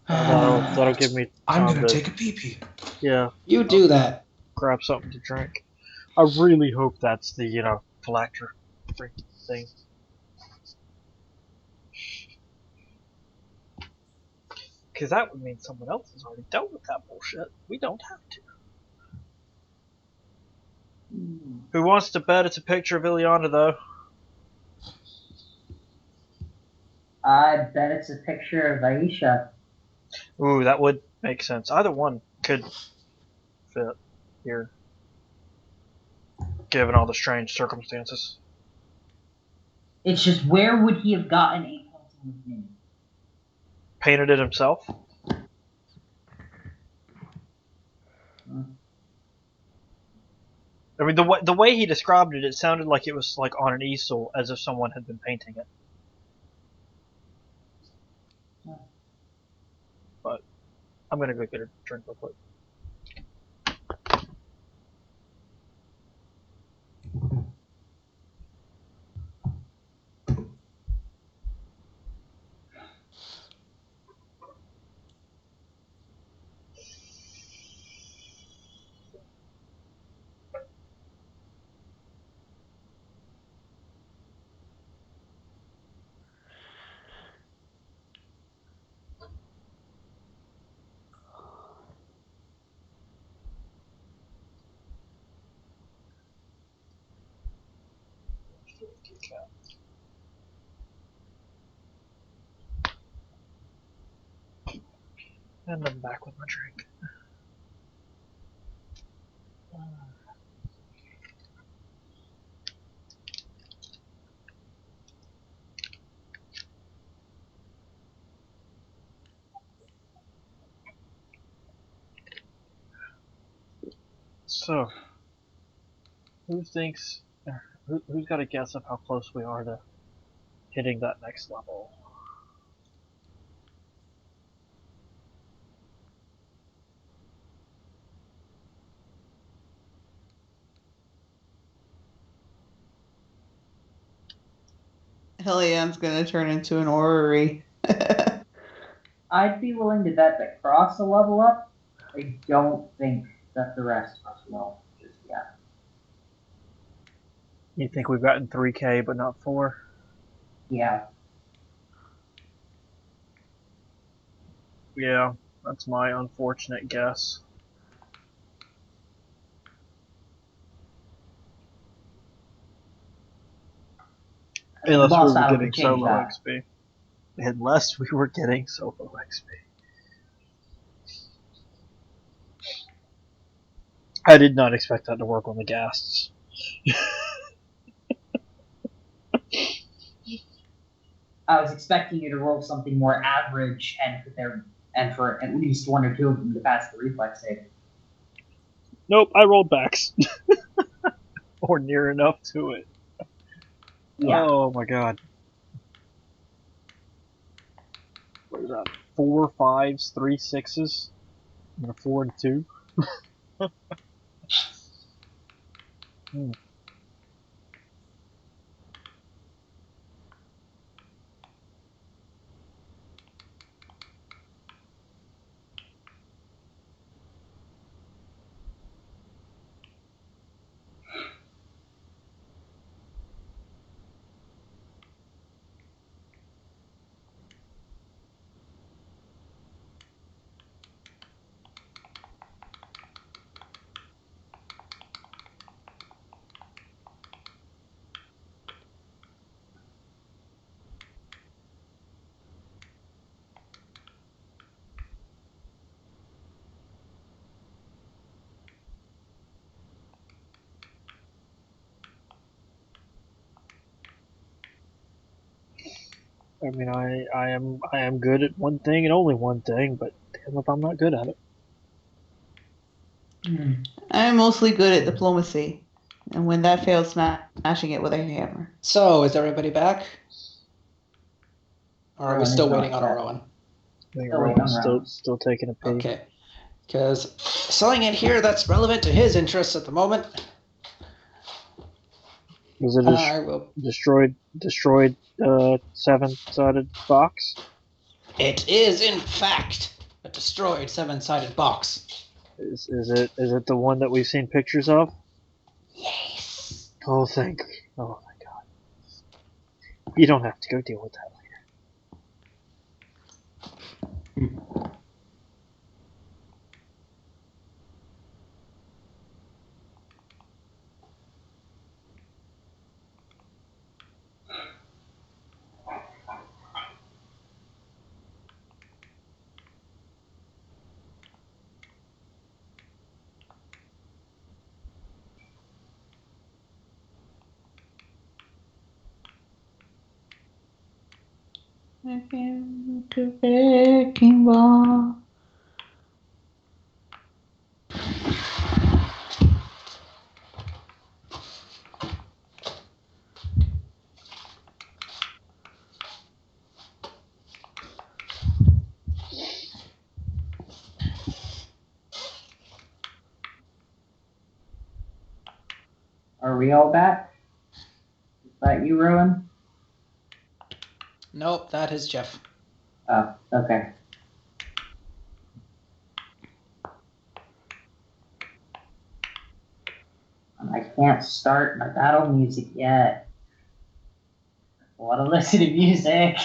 That'll give me I'm time gonna to, take a pee-pee. yeah, You do that. grab something to drink. I really hope that's the, phylactery thing. Because that would mean someone else has already dealt with that bullshit. We don't have to. Who wants to bet it's a picture of Ileana, though? I bet it's a picture of Aisha. Ooh, that would make sense. Either one could fit here, given all the strange circumstances. It's just, where would he have gotten a painting with me? Painted it himself? I mean, the way he described it, it sounded like it was like on an easel, as if someone had been painting it. But I'm gonna go get a drink real quick. And I'm back with my drink. So, who's got a guess of how close we are to hitting that next level? Helian's gonna turn into an orrery. I'd be willing to bet that Cross will level up. I don't think that the rest of us will just yet. You think we've gotten 3K but not 4? Yeah. Yeah, that's my unfortunate guess. Unless we were getting solo XP. Unless we were getting solo XP. I did not expect that to work on the ghasts. I was expecting you to roll something more average and for at least one or two of them to pass the reflex save. Nope, I rolled backs. Or near enough to it. Yeah. Oh my god. what is that? 4 5s, 3 6s, and a 4 and 2. I mean, I am good at one thing and only one thing, but damn if I'm not good at it. I'm mostly good at diplomacy, and when that fails, smashing it with a hammer. So, is everybody back? Or are we Rowan still is not waiting on back. Rowan? I think Still waiting on Rowan's Rowan. still taking a pee. Okay. Because selling it here that's relevant to his interests at the moment. Was it I will. destroyed 7-sided box? It is, in fact, a destroyed 7-sided box. Is it the one that we've seen pictures of? Yes. Oh, thank you. Oh my god. You don't have to go deal with that later. Wrecking ball. Are we all back? Is that you, Rowan? Nope, that is Jeff. Oh, okay. I can't start my battle music yet. I want to listen to music.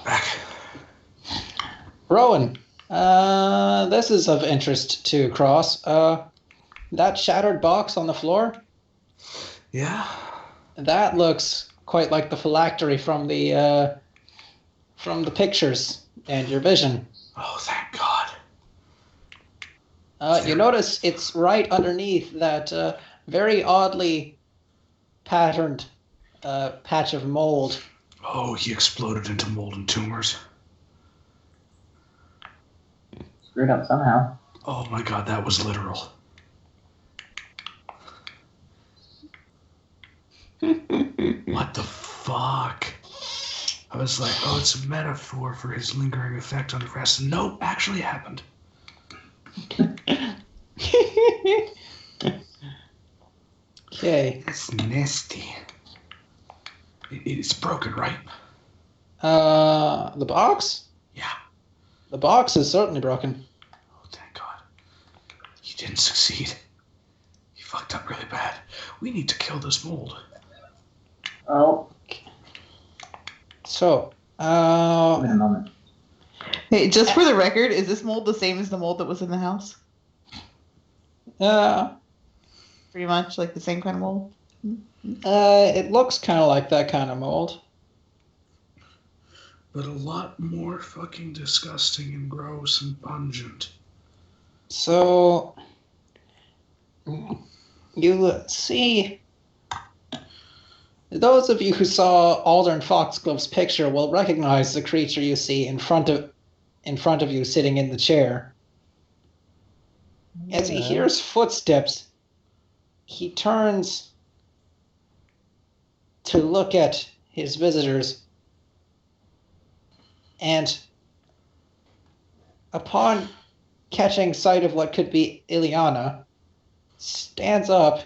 Back. Rowan, this is of interest to Cross. That shattered box on the floor, Yeah. that looks quite like the phylactery from the pictures and your vision. Oh, thank God. You notice it's right underneath that very oddly patterned patch of mold. Oh, he exploded into molten tumors. Screwed up somehow. Oh my God, that was literal. What the fuck? I was like, oh, it's a metaphor for his lingering effect on the rest. Nope, actually happened. Okay. That's nasty. It's broken, right? The box? Yeah. The box is certainly broken. Oh, thank God. You didn't succeed. You fucked up really bad. We need to kill this mold. Oh, So, wait a moment. Hey, just for the record, is this mold the same as the mold that was in the house? Pretty much like the same kind of mold. It looks kind of like that kind of mold. But a lot more fucking disgusting and gross and pungent. So, you see, those of you who saw Aldern Foxglove's picture will recognize the creature you see in front of you sitting in the chair. As he hears footsteps, he turns to look at his visitors, and upon catching sight of what could be Ileana, stands up,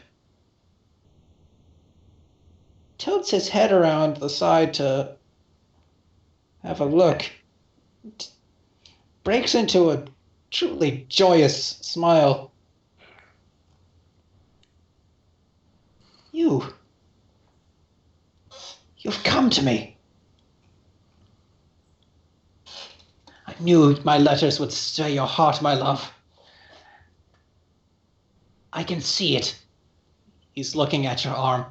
tilts his head around the side to have a look, breaks into a truly joyous smile. You've come to me. I knew my letters would stir your heart, my love. I can see it. He's looking at your arm.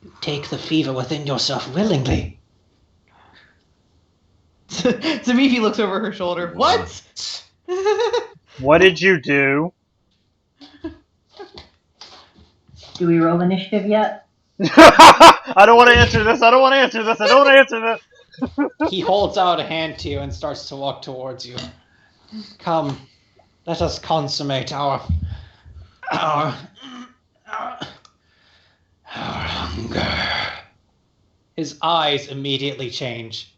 You take the fever within yourself willingly. Zamifi looks over her shoulder. What? What did you do? Do we roll initiative yet? I don't want to answer this. I don't want to answer this. I don't want to answer this. He holds out a hand to you and starts to walk towards you. Come, let us consummate our hunger. His eyes immediately change.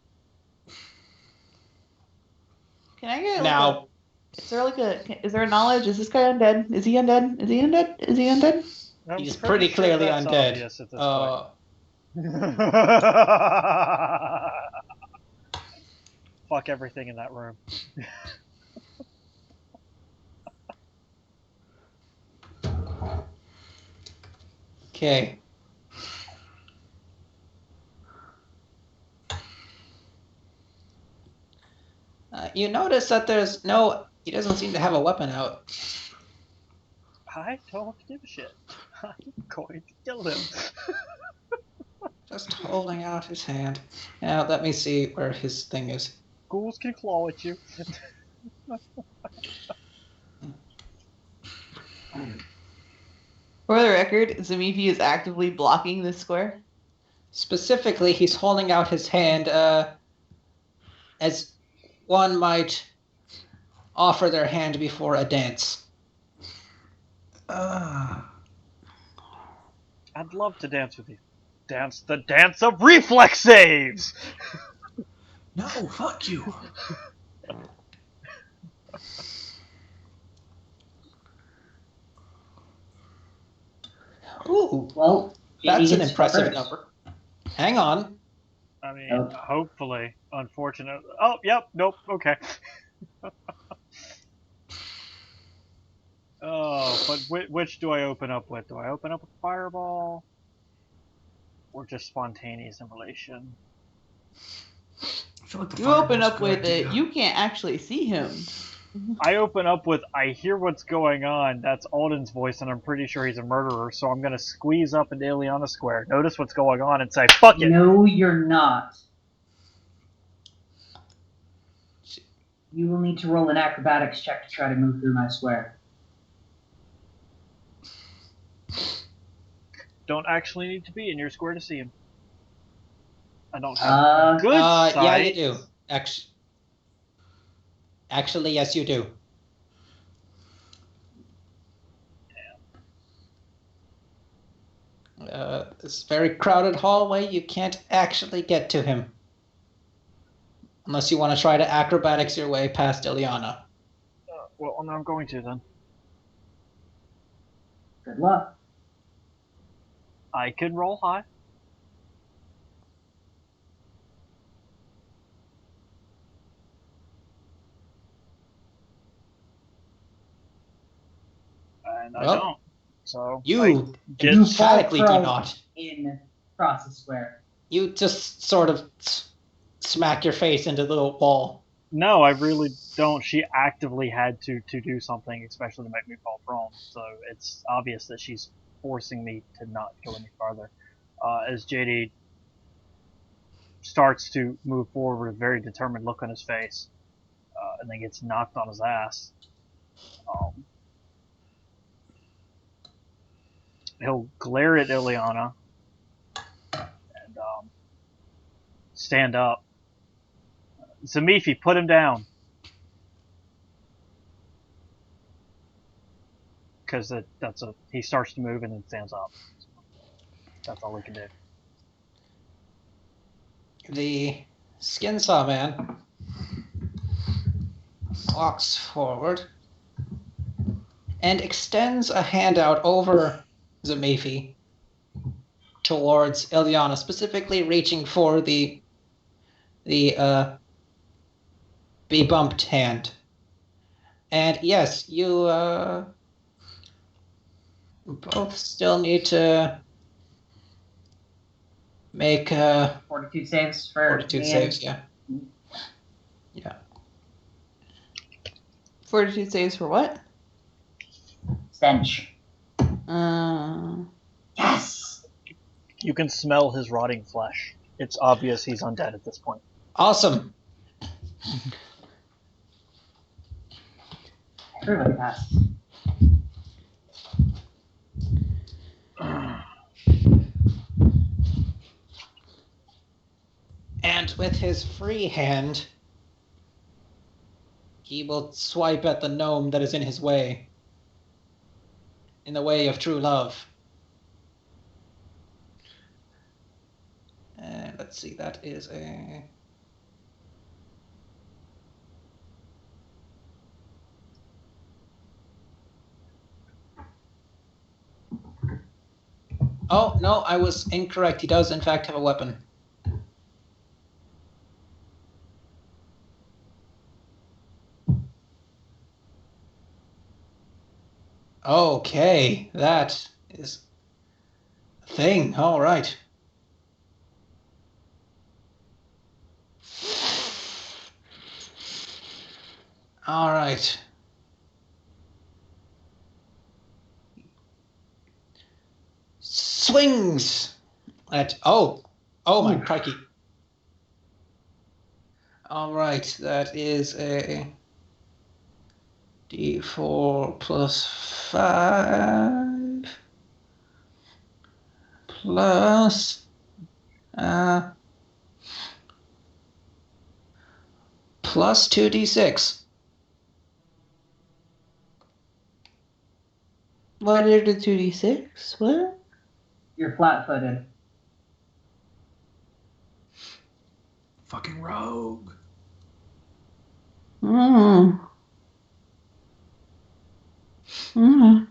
Can I get Now, is there a knowledge? Is this guy undead? Is he undead? Is he undead? Is he undead? I'm he's pretty pretty clearly that's undead. obvious at this point. Fuck everything in that room. Okay. You notice that he doesn't seem to have a weapon out. I don't give a shit. I'm going to kill him. Just holding out his hand. Now, let me see where his thing is. Ghouls can claw at you. For the record, Zamifi is actively blocking this square. Specifically, he's holding out his hand as one might offer their hand before a dance. Ah. I'd love to dance with you. Dance the dance of reflex saves! No, fuck you. Ooh, Well, that's an gets impressive first. number. Hang on. I mean, Nope. hopefully. Unfortunate. Oh, yep, nope, okay. Oh, but which do I open up with? Do I open up with Fireball? Or just spontaneous immolation? I feel like the You open fireball's a up good with idea. it. You can't actually see him. I open up with, I hear what's going on. That's Alden's voice, and I'm pretty sure he's a murderer, so I'm gonna squeeze up into Ileana Square, notice what's going on, and say, fuck it! No, you're not. You will need to roll an acrobatics check to try to move through my square. Don't actually need to be in your square to see him. I don't have good sight. Yeah, you do. Actually, yes, you do. This very crowded hallway, you can't actually get to him. Unless you want to try to acrobatics your way past Ileana. Well, I'm going to then. Good luck. I could roll high. And I Well, don't. So You I get You emphatically do fall not. in across the square. You just sort of smack your face into the wall. No, I really don't. She actively had to do something, especially to make me fall prone. So it's obvious that she's forcing me to not go any farther. As JD starts to move forward with a very determined look on his face, and then gets knocked on his ass. He'll glare at Ileana and stand up. Zamifi, put him down. because he starts to move and then stands up. That's all we can do. The skin saw man walks forward and extends a hand out over Zamifi towards Ilyana, specifically reaching for the be-bumped hand. And yes, you both still need to make Fortitude saves for fortitude me saves, yeah. Yeah. Fortitude saves for what? Stench. Yes. You can smell his rotting flesh. It's obvious he's undead at this point. Awesome. Everybody passed. And with his free hand, he will swipe at the gnome that is in his way. In the way of true love. And let's see, that is a... Oh, no, I was incorrect. He does, in fact, have a weapon. Okay, that is a thing. All right. All right. Swings at... Oh my crikey. All right, that is a D4 plus 5 plus plus 2d6. What did the 2d6? What? You're flat-footed. Fucking rogue. Mm. Mm.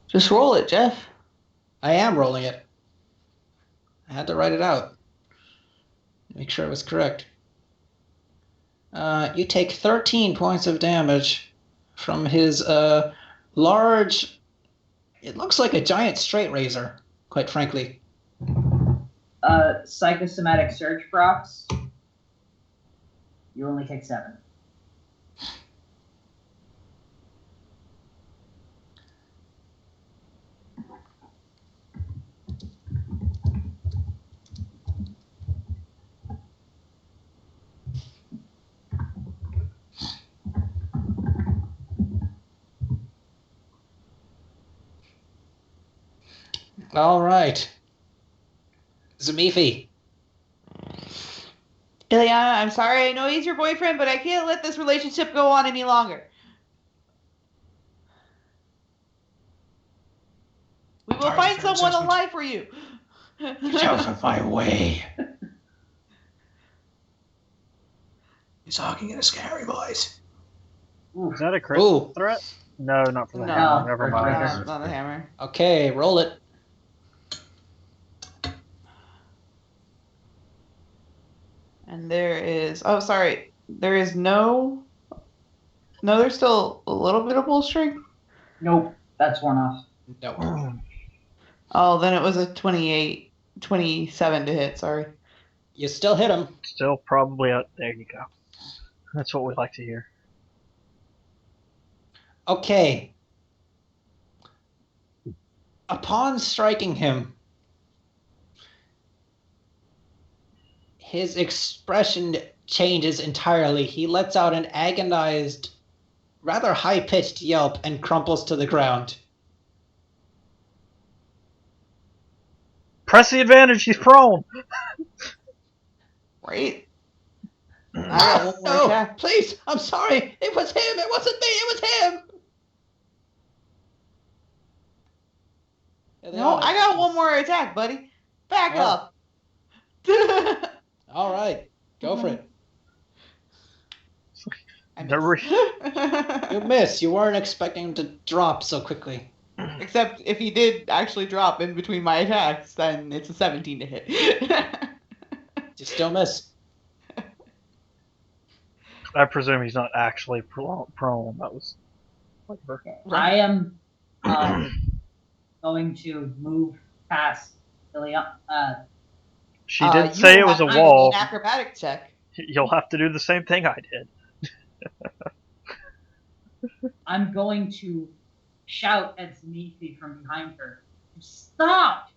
Just roll it, Jeff. I am rolling it. I had to write it out. Make sure it was correct. You take 13 points of damage from his large... It looks like a giant straight razor, quite frankly. Psychosomatic surge procs. You only take 7. All right. Zamifi. Ileana, I'm sorry. I know he's your boyfriend, but I can't let this relationship go on any longer. We will find someone alive for you. Get out of my way. He's talking in a scary voice. Is that a crit Ooh. threat? No, not for the No. hammer. Never No, mind. No, not the hammer. Okay, roll it. And there is... Oh, sorry. There is no... No, there's still a little bit of bull strength? Nope, that's worn off. No. Oh, then it was a 27 to hit, sorry. You still hit him. Still probably out. There you go. That's what we like to hear. Okay. Upon striking him, his expression changes entirely. He lets out an agonized, rather high-pitched yelp and crumples to the ground. Press the advantage. He's prone. Right? I got one more No, attack. please, I'm sorry. It was him. It wasn't me. It was him. No, I got one more attack, buddy. Back Oh. up. All right, go for it. I The You miss. You weren't expecting him to drop so quickly. Except if he did actually drop in between my attacks, then it's a 17 to hit. You still miss. I presume he's not actually prone. That was whatever. I am going to move past Ileana. She did You say will it was a have to make wall. An acrobatic check. You'll have to do the same thing I did. I'm going to shout at Zamifi from behind her. Stop!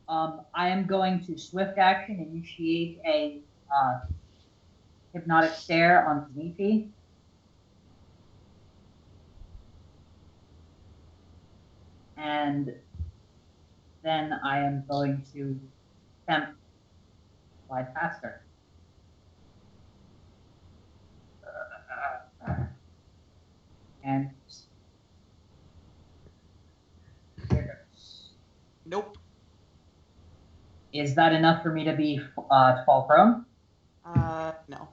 I am going to swift action initiate a hypnotic stare on Zamifi. And then I am going to attempt to slide past her. And here goes. Nope. Is that enough for me to be to fall prone? No.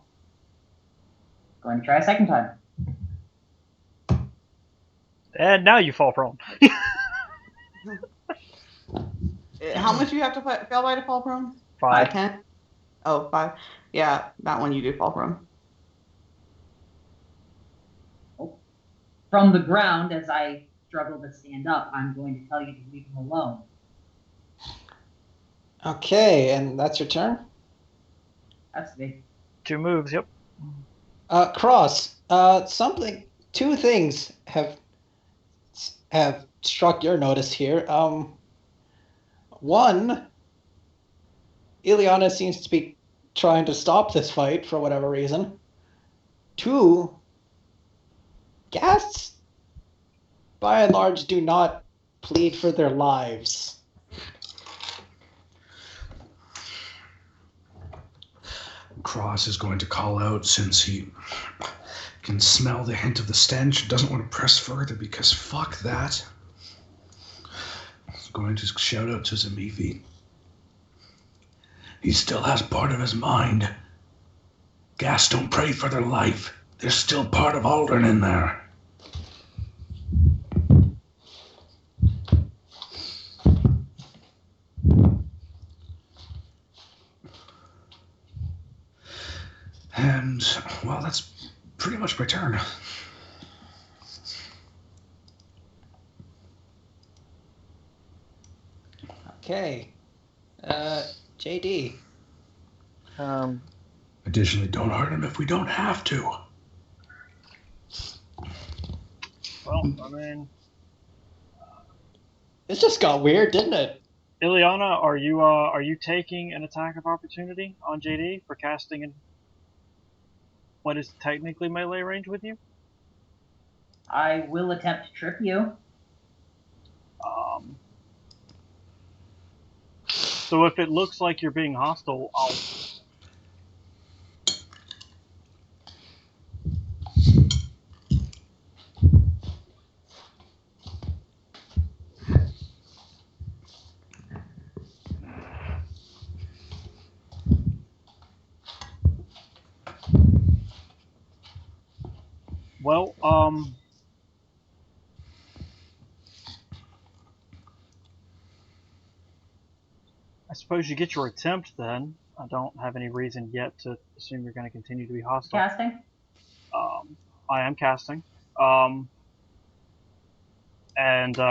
Going to try a second time. And now you fall prone. How much you have to fail by to fall prone? 5. 10? Oh, 5. Yeah, that one you do fall prone. From the ground, as I struggle to stand up, I'm going to tell you to leave him alone. Okay, and that's your turn? That's me. 2 moves, yep. Cross. Two things have struck your notice here. One, Ileana seems to be trying to stop this fight for whatever reason. 2, ghasts, by and large, do not plead for their lives. Cross is going to call out since he can smell the hint of the stench, doesn't want to press further because fuck that. He's going to shout out to Zamifi. He still has part of his mind. Gas don't pray for their life. There's still part of Aldern in there. And, well, that's pretty much my turn. Okay. JD. Additionally, don't hurt him if we don't have to. Well, I mean, This just got weird, didn't it? Ileana, are you taking an attack of opportunity on JD for casting in what is technically melee range with you? I will attempt to trip you. So if it looks like you're being hostile, I'll. Well, I suppose you get your attempt then. I don't have any reason yet to assume you're going to continue to be hostile. Casting? I am casting. And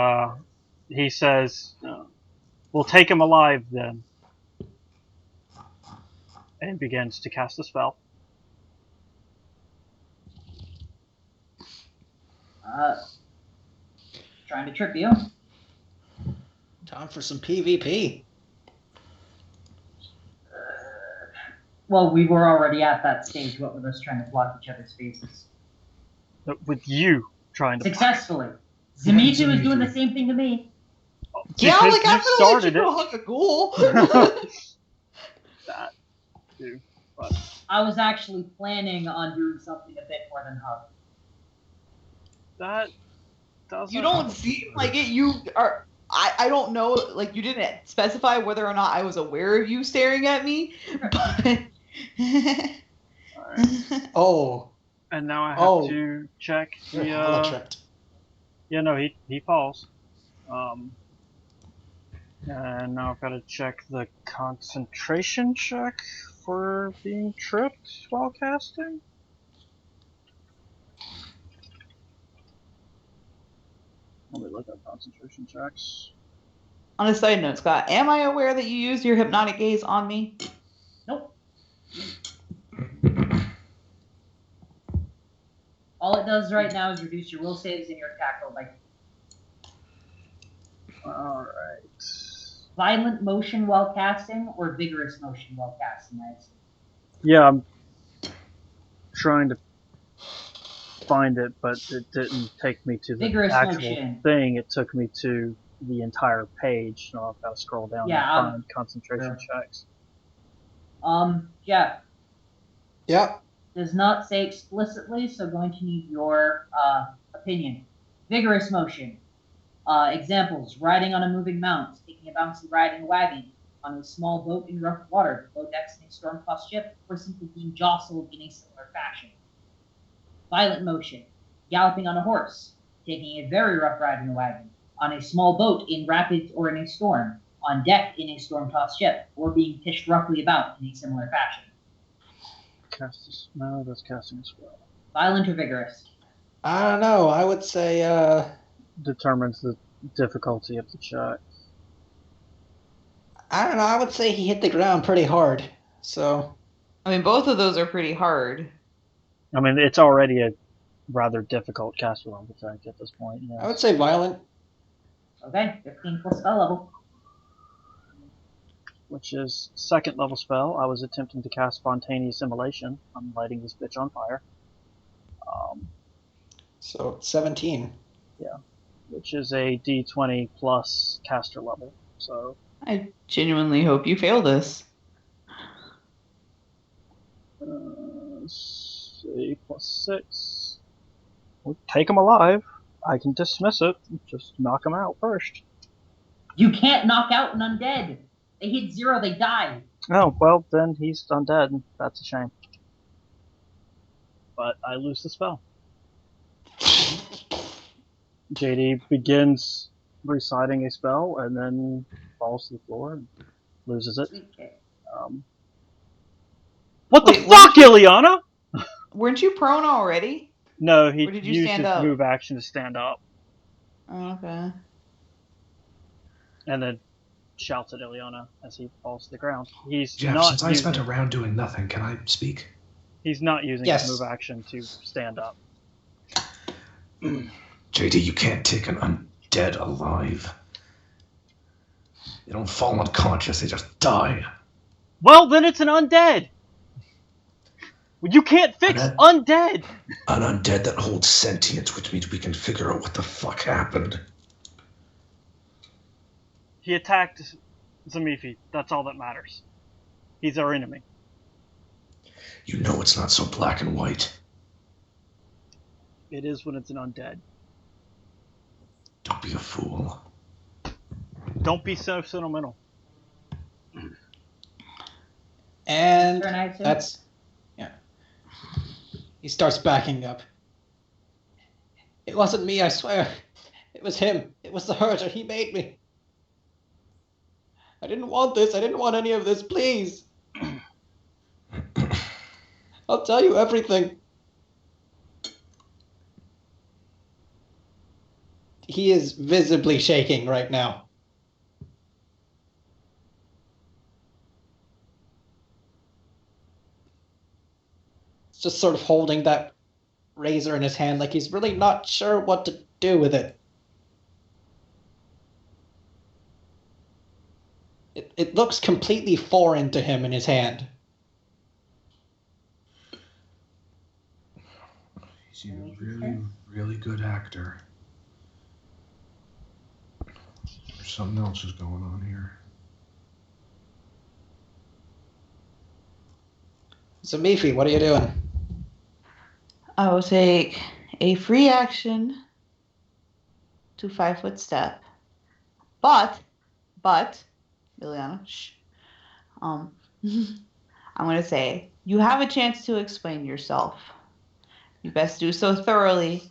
he says, we'll take him alive then. And begins to cast a spell. Trying to trip you. Time for some PvP. Well, we were already at that stage, what with us trying to block each other's faces. With you trying to. Successfully. Zamifi was doing the same thing to me. Yeah, Because like you I'm gonna let you started go hug a ghoul. That too. But I was actually planning on doing something a bit more than hug. That doesn't. You don't seem like it. You are. I don't know. Like you didn't specify whether or not I was aware of you staring at me, but. Oh, And now I have to check you're the. hella tripped. Yeah, no, he falls. And now I've got to check the concentration check for being tripped while casting. Let me look at concentration checks. On a side note, Scott, am I aware that you used your hypnotic gaze on me? Nope. All it does right now is reduce your will saves and your attack roll by. Alright. Violent motion while casting or vigorous motion while casting, I assume. Yeah, I'm trying to find it, but it didn't take me to the Vigorous actual motion. thing. It took me to the entire page. So I've got to scroll down and find concentration checks. Jeff. Yep. Does not say explicitly, so going to need your opinion. Vigorous motion. Examples: riding on a moving mount, taking a bouncy ride in a wagon, on a small boat in rough water, below decks in a storm-tossed ship, or simply being jostled in a similar fashion. Violent motion. Galloping on a horse, taking a very rough ride in a wagon, on a small boat in rapids or in a storm, on deck in a storm-tossed ship, or being pitched roughly about in a similar fashion. No, that's casting a spell. Violent or vigorous? I don't know. I would say Determines the difficulty of the check. I don't know. I would say he hit the ground pretty hard. So I mean, both of those are pretty hard. I mean, it's already a rather difficult caster level check at this point. Yes. I would say violent. Okay, 15 full spell level. Which is second level spell. I was attempting to cast spontaneous immolation. I'm lighting this bitch on fire. So 17. Yeah, which is a D20 plus caster level. So I genuinely hope you fail this. see, plus 6. We'll take him alive. I can dismiss it. Just knock him out first. You can't knock out an undead. They hit 0, they die. Oh, well, then he's undead. That's a shame. But I lose the spell. JD begins reciting a spell and then falls to the floor and loses it. Okay. What the fuck, Ileana? Weren't you prone already? No, he Or did you used stand his up? move action to stand up Oh, okay. and then shouts at Ileana as he falls to the ground. He's Jeff, not since I spent a round doing nothing, can I speak? He's not using Yes. his move action to stand up. JD, you can't take an undead alive. They don't fall unconscious, they just die. Well, then it's an undead. You can't fix undead. An undead that holds sentience, which means we can figure out what the fuck happened. He attacked Zamifi. That's all that matters. He's our enemy. You know it's not so black and white. It is when it's an undead. Don't be a fool. Don't be so sentimental. And Turn, I assume? that's yeah. He starts backing up. It wasn't me, I swear. It was him. It was the herder. He made me. I didn't want this. I didn't want any of this. Please. I'll tell you everything. He is visibly shaking right now. He's just sort of holding that razor in his hand like he's really not sure what to do with it. It looks completely foreign to him in his hand. He's a really, really good actor. Something else is going on here. So, Mifi, what are you doing? I will take a free action to 5-foot step. But, Liliana, shh. I'm going to say, you have a chance to explain yourself. You best do so thoroughly,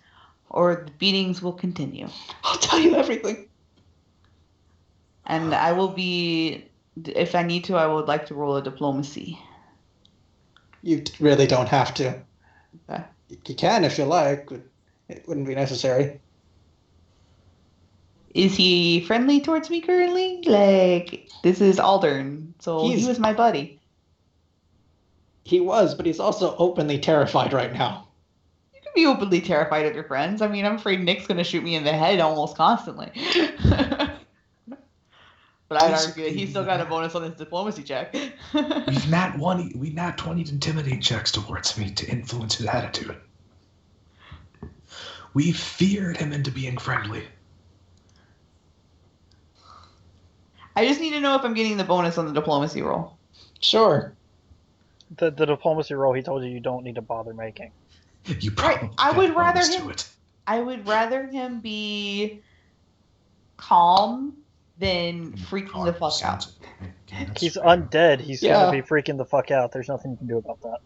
or the beatings will continue. I'll tell you everything. And I will be, if I need to, I would like to roll a diplomacy. You really don't have to. Okay. You can if you like, but it wouldn't be necessary. Is he friendly towards me currently? Like, this is Aldern, so he was my buddy. He was, but he's also openly terrified right now. You can be openly terrified of your friends. I mean, I'm afraid Nick's going to shoot me in the head almost constantly. But I'd argue that he's still got a bonus on his diplomacy check. We've nat 20'd intimidate checks towards me to influence his attitude. We feared him into being friendly. I just need to know if I'm getting the bonus on the diplomacy roll. Sure. The diplomacy roll he told you don't need to bother making. You probably I would rather bonus him. to it. I would rather him be calm than freaking the fuck out. He's undead. He's Yeah. gonna be freaking the fuck out. There's nothing you can do about that.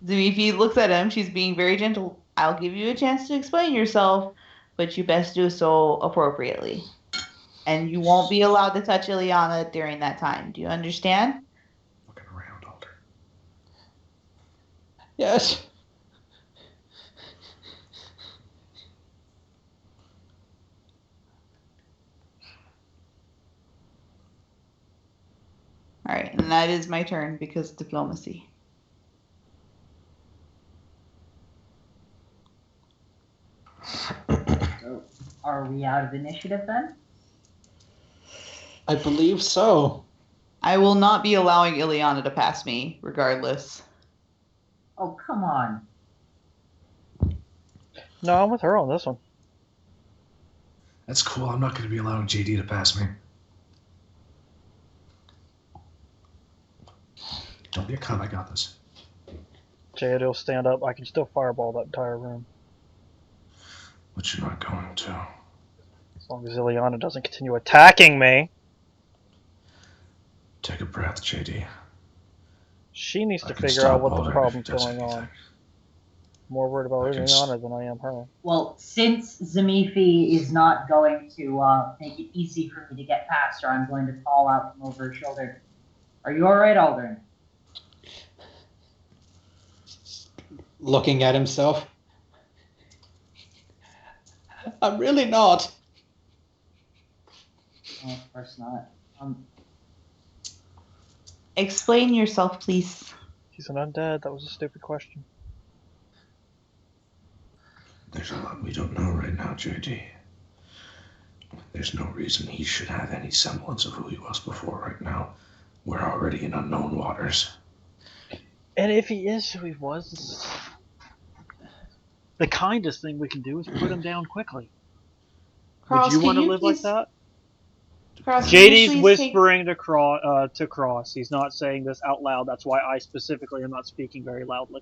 Zamifi looks at him. She's being very gentle. I'll give you a chance to explain yourself, but you best do so appropriately. And you won't be allowed to touch Ileana during that time. Do you understand? Looking around, Alder. Yes. All right, and that is my turn because diplomacy. So, are we out of initiative then? I believe so. I will not be allowing Ileana to pass me, regardless. Oh, come on. No, I'm with her on this one. That's cool. I'm not going to be allowing JD to pass me. Don't be a cunt. I got this. Jade will stand up. I can still fireball that entire room. But you're not going to. As long as Ileana doesn't continue attacking me. Take a breath, JD. She needs I to can figure stop out what the Alder if problem's he does going on. anything. More worried about I can Ileana than I am her. Well, since Zamifi is not going to make it easy for me to get past her, I'm going to call out from over her shoulder. Are you alright, Aldrin? Looking at himself. I'm really not. Oh, of course not. Explain yourself, please. He's an undead. That was a stupid question. There's a lot we don't know right now, JD. There's no reason he should have any semblance of who he was before right now. We're already in unknown waters. And if he is who he was, the kindest thing we can do is put him down quickly. Cross, Would you can want to you live please- like that? Cross, can you JD's please whispering to Cross. He's not saying this out loud. That's why I specifically am not speaking very loudly.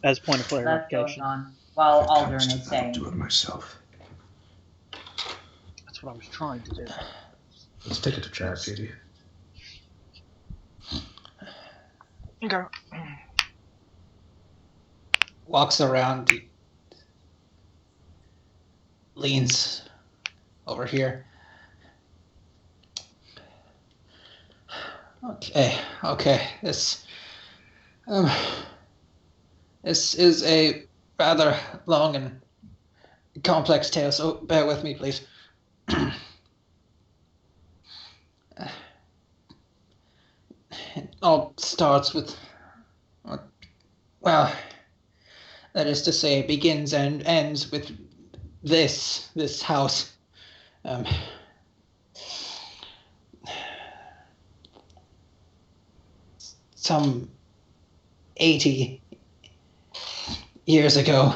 As point of That's going clarification. on while Aldrin is I'll saying. do it myself. That's what I was trying to do. Let's take it to chat, JD. Okay. Walks around. Leans over here. Okay. This is a rather long and complex tale, so bear with me, please. It all starts with, well, that is to say, begins and ends with this house. Some 80 years ago,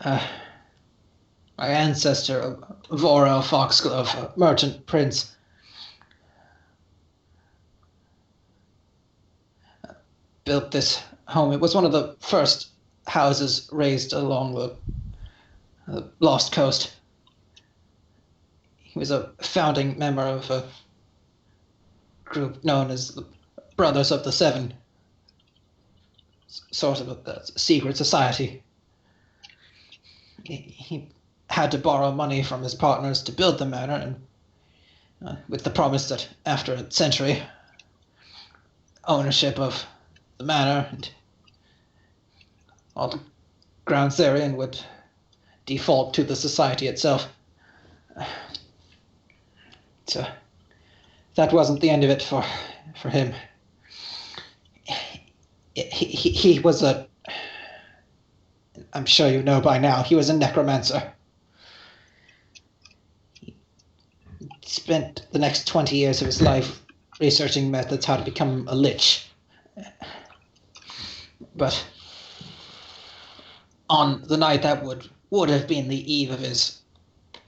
my ancestor, Vorel Foxglove, a merchant prince, built this home. It was one of the first houses raised along the Lost Coast. He was a founding member of a group known as the Brothers of the Seven, sort of a secret society. He had to borrow money from his partners to build the manor, and with the promise that after a century, ownership of the manor and all the grounds therein would default to the society itself. So that wasn't the end of it for him. He was I'm sure you know by now, he was a necromancer. He spent the next 20 years of his life researching methods how to become a lich. But on the night that would have been the eve of his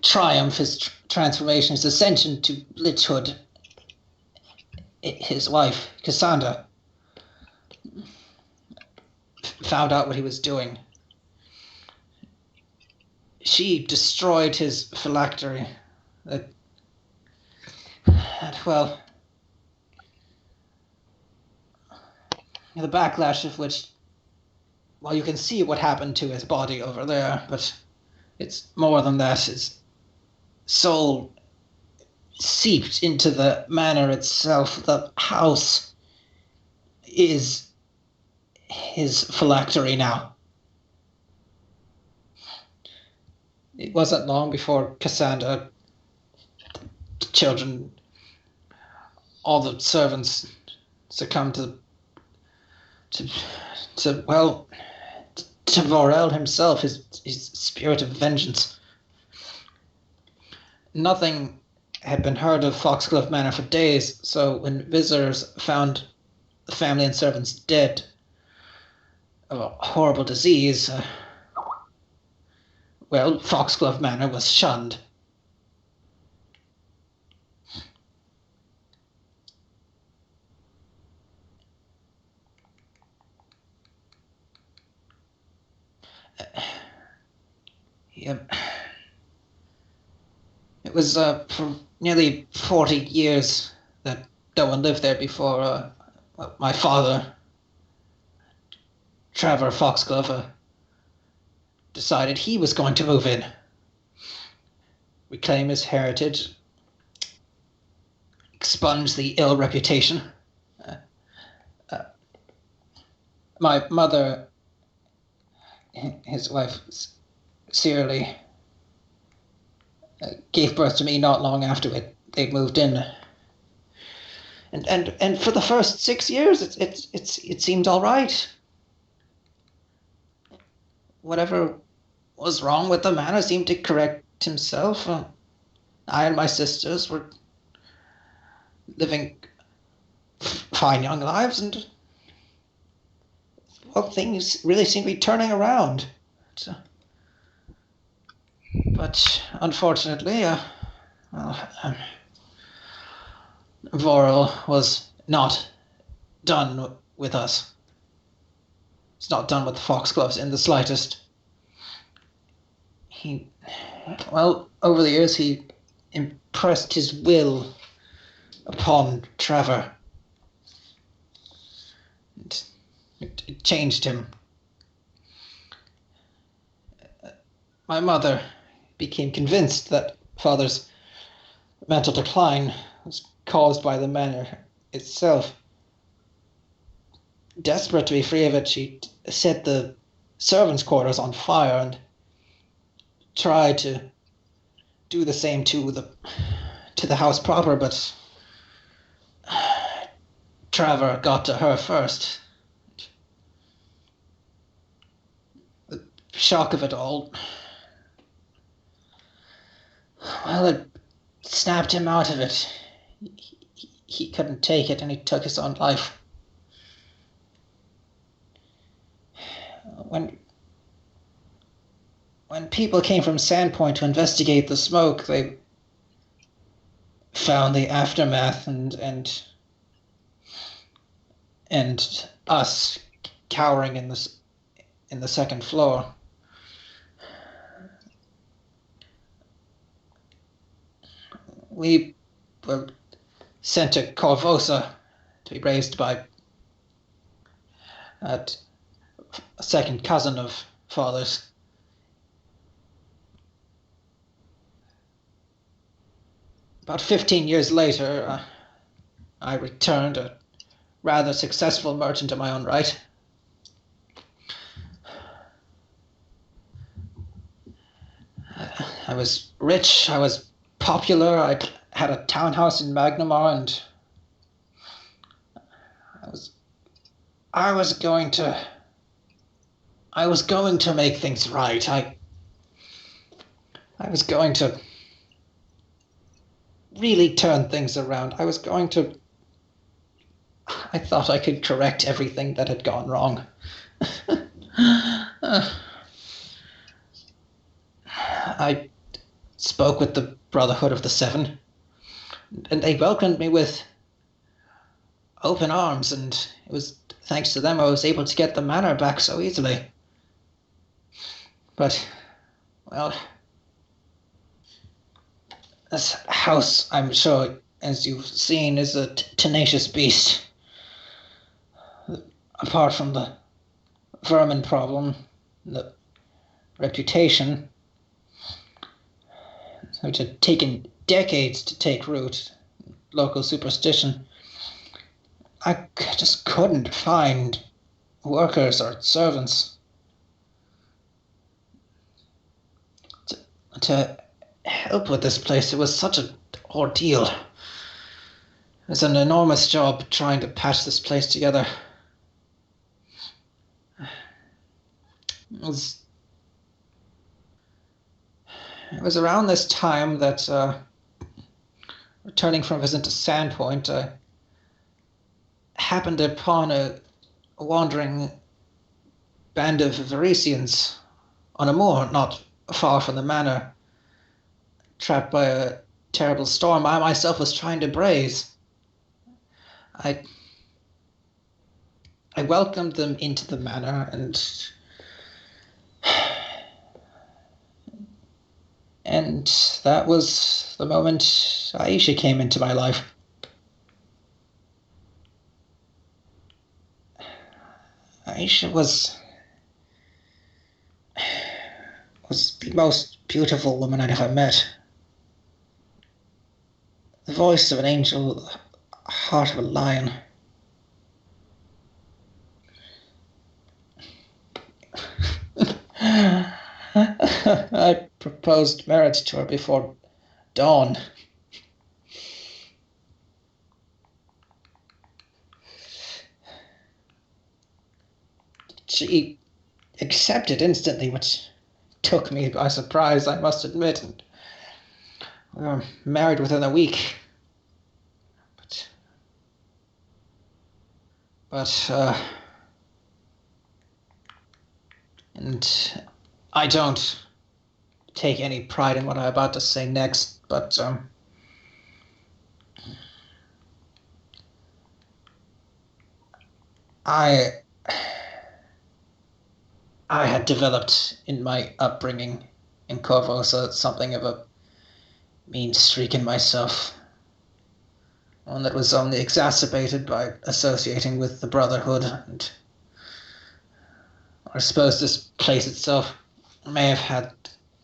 triumph, his transformation, his ascension to lichhood, his wife, Cassandra, found out what he was doing. She destroyed his phylactery. Well, the backlash of which, well, you can see what happened to his body over there, but it's more than that. His soul seeped into the manor itself. The house is his phylactery now. It wasn't long before Cassandra, the children, all the servants succumbed to Vorel himself, his spirit of vengeance. Nothing had been heard of Foxglove Manor for days, so when visitors found the family and servants dead of a horrible disease, Foxglove Manor was shunned. It was for nearly 40 years that no one lived there before my father, Trevor Foxglove, decided he was going to move in, reclaim his heritage, expunge the ill reputation. My mother, his wife, Searly, gave birth to me not long after they'd moved in. And for the first 6 years, it seemed all right. Whatever was wrong with the manor seemed to correct himself. I and my sisters were living fine young lives, and things really seemed to be turning around. But unfortunately, Vorel was not done with us. It's not done with the Foxgloves in the slightest. Over the years, he impressed his will upon Trevor. It changed him. My mother became convinced that Father's mental decline was caused by the manor itself. Desperate to be free of it, she set the servants' quarters on fire and tried to do the same to the house proper, but Trevor got to her first. The shock of it all, it snapped him out of it. He couldn't take it, and he took his own life. When people came from Sandpoint to investigate the smoke, they found the aftermath and us cowering in the second floor. We were sent to Corvosa to be raised by a second cousin of father's. About 15 years later, I returned, a rather successful merchant in my own right. I was rich, I was popular, I had a townhouse in Magnamar, and I was going to make things right. I was going to really turn things around. I thought I could correct everything that had gone wrong. I spoke with the Brotherhood of the Seven, and they welcomed me with open arms, and it was thanks to them I was able to get the manor back so easily. But, well, this house, I'm sure, as you've seen, is a tenacious beast. Apart from the vermin problem, the reputation, which had taken decades to take root, local superstition, I just couldn't find workers or servants to help with this place. It was such an ordeal. It was an enormous job trying to patch this place together. It was around this time that, returning from a visit to Sandpoint, I happened upon a wandering band of Varisians on a moor not far from the manor, trapped by a terrible storm I myself was trying to braze. I welcomed them into the manor, and that was the moment Aisha came into my life. Aisha was the most beautiful woman I'd ever met. The voice of an angel, the heart of a lion. I proposed marriage to her before dawn. She accepted instantly, which took me by surprise, I must admit. And we were married within a week. And I don't take any pride in what I'm about to say next, but I had developed in my upbringing in Corvosa something of a mean streak in myself. One that was only exacerbated by associating with the Brotherhood, and I suppose this place itself may have had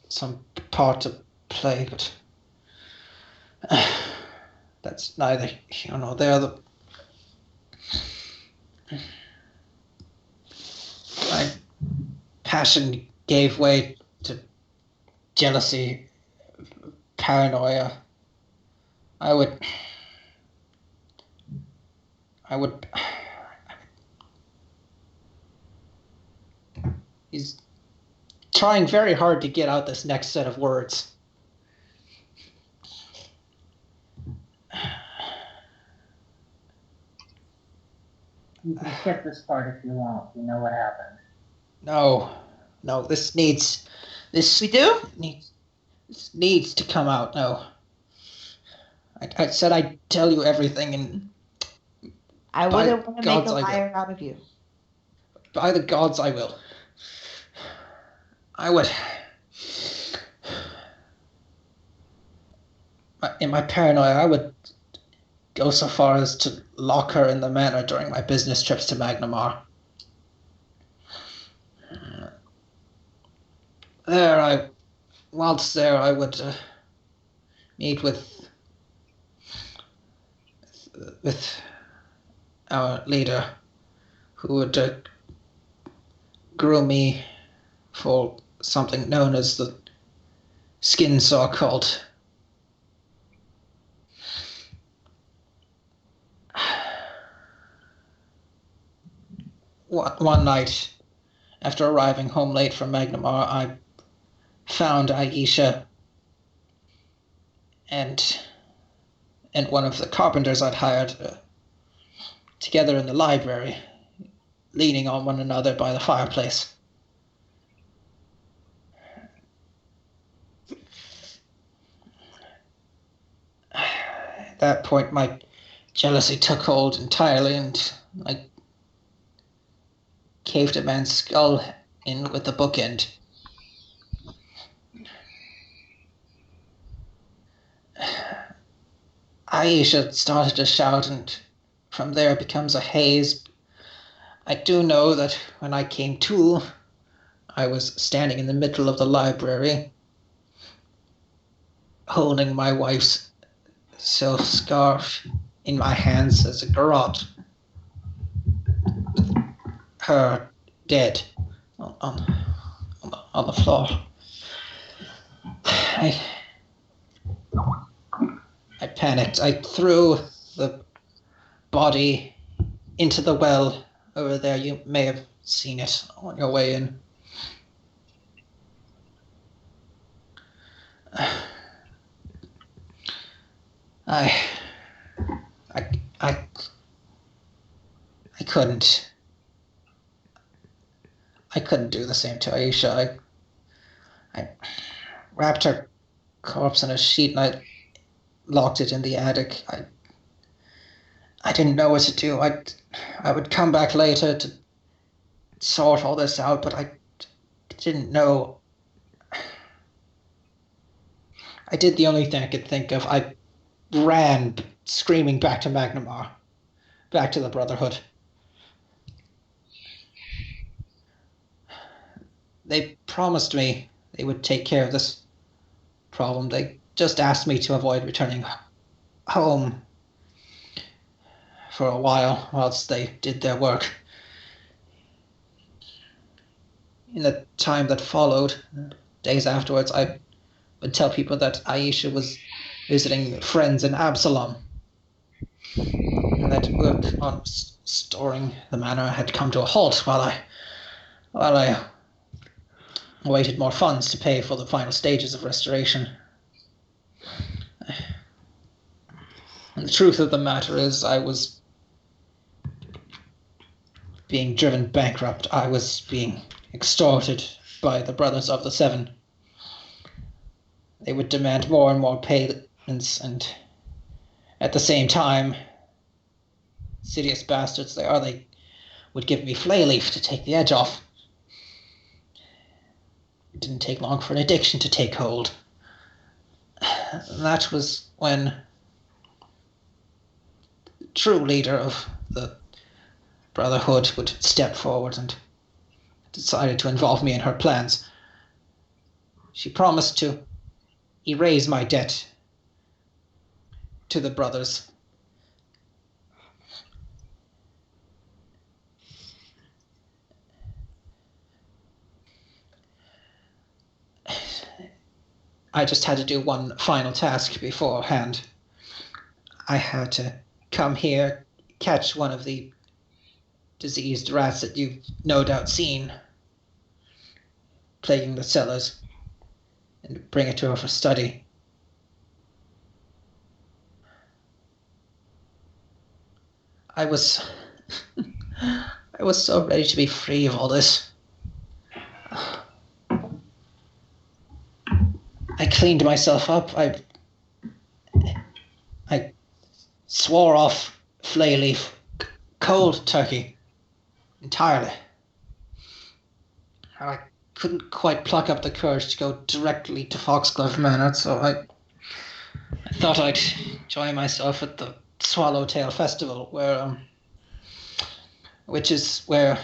some part to play, but that's neither here nor there. My passion gave way to jealousy, paranoia. I would He's trying very hard to get out this next set of words. You can skip this part if you want. You know what happened. No, this needs to come out. No, I said I'd tell you everything, and I wouldn't want to make a God's liar out of you. By the gods, I will. I would... In my paranoia, I would go so far as to lock her in the manor during my business trips to Magnamar. Whilst there, I would meet with our leader, who would groom me for something known as the Skin Saw Cult. One night, after arriving home late from Magnamar, I found Aisha and one of the carpenters I'd hired together in the library, leaning on one another by the fireplace. At that point, my jealousy took hold entirely, and I caved a man's skull in with the bookend. Aisha started to shout, and from there it becomes a haze. I do know that when I came to, I was standing in the middle of the library, holding my wife's silk scarf in my hands as a garrote, with her dead on the floor. I panicked. I threw the body into the well over there. You may have seen it on your way in. I couldn't. I couldn't do the same to Aisha. I wrapped her corpse in a sheet and I locked it in the attic. I didn't know what to do. I would come back later to sort all this out, but I didn't know. I did the only thing I could think of. I ran screaming back to Magnamar, back to the Brotherhood. They promised me they would take care of this problem. They just asked me to avoid returning home for a while whilst they did their work. In the time that followed, days afterwards, I would tell people that Aisha was visiting friends in Absalom, and that work on storing the manor had come to a halt while I awaited more funds to pay for the final stages of restoration. And the truth of the matter is, I was being driven bankrupt. I was being extorted by the Brothers of the Seven. They would demand more and more payments, and at the same time, insidious bastards they are, they would give me flayleaf to take the edge off. It didn't take long for an addiction to take hold. And that was when the true leader of the Brotherhood would step forward and decided to involve me in her plans. She promised to erase my debt to the brothers. I just had to do one final task beforehand. I had to come here, catch one of the diseased rats that you've no doubt seen plaguing the cellars, and bring it to her for study. I was so ready to be free of all this. I cleaned myself up. I swore off flayleaf, cold turkey, entirely. I couldn't quite pluck up the courage to go directly to Foxglove Manor, so I thought I'd enjoy myself at the Swallowtail Festival, which is where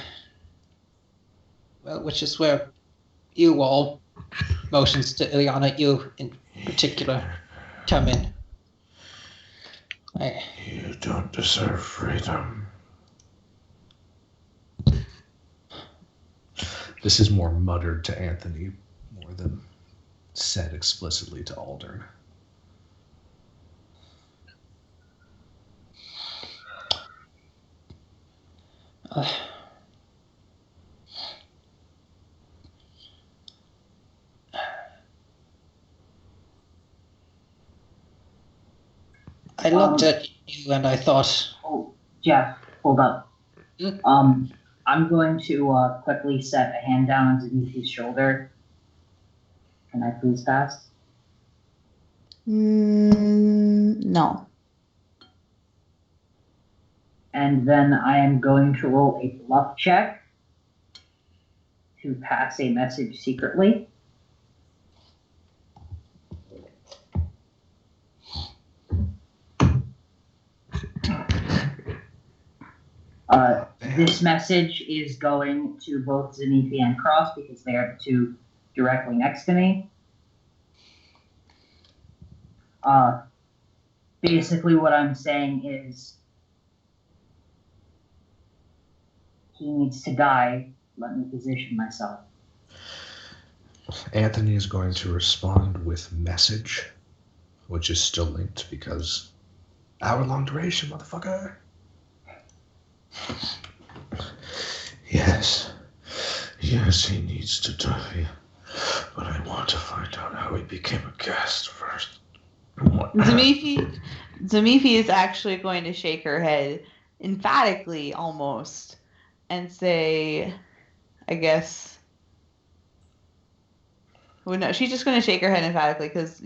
you all, motions to Ileana, you in particular, come in. You don't deserve freedom. This is more muttered to Anthony more than said explicitly to Aldern. I looked at you and I thought... Oh, Jeff, hold up. Hmm? I'm going to quickly set a hand down on Zenithi's shoulder. Can I please pass? No. And then I am going to roll a bluff check to pass a message secretly. This message is going to both Zenithi and Cross because they are the two directly next to me. Basically what I'm saying is he needs to die. Let me position myself. Anthony is going to respond with message, which is still linked because hour-long duration, motherfucker. Yes. Yes, he needs to die. But I want to find out how he became a guest first. Zamifi is actually going to shake her head emphatically almost and say, I guess... Well, no, she's just going to shake her head emphatically because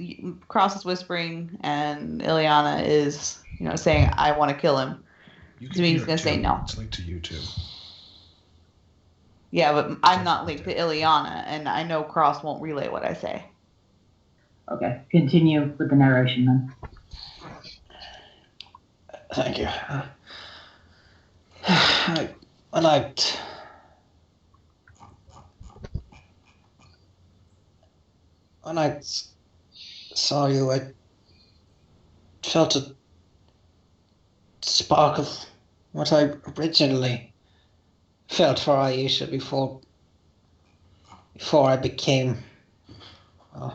Cross is whispering and Ileana is, saying, I want to kill him. Zamini's going to say no. It's linked to you too. Yeah, but I'm not linked to Ileana, and I know Cross won't relay what I say. Okay, continue with the narration then. Thank you. When I saw you, I felt a spark of what I originally felt for Aisha before I became a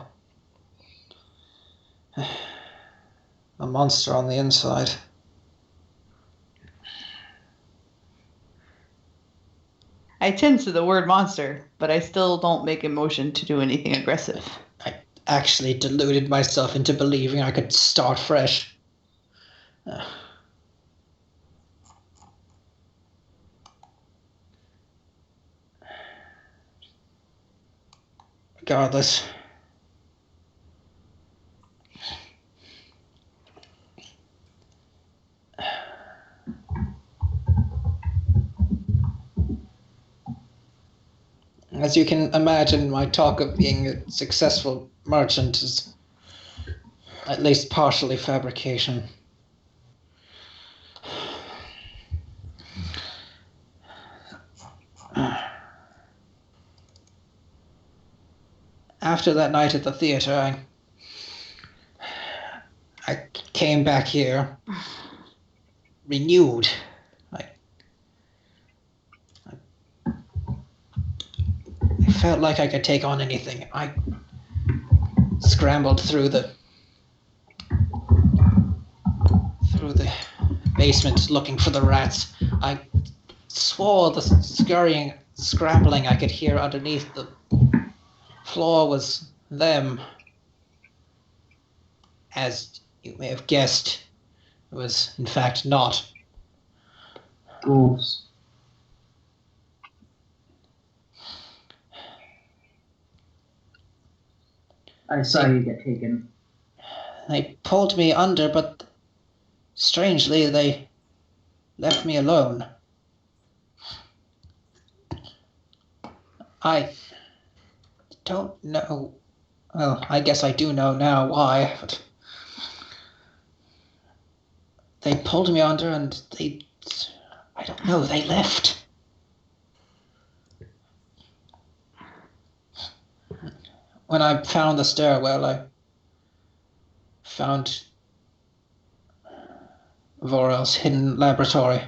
monster on the inside. I tend to the word monster, but I still don't make a motion to do anything aggressive. I actually deluded myself into believing I could start fresh. Regardless. As you can imagine, my talk of being a successful merchant is at least partially fabrication. After that night at the theater, I came back here renewed. I felt like I could take on anything. I scrambled through the basement looking for the rats. I swore the scurrying, scrambling I could hear underneath the floor was them. As you may have guessed, it was in fact not. Ghouls. I saw you get taken. They pulled me under, but strangely they left me alone. I don't know. Well, I guess I do know now why, but they pulled me under and I don't know, they left. When I found the stairwell, I found Vorel's hidden laboratory.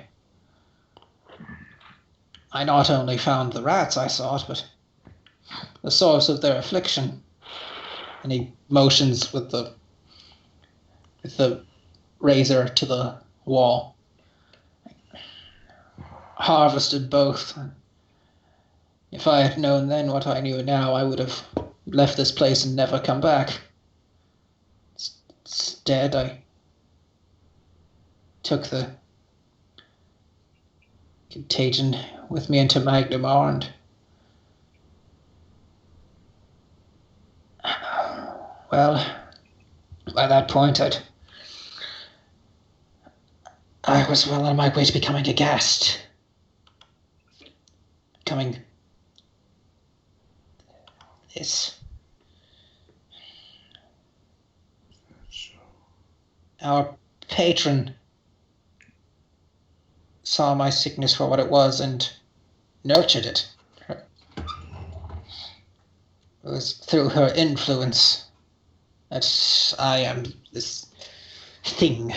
I not only found the rats I sought, but the source of their affliction. And he motions with the razor to the wall. Harvested both. If I had known then what I knew now, I would have left this place and never come back. Instead, I took the contagion with me into Magnamar, and well, by that point, I was well on my way to becoming a ghast. Becoming this. Our patron saw my sickness for what it was and nurtured it. It was through her influence that I am this thing.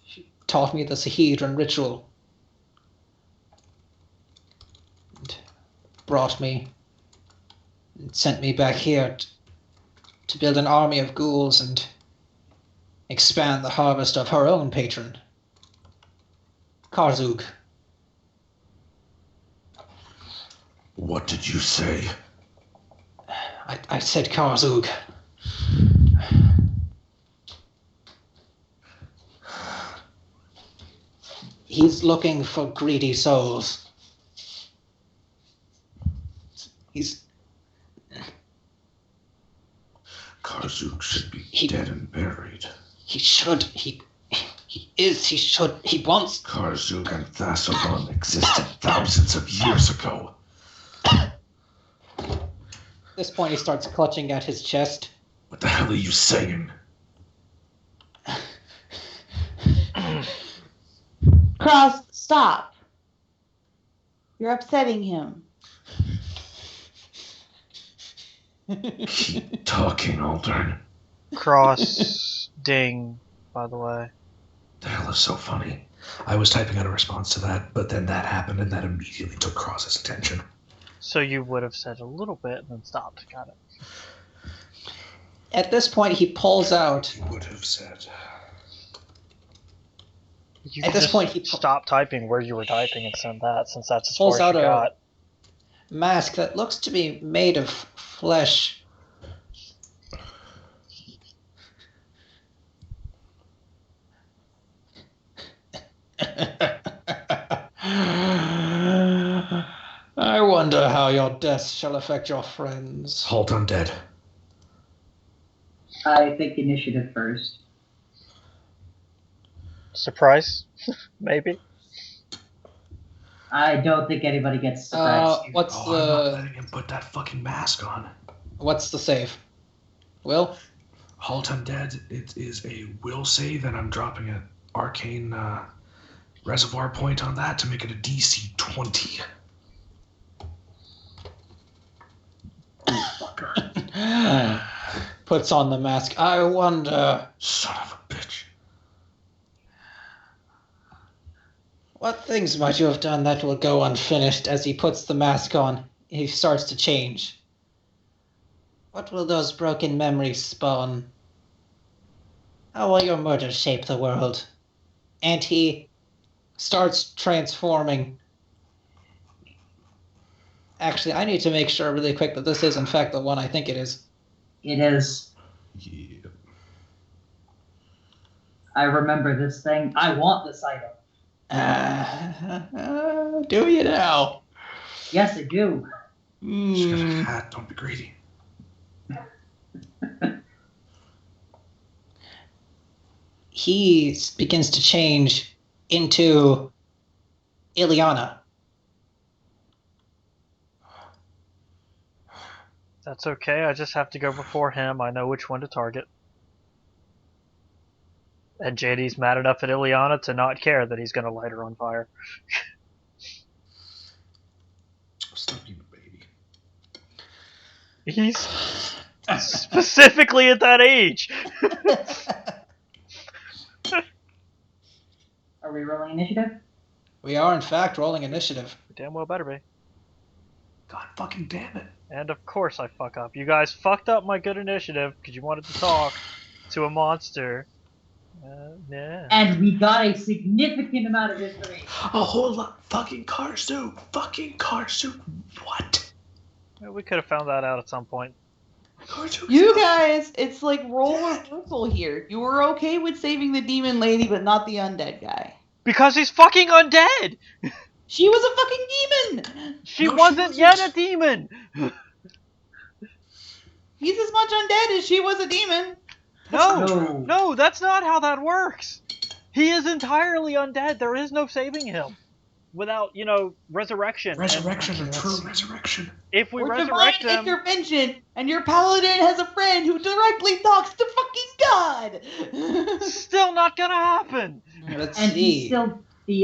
She taught me the Sahedron ritual and brought me and sent me back here to build an army of ghouls and expand the harvest of her own patron, Karzug. What did you say? I said Karzug. He's looking for greedy souls. Karzuk should be dead and buried. He should. He is. He should. He wants. Karzuk and Thassalon existed thousands of years ago. At this point, he starts clutching at his chest. What the hell are you saying? Cross, stop. You're upsetting him. Keep talking, Aldern. Cross ding, by the way. The hell is so funny? I was typing out a response to that, but then that happened and that immediately took Cross's attention. So you would have said a little bit and then stopped. Got it. At this point, he pulls out. He would have said. You At could this just point, he stop typing where you were typing and send that, since that's as pulls far as out you a got. mask that looks to be made of flesh. I wonder how your death shall affect your friends. Halt undead. I think initiative first. Surprise? Maybe? I don't think anybody gets surprised. What's I'm not the letting him put that fucking mask on. save? Will? Halt undead. It is a will save, and I'm dropping an arcane reservoir point on that to make it a DC 20. Fucker. Puts on the mask. I wonder Son of a bitch. what things might you have done that will go unfinished. As he puts the mask on, he starts to change. What will those broken memories spawn? How will your murder shape the world? And he starts transforming. Actually, I need to make sure really quick that this is in fact the one I think it is. It is. Yeah. I remember this thing. I want this item. Do you now? Yes, I do. Just get a hat. Don't be greedy. He begins to change into Ileana. That's okay. I just have to go before him. I know which one to target. And JD's mad enough at Ileana to not care that he's going to light her on fire. Stop being a baby. He's specifically at that age. Are we rolling initiative? We are, in fact, rolling initiative. Damn well better be. God fucking damn it. And of course I fuck up. You guys fucked up my good initiative because you wanted to talk to a monster. Yeah. And we got a significant amount of information. A whole lot. Fucking car suit. Fucking car suit. What? Well, we could have found that out at some point. Car suit. You guys, it's like role reversal here. You were okay with saving the demon lady, but not the undead guy. Because he's fucking undead! She was a fucking demon! She No, wasn't she yet wasn't. a demon! He's as much undead as she was a demon. No, that's not how that works. He is entirely undead. There is no saving him without, resurrection. Resurrection, And- a true resurrection. If we Or resurrect divine him, intervention, and your paladin has a friend who directly talks to fucking God. still not gonna happen. Let's And he's see. still the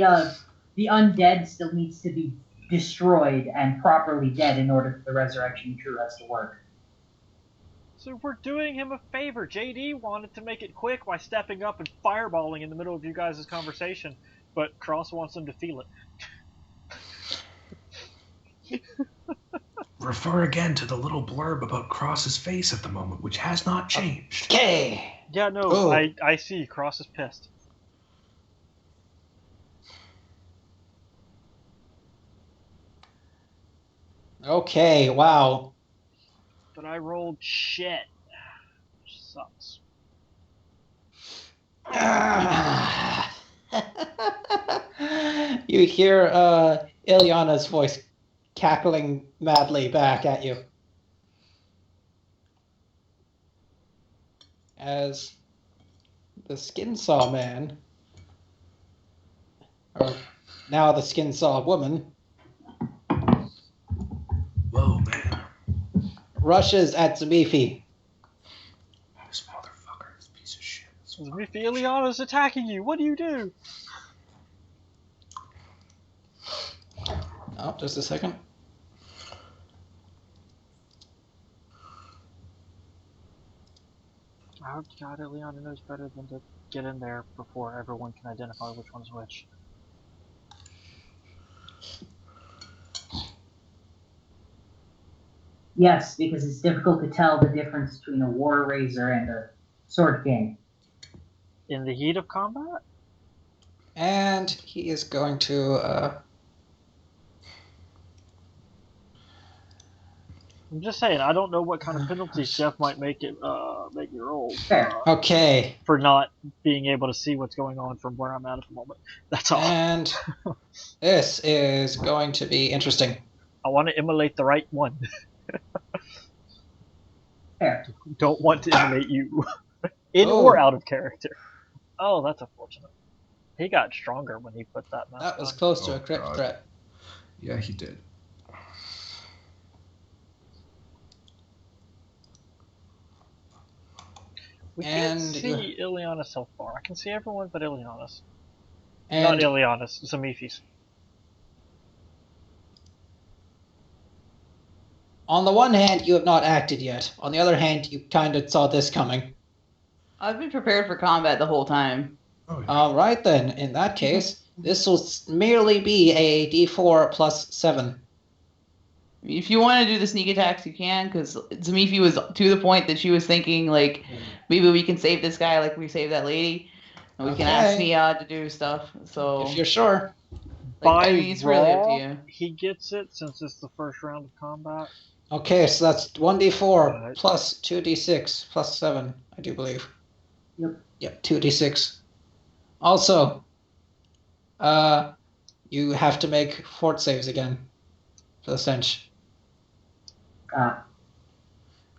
undead still needs to be destroyed and properly dead in order for the resurrection true has to work. So we're doing him a favor. JD wanted to make it quick by stepping up and fireballing in the middle of you guys' conversation, but Cross wants him to feel it. Refer again to the little blurb about Cross's face at the moment, which has not changed. Okay. Yeah, no, Oh. I see. Cross is pissed. Okay, wow. But I rolled shit. Which sucks. You hear Ileana's voice cackling madly back at you. As the skin saw man, or now the skin saw woman, Whoa, man. rushes at Zamifi. This motherfucker, this piece of shit. If Ileana's attacking you, what do you do? Oh, just a second. I hope to God Ileana knows better than to get in there before everyone can identify which one's which. Yes, because it's difficult to tell the difference between a war razor and a sword king. In the heat of combat? And he is going to I'm just saying, I don't know what kind of penalties Jeff might make you roll Fair. okay. for not being able to see what's going on from where I'm at the moment. That's all. And this is going to be interesting. I want to immolate the right one. Fair. Don't want to immolate you. In Oh. or out of character. Oh, that's unfortunate. He got stronger when he put that mask That was on. close to Oh, a crit God. threat. Yeah, he did. We And can't see Ileana so far. I can see everyone but Ileana's. And Not Ileana's, Zamifi's. on the one hand, you have not acted yet. On the other hand, you kind of saw this coming. I've been prepared for combat the whole time. Oh, yeah. All right, then. In that case, this will merely be a d4 plus 7. If you want to do the sneak attacks, you can, because Zamifi was to the point that she was thinking, like, maybe we can save this guy like we saved that lady. And we can ask Okay. Niad to do stuff. So, If you're sure. like, I mean, it's really up to raw, you. he gets it since it's the first round of combat. Okay, so that's 1d4 Right. plus 2d6 plus 7, I do believe. Yep. 2d6. Also, you have to make fort saves again for the stench.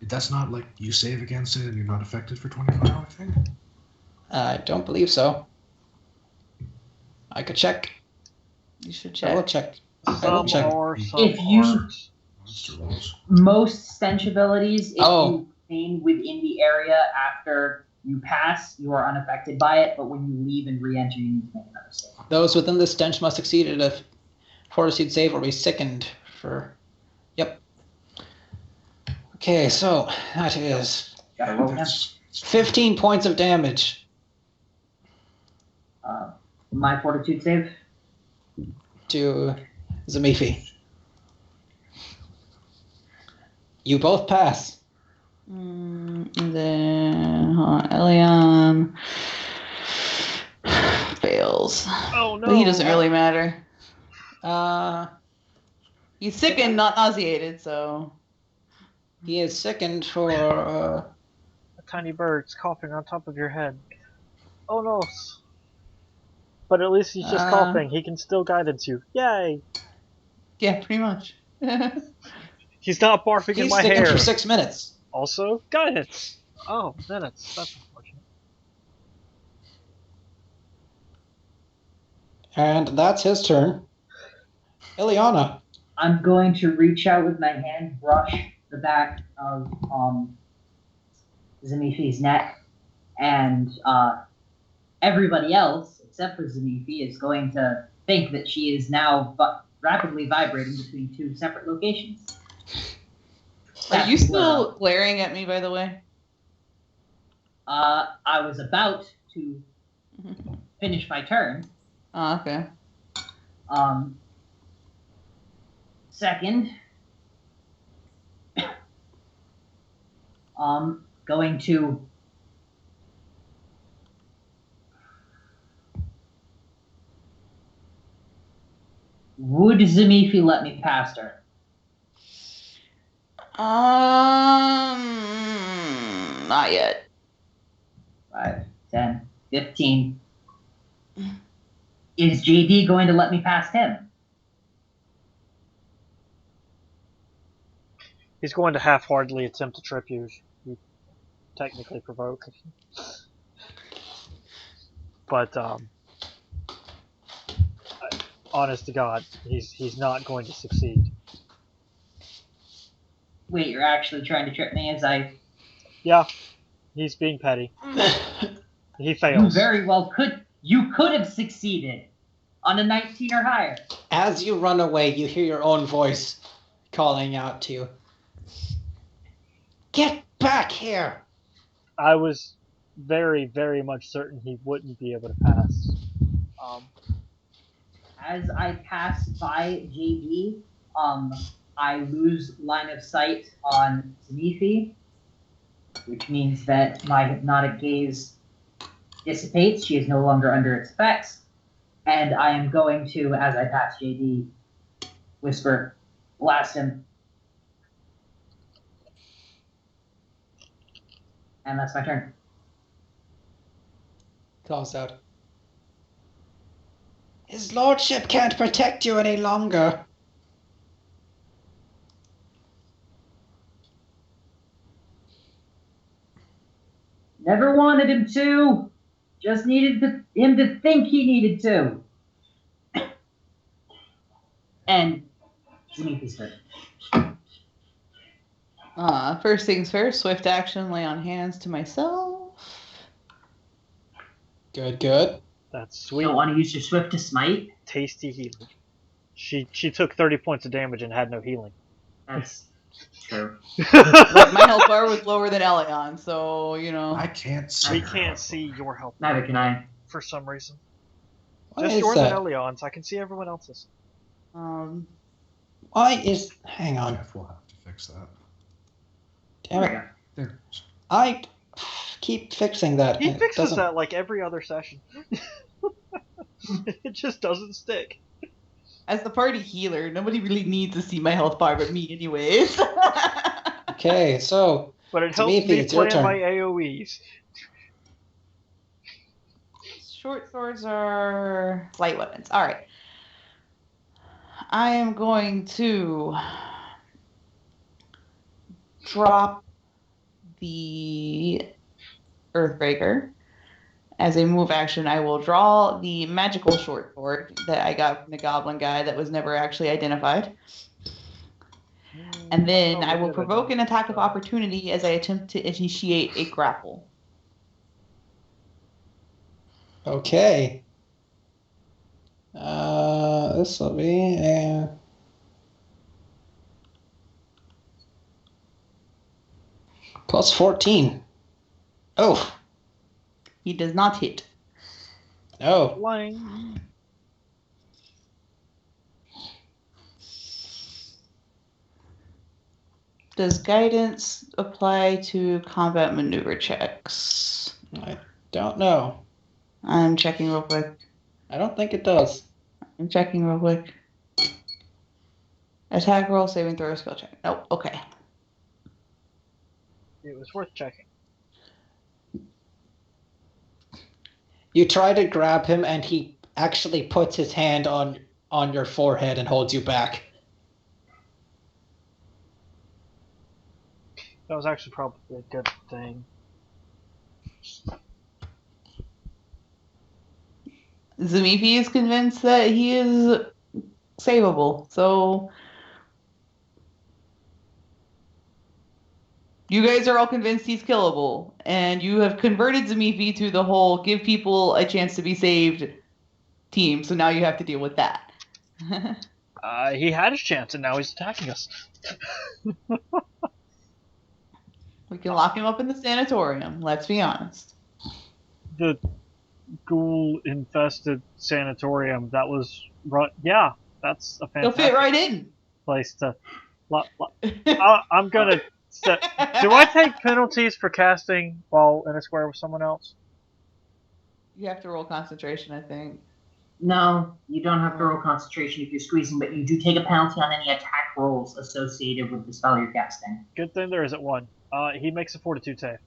That's not like you save against it and you're not affected for 24 hours thing? I don't believe so. I could check. You should I will check. check. I will Some check. are, some If you- aren't. monster rolls. Most stench abilities, if Oh. you remain within the area after you pass, you are unaffected by it, but when you leave and re-enter, you need to make another save. Those within the stench must succeed at a fortitude save or be sickened for. Yep. Okay, so that is Gotta roll again. That's 15 points of damage My fortitude save. to Zamifi. You both pass. And then Elion fails. Oh no! But he doesn't really matter. He's sickened, not nauseated, so. He is sickened for. A tiny bird's coughing on top of your head. Oh no! But at least he's just coughing. He can still guidance you. Yay! Yeah, pretty much. He's not barfing in He's my sickened hair. for 6 minutes. Also, guidance. Oh, minutes. That's unfortunate. And that's his turn. Ileana. I'm going to reach out with my hand, brush the back of Zamifi's neck, and everybody else, except for Zamifi, is going to think that she is now rapidly vibrating between two separate locations. Are you still glaring at me, by the way? I was about to finish my turn. Oh, okay. Second, going to would Zamifi let me past her? 'Not yet. 5, 10, 15. Is JD going to let me past him? He's going to half-heartedly attempt to trip you. You technically provoke. But, honest to God, he's not going to succeed. Wait, you're actually trying to trip me as I... Yeah, he's being petty. He You fails. very well could... You could have succeeded on a 19 or higher. As you run away, you hear your own voice calling out to you. Get back here! I was very, very much certain he wouldn't be able to pass. As I pass by JD, I lose line of sight on Zamifi, which means that my hypnotic gaze dissipates. She is no longer under its effects. And I am going to, as I pass JD, whisper, blast him. And that's my turn. Calls out. His lordship can't protect you any longer. Never wanted him to. Just needed him to think he needed to. And Zamifi's turn. First things first, swift action, lay on hands to myself. Good, good. That's You sweet. don't want to use your swift to smite? Tasty healing. She took 30 points of damage and had no healing. That's true. But my health bar was lower than Elion, so, you know. I can't see. We her. can't see your health Neither can I. for some reason. Why Just is yours and that? Elion's. I can see everyone else's. Why is... Hang on. Jeff will have to fix that. Damn it. There. I keep fixing that. He and it fixes doesn't... that like every other session. It just doesn't stick. As the party healer, nobody really needs to see my health bar but me anyways. Okay, so... But it helps Zamifi, me it's your plan turn. my AoEs. Short swords are light weapons. Alright. I am going to drop the Earthbreaker. As a move action, I will draw the magical short sword that I got from the goblin guy that was never actually identified. And then Probably I will good provoke an attack of so. opportunity as I attempt to initiate a grapple. Okay. This will be a plus 14. Oh, He does not hit. no. Flying. Does guidance apply to combat maneuver checks? I don't know. I'm checking real quick. I don't think it does. I'm checking real quick. Attack roll, saving throw, skill check. Nope. Okay. It was worth checking. You try to grab him, and he actually puts his hand on your forehead and holds you back. That was actually probably a good thing. Zamifi is convinced that he is savable, so you guys are all convinced he's killable, and you have converted Zamifi to the whole give people a chance to be saved team, so now you have to deal with that. He had his chance, and now he's attacking us. We can lock him up in the sanatorium, let's be honest. The ghoul-infested sanatorium. That was yeah. That's a He'll fantastic fit right in. place to. I'm gonna. Do I take penalties for casting while in a square with someone else? You have to roll concentration, I think. No, you don't have to roll concentration if you're squeezing, but you do take a penalty on any attack rolls associated with the spell you're casting. Good thing there isn't one. He makes a fortitude save.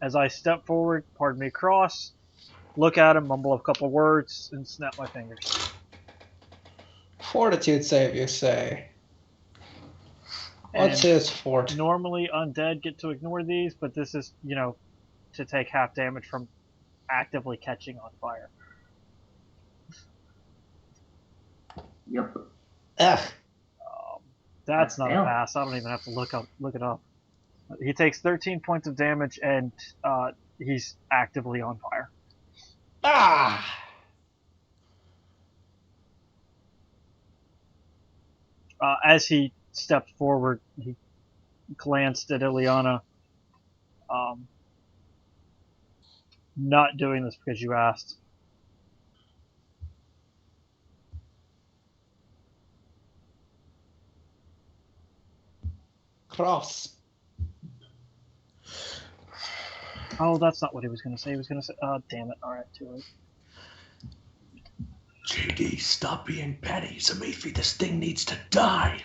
As I step forward, pardon me, cross, look at him, mumble a couple words, and snap my fingers. Fortitude save, you say? What's his fort? Normally, undead get to ignore these, but this is, to take half damage from actively catching on fire. Yep. Ugh. That's not fail. a pass. I don't even have to look it up. He takes 13 points of damage, and he's actively on fire. Ah! As he stepped forward, he glanced at Ileana. Not doing this because you asked. Cross. Oh, that's not what he was going to say. He was going to say, damn it. All right, too late. JD, stop being petty. Zamifi, this thing needs to die.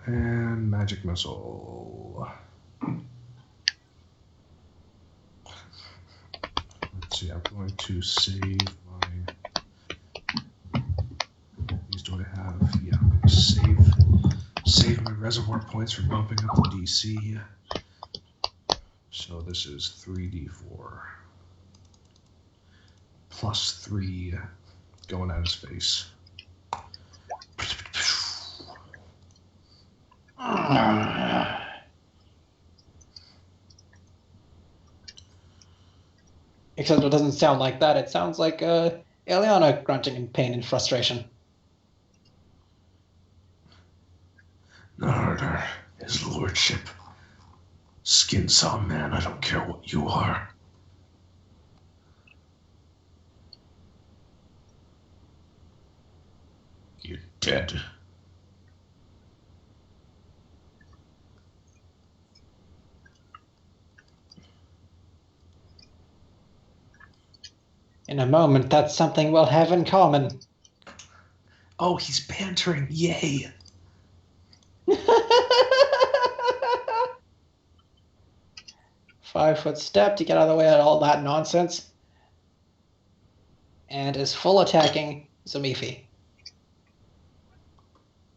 And magic missile. Let's see, I'm going to save my. These do I have? Yeah, I'm going to save my reservoir points for bumping up the DC. So this is 3d4 plus 3 going at his face. Except it doesn't sound like that. It sounds like Eliana grunting in pain and frustration. Narder, his lordship. Skin saw man, I don't care what you are. You're dead. In a moment, that's something we'll have in common. Oh, he's bantering. Yay. 5-foot step to get out of the way of all that nonsense. And is full attacking Zamifi.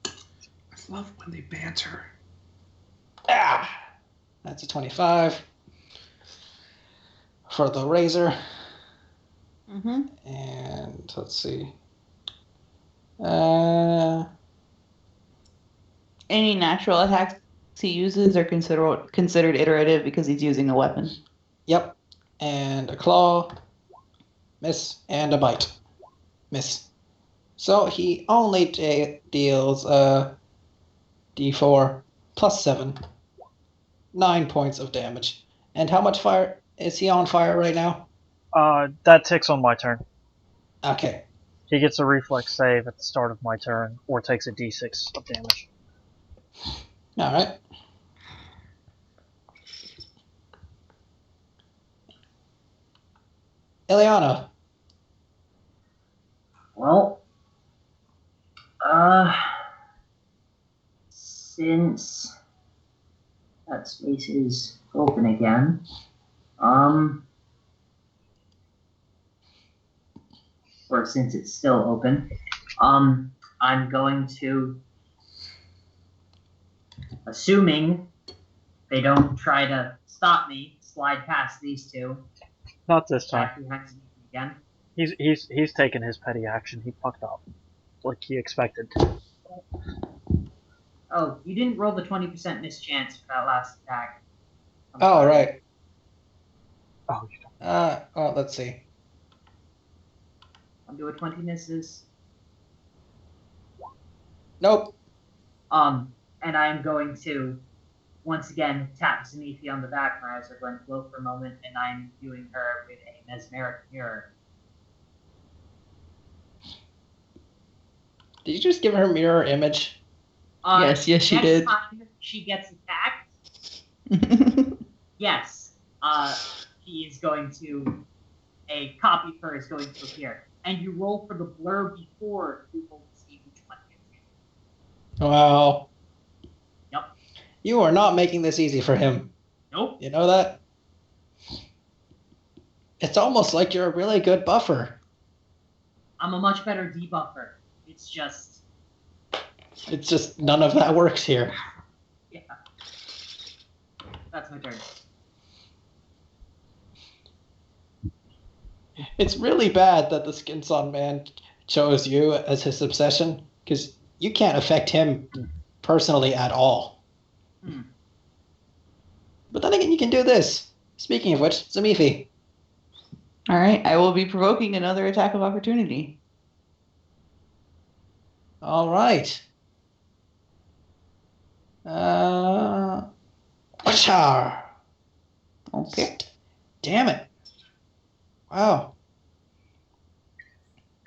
I love when they banter. Ah! That's a 25 for the razor. Mm-hmm. And let's see. Any natural attacks he uses are considered iterative because he's using a weapon. Yep. And a claw. Miss. And a bite. Miss. So he only deals d4 plus 7. 9 points of damage. And how much fire? Is he on fire right now? That ticks on my turn. Okay. He gets a reflex save at the start of my turn, or takes a d6 of damage. Alright. Ileana. Well, since that space is open again, or since it's still open, I'm going to, assuming they don't try to stop me, slide past these two. Not this time. Attack behind me again. He's taken his petty action. He fucked up, like he expected. Oh, you didn't roll the 20% mischance for that last attack. Oh, right. Oh, you don't. Let's see. I'll do a 20 misses. Nope. And I'm going to once again tap Zanifi on the back. My eyes are going to glow for a moment, and I'm viewing her with a mesmeric mirror. Did you just give her mirror image? Yes, she next did. Time she gets attacked, yes, she is going to, a copy of her is going to appear. And you roll for the blur before you will see which one it is. Wow. Yep. You are not making this easy for him. Nope. You know that? It's almost like you're a really good buffer. I'm a much better debuffer. It's just none of that works here. yeah. That's my turn. It's really bad that the Skinson man chose you as his obsession, because you can't affect him personally at all. But then again, you can do this. Speaking of which, Zamifi. All right, I will be provoking another attack of opportunity. All right. Wachar. Okay. Damn it. Wow.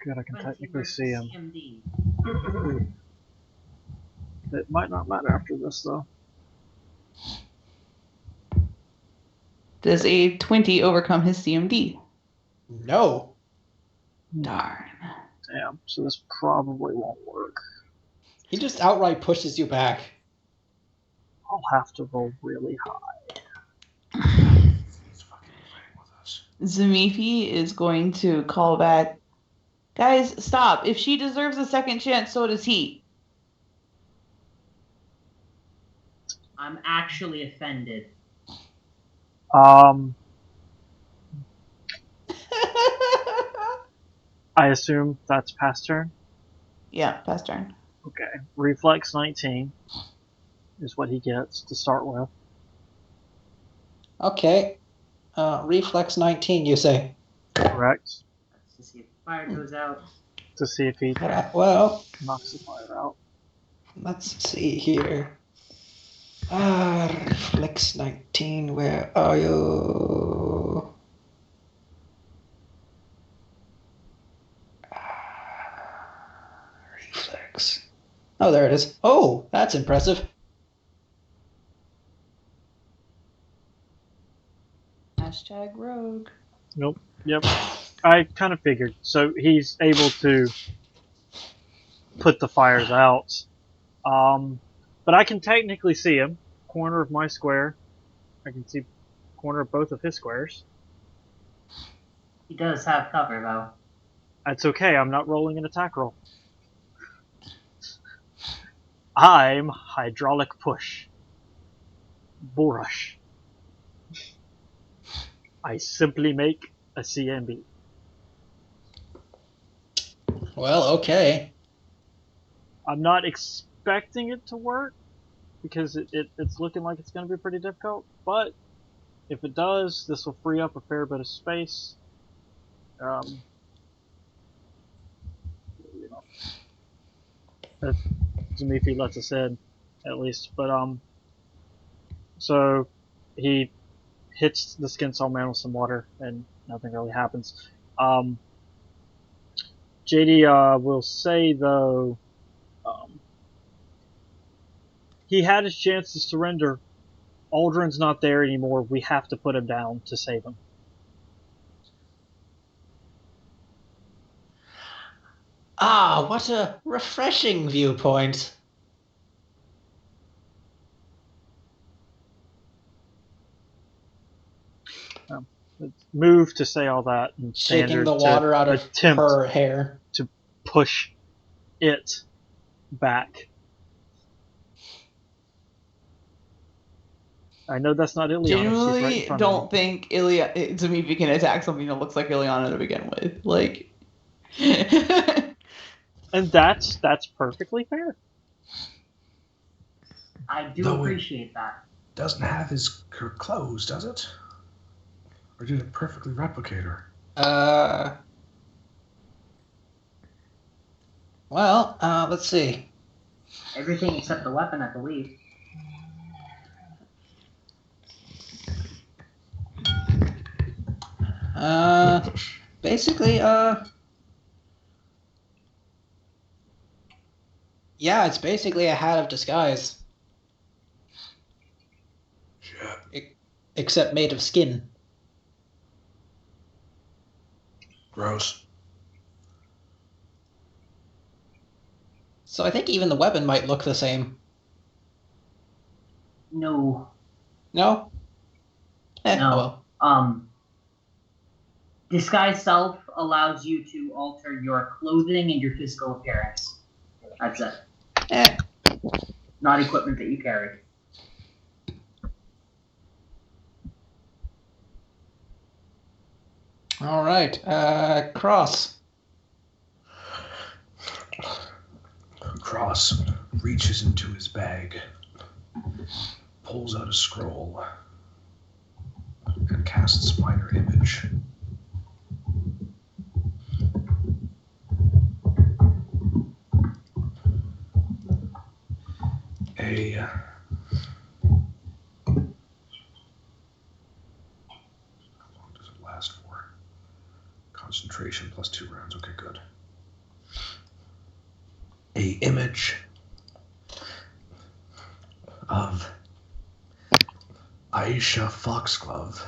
Good, I can 20 technically versus see him. CMD. It might not matter after this, though. Does a 20 overcome his CMD? No. Darn. Damn, so this probably won't work. He just outright pushes you back. I'll have to roll really high. He's fucking playing with us. Zamifi is going to call back. Guys, stop. If she deserves a second chance, so does he. I'm actually offended. I assume that's past turn? Yeah, pass turn. Okay. Reflex 19 is what he gets to start with. Okay. Reflex 19, you say? Correct. That's to see if the fire goes out. To see if he Well, knocks the fire out. let's see here. Reflex 19, where are you? Reflex. Oh, there it is. Oh, that's impressive. Hashtag rogue. Nope. Yep. I kind of figured. So he's able to put the fires out. But I can technically see him. Corner of my square. I can see corner of both of his squares. He does have cover, though. That's okay. I'm not rolling an attack roll. I'm hydraulic push. Bull rush. I simply make a CMB. Well, okay. I'm not expecting it to work, because it's looking like it's going to be pretty difficult. But if it does, this will free up a fair bit of space. You know, if Zamifi lets us in, at least. But so he hits the skin saw man with some water, and nothing really happens. JD will say though, he had his chance to surrender. Aldrin's not there anymore. We have to put him down to save him. Ah, what a refreshing viewpoint. Move to say all that, and Shaking Standard the water out of attempt her hair. to push it back. I know that's not Ileana. Genuinely don't think Zamifi can attack something that looks like Ileana to begin with. Like, and that's perfectly fair. I do appreciate that. Doesn't have her clothes, does it? Or did it perfectly replicate her? Well, let's see. Everything except the weapon, I believe. Basically, yeah, it's basically a hat of disguise. Yeah. Except made of skin. Gross. So I think even the weapon might look the same. No. No? No. Well. Disguise self allows you to alter your clothing and your physical appearance. That's it. Not equipment that you carry. All right. Cross. Cross reaches into his bag, pulls out a scroll, and casts minor image. How long does it last for? Concentration plus 2 rounds. Okay, good. A image of Aisha Foxglove,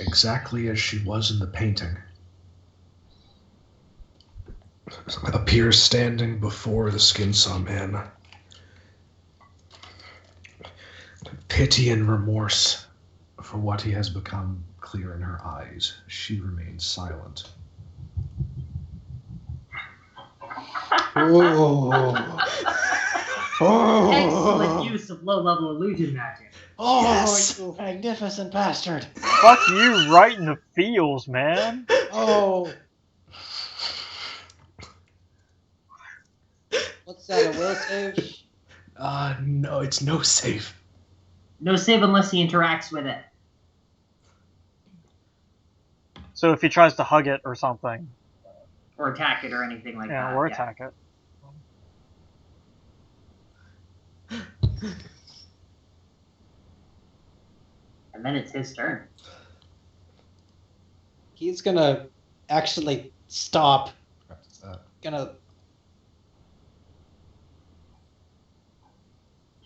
exactly as she was in the painting, appears standing before the skin saw man. Pity and remorse for what he has become clear in her eyes. She remains silent. Excellent use of low-level illusion magic. Oh, yes. You magnificent bastard. Fuck you right in the feels, man. Oh. What's that, a will save? No, it's no save. No save unless he interacts with it. So if he tries to hug it or something. Or attack it or anything like that. Yeah, or attack it. And then it's his turn. He's gonna actually stop. Gonna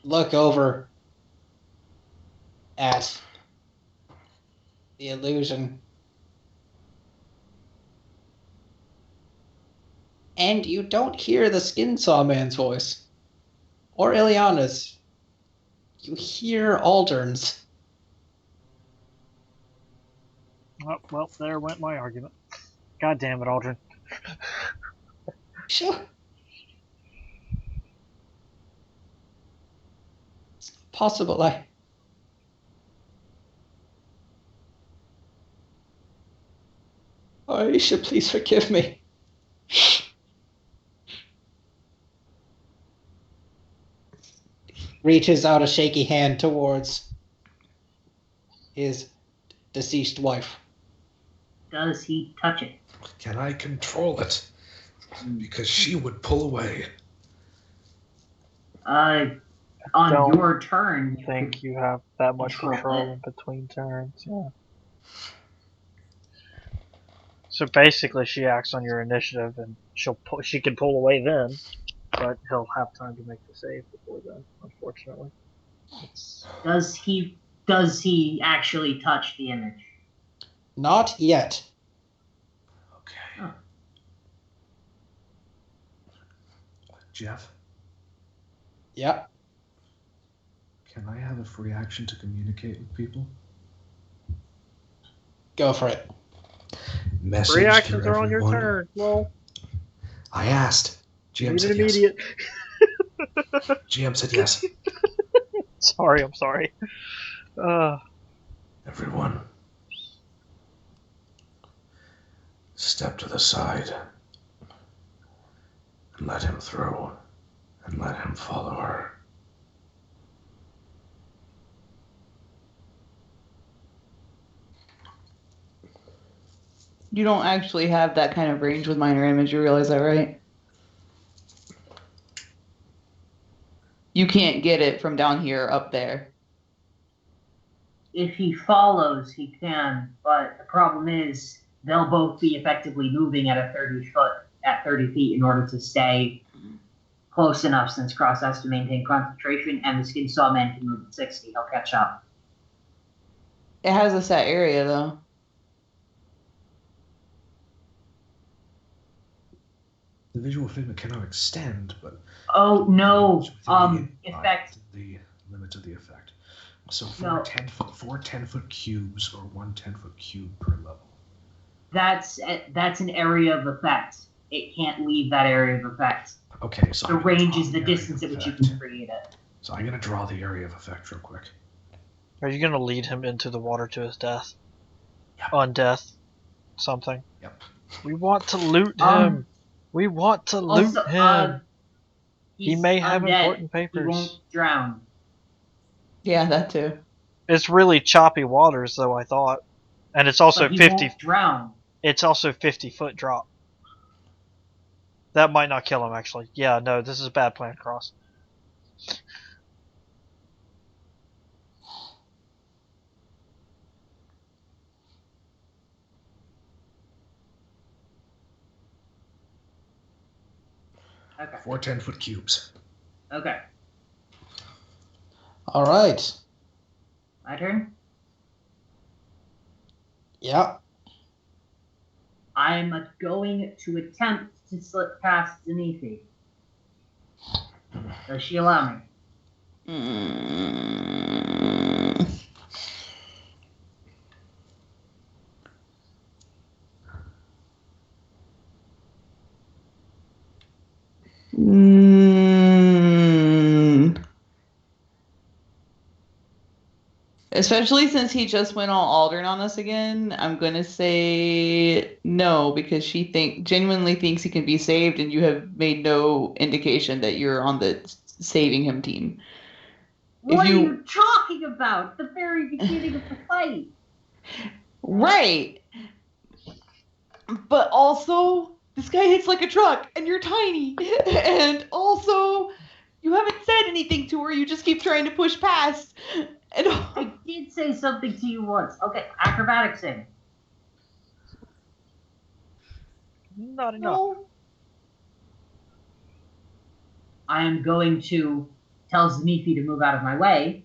look over at the illusion. And you don't hear the skin saw man's voice. Or Ileana's. You hear Aldern's. Oh, well, there went my argument. God damn it, Aldrin. Sure. It's possible. Aisha, please forgive me. reaches out a shaky hand towards his deceased wife. Does he touch it? Can I control it? Because she would pull away. On Don't your turn, I think you have that much Control control it. in between turns. Yeah. So basically, she acts on your initiative, and she can pull away then, but he'll have time to make the save before then. Unfortunately, does he actually touch the image? Not yet. Okay. Oh. Jeff, Yep. can I have a free action to communicate with people? Go for it. Message reactions through are on your everyone. turn. Well, I asked. GM need said an yes. immediate. GM said yes. Sorry, I'm sorry. Everyone, step to the side and let him through and let him follow her. You don't actually have that kind of range with minor image, you realize that, right? You can't get it from down here up there. If he follows, he can, but the problem is they'll both be effectively moving at 30 feet in order to stay close enough, since Cross has to maintain concentration, and the Skin Saw Man can move at 60. He'll catch up. It has a set area, though. The visual figment cannot extend, but Oh no! Effect. The limits of the effect. So No. 10-foot cubes or 1 10-foot cube per level. That's an area of effect. It can't leave that area of effect. Okay, so The I'm gonna range draw is the area of distance at which you effect. can create it. So I'm gonna draw the area of effect real quick. Are you gonna lead him into the water to his death? Yep. On death? Something? Yep. We want to loot him! We want to loot Also, him! He he's may have undead. important He papers. won't drown. Yeah, that too. It's really choppy waters, though, I thought. And it's also But he 50. won't drown. It's also 50-foot drop. That might not kill him, actually. Yeah, no, this is a bad plan, Cross. Okay. 4 10-foot cubes. Okay. All right. My turn? Yep. I'm going to attempt to slip past Zanifi. Does she allow me? Especially since he just went all Aldern on us again, I'm gonna say no, because she genuinely thinks he can be saved, and you have made no indication that you're on the saving him team. What are you talking about? The very beginning of the fight. Right. But also, this guy hits like a truck, and you're tiny. And also, you haven't said anything to her. You just keep trying to push past. And I did say something to you once. Okay, acrobatics in. Not enough. no. I am going to tell Zanifi to move out of my way.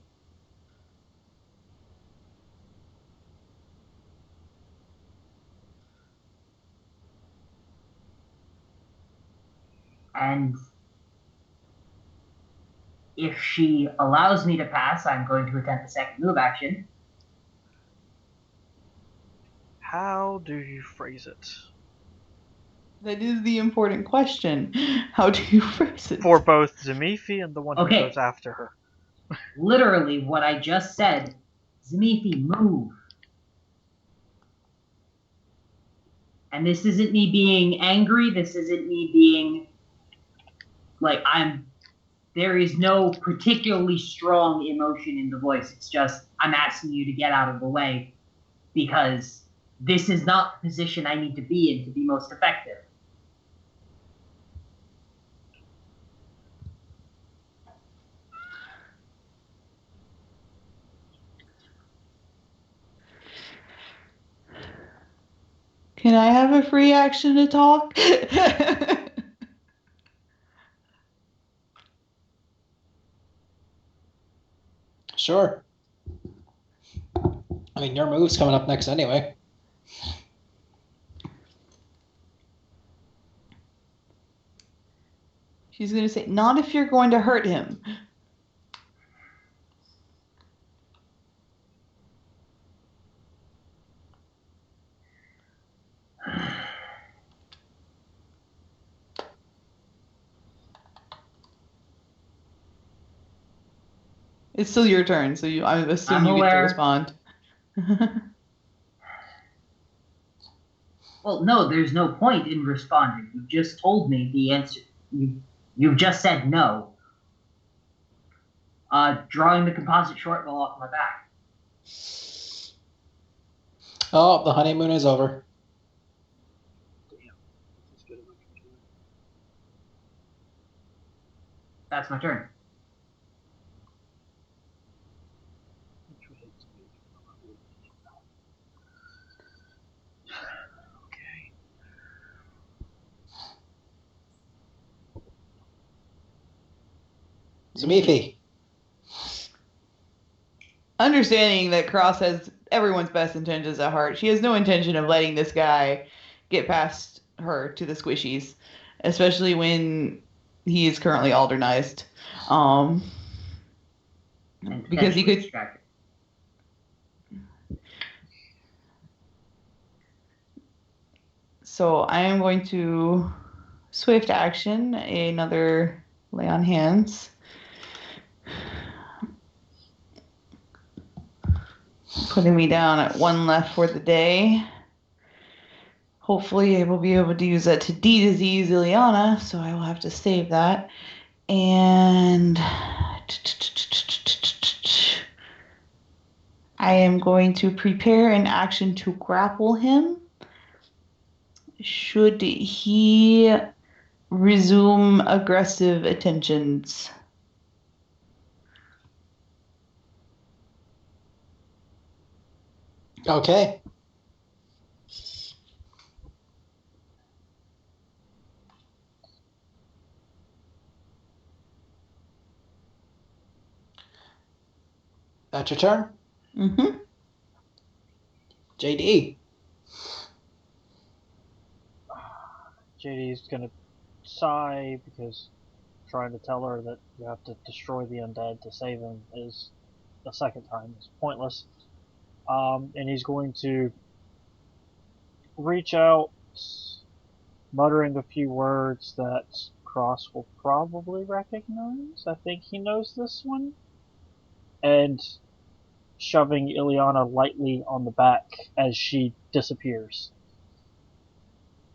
And if she allows me to pass, I'm going to attempt a second move action. How do you phrase it? That is the important question. How do you phrase it? For both Zamifi and the one who Okay. goes after her. Literally what I just said. Zanifi, move. And this isn't me being angry. This isn't me being like, I'm there is no particularly strong emotion in the voice. It's just, I'm asking you to get out of the way because this is not the position I need to be in to be most effective. Can I have a free action to talk? Sure. I mean, your move's coming up next anyway. She's going to say, not if you're going to hurt him. It's still your turn, so I'm assuming you get to respond. Well, no, there's no point in responding. You just told me the answer. You've just said no. Drawing the composite short bow off my back. Oh, the honeymoon is over. That's my turn. Zamifi. Understanding that Cross has everyone's best intentions at heart, she has no intention of letting this guy get past her to the squishies, especially when he is currently aldernized. Because he could. Distracted. So I am going to swift action another lay on hands. Putting me down at 1 left for the day. Hopefully I will be able to use that to de-disease Ileana, so I will have to save that. And I am going to prepare an action to grapple him. Should he resume aggressive attentions? Okay. That's your turn? Mm-hmm. JD. JD's gonna sigh because trying to tell her that you have to destroy the undead to save him is the second time is pointless. And he's going to reach out, muttering a few words that Cross will probably recognize. I think he knows this one. And shoving Ileana lightly on the back as she disappears.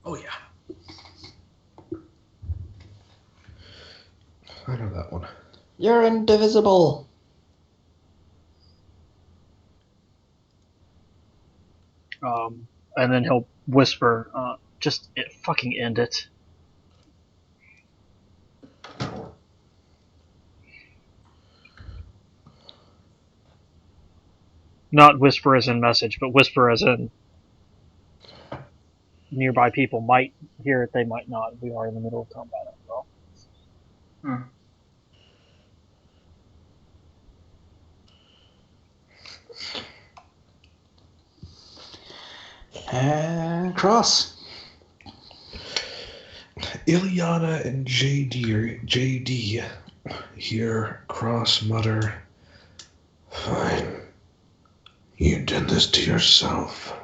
Oh, yeah. I know that one. You're indivisible. And then he'll whisper, just fucking end it. Not whisper as in message, but whisper as in nearby people might hear it, they might not. We are in the middle of combat after all. Cross. Ileana and JD hear Cross mutter, "Fine. You did this to yourself."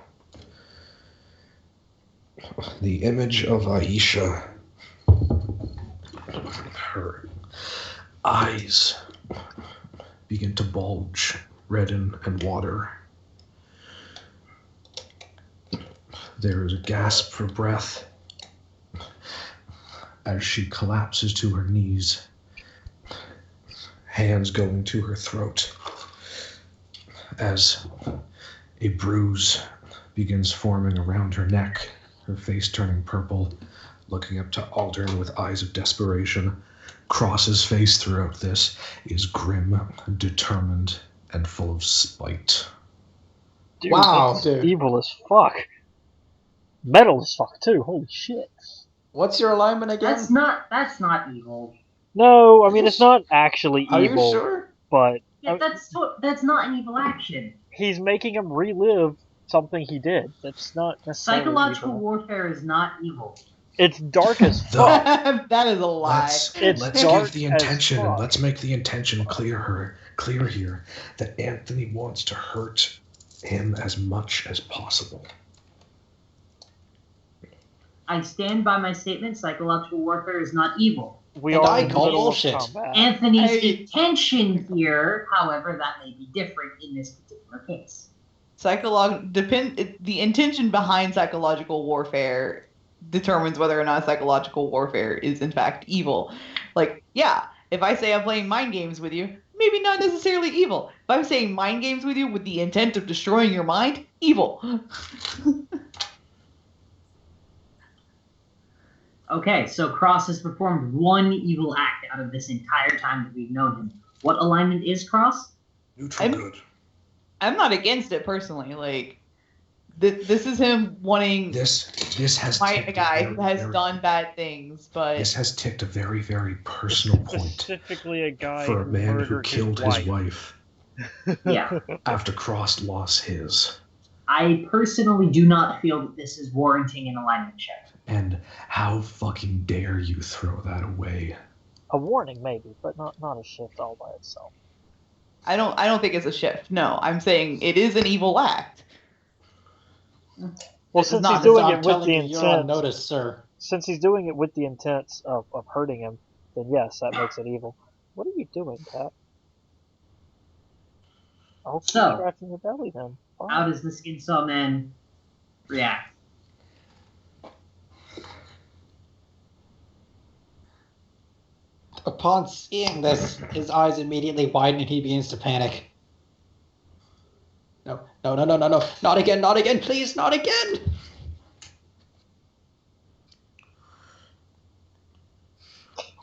The image of Aisha, her eyes begin to bulge, redden, and water. There is a gasp for breath as she collapses to her knees hands going to her throat as a bruise begins forming around her neck, her face turning purple, looking up to Aldern with eyes of desperation. Cross's face throughout this is grim, determined, and full of spite. Dude, Wow, that's dude. evil as fuck. Metal as fuck too. Holy shit. What's your alignment again? That's not evil. No, I mean it's not actually Are you evil, sure? but Yeah, that's not an evil action. he's making him relive something he did. That's not necessarily Psychological evil. warfare is not evil. It's dark as fuck. That is a lie. It's Let's dark give the as intention, and fuck. let's make the intention clear here, that Anthony wants to hurt him as much as possible. I stand by my statement. Psychological warfare is not evil. We And are I in the call middle bullshit. of combat. Anthony's Hey. intention here, however, that may be different in this particular case. The intention behind psychological warfare determines whether or not psychological warfare is in fact evil. Like, yeah, if I say I'm playing mind games with you, maybe not necessarily evil. If I'm saying mind games with you with the intent of destroying your mind, evil. Okay, so Cross has performed one evil act out of this entire time that we've known him. What alignment is Cross? Neutral good. I'm not against it personally. Like, this is him wanting This has fight a ticked guy very, who has very- done bad things, but This has ticked a very, very personal point Specifically a guy for a who man who murdered killed his wife Yeah. after Cross lost his. I personally do not feel that this is warranting an alignment check. And how fucking dare you throw that away? A warning, maybe, but not a shift all by itself. I don't think it's a shift. No, I'm saying it is an evil act. Well, This is since not he's doing I'm it with telling the you, you're on intent, notice, sir. since he's doing it with the intent of hurting him, then yes, that makes it evil. What are you doing, Cat? I hope So, you're scratching your belly then. Fine. How does the Skin Saw Man react? Upon seeing this, his eyes immediately widen and he begins to panic. No, not again, please, not again!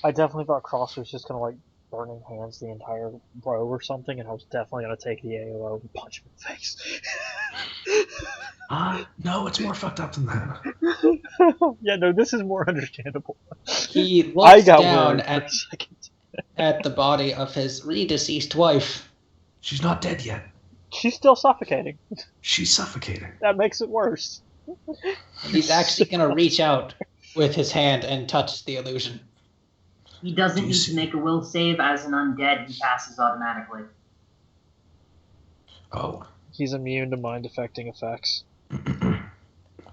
I definitely thought Cross was just gonna like burning hands the entire row or something, and I was definitely gonna take the AOO and punch him in the face. No, it's more fucked up than that. Yeah, no, this is more understandable. He I looks got down worried for a at, second. at the body of his redeceased wife. She's not dead yet. She's still suffocating. She's suffocating. That makes it worse. He's actually going to reach out with his hand and touch the illusion. He doesn't Do you need see- to make a will save as an undead. He passes automatically. Oh, He's immune to mind affecting effects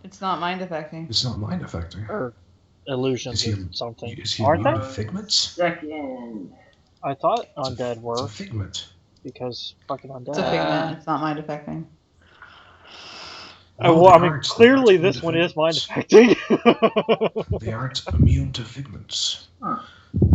It's not mind affecting. it's not mind affecting. or illusions Is he- or something. Is he Aren't immune they? to figments? Second. I thought It's a- undead were It's a figment. because fucking undead. It's a figment. It's not mind affecting. Oh, No, well, they I mean, aren't. They clearly aren't this immune one to is mind figments. affecting. They aren't immune to figments. Huh.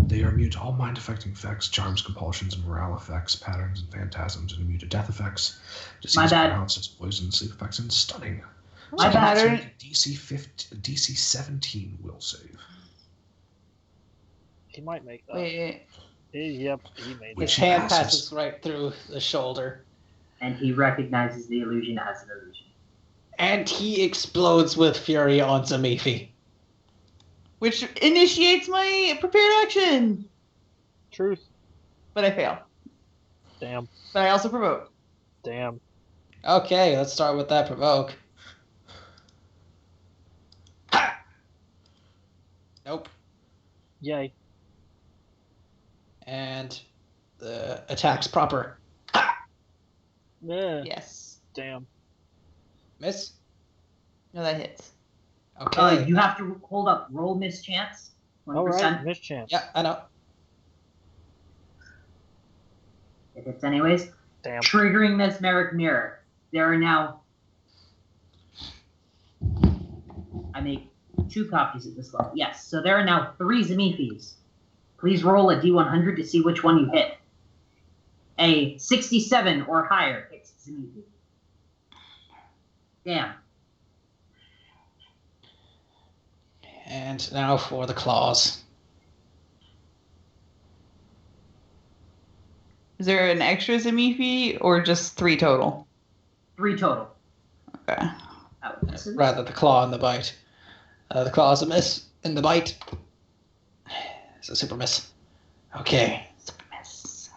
They are immune to all mind-affecting effects, charms, compulsions, and morale effects, patterns, and phantasms, and immune to death effects, My disease, bad. paralysis, poison, sleep effects, and stunning. My So bad. that's like a DC 17 will save. He might make that. Wait. Yep, he made His Which that. he hand passes. passes right through the shoulder. And he recognizes the illusion as an illusion. And he explodes with fury on Zamifi. Which initiates my prepared action. Truth. But I fail. Damn. But I also provoke. Damn. Okay, let's start with that provoke. Ha! Nope. Yay. And the attack's proper. Yeah. Yes. Damn. Miss? No, that hits. Okay. You have to hold up. Roll mischance. 1%. Alright, mischance. Yeah, I know. It hits anyways. Damn. Triggering Mesmeric Mirror. There are now... I make 2 copies at this level. Yes, so there are now 3 Zamifis. Please roll a d100 to see which one you hit. A 67 or higher hits Zamifi. Damn. And now for the claws. Is there an extra Zamifi or just 3 total? 3 total. Okay. Rather, the claw and the bite. The claw is a miss, and the bite is a super miss. Okay. Super miss.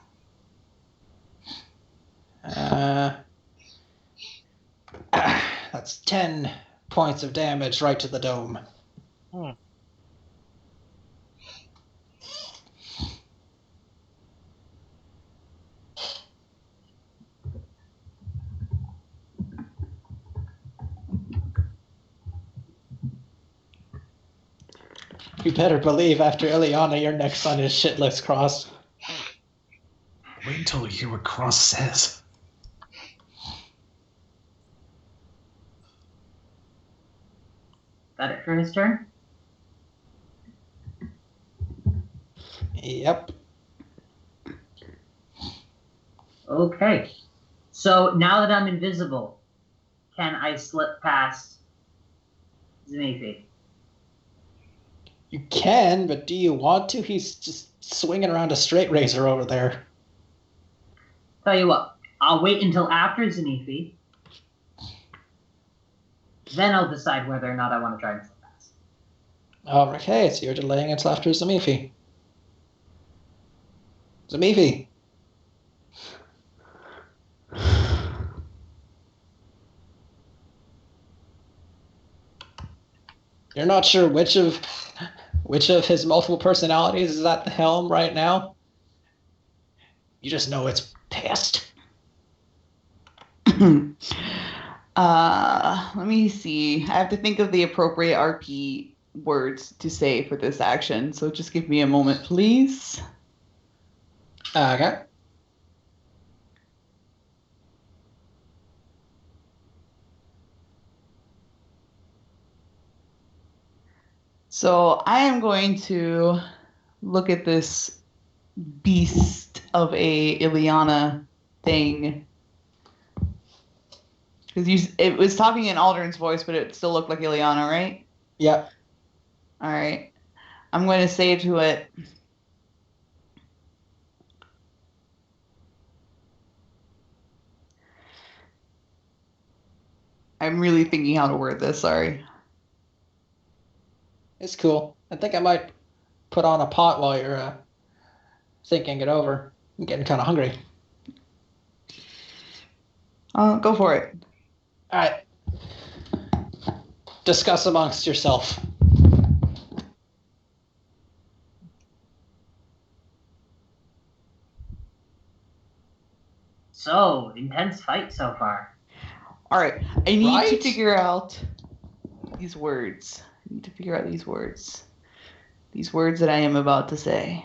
That's 10 points of damage right to the dome. You better believe after Ileana, you're next on his shit list, Cross. Wait until you hear what Cross says. That it for his turn? Yep. Okay. So now that I'm invisible, can I slip past Zamifi? You can, but do you want to? He's just swinging around a straight razor over there. Tell you what, I'll wait until after Zamifi. Then I'll decide whether or not I want to try and slip past. Okay, so you're delaying until after Zamifi. Zamifi. You're not sure which of his multiple personalities is at the helm right now? You just know it's pissed. Let me see. I have to think of the appropriate RP words to say for this action, so just give me a moment, please. Okay. So I am going to look at this beast of a Ileana thing. Because it was talking in Aldrin's voice, but it still looked like Ileana, right? Yep. All right. I'm going to say to it, I'm really thinking how to word this, sorry. It's cool. I think I might put on a pot while you're thinking it over. I'm getting kind of hungry. Go for it. All right. Discuss amongst yourself. So, intense fight so far. All right. I need to Right? figure out these words. I need to figure out these words. These words that I am about to say.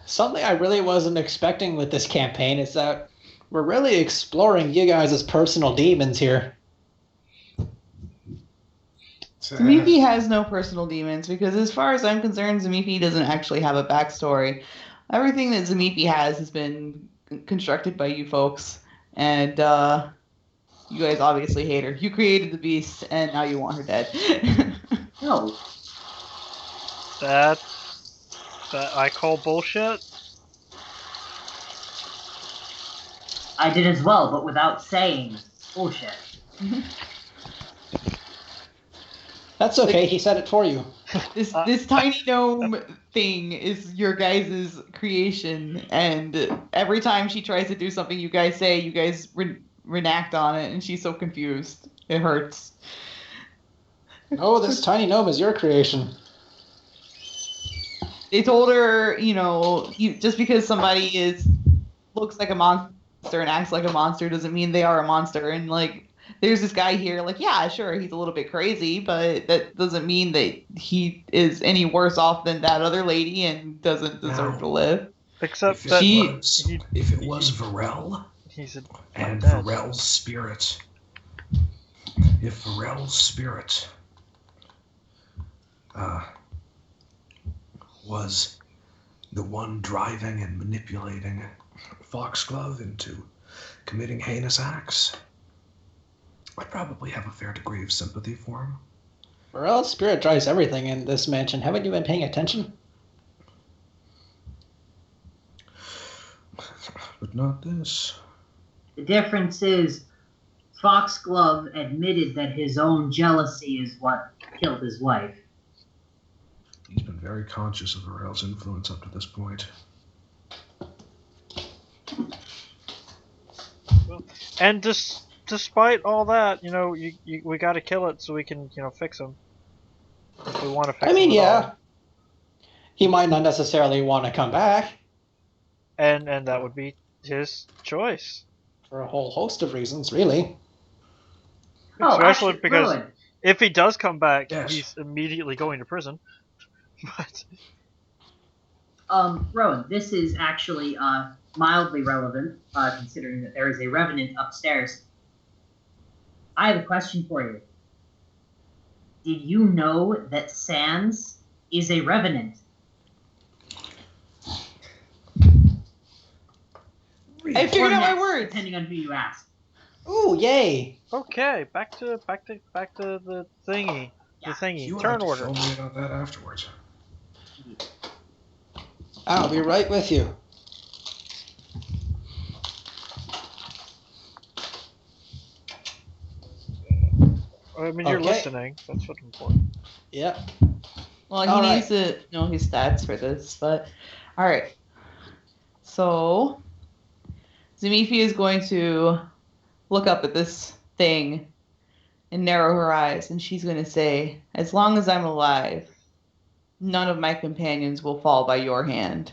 Something I really wasn't expecting with this campaign is that we're really exploring you guys as personal demons here. Zamifi has no personal demons because, as far as I'm concerned, Zamifi doesn't actually have a backstory. Everything that Zamifi has been constructed by you folks, and you guys obviously hate her. You created the beast, and now you want her dead. No. That I call bullshit. I did as well, but without saying bullshit. That's okay. He said it for you. This tiny gnome thing is your guys' creation, and every time she tries to do something you guys say, you guys react on it, and she's so confused. It hurts. Oh, this tiny gnome is your creation. They told her, just because somebody looks like a monster and acts like a monster doesn't mean they are a monster. And like, there's this guy here, like, yeah, sure, he's a little bit crazy, but that doesn't mean that he is any worse off than that other lady and doesn't deserve to live. Except If that it was Varel he's and dead. Varel's spirit, if Varel's spirit was the one driving and manipulating Foxglove into committing heinous acts, I'd probably have a fair degree of sympathy for him. Morel's spirit drives everything in this mansion. Haven't you been paying attention? But not this. The difference is Foxglove admitted that his own jealousy is what killed his wife. He's been very conscious of Varel's influence up to this point. And despite all that, we got to kill it so we can, fix him. If we want to fix him. I mean, at yeah. all. He might not necessarily want to come back And that would be his choice. for a whole host of reasons, really. Oh, Especially actually, because Rowan, if he does come back, Yes. he's immediately going to prison. But Rowan, this is actually mildly relevant, considering that there is a revenant upstairs. I have a question for you. Did you know that Sans is a revenant? I figured out my Or next, words. depending on who you ask. Ooh, yay! okay, back to the thingy. Yeah. The thingy. You will Turn have to order. fill me in on that afterwards. I'll be right with you. I mean, you're Okay. listening. That's what's important. Yep. Well, he All needs to know his stats for this, but all right. So Zamifi is going to look up at this thing and narrow her eyes, and she's going to say, "As long as I'm alive, none of my companions will fall by your hand,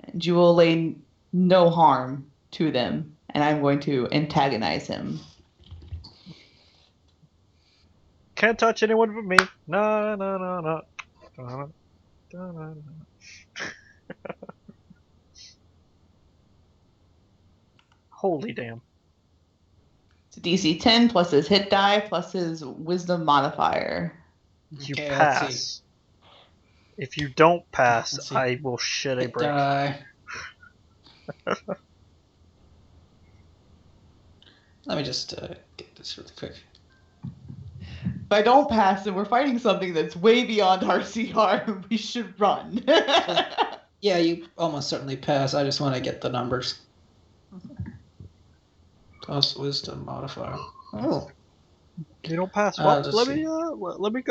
and you will lay no harm to them, and I'm going to antagonize him." Can't touch anyone but me. No, no, no, no. No, no, no. Holy damn. It's a DC 10 plus his hit die plus his wisdom modifier. You Okay, let's see. pass. If you don't pass, Let's see. I will shit a Hit brick. die. Let me just get this really quick. If I don't pass and we're fighting something that's way beyond our CR, we should run. Yeah, you almost certainly pass. I just want to get the numbers. Plus wisdom modifier. Oh. You don't pass. I'll Well, just let see. me let me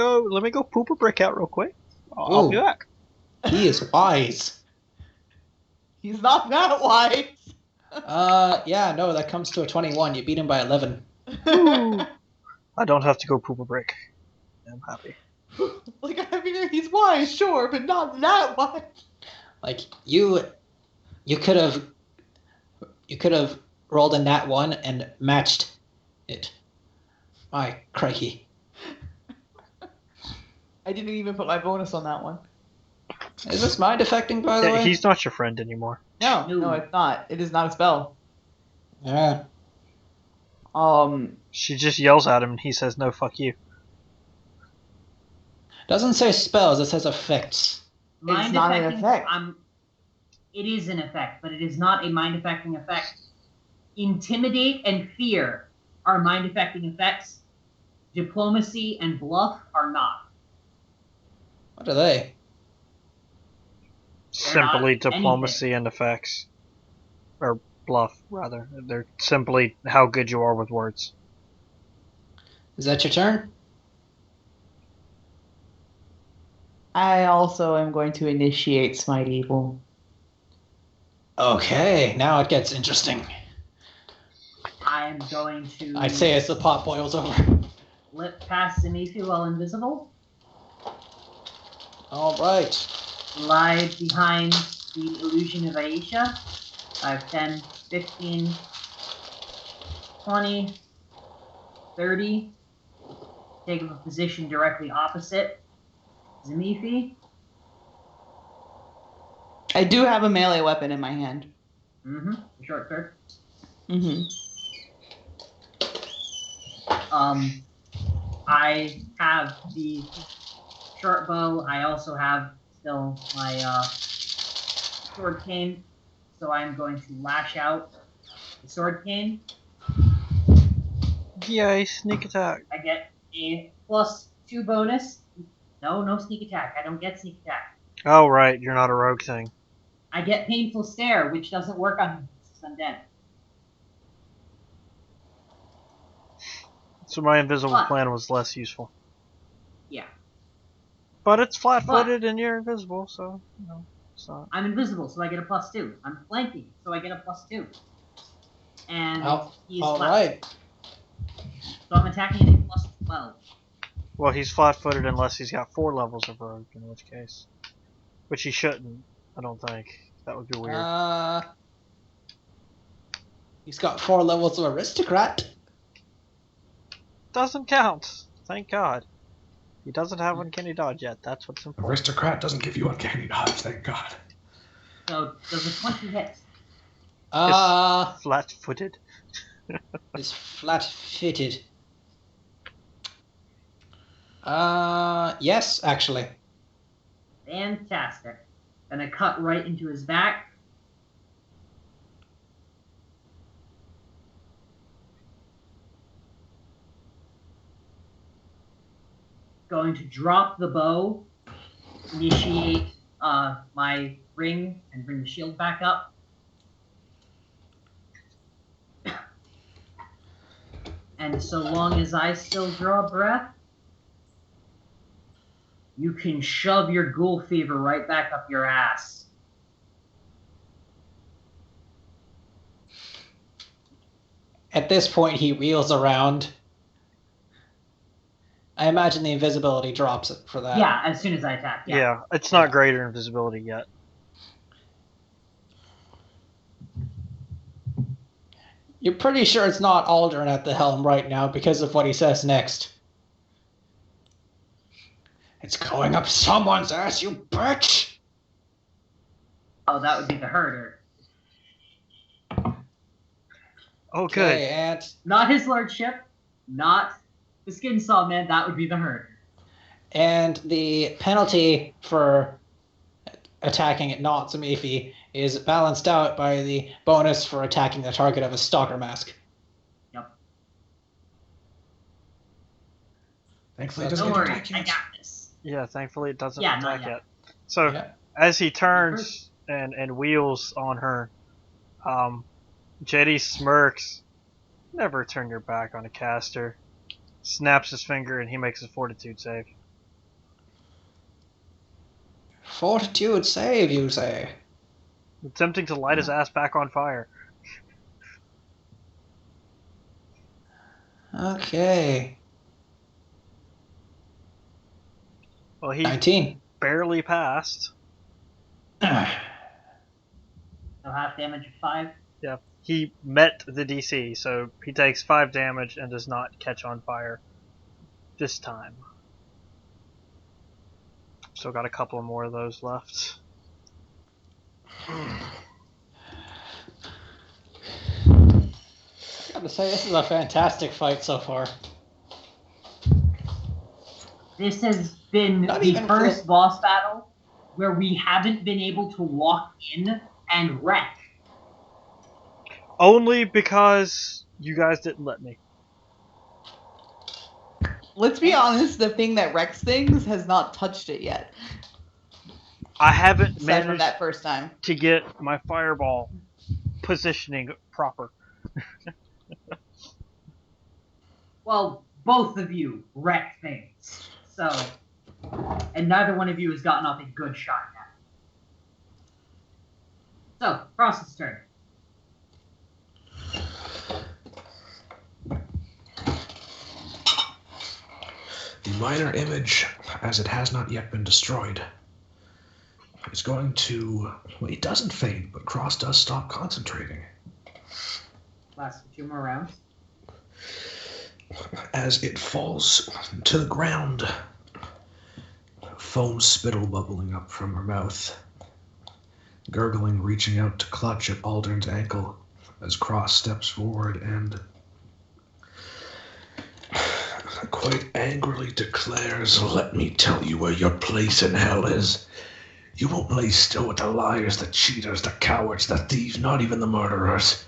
go poop a brick out real quick. I'll be Ooh. back. He is wise. He's not that wise. Yeah, no, that comes to a 21. You beat him by 11. I don't have to go poop a brick. I'm happy. Like, I mean, he's wise, sure, but not that wise. Like you could have rolled a nat 1 and matched it. My crikey. I didn't even put my bonus on that one. Is this mind affecting, by the Yeah, way? he's not your friend anymore. No, it's not. It is not a spell. Yeah. She just yells at him and he says, "No, fuck you." Doesn't say spells, it says effects. Mind not an affecting, effect. It is an effect, but it is not a mind-affecting effect. Intimidate and fear are mind-affecting effects. Diplomacy and bluff are not. What are they? Simply not diplomacy and effects. Or bluff, rather. They're simply how good you are with words. Is that your turn? I also am going to initiate Smite Evil. Okay, now it gets interesting. I am going to I'd say as the pot boils over. slip past Zamifi while invisible, All right. slide behind the illusion of Aisha, 5, 10, 15, 20, 30. Take up a position directly opposite Zamifi. I do have a melee weapon in my hand. Mm-hmm. The short sword. Mm-hmm. I have the short bow. I also have still my sword cane. So I'm going to lash out the sword cane. Yay, sneak attack. I get a +2 bonus. No sneak attack. I don't get sneak attack. Oh, right, you're not a rogue thing. I get painful stare, which doesn't work on undead. So my invisible But- plan was less useful. Yeah. But it's flat-footed and you're invisible, so, you know, it's not. I'm invisible, so I get a +2. I'm flanking, so I get a +2. And he's all flat. right. So I'm attacking at a +12. Well, he's flat-footed unless he's got 4 levels of rogue, in which case. Which he shouldn't, I don't think. That would be weird. He's got 4 levels of aristocrat. Doesn't count. Thank God. He doesn't have uncanny dodge yet. That's what's important. Aristocrat doesn't give you uncanny dodge, thank God. So does a 20 hit? Flat-footed. Is flat-footed. Yes, actually. Fantastic. Gonna cut right into his back. Going to drop the bow, initiate my ring, and bring the shield back up. And so long as I still draw breath, you can shove your ghoul fever right back up your ass. At this point, he wheels around. I imagine the invisibility drops it for that. Yeah, as soon as I attack. Yeah, it's not greater invisibility yet. You're pretty sure it's not Aldrin at the helm right now because of what he says next. It's going up someone's ass, you bitch! Oh, that would be the herder. Oh, good. Okay, and Not his lordship, not the skin saw man, that would be the herder. And the penalty for attacking at not Zamifi is balanced out by the bonus for attacking the target of a stalker mask. Yep. Thankfully, it So doesn't don't get worry, attacked I yet. got this. Yeah, thankfully it doesn't Yeah, not attack yet. yet. So, Yeah. as he turns and wheels on her, Jetty smirks. Never turn your back on a caster. Snaps his finger and he makes a fortitude save. Fortitude save, you say? Attempting to light his ass back on fire. Okay. Well, he 19. barely passed. So half damage of 5. Yeah, he met the DC, so he takes 5 damage and does not catch on fire this time. Still got a couple more of those left. I gotta say, this is a fantastic fight so far. This has been Not the even first boss battle where we haven't been able to walk in and wreck. Only because you guys didn't let me. Let's be honest, the thing that wrecks things has not touched it yet. I haven't Aside from managed that first time. to get my fireball positioning proper. Well, both of you wreck things. So, and neither one of you has gotten off a good shot yet. So, Frost's turn. The minor image, as it has not yet been destroyed, is going to... Well, it doesn't faint, but Cross does stop concentrating. Last 2 more rounds. As it falls to the ground, foam spittle bubbling up from her mouth, gurgling, reaching out to clutch at Aldern's ankle as Cross steps forward and quite angrily declares, "Let me tell you where your place in hell is. You won't lay still with the liars, the cheaters, the cowards, the thieves, not even the murderers.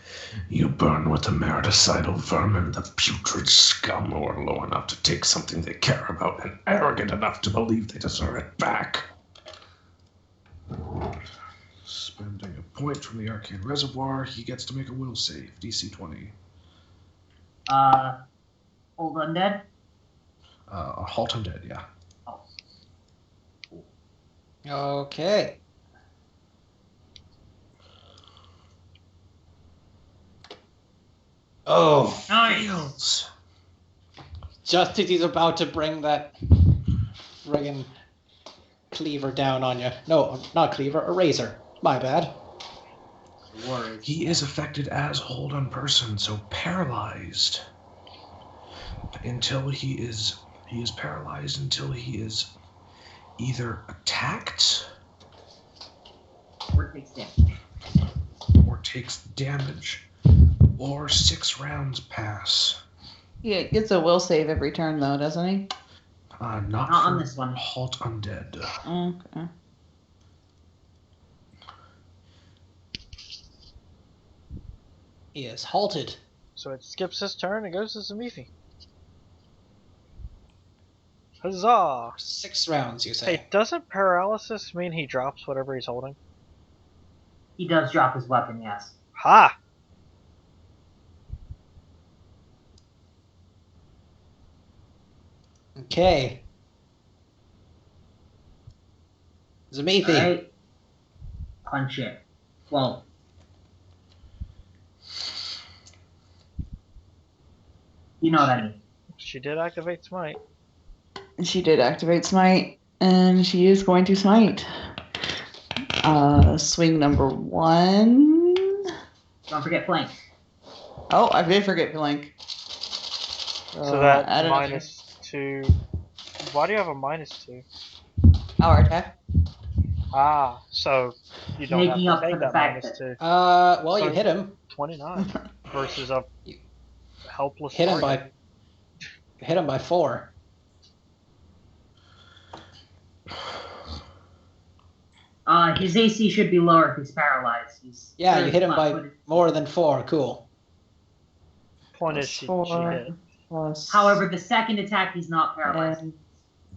You burn with the meridicidal vermin, the putrid scum who are low enough to take something they care about and arrogant enough to believe they deserve it back." Spending a point from the Arcane Reservoir, he gets to make a will save, DC 20. Old Undead? Halt Undead, yeah. Oh. Okay. Oh, Nice! just as he's about to bring that friggin' cleaver down on you. No, not cleaver, a razor. My bad. He is affected as Hold on Person, so paralyzed until he is paralyzed until he is either attacked Or takes damage. or takes damage, or 6 rounds pass. He gets a will save every turn, though, doesn't he? Not on for this one. Halt Undead. Okay. He is halted. So it skips his turn and goes to Zamifi. Huzzah! 6 rounds, you say? Hey, doesn't paralysis mean he drops whatever he's holding? He does drop his weapon, yes. Ha! Okay. Zamithi. Alright. Punch it. Well. You know what I mean. She did activate Smite. She did activate Smite, and she is going to Smite. Swing number 1. Don't forget flank. Oh, I did forget Blink. So that -2. Why do you have a -2? Power attack. Ah, so you don't Making have up to for take the that fact -2. Well, you So- hit him. 29 versus a helpless Hit him target. Hit him by 4. His AC should be lower if he's paralyzed. Yeah, you hit him by more than 4. Cool. Point is Plus she 4 hit. plus. However, the second attack, he's not paralyzed. and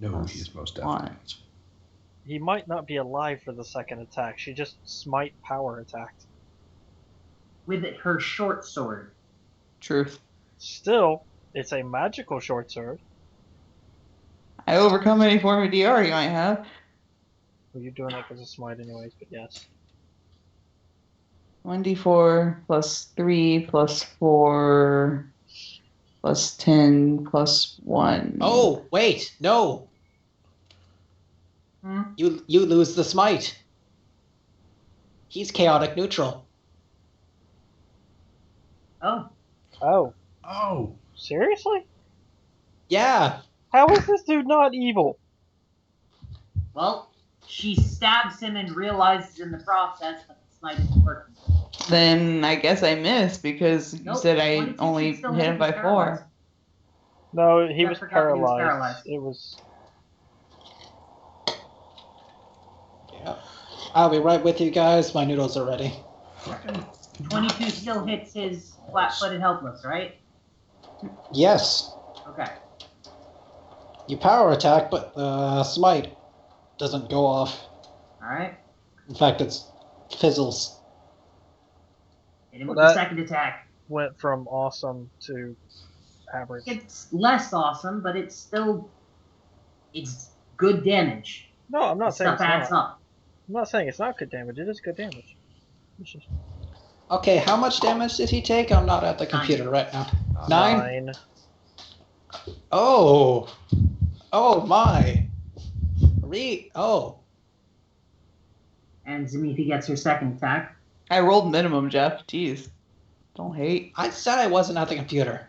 No, he is most definitely. One. He might not be alive for the second attack. She just Smite power attacked. With her short sword. Truth. Still, it's a magical short sword. I overcome any form of DR you might have. Well, you're doing it because of Smite anyways, but yes. 1d4 plus 3 plus 4 plus 10 plus 1. Oh, wait, no. Hmm? You lose the smite. He's chaotic neutral. Oh. Oh, Oh! seriously? Yeah. How is this dude not evil? Well, she stabs him and realizes in the process that the smite isn't working. Then I guess I missed because you Nope, said I 22 only should still hit him if by he's 4. paralyzed. No, he Yeah, I was forgot that he was paralyzed. paralyzed. It was. Yeah. I'll be right with you guys. My noodles are ready. Fucking 22 still hits his flat-footed helpless, right? Yes. Okay. You power attack, but the smite doesn't go off. Alright. In fact, it fizzles. Hit him with Well, the that- second attack. Went from awesome to average. It's less awesome, but it's still... It's good damage. No, I'm not saying Stuff it's adds not. up. I'm not saying it's not good damage. It is good damage. It's just Okay, how much damage did he take? I'm not at the computer right now. 9? Oh. Oh my. Oh. And Zamifi gets her second attack. I rolled minimum, Jeff. Jeez. Don't hate. I said I wasn't at the computer.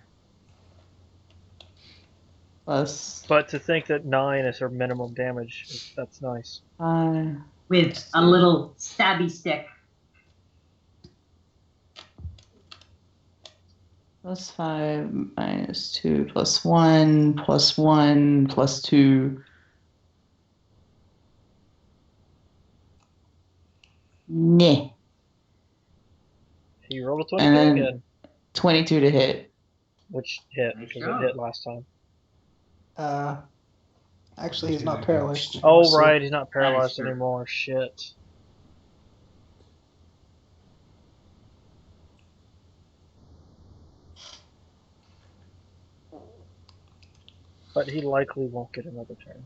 Plus But to think that 9 is her minimum damage, that's nice. 5. With a little stabby stick. Plus 5 minus 2 plus 1 plus 1 plus 2. Nah. He rolled a 22 And then again, 22 to hit. which hit, Nice because job. it hit last time. Actually, he's not paralyzed. Oh, right, he's not That is paralyzed true. anymore. Shit. But he likely won't get another turn.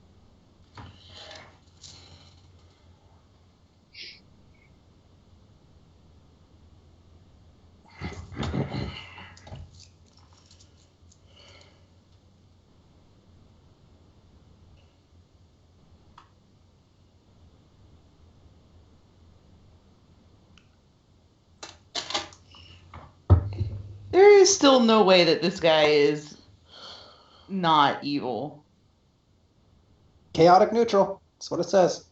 There is still no way that this guy is not evil. Chaotic neutral. That's what it says.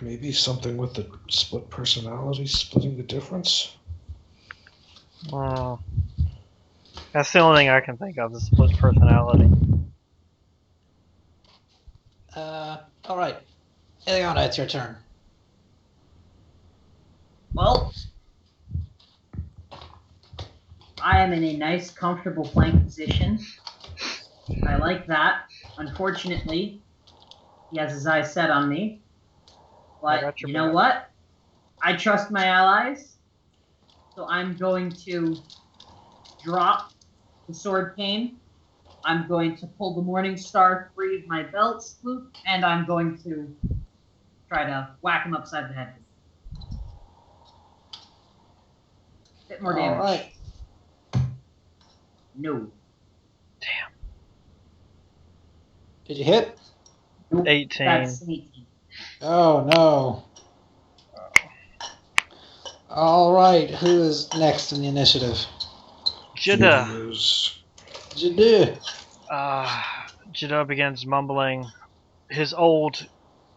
Maybe something with the split personality, splitting the difference. That's the only thing I can think of, is split personality. All right. Ileana, it's your turn. Well, I am in a nice, comfortable flank position. I like that. Unfortunately, he has his eyes set on me. I But got your you know back. what? I trust my allies. So I'm going to drop the sword cane. I'm going to pull the Morning Star free of my belt loop, and I'm going to try to whack him upside the head. Bit more damage. All right. No. Did you hit? Nope. 18. That's 18. Oh, no. All right. Who is next in the initiative? Jida. Is Jadu. Jida begins mumbling his old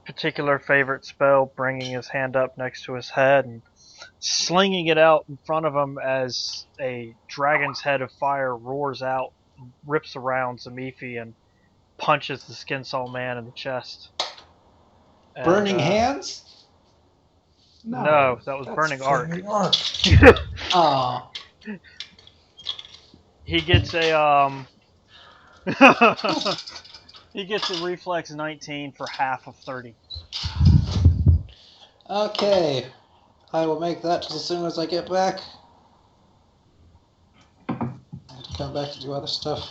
particular favorite spell, bringing his hand up next to his head and slinging it out in front of him as a dragon's head of fire roars out, rips around Zamifi, and punches the Skinsaw man in the chest. And, Burning hands? No, that was that's burning arc. flaming arc. Oh. He gets a he gets a reflex 19 for half of 30. Okay. I will make that just as soon as I get back. I have to come back to do other stuff.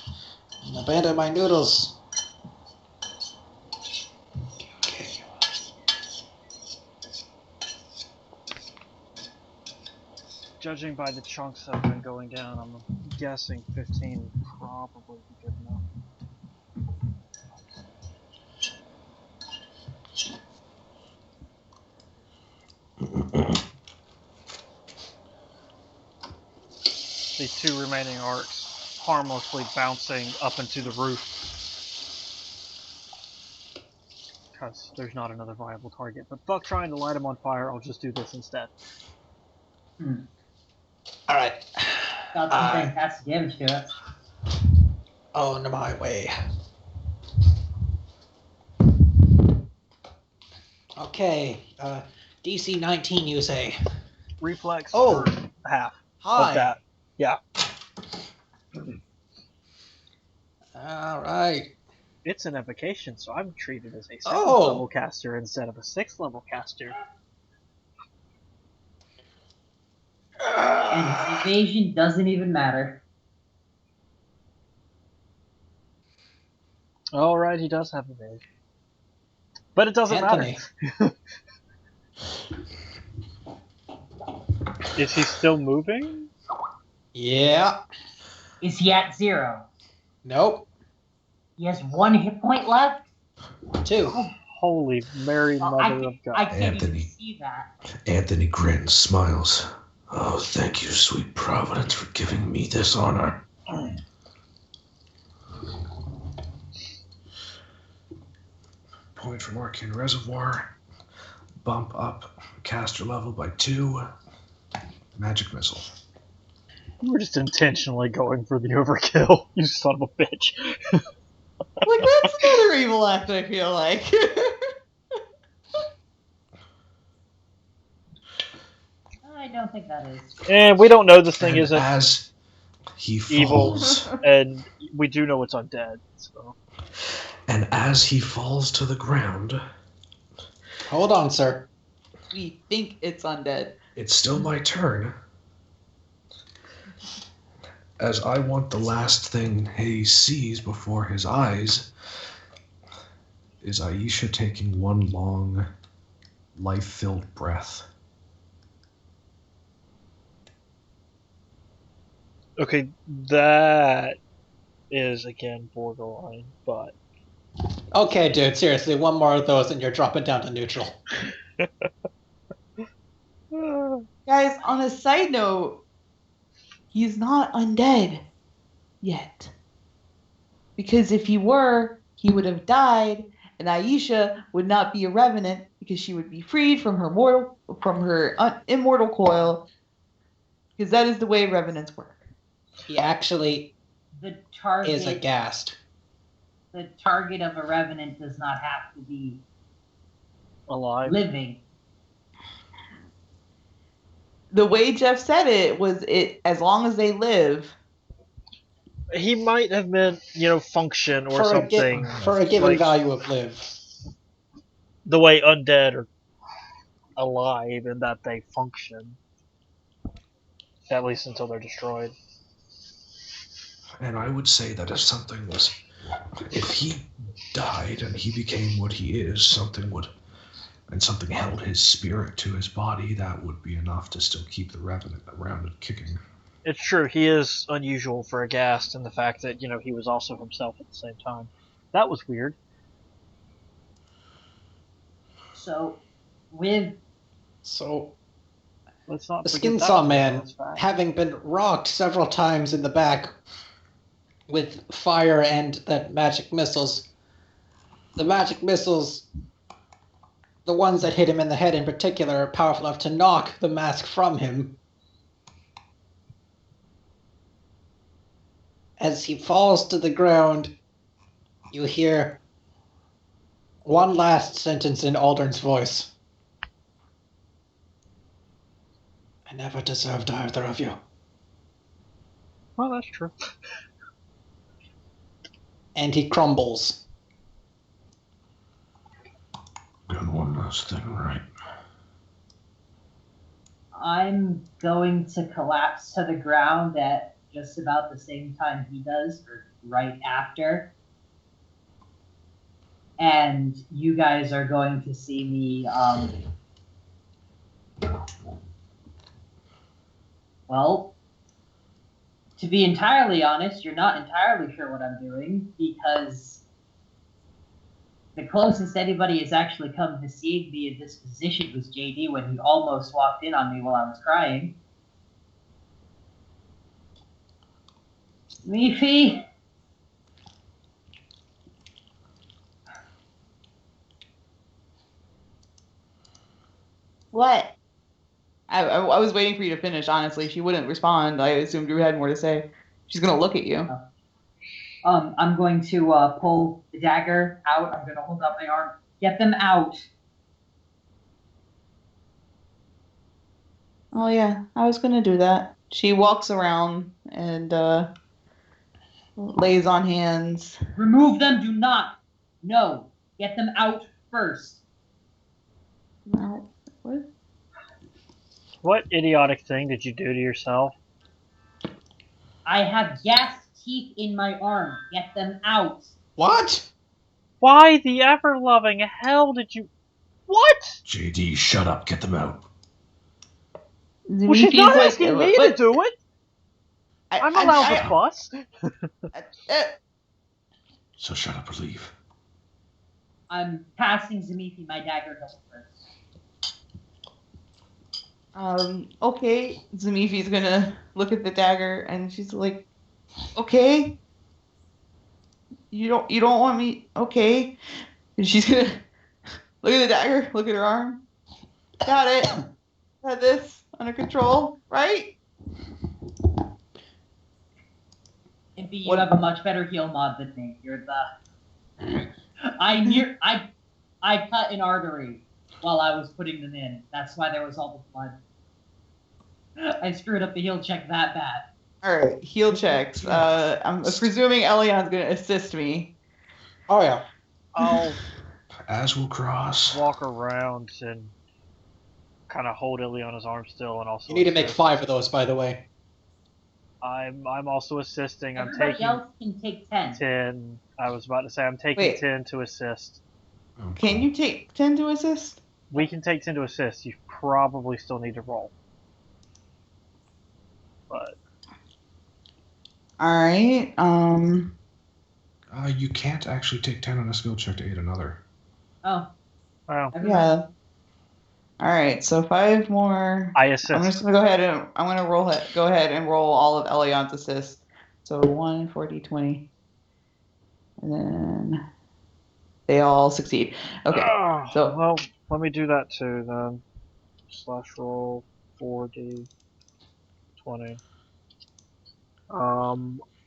And abandon my noodles. Judging by the chunks that have been going down, I'm guessing 15 would probably be good enough. These two remaining arcs harmlessly bouncing up into the roof. Because there's not another viable target. But fuck trying to light them on fire, I'll just do this instead. All right. Got some fantastic damage to it. On my way. Okay. DC 19, you say? Reflex Oh. for half Hi. of that. Yeah. All right. It's an evocation, so I'm treated as a 7th Oh. level caster instead of a 6th level caster. And evasion doesn't even matter. Alright, he does have evasion. But it doesn't Anthony. matter. Is he still moving? Yeah. Is he at 0? Nope. He has 1 hit point left? 2. Holy Mary, Mother of God. I can't even Anthony. see that. Anthony grins, smiles. Oh, thank you, sweet Providence, for giving me this honor. Point from Arcane Reservoir. Bump up caster level by 2. Magic Missile. You were just intentionally going for the overkill, you son of a bitch. Like, that's another evil act, I feel like. I don't think that is. And we don't know this thing And isn't as he evil, falls, and we do know it's undead, so. and as he falls to the ground, Hold on, sir. We think it's undead. it's still my turn. As I want the last thing he sees before his eyes is Aisha taking one long, life-filled breath. Okay, that is, again, borderline, but... Okay, dude, seriously, one more of those and you're dropping down to neutral. Guys, on a side note, he's not undead yet. Because if he were, he would have died, and Aisha would not be a revenant because she would be freed from her immortal coil. Because that is the way revenants work. He actually The target is aghast. The target of a revenant does not have to be Alive. living. The way Jeff said it was as long as they live. He might have meant, function or For something. for a given like value of live. the way undead are alive in that they function. At least until they're destroyed. And I would say that if he died and he became what he is, something held his spirit to his body, that would be enough to still keep the revenant around and kicking. It's true, he is unusual for a ghast in the fact that, he was also himself at the same time. That was weird. So Let's not the forget Skin that Saw was Man, a fact. having been rocked several times in the back with fire and the magic missiles, the ones that hit him in the head in particular, are powerful enough to knock the mask from him. As he falls to the ground, you hear one last sentence in Aldrin's voice. I never deserved either of you. Well, that's true. And he crumbles. Got one last thing right. I'm going to collapse to the ground at just about the same time he does, or right after. And you guys are going to see me, well, to be entirely honest, you're not entirely sure what I'm doing, because the closest anybody has actually come to seeing me in this position was JD when he almost walked in on me while I was crying. Mifi? What? I was waiting for you to finish, honestly. She wouldn't respond. I assumed you had more to say. She's going to look at you. I'm going to pull the dagger out. I'm going to hold up my arm. Get them out. Oh, yeah. I was going to do that. She walks around and lays on hands. Remove them. Do not. No. Get them out first. No. What? What idiotic thing did you do to yourself? I have gas teeth in my arm. Get them out. What? Why the ever-loving hell did you... What? JD, shut up. Get them out. Well, she's not asking me to do it. I'm allowed to fuss. So shut up or leave. I'm passing Zamifi my dagger hilt first. Okay. Zamifi's gonna look at the dagger and she's like, okay. You don't want me, okay. And she's gonna look at the dagger, look at her arm. Got it. Had this under control, right? Impy, you What- have a much better heal mod than me. You're the. I cut an artery while I was putting them in. That's why there was all the blood. I screwed up the heal check that bad. All right, heal checks. I'm presuming Elion's gonna assist me. Oh yeah. I'll As will Cross. walk around and kind of hold Ileana's arm still, and also. You need to make assist. 5 of those, by the way. I'm also assisting. I'm Everybody taking else can take 10. 10. I was about to say I'm taking Wait. 10 to assist. Can you take 10 to assist? We can take 10 to assist. You probably still need to roll. But All right. You can't actually take 10 on a skill check to aid another. Oh, well, Yeah. All right. So 5 more. I I'm assist. just gonna go ahead and I'm gonna roll it. Go ahead and roll all of Elion's assists. So 1, 40, 20, and then they all succeed. Okay. Oh, so- well, let me do that too then. Slash roll 4d 20.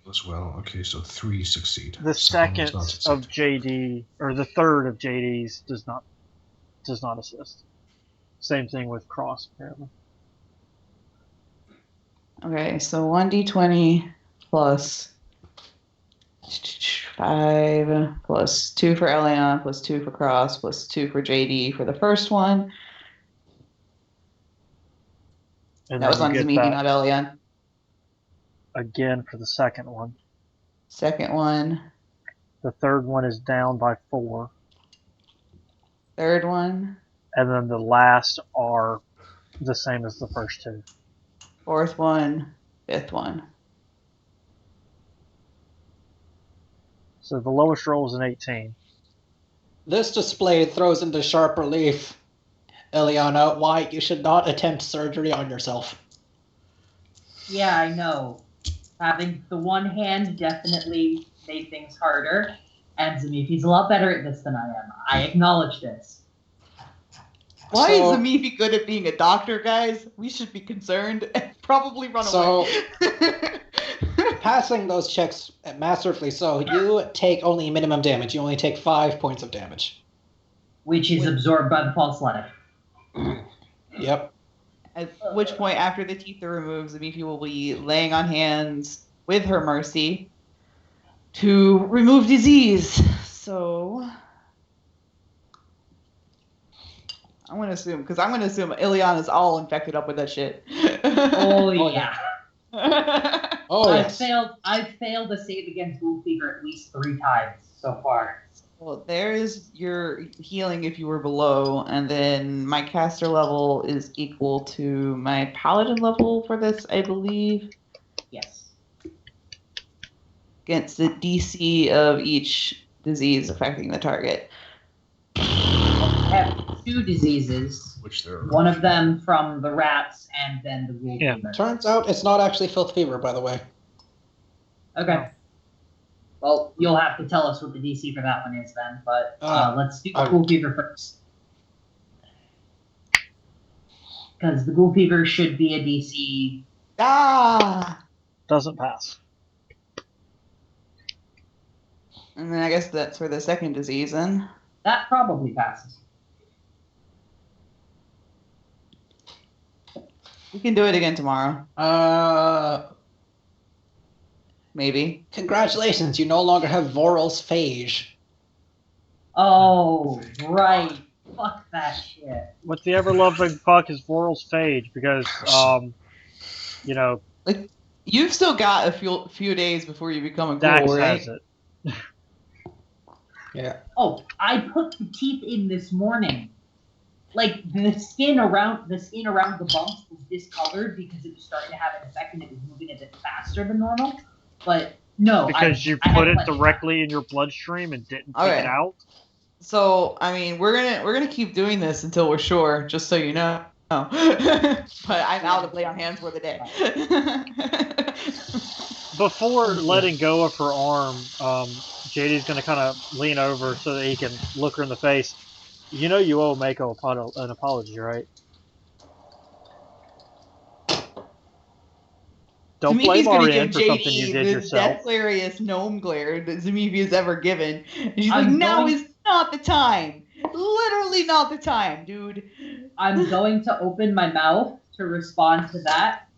As well. Okay, so 3 succeed. The Someone second does not succeed. of JD, or the third of JD's does not assist. Same thing with Cross, apparently. Okay. So 1d20 plus 5 plus 2 for Elion plus 2 for Cross plus 2 for JD for the first one. And That was then on you get Zamiki, that not Elion. again for the second one. Second one. The third one is down by 4. Third one. And then the last are the same as the first 2. Fourth one. Fifth one. So the lowest roll is an 18. This display throws into sharp relief, Eliana, why you should not attempt surgery on yourself. yeah, I know. Having the one hand definitely made things harder, and Zamifi's a lot better at this than I am. I acknowledge this. Why So- is Zamifi good at being a doctor, guys? We should be concerned and probably run So- away. Passing those checks masterfully, so you take only minimum damage. You only take 5 points of damage. Which is absorbed by the false life. Yep. At which point, after the teeth are removed, Zamifi will be laying on hands with her mercy to remove disease. So I'm gonna assume Ileana's all infected up with that shit. Oh, Oh, yeah. Oh, I've yes. failed to save against ghoul fever at least 3 times so far. Well, there's your healing if you were below, and then my caster level is equal to my paladin level for this, I believe, Yes. against the DC of each disease affecting the target. I have 2 diseases. Which there are. One of them from the rats, and then the ghoul Yeah. fever. Turns out it's not actually filth fever, by the way. Okay. Well, you'll have to tell us what the DC for that one is then, but let's do the I- ghoul fever first. Because the ghoul fever should be a DC. Ah! Doesn't pass. And then I guess that's for the second disease, then. That probably passes. We can do it again tomorrow. Maybe. Congratulations, you no longer have Voral's Phage. Oh, right. Fuck that shit. With the ever-loving fuck is Voral's Phage, because, you know, You've still got a few days before you become a Dax ghoul, right? has it. Yeah. Oh, I put the teeth in this morning. Like the skin around the bumps was discolored because it was starting to have an effect and it was moving a bit faster than normal. But no, Because you I put had it plenty of directly in your bloodstream and didn't take Okay. it out. So, I mean, we're gonna keep doing this until we're sure, just so you know. But I'm out of lay on hands for the day. Before letting go of her arm, JD's going to kind of lean over so that he can look her in the face. You know you owe Mako an apology, right? Don't blame Zamifi's gonna Ariane give for something you JD did the yourself. death hilarious gnome glare that Zamifi has ever given. And she's like, I'm now going- is not the time. Literally not the time, dude. I'm going to open my mouth to respond to that.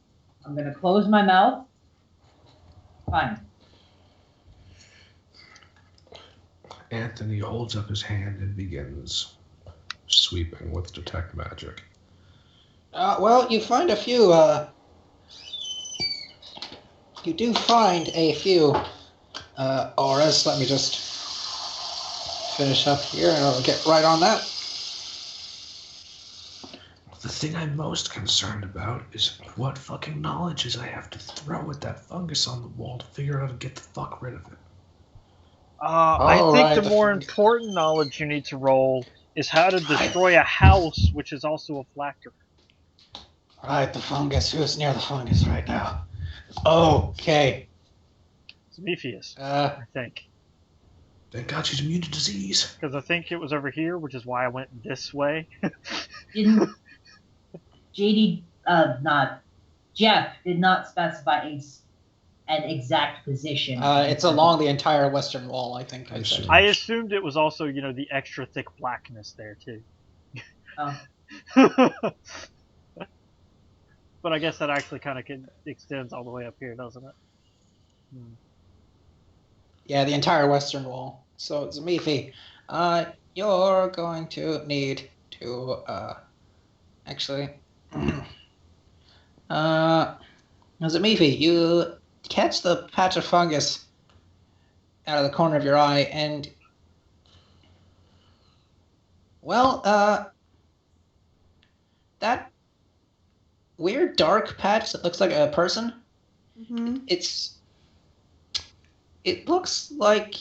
I'm going to close my mouth. Fine. Anthony holds up his hand and begins sweeping with detect magic. Well, you find a few, you do find a few, auras. Let me just finish up here and I'll get right on that. The thing I'm most concerned about is what fucking knowledges I have to throw at that fungus on the wall to figure out how to get the fuck rid of it. I think Alright, the more important knowledge you need to roll is how to destroy a house, which is also a flactor. Right, the fungus. Who's near the fungus right now? Okay. Zamifius, Uh, I think. Thank God she's immune to disease. Because I think it was over here, which is why I went this way. Didn't JD, Jeff did not specify an exact position. it's along the entire western wall, I think I said. I assumed it was also, the extra thick blackness there, too. Oh. But I guess that actually kind of extends all the way up here, doesn't it? Yeah, the entire western wall. So, Zamifi, you're going to need to, actually, Zamifi, you catch the patch of fungus out of the corner of your eye, and, well, that weird dark patch that looks like a person, Mm-hmm. it looks like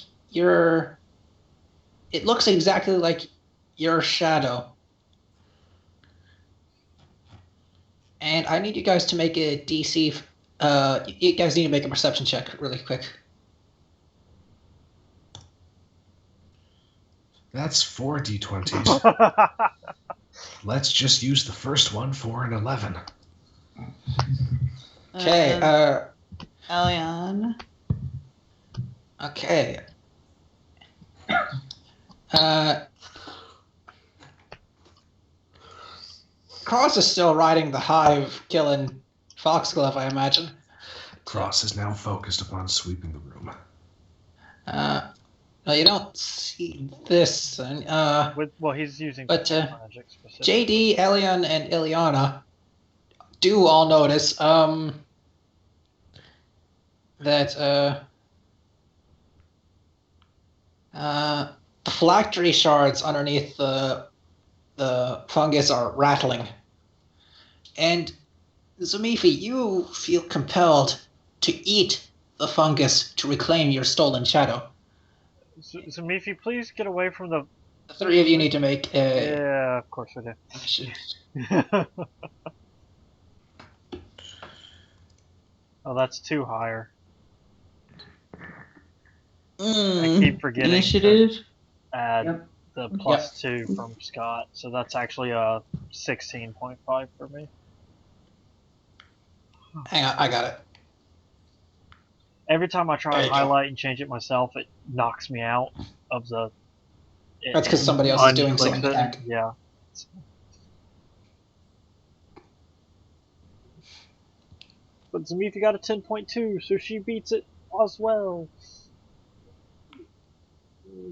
it looks exactly like your shadow. And I need you guys to make a DC, you guys need to make a perception check really quick. That's 4 d20s. Let's just use the first one for an 11. Okay, Elion. Okay. Cross is still riding the hive, killing Foxglove, I imagine. Cross is now focused upon sweeping the room. No, you don't see this. Well, he's using But, magic specifically. JD, Elion, and Ileana do all notice that the phylactery shards underneath the fungus are rattling. And Zamifi, you feel compelled to eat the fungus to reclaim your stolen shadow. Zamifi, please get away from the... The three of you need to make a... Yeah, of course we do. Oh, that's 2 higher. I keep forgetting Initiative. to add Yep. the +2 from Scott, so that's actually a 16.5 for me. Hang on, I got it. Every time I try There and you go. highlight and change it myself, it knocks me out of the... That's 'cause somebody else is doing unclicks something. it. Yeah. But Zamifi got a 10.2, so she beats it as well.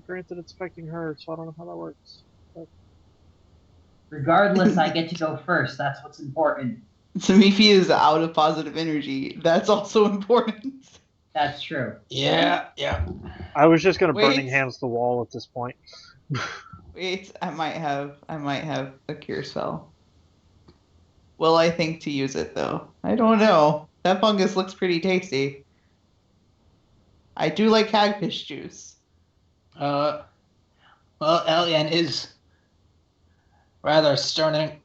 Granted, it's affecting her, so I don't know how that works. But... Regardless, I get to go first. That's what's important. Zamifi is out of positive energy. That's also important. That's true. Yeah. I was just gonna Wait. burning hands the wall at this point. Wait, I might have a cure spell. Will I think to use it though? I don't know. That fungus looks pretty tasty. I do like hagfish juice. Well, Elian is rather sternly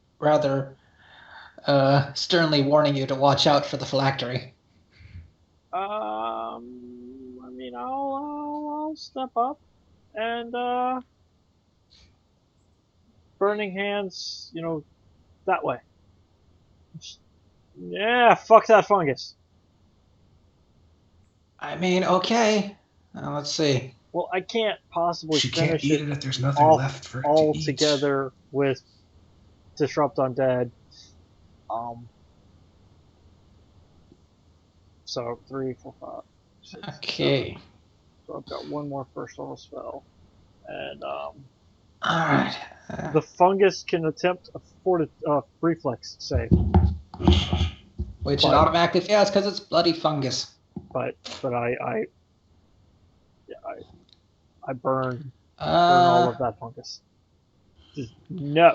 warning you to watch out for the phylactery. I mean, I'll step up and burning hands, that way. Yeah, fuck that fungus. I mean, okay. Let's see. Well, I can't possibly She can't finish eat it it if there's nothing all, left for it all to eat. together with Disrupt Undead. So 3, 4, 5, 6, Okay. 7. So I've got one more first level spell, and All right. the fungus can attempt a reflex save, Which but- it automatically fails because it's bloody fungus. but I burn all of that fungus. Just, no,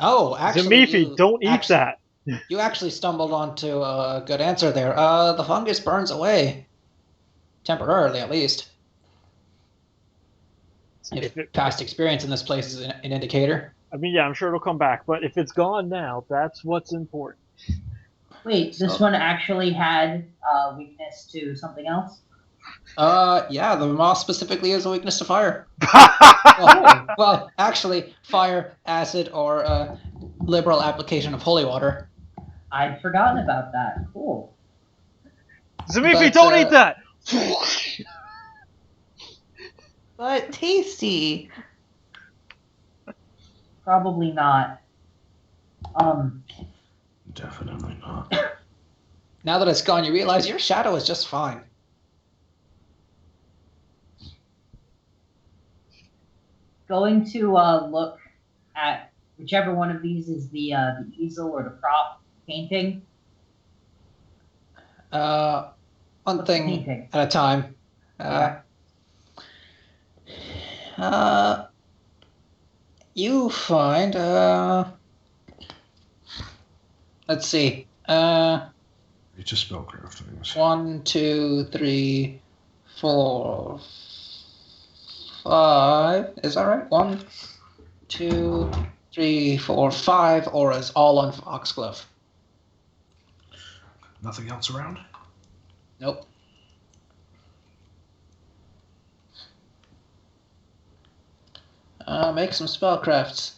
Oh, actually, Zamifi, don't eat that. You actually stumbled onto a good answer there. The fungus burns away. Temporarily, at least. If past experience in this place is an indicator. I mean, yeah, I'm sure it'll come back, but if it's gone now, that's what's important. Wait, this one actually had weakness to something else? Yeah, the moss specifically is a weakness to fire. Well, actually, fire, acid, or liberal application of holy water. I'd forgotten about that. Cool. Zamifi, But, don't eat that! But tasty. Probably not. Definitely not. Now that it's gone, you realize your shadow is just fine. Going to look at whichever one of these is the easel or the prop painting. One thing Painting. at a time. You find, let's see, It's just spellcraft. 1, 2, 3, 4, 5. Is that right? 1, 2, 3, 4, 5 auras all on Foxglove. Nothing else around? Nope. Make some spellcrafts.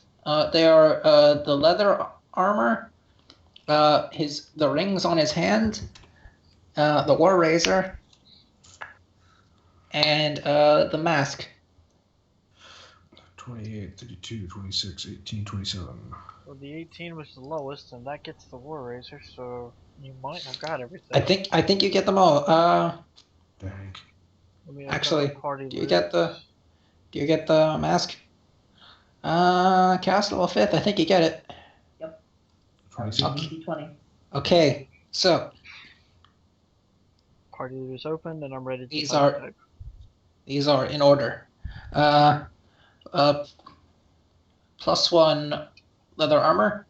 They are the leather armor, the rings on his hand, the war razor, and the mask. 28, 32, 26, 18, 27. Well, the 18 was the lowest, and that gets the War Razor, so you might have got everything. I think you get them all. Dang. Actually, do you get the mask? Cast level 5th. I think you get it. 27? D20. Okay, so Party leader's opened, and I'm ready to These type. these are in order. +1 leather armor,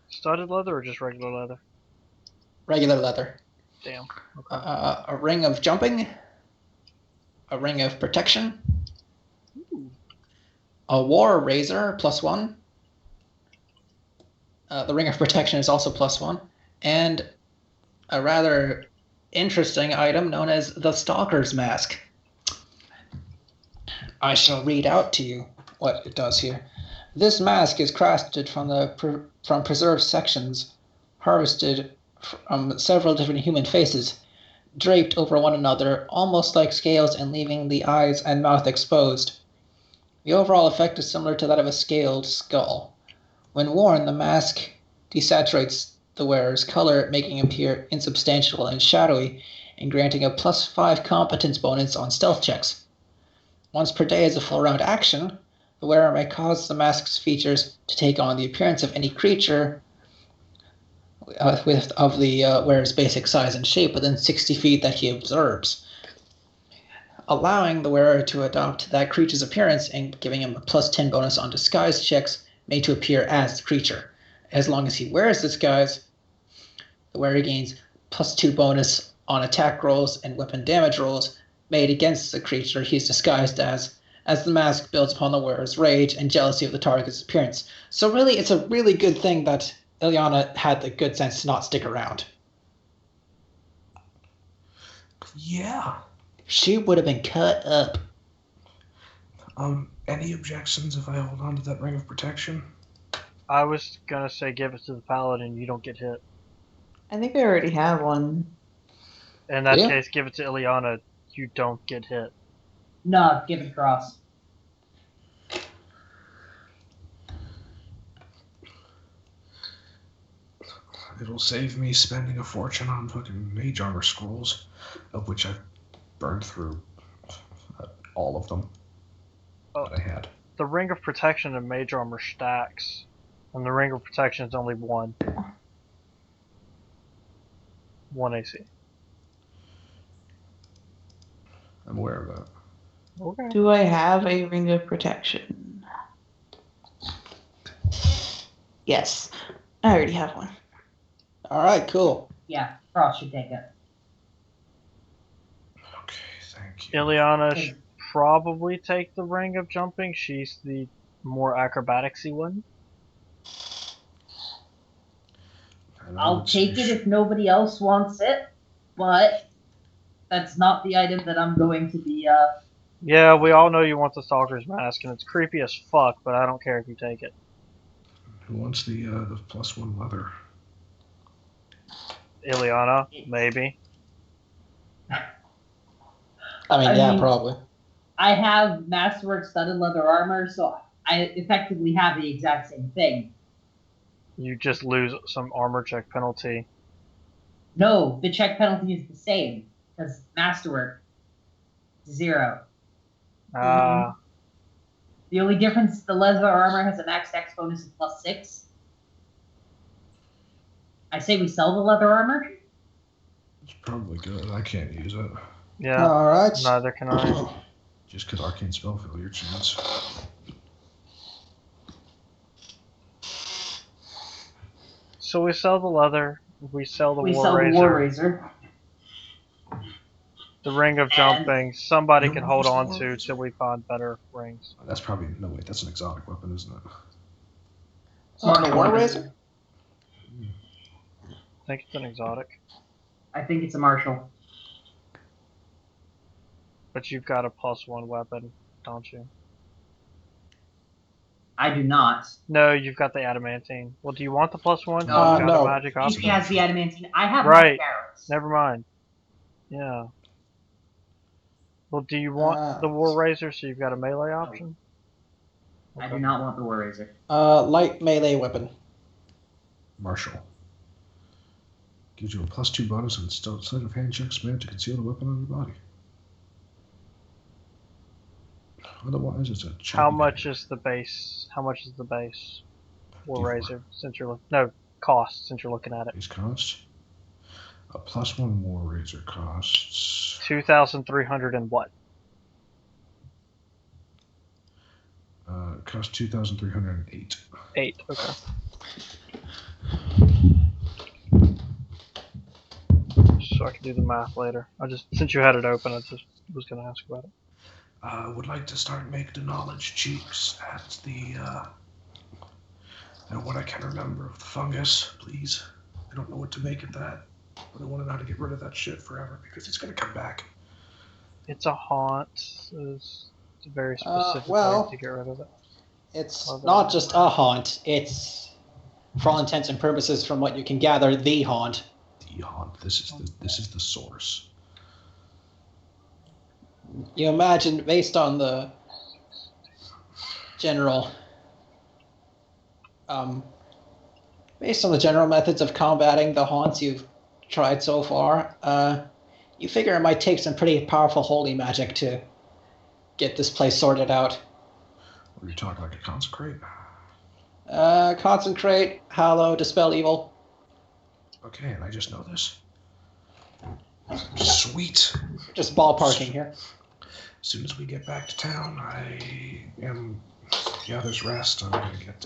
Studded leather or just regular leather? regular leather. Damn. Okay. A ring of jumping, a ring of protection, Ooh. a war razor +1. The ring of protection is also +1, and a rather interesting item known as the Stalker's Mask. I shall read out to you what it does here. This mask is crafted from preserved sections, harvested from several different human faces, draped over one another, almost like scales, and leaving the eyes and mouth exposed. The overall effect is similar to that of a scaled skull. When worn, the mask desaturates the wearer's color, making him appear insubstantial and shadowy, and granting a +5 competence bonus on stealth checks. Once per day as a full round action, the wearer may cause the mask's features to take on the appearance of any creature of the wearer's basic size and shape within 60 feet that he observes, allowing the wearer to adopt that creature's appearance and giving him a +10 bonus on disguise checks made to appear as the creature. As long as he wears disguise, the wearer gains +2 bonus on attack rolls and weapon damage rolls made against the creature he's disguised as, as the mask builds upon the wearer's rage and jealousy of the target's appearance. So really, it's a really good thing that Ilyana had the good sense to not stick around. Yeah. She would have been cut up. Any objections if I hold on to that ring of protection? I was gonna say give it to the paladin. You don't get hit. I think I already have one. In that Yeah. case, give it to Ilyana. You don't get hit. No, give it cross. It'll save me spending a fortune on fucking mage armor scrolls, of which I've burned through all of them that I had. The Ring of Protection and Mage Armor stacks, and the Ring of Protection is only one. 1 AC. I'm aware of that. Okay. Do I have a ring of protection? Yes. I already have one. All right, cool. Yeah, cross should take it. Okay, thank you. Ilyana should probably take the Ring of Jumping. She's the more acrobaticsy one. And I I'll would say take it if nobody else wants it, but that's not the item that I'm going to be, Yeah, we all know you want the Stalker's Mask, and it's creepy as fuck, but I don't care if you take it. Who wants the +1 leather? Ilyana, maybe. I I mean- probably. I have Masterwork studded leather armor, so I effectively have the exact same thing. You just lose some armor check penalty. No, the check penalty is the same, because Masterwork, 0. Ah, The only difference, the leather armor has a max dex bonus of +6. I say we sell the leather armor. It's probably good. I can't use it. yeah, All right. neither can I. Just because arcane spell failure chance. So we sell the leather, we sell the We War sell Razor, the War Razor. the Ring of And- Jumping, somebody You can know hold what's the on War to Razor? till we find better rings. That's probably no wait. That's an exotic weapon, isn't it? The War Razor? I think it's an exotic, I think it's a martial. but you've got a +1 weapon, don't you? I do not. No, you've got the adamantine. Well, do you want the +1? No, You've got no. a magic He option. has the adamantine. I have Right. carrots. Never mind. Yeah. Well, do you want the Ah. War Razor so you've got a melee option? I do not want the War Razor. Light melee weapon. Martial. Gives you a +2 bonus on sleight of hand checks made to conceal the weapon on your body. Otherwise, it's a check. How much is the base? How much is the base War D4. Razor? Since you're cost. Since you're looking at it, Base cost. A +1 War Razor costs 2,300 and what? costs 2,308. 8. Okay. So I can do the math later. Since you had it open, I just was gonna ask about it. Would like to start making the knowledge cheeks at the what I can remember of the fungus, please. I don't know what to make of that, but I want to know how to get rid of that shit forever because it's gonna come back. It's a haunt. It's a very specific well- way to get rid of it. It's Well, not just a haunt. It's, for all intents and purposes, from what you can gather, the haunt. The haunt. This is the source. You imagine, based on the general, methods of combating the haunts you've tried so far, you figure it might take some pretty powerful holy magic to get this place sorted out. What are you talking like a consecrate? Concentrate, hallow, dispel evil. Okay, and I just know this. Sweet. Just ballparking here. As soon as we get back to town, there's rest. I'm gonna get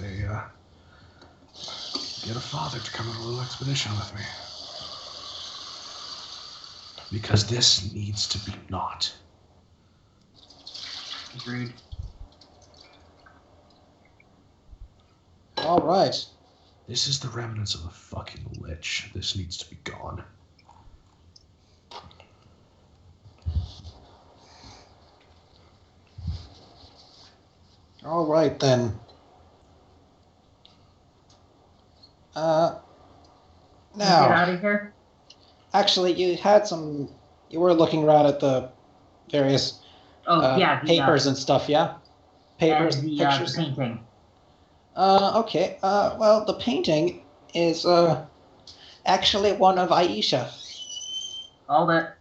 a father to come on a little expedition with me. Because this needs to be not. Agreed. All right. This is the remnants of a fucking lich. This needs to be gone. All right then. Get Now, out of here. actually, you were looking around at the various Oh yeah, the papers and stuff, yeah? Papers and the pictures? painting. Okay. Well, the painting is, actually one of Aisha. All that.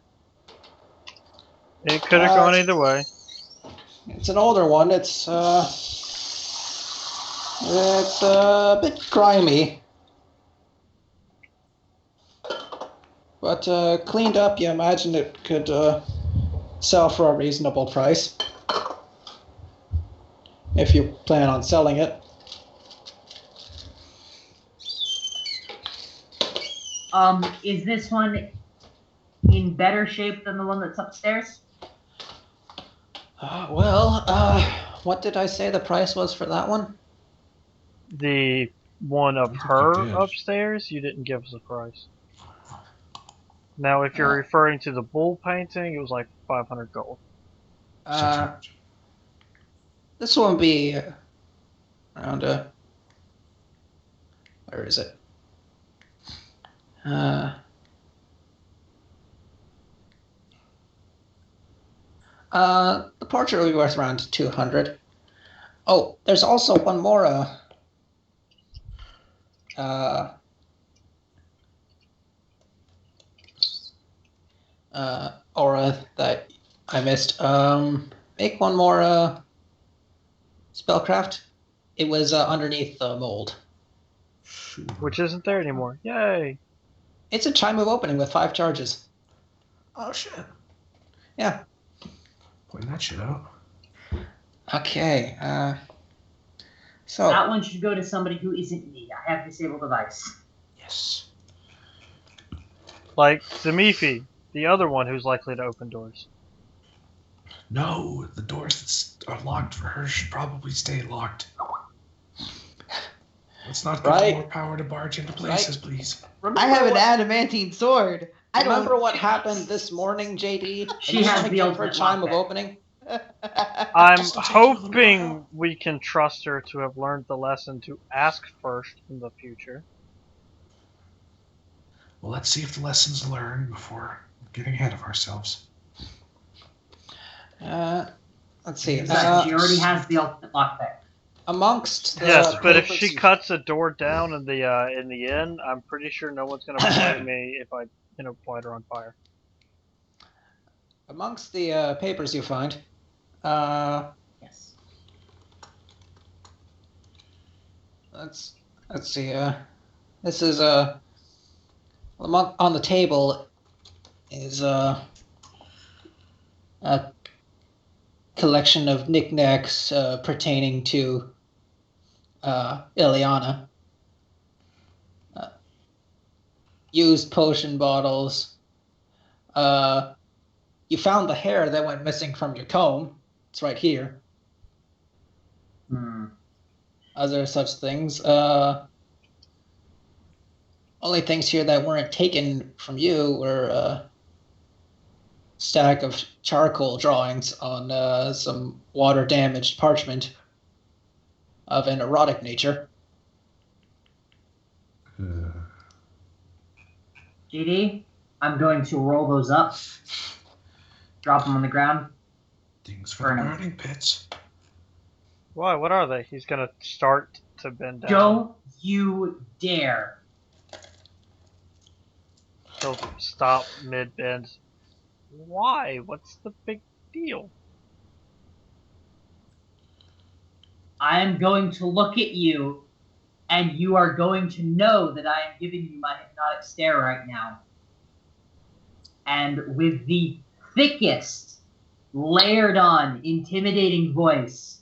It could have gone either way. It's an older one. It's a bit grimy. But cleaned up, you imagine it could sell for a reasonable price. If you plan on selling it. Is this one in better shape than the one that's upstairs? What did I say the price was for that one? The one of I think her you did. upstairs, you didn't give us a price. Now, if you're referring to the bull painting, it was like 500 gold. This one would be around where is it? The portrait will be worth around 200. Oh, there's also one more aura that I missed. Make one more spellcraft. It was underneath the mold. Which isn't there anymore. Yay! It's a chime of opening with 5 charges. Oh shit. Yeah. Point that shit out. Okay. So That one should go to somebody who isn't me. I have disabled device. Yes. Like Zamifi, the other one who's likely to open doors. No, the doors that are locked for her should probably stay locked. Let's not give her Right. more power to barge into places, please. I have an adamantine sword. I don't remember what happened this morning, JD. She And you has wanna the give her ultimate chime of lockpick. opening. I'm Just take you a little hoping while. we can trust her to have learned the lesson to ask first in the future. Well, let's see if the lesson's learned before getting ahead of ourselves. Let's see. She already has the ultimate lockpick. Amongst the Yes, but if papers she you- cuts a door down in the inn, I'm pretty sure no one's gonna blame me if I, light her on fire. amongst the papers you find, Yes. let's see. This is on the table is a collection of knickknacks pertaining to Ileana. Used potion bottles. You found the hair that went missing from your comb. It's right here. Other such things. Only things here that weren't taken from you were a stack of charcoal drawings on some water-damaged parchment of an erotic nature. GD, I'm going to roll those up, drop them on the ground. Things for Burn the 'em. burning pits. Why? What are they? He's gonna start to bend down. Don't you dare. He'll stop mid bend. Why? What's the big deal? I'm going to look at you, and you are going to know that I am giving you my hypnotic stare right now. And with the thickest, layered on, intimidating voice.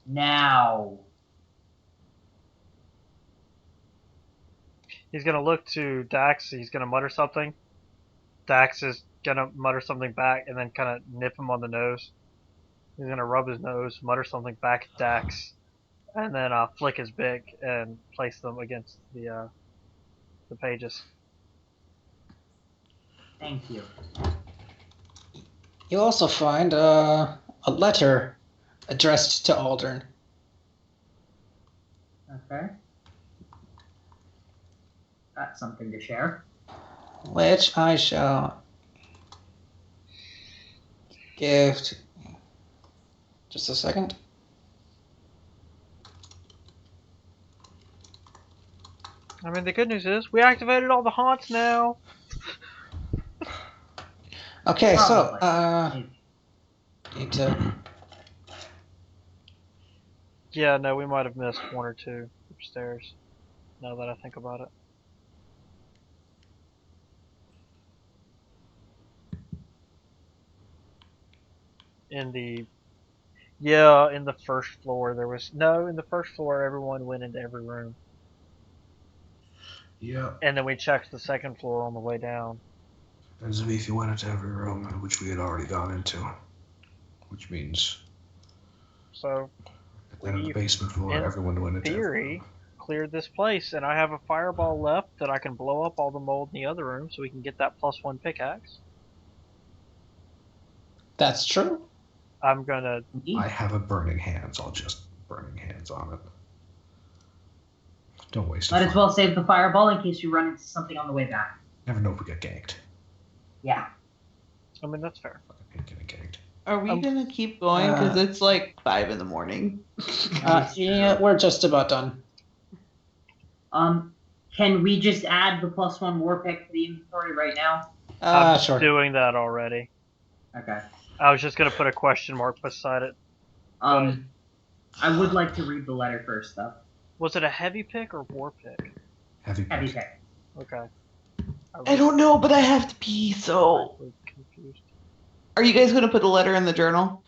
Now. He's gonna look to Dax. He's gonna mutter something. Dax is gonna mutter something back and then kind of nip him on the nose. He's gonna rub his nose, mutter something back at Dax, and then flick his bic and place them against the pages. Thank you. You also find a letter addressed to Aldern. Okay. That's something to share. Which I shall give to... Just a second. I mean, the good news is we activated all the haunts now. Okay, so, Probably. need to... Yeah, no, we might have missed one or two upstairs. Now that I think about it. In the first floor there was in the first floor everyone went into every room. Yeah. And then we checked the second floor on the way down. And Zamifi went into every room, which we had already gone into. Which means So then on the basement floor, in everyone went into every theory room. cleared this place, and I have a fireball left that I can blow up all the mold in the other room so we can get that +1 pickaxe. That's true. I'm gonna I have a burning hands. I'll just burning hands on it. Don't waste it. Might as well save the fireball in case you run into something on the way back. Never know if we get ganked. Yeah. I mean, that's fair. Fucking getting ganked. Are we gonna keep going? Because it's like 5 in the morning. Yeah, we're just about done. Can we just add the +1 war pick to the inventory right now? I'm Sure. doing that already. Okay. I was just gonna put a question mark beside it. I would like to read the letter first, though. Was it a heavy pick or war pick? Heavy Heavy pick. pick. Okay. I don't know, but I have to pee, so... Confused. Are you guys gonna put the letter in the journal?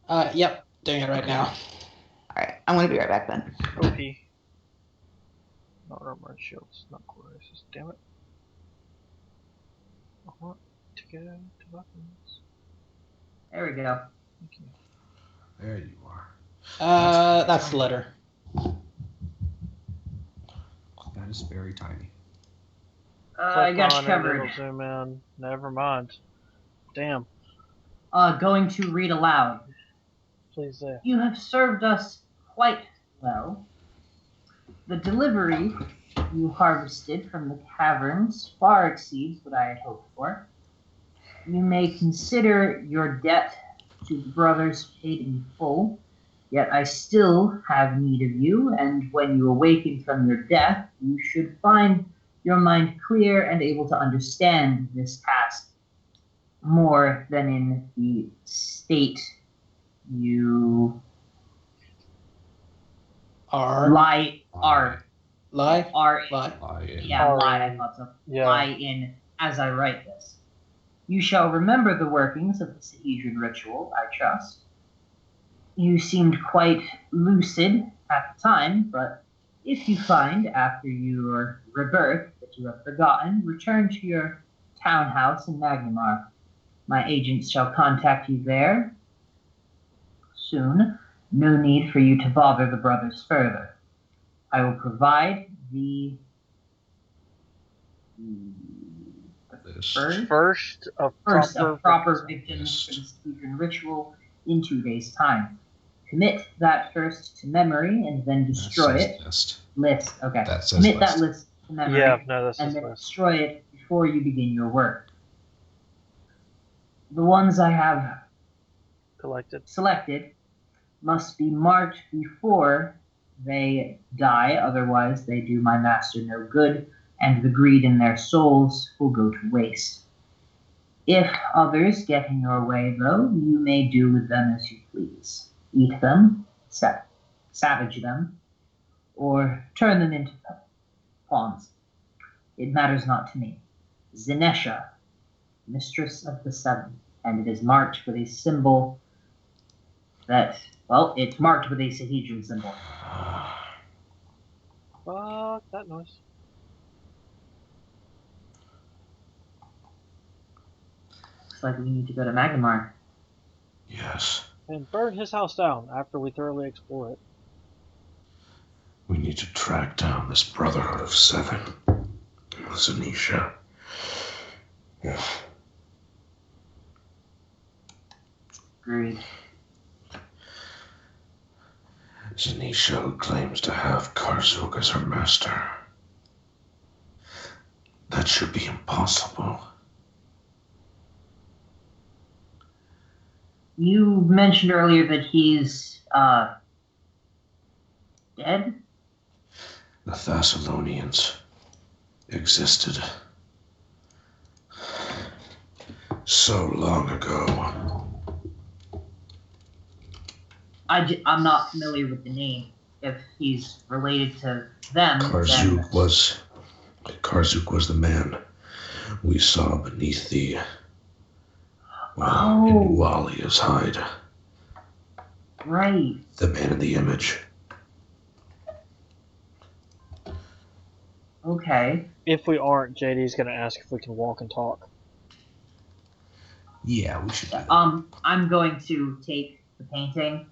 Yep, doing it right now. Alright, I'm gonna be right back then. OP. Not armor shields, not core races. Damn it. I want to get into weapons. There we go. Thank you. There you are. That's the letter. That is very tiny. I Click got on you it, covered. it'll zoom in. Never mind. Damn. Going to read aloud. Please do. You have served us quite well. The delivery you harvested from the caverns far exceeds what I had hoped for. You may consider your debt to the brothers paid in full, yet I still have need of you, and when you awaken from your death, you should find your mind clear and able to understand this task more than in the state you lie. I thought so. Yeah. Lie in as I write this. You shall remember the workings of the Sahedron ritual, I trust. You seemed quite lucid at the time, but if you find after your rebirth that you have forgotten, return to your townhouse in Magnamar. My agents shall contact you there soon. No need for you to bother the brothers further. I will provide the First of proper victims for the Sahedron ritual in 2 days' time. Commit that first to memory and then destroy it. List. Okay. Commit that list to memory. Yeah, no, that's and his then list. destroy it before you begin your work. The ones I have selected must be marked before they die, otherwise they do my master no good, and the greed in their souls will go to waste. If others get in your way, though, you may do with them as you please. Eat them, savage them, or turn them into pawns. It matters not to me. Zinesha, mistress of the seven, and it is marked with a symbol that, well, it's marked with a Sahedron symbol. Fuck that noise. Looks like we need to go to Magnamar. Yes. And burn his house down after we thoroughly explore it. We need to track down this Brotherhood of Seven. Zanisha. Yeah. Agreed. Zanisha, who claims to have Karzuk as her master. That should be impossible. You mentioned earlier that he's dead? The Thessalonians existed so long ago. I'm not familiar with the name. If he's related to them, Karzuk was the man we saw beneath the in Walia's hide. Right. The man in the image. Okay. If we aren't, JD's gonna ask if we can walk and talk. Yeah, we should do that. I'm going to take the painting.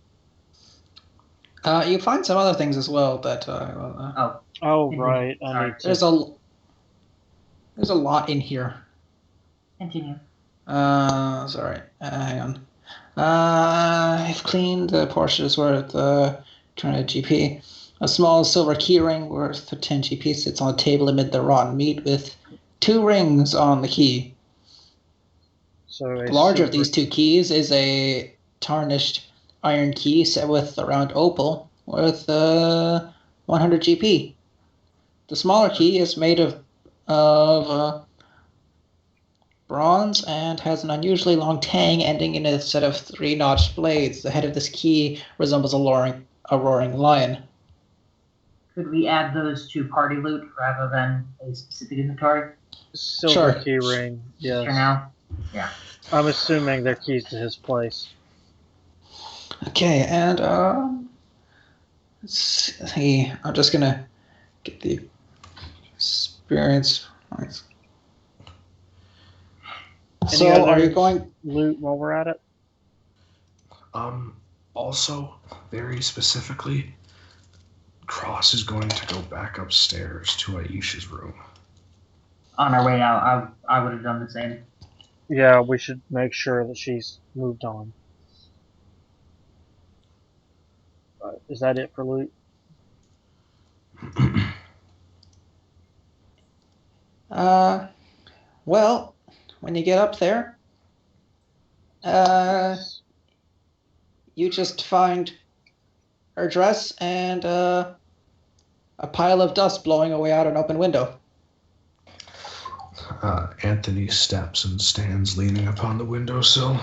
You find some other things as well that Oh, right. I Sorry. need to. there's a lot in here. Continue. Sorry. Hang on. I've cleaned the Porsche's worth 200 GP. A small silver keyring worth 10 GP sits on a table amid the rotten meat with 2 rings on the key. So The larger of these 2 keys is a tarnished iron key set with a round opal worth 100 GP. The smaller key is made of bronze and has an unusually long tang ending in a set of 3-notched blades. The head of this key resembles a roaring lion. Could we add those to party loot rather than a specific inventory? silver Sure. key ring. Yes. For now? Yeah. I'm assuming they're keys to his place. Okay, and let's see. I'm just gonna get the experience points. Any So, are you others? going? Loot while we're at it? Also, very specifically, Cross is going to go back upstairs to Aisha's room. On our way out, I would have done the same. Yeah, we should make sure that she's moved on. Is that it for loot? Well, when you get up there, you just find her dress and a pile of dust blowing away out an open window. Anthony steps and stands leaning upon the windowsill.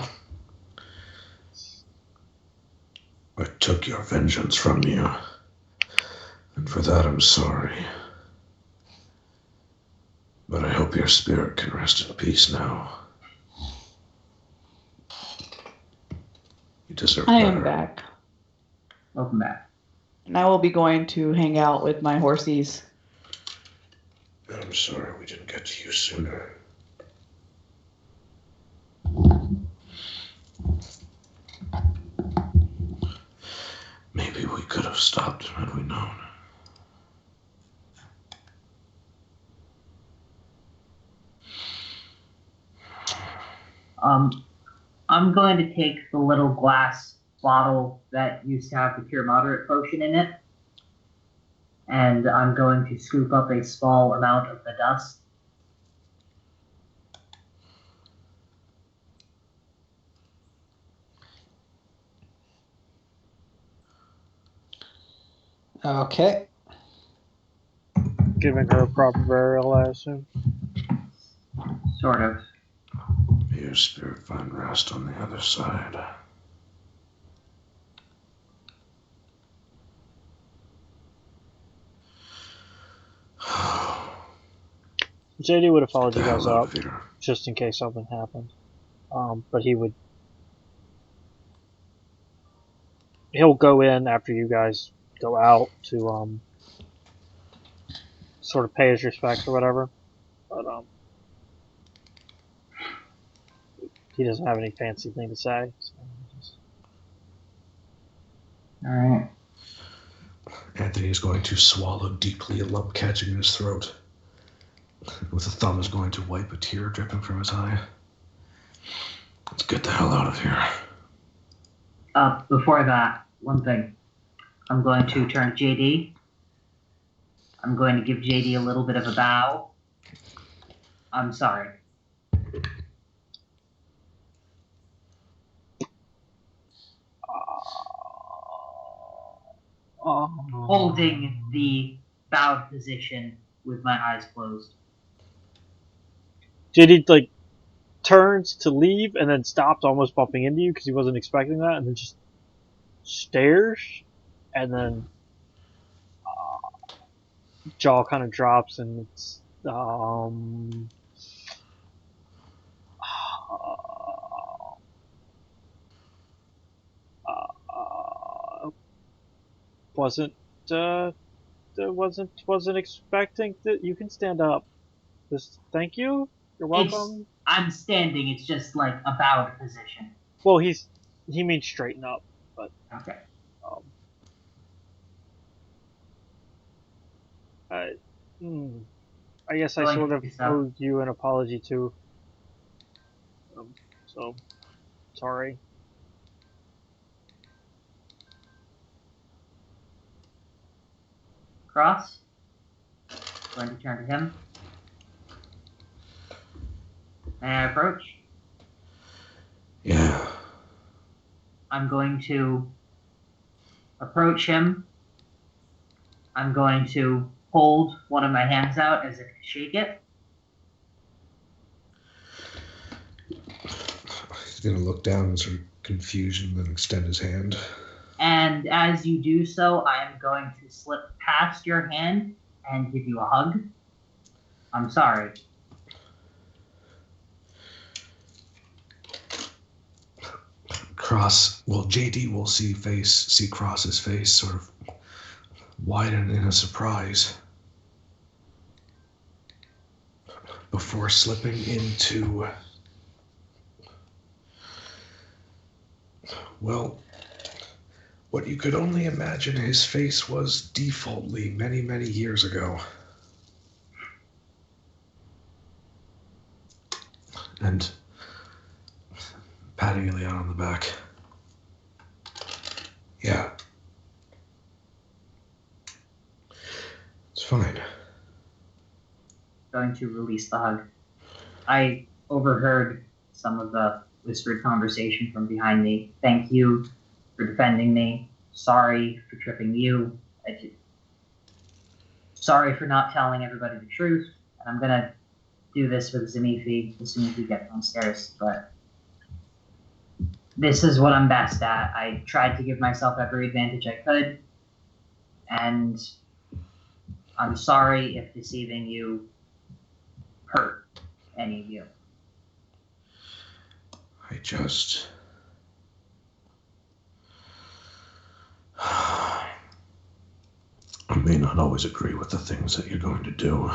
I took your vengeance from you, and for that I'm sorry. But I hope your spirit can rest in peace now. You deserve I better. am back. Welcome back. And I will be going to hang out with my horsies. I'm sorry we didn't get to you sooner. Maybe we could have stopped him had we known. I'm going to take the little glass bottle that used to have the Cure Moderate potion in it, and I'm going to scoop up a small amount of the dust. Okay. Giving her a proper burial, I assume. Sort of. May your spirit find rest on the other side. JD would have followed The you guys hell out up of here. just in case something happened. But he'll go in after you guys go out to sort of pay his respects or whatever. But he doesn't have any fancy thing to say. So Alright. Anthony is going to swallow deeply, a lump catching in his throat. With a thumb is going to wipe a tear dripping from his eye. Let's get the hell out of here. Before that, one thing. I'm going to turn to JD. I'm going to give JD a little bit of a bow. I'm sorry. Holding the bowed position with my eyes closed. JD like turns to leave and then stops, almost bumping into you because he wasn't expecting that, and then just stares, and then jaw kind of drops, and it's wasn't wasn't expecting that. You can stand up. Just thank you. You're welcome. I'm standing. It's just like a bowed position. Well, he means straighten up, but Okay. I guess I sort of owe you an apology too. So sorry. Cross. Going to turn to him. May I approach? Yeah. I'm going to approach him. I'm going to hold one of my hands out as if to shake it. He's going to look down in sort of confusion, then extend his hand. And as you do so, I am going to slip past your hand and give you a hug. I'm sorry. Cross, well, JD will see Cross's face sort of widen in a surprise before slipping into, well, what you could only imagine his face was defaultly many, many years ago. And patting Ileana on the back. Yeah. It's fine. Going to release the hug. I overheard some of the whispered conversation from behind me. Thank you for defending me. Sorry for tripping you. Sorry for not telling everybody the truth. And I'm gonna do this with Zimifi as soon as we get downstairs, but this is what I'm best at. I tried to give myself every advantage I could, and I'm sorry if deceiving you hurt any of you. I may not always agree with the things that you're going to do.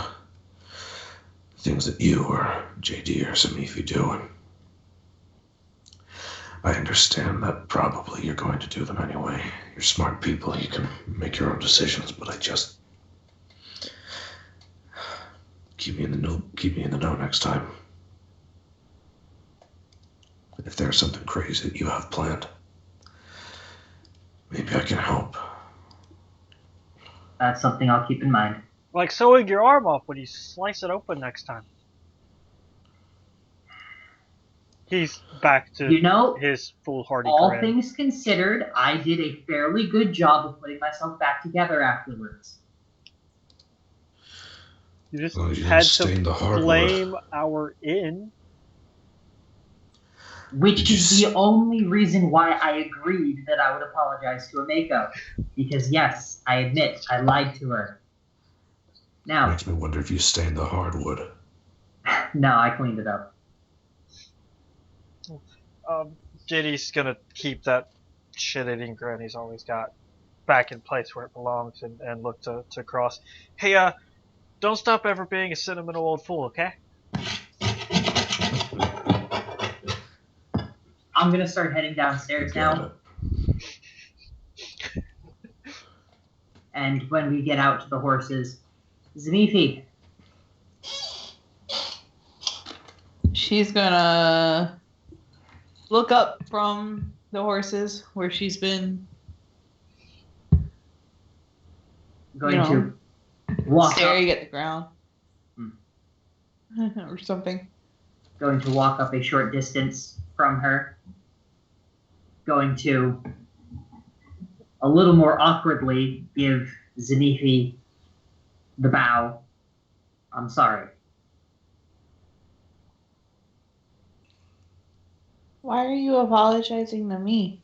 Things that you or JD or Zimifi do, and I understand that probably you're going to do them anyway. You're smart people, you can make your own decisions, but I just keep me in the know next time. If there's something crazy that you have planned, maybe I can help. That's something I'll keep in mind. Like sewing your arm off when you slice it open next time. He's back to his foolhardy all grin. things considered, I did a fairly good job of putting myself back together afterwards. You just you had stain the to hardwood. blame our inn. Which is the only reason why I agreed that I would apologize to Ameko. Because yes, I admit, I lied to her. Now, Makes me wonder if you stained the hardwood. No, I cleaned it up. JD's gonna keep that shit-eating grin he's always got back in place where it belongs and look to Cross. Hey, don't stop ever being a sentimental old fool, okay? I'm gonna start heading downstairs now. And when we get out to the horses, Zamifi, She's gonna look up from the horses where she's been going to walk up, staring at the ground. Hmm. Or something. going to walk up a short distance from her, going to a little more awkwardly give Zanifi the bow. I'm sorry. Why are you apologizing to me?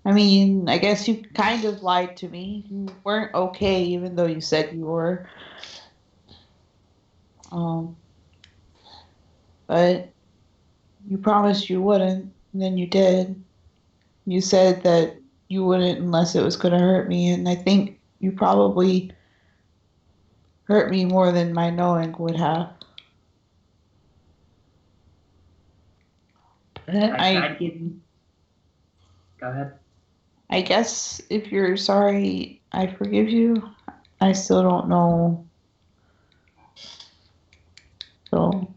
I mean, I guess you kind of lied to me. You weren't okay, even though you said you were. But you promised you wouldn't, and then you did. You said that you wouldn't unless it was going to hurt me, and I think you probably hurt me more than my knowing would have. I tried giving. Go ahead. I guess if you're sorry, I forgive you. I still don't know. So,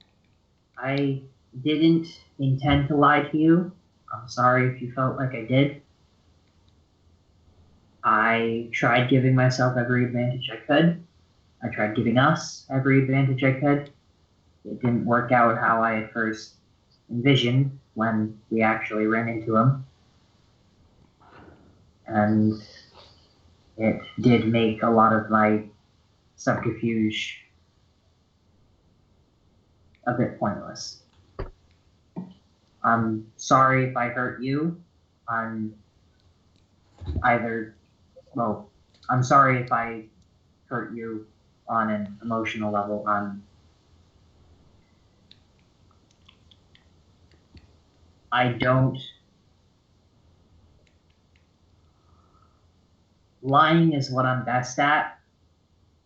I didn't intend to lie to you. I'm sorry if you felt like I did. I tried giving myself every advantage I could. I tried giving us every advantage I could. It didn't work out how I had first envisioned when we actually ran into him. And it did make a lot of my subterfuge a bit pointless. I'm sorry if I hurt you. I'm sorry if I hurt you on an emotional level. Lying is what I'm best at,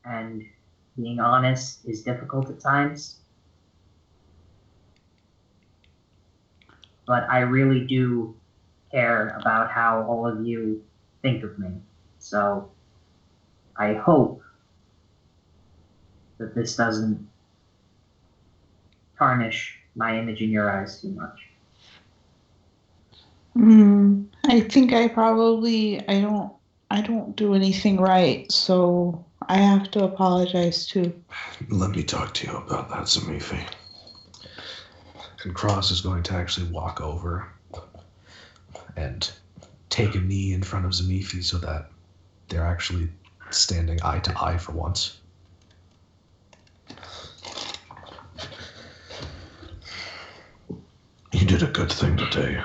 and being honest is difficult at times. But I really do care about how all of you think of me. So I hope that this doesn't tarnish my image in your eyes too much. I think I don't do anything right, so I have to apologize too. Let me talk to you about that, Zamifi. And Cross is going to actually walk over and take a knee in front of Zamifi so that they're actually standing eye to eye for once. You did a good thing today.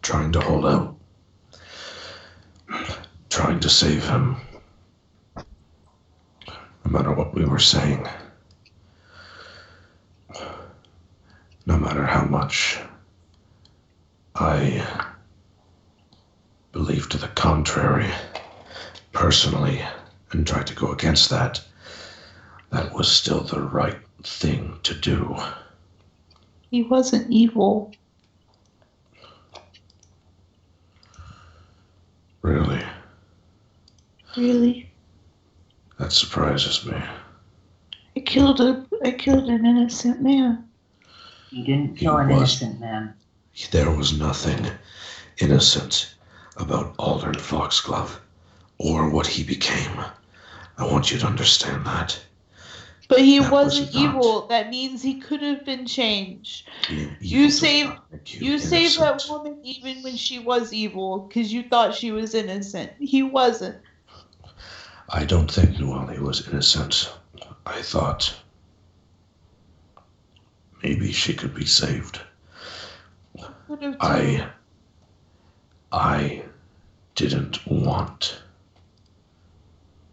Trying to hold out. Trying to save him. No matter what we were saying. No matter how much I believe to the contrary, personally, and tried to go against that, that was still the right thing to do. He wasn't evil. Really? Really? That surprises me. I killed an innocent man. You didn't kill an innocent man. There was nothing innocent about Aldern Foxglove or what he became. I want you to understand that. But he That wasn't was not- evil. That means he could have been changed. Evil You does saved not make you saved that innocent. woman even when she was evil because you thought she was innocent. He wasn't. I don't think Nuali was innocent. I thought maybe she could be saved. Could have too. I didn't want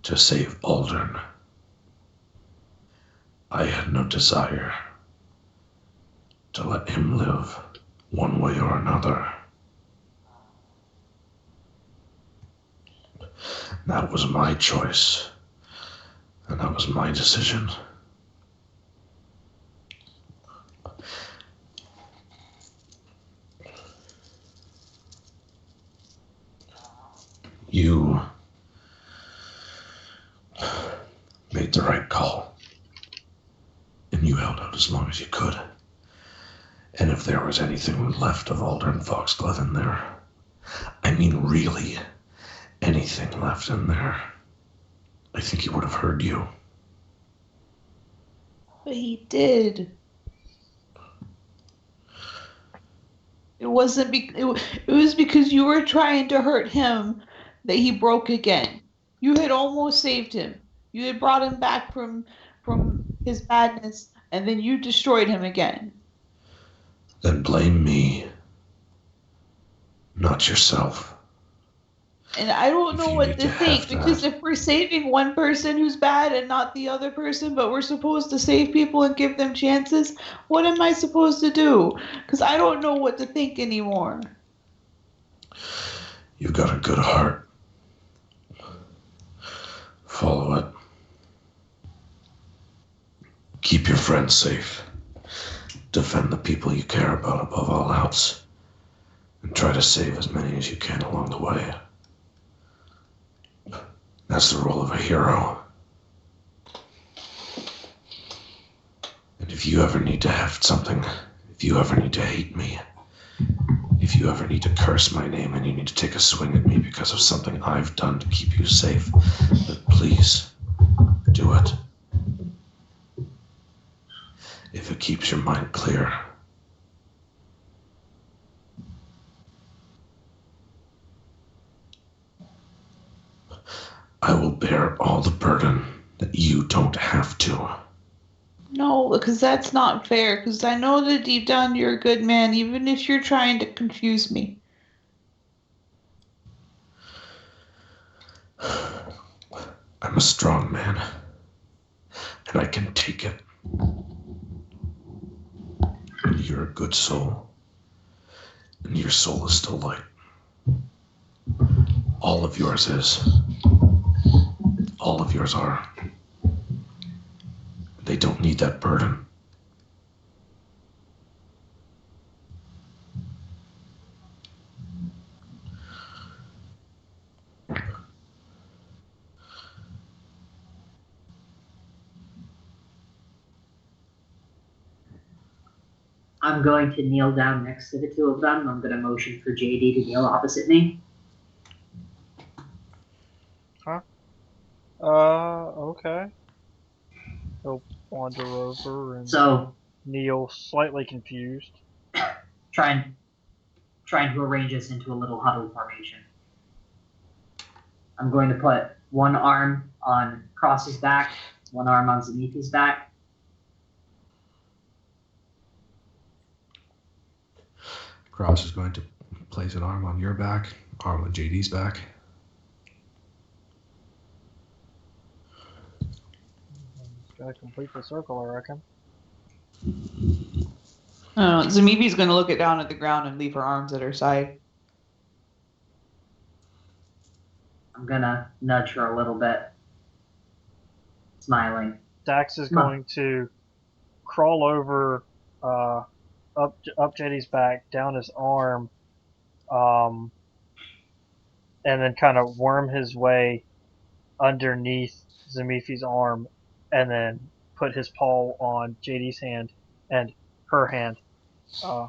to save Aldern. I had no desire to let him live one way or another. That was my choice, and that was my decision. You made the right call. And you held out as long as you could. And if there was anything left of Alder and Foxglove in there, I mean really anything left in there, I think he would have heard you. But he did. It wasn't. It was because you were trying to hurt him that he broke again. You had almost saved him. You had brought him back from his madness, and then you destroyed him again. Then blame me, not yourself. And I don't know what to think, because that. if we're saving one person who's bad and not the other person, but we're supposed to save people and give them chances, what am I supposed to do? Because I don't know what to think anymore. You've got a good heart. Follow it. Keep your friends safe. Defend the people you care about above all else. And try to save as many as you can along the way. That's the role of a hero. And if you ever need to have something, if you ever need to hate me, if you ever need to curse my name and you need to take a swing at me because of something I've done to keep you safe, then please do it. If it keeps your mind clear. I will bear all the burden that you don't have to. No, because that's not fair, because I know that deep down you're a good man, even if you're trying to confuse me. I'm a strong man, and I can take it. And you're a good soul, and your soul is still light. All of yours is. All of yours are. They don't need that burden. I'm going to kneel down next to the two of them. I'm going to motion for JD to kneel opposite me. Okay. He'll wander over and So, kneel, slightly confused. trying to arrange us into a little huddle formation. I'm going to put one arm on Cross's back, one arm on Zamifi's back. Cross is going to place an arm on your back, arm on JD's back. Gotta complete the circle, I reckon. Zamibi's going to look it down at the ground and leave her arms at her side. I'm going to nudge her a little bit, smiling. Dax is going to crawl over up JD's back, down his arm, and then kind of worm his way underneath Zamifi's arm, and then put his paw on JD's hand and her hand to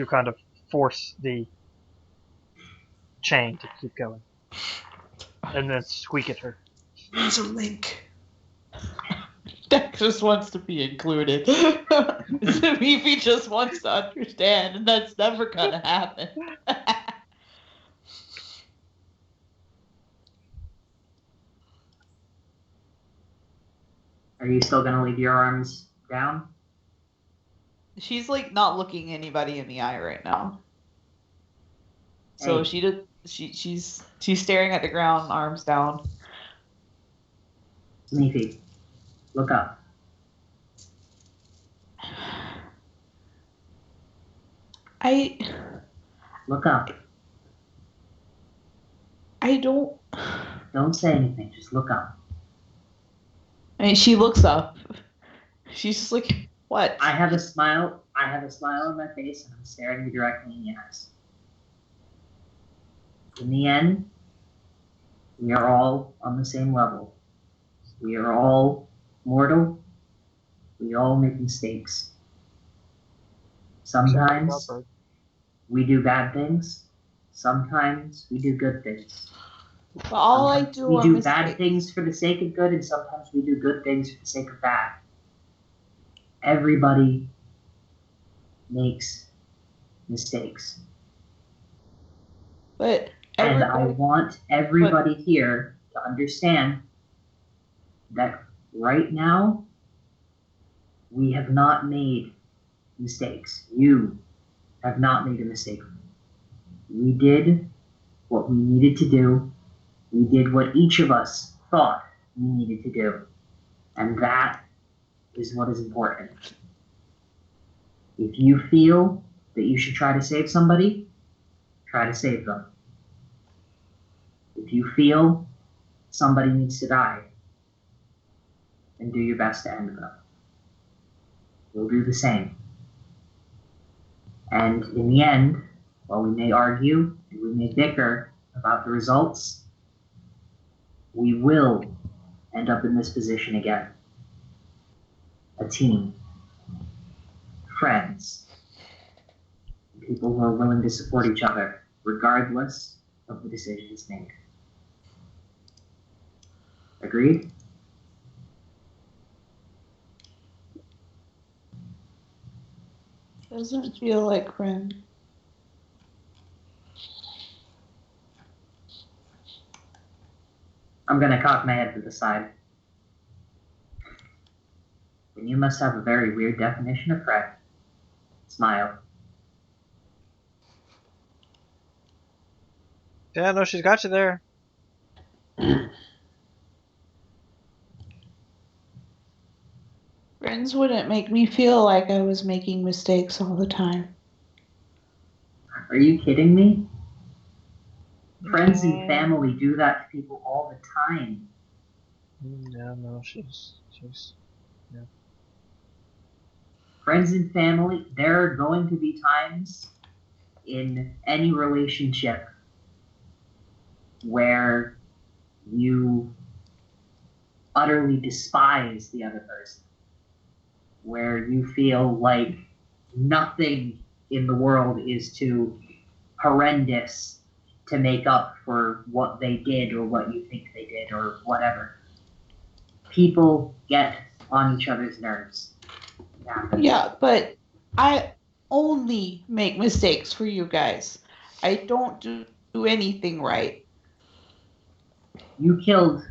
kind of force the chain to keep going, and then squeak at her. There's a link. Dex just wants to be included. Zamifi just wants to understand, and that's never going to happen. Are you still going to leave your arms down? She's like not looking anybody in the eye right now. So Hey. she's staring at the ground, arms down. Zamifi, look up. Look up. I don't. Don't say anything. Just look up. I mean, she looks up. She's just like, what? I have a smile. I have a smile on my face, and I'm staring you directly in the eyes. In the end, we are all on the same level. We are all mortal. We all make mistakes. Sometimes we do bad things. Sometimes we do good things. But all I Sometimes do we are do mistakes. bad things for the sake of good, and sometimes we do good things for the sake of bad. Everybody makes mistakes. But And I everybody, want everybody here to understand that right now, we have not made mistakes. You have not made a mistake. We did what we needed to do. We did what each of us thought we needed to do. And that is what is important. If you feel that you should try to save somebody, try to save them. If you feel somebody needs to die, then do your best to end them. We'll do the same. And in the end, while we may argue and we may bicker about the results, we will end up in this position again. A team, friends, people who are willing to support each other, regardless of the decisions made. Agreed? doesn't feel like friend. I'm going to cock my head to the side. Then you must have a very weird definition of friend. Smile. Yeah, no, she's got you there. Friends wouldn't make me feel like I was making mistakes all the time. Are you kidding me? Friends and family do that to people all the time. Yeah, no, she's. Yeah. Friends and family, there are going to be times in any relationship where you utterly despise the other person, where you feel like nothing in the world is too horrendous to make up for what they did or what you think they did or whatever. People get on each other's nerves. Yeah, but I only make mistakes for you guys. I don't do anything right. You killed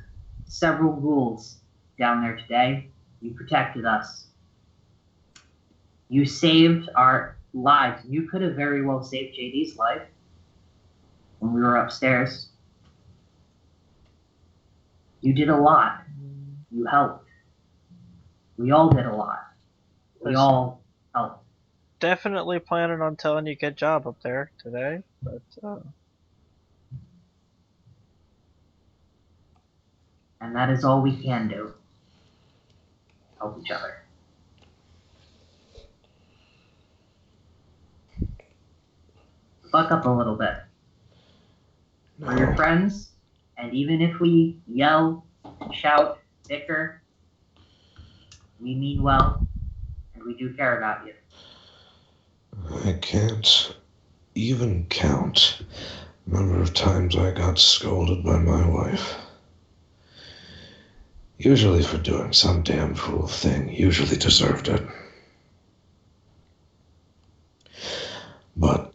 several ghouls down there today. You protected us. You saved our lives. You could have very well saved JD's life when we were upstairs. You did a lot. You helped. We all did a lot. We all helped. Definitely planning on telling you good job up there today, but And that is all we can do. Help each other. Buck up a little bit. We're your friends, and even if we yell, shout, bicker, we mean well, and we do care about you. I can't even count the number of times I got scolded by my wife. Usually for doing some damn fool thing, usually deserved it. But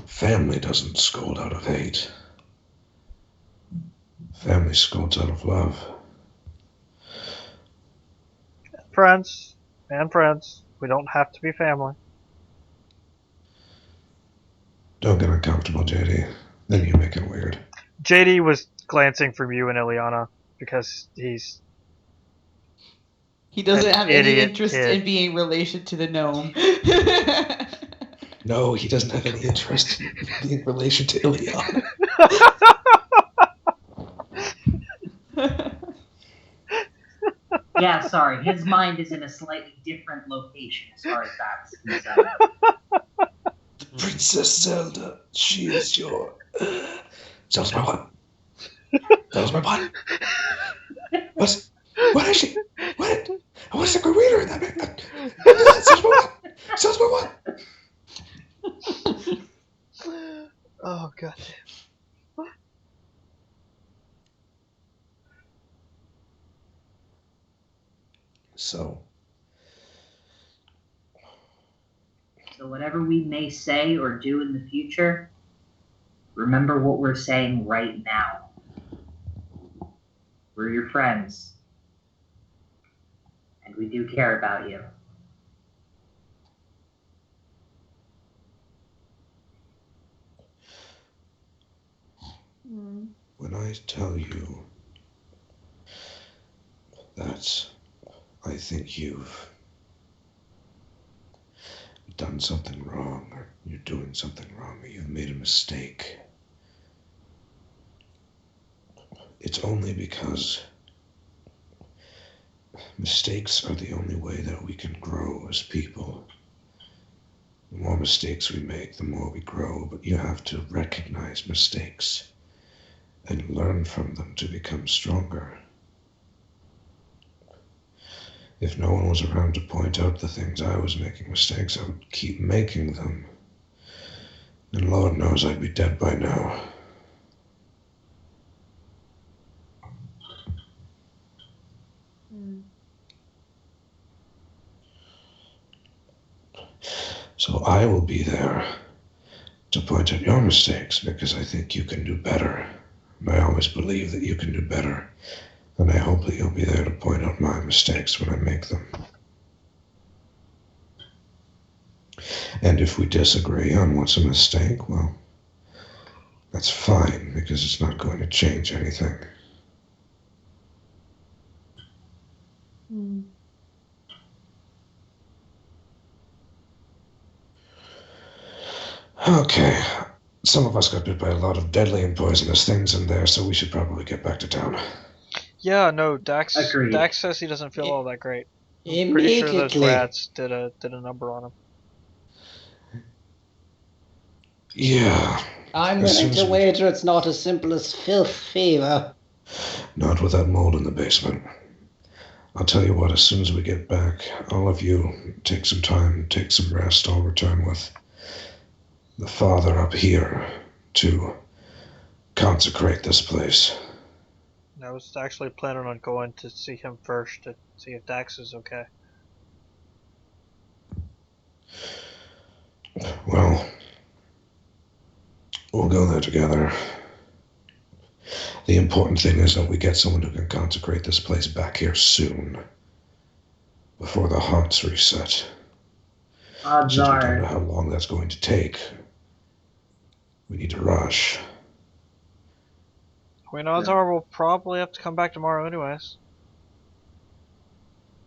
family doesn't scold out of hate. Family scolds out of love. friends. We don't have to be family. Don't get uncomfortable, JD. Then you make it weird. JD was glancing from you and Ileana because he's. He doesn't An have any idiot interest kid. in being related to the gnome. No, he doesn't have any interest in being relation to Ileana. Yeah, sorry. His mind is in a slightly different location as far as that's concerned. Princess Zelda. She is your... Zelda's my what? Zelda's my what? What? What is she? What? What is the Green Reader in that man? Zelda's my what? Zelda's my what? Oh god. So whatever we may say or do in the future, remember what we're saying right now. We're your friends. And we do care about you. when I tell you that I think you've done something wrong, or you're doing something wrong, or you've made a mistake, it's only because mistakes are the only way that we can grow as people. The more mistakes we make, the more we grow, but you have to recognize mistakes and learn from them to become stronger. If no one was around to point out the things I was making mistakes, I would keep making them. And Lord knows I'd be dead by now. So I will be there to point out your mistakes because I think you can do better. And I always believe that you can do better. And I hope that you'll be there to point out my mistakes when I make them. And if we disagree on what's a mistake, well, that's fine because it's not going to change anything. Okay, some of us got bit by a lot of deadly and poisonous things in there, so we should probably get back to town. Yeah, no, Dax. Agreed. Dax says he doesn't feel all that great. I'm pretty sure those Immediately. rats did a number on him. Yeah, I'm As willing soon as to we- wager it's not as simple as filth fever. not with that mold in the basement. I'll tell you what, as soon as we get back, all of you take some time, take some rest. I'll return with the father up here to consecrate this place. I was actually planning on going to see him first to see if Dax is okay. Well, we'll go there together. The important thing is that we get someone who can consecrate this place back here soon, before the hearts reset. Odds Since we don't know are, how long that's going to take, we need to rush. I mean, odds are we'll probably have to come back tomorrow anyways.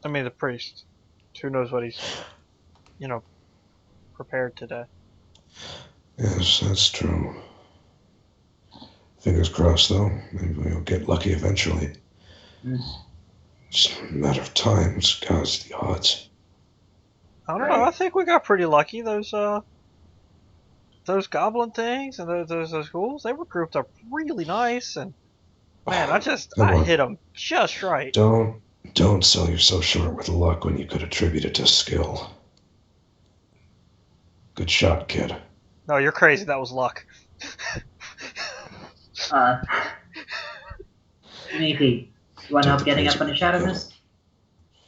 I mean, the priest. Who knows what he's, prepared today. Yes, that's true. Fingers crossed, though. Maybe we'll get lucky eventually. Just a matter of time. God's the odds. I don't know. I think we got pretty lucky. Those goblin things and those ghouls, they were grouped up really nice. And man, I Come on. hit them just right. Don't sell yourself short with luck when you could attribute it to skill. Good shot, kid. No, you're crazy. That was luck. Maybe. You want Take help the getting praise up on a when shadow you mist?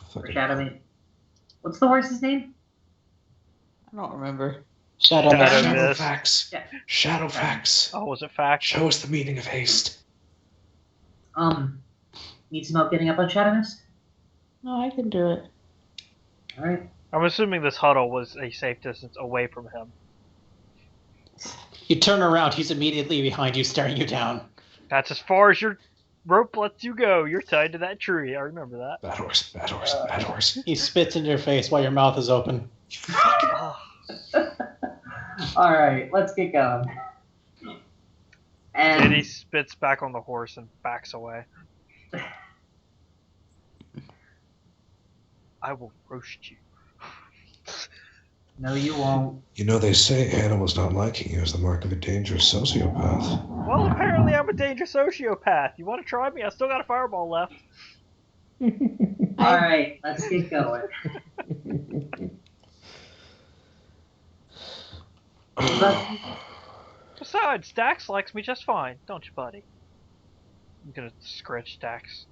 Or Fucking shadow mist? What's the horse's name? I don't remember. Shadow Shadow Mist. Mist. Shadowfax. Yeah. Shadowfax. Oh, was it fact? Show us the meaning of haste. Need some help getting up on shadow mist? No, I can do it. Alright. I'm assuming this huddle was a safe distance away from him. You turn around, he's immediately behind you, staring you down. That's as far as your rope lets you go. You're tied to that tree. I remember that. Bad horse, bad horse, bad horse. He spits in your face while your mouth is open. Oh, Alright, let's get going. And Diddy spits back on the horse and backs away. I will roast you. No, you won't. You know, they say animals not liking you is the mark of a dangerous sociopath. Well, apparently I'm a dangerous sociopath. You want to try me? I still got a fireball left. Alright, let's get going. Besides, Dax likes me just fine, don't you, buddy? I'm gonna scratch Dax.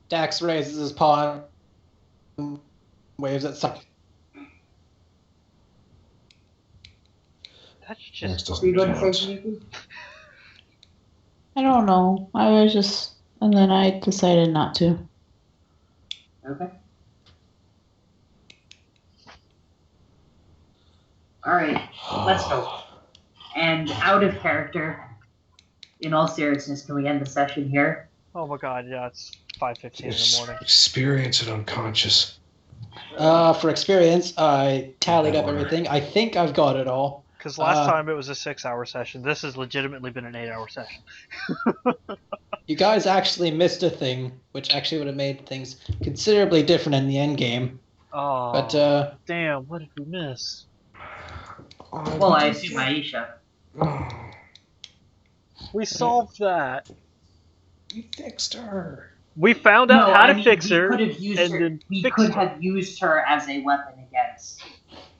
Dax raises his paw and waves at something. That's Dax just doesn't What are you going to count. say, Sneaky? I don't know. I was just, and then I decided not to. Okay. Alright, let's go. And out of character, in all seriousness, can we end the session here? Oh my god, yeah, it's 5:15 in the morning. Experience it unconscious. For experience, I tallied up That order. everything. I think I've got it all. Because last time it was a 6-hour session. This has legitimately been an 8-hour session. You guys actually missed a thing, which actually would have made things considerably different in the end game. Oh, But damn, what did we miss? Well, I assume Aisha. We solved that. We fixed her. We found out No, how I to mean, fix we her, could have used and her. then We fixed could her. have used her as a weapon against.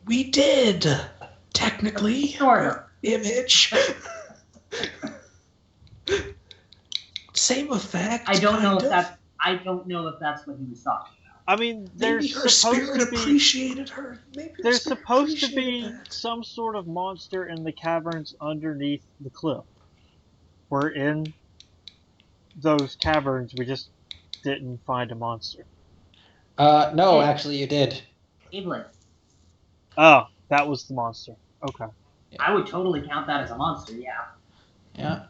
We did. Technically. Sort of. Image. Same effect. I don't know kind if of. that's. I don't know if that's what he was talking I mean, Maybe there's her supposed spirit to be appreciated her. Maybe her there's spirit supposed to appreciated be that. some sort of monster in the caverns underneath the cliff. We're in those caverns. We just didn't find a monster. no, Hey. actually, you did. about. Evelyn, Oh, that was the monster. Okay. I would totally count that as a monster. Yeah. Yeah.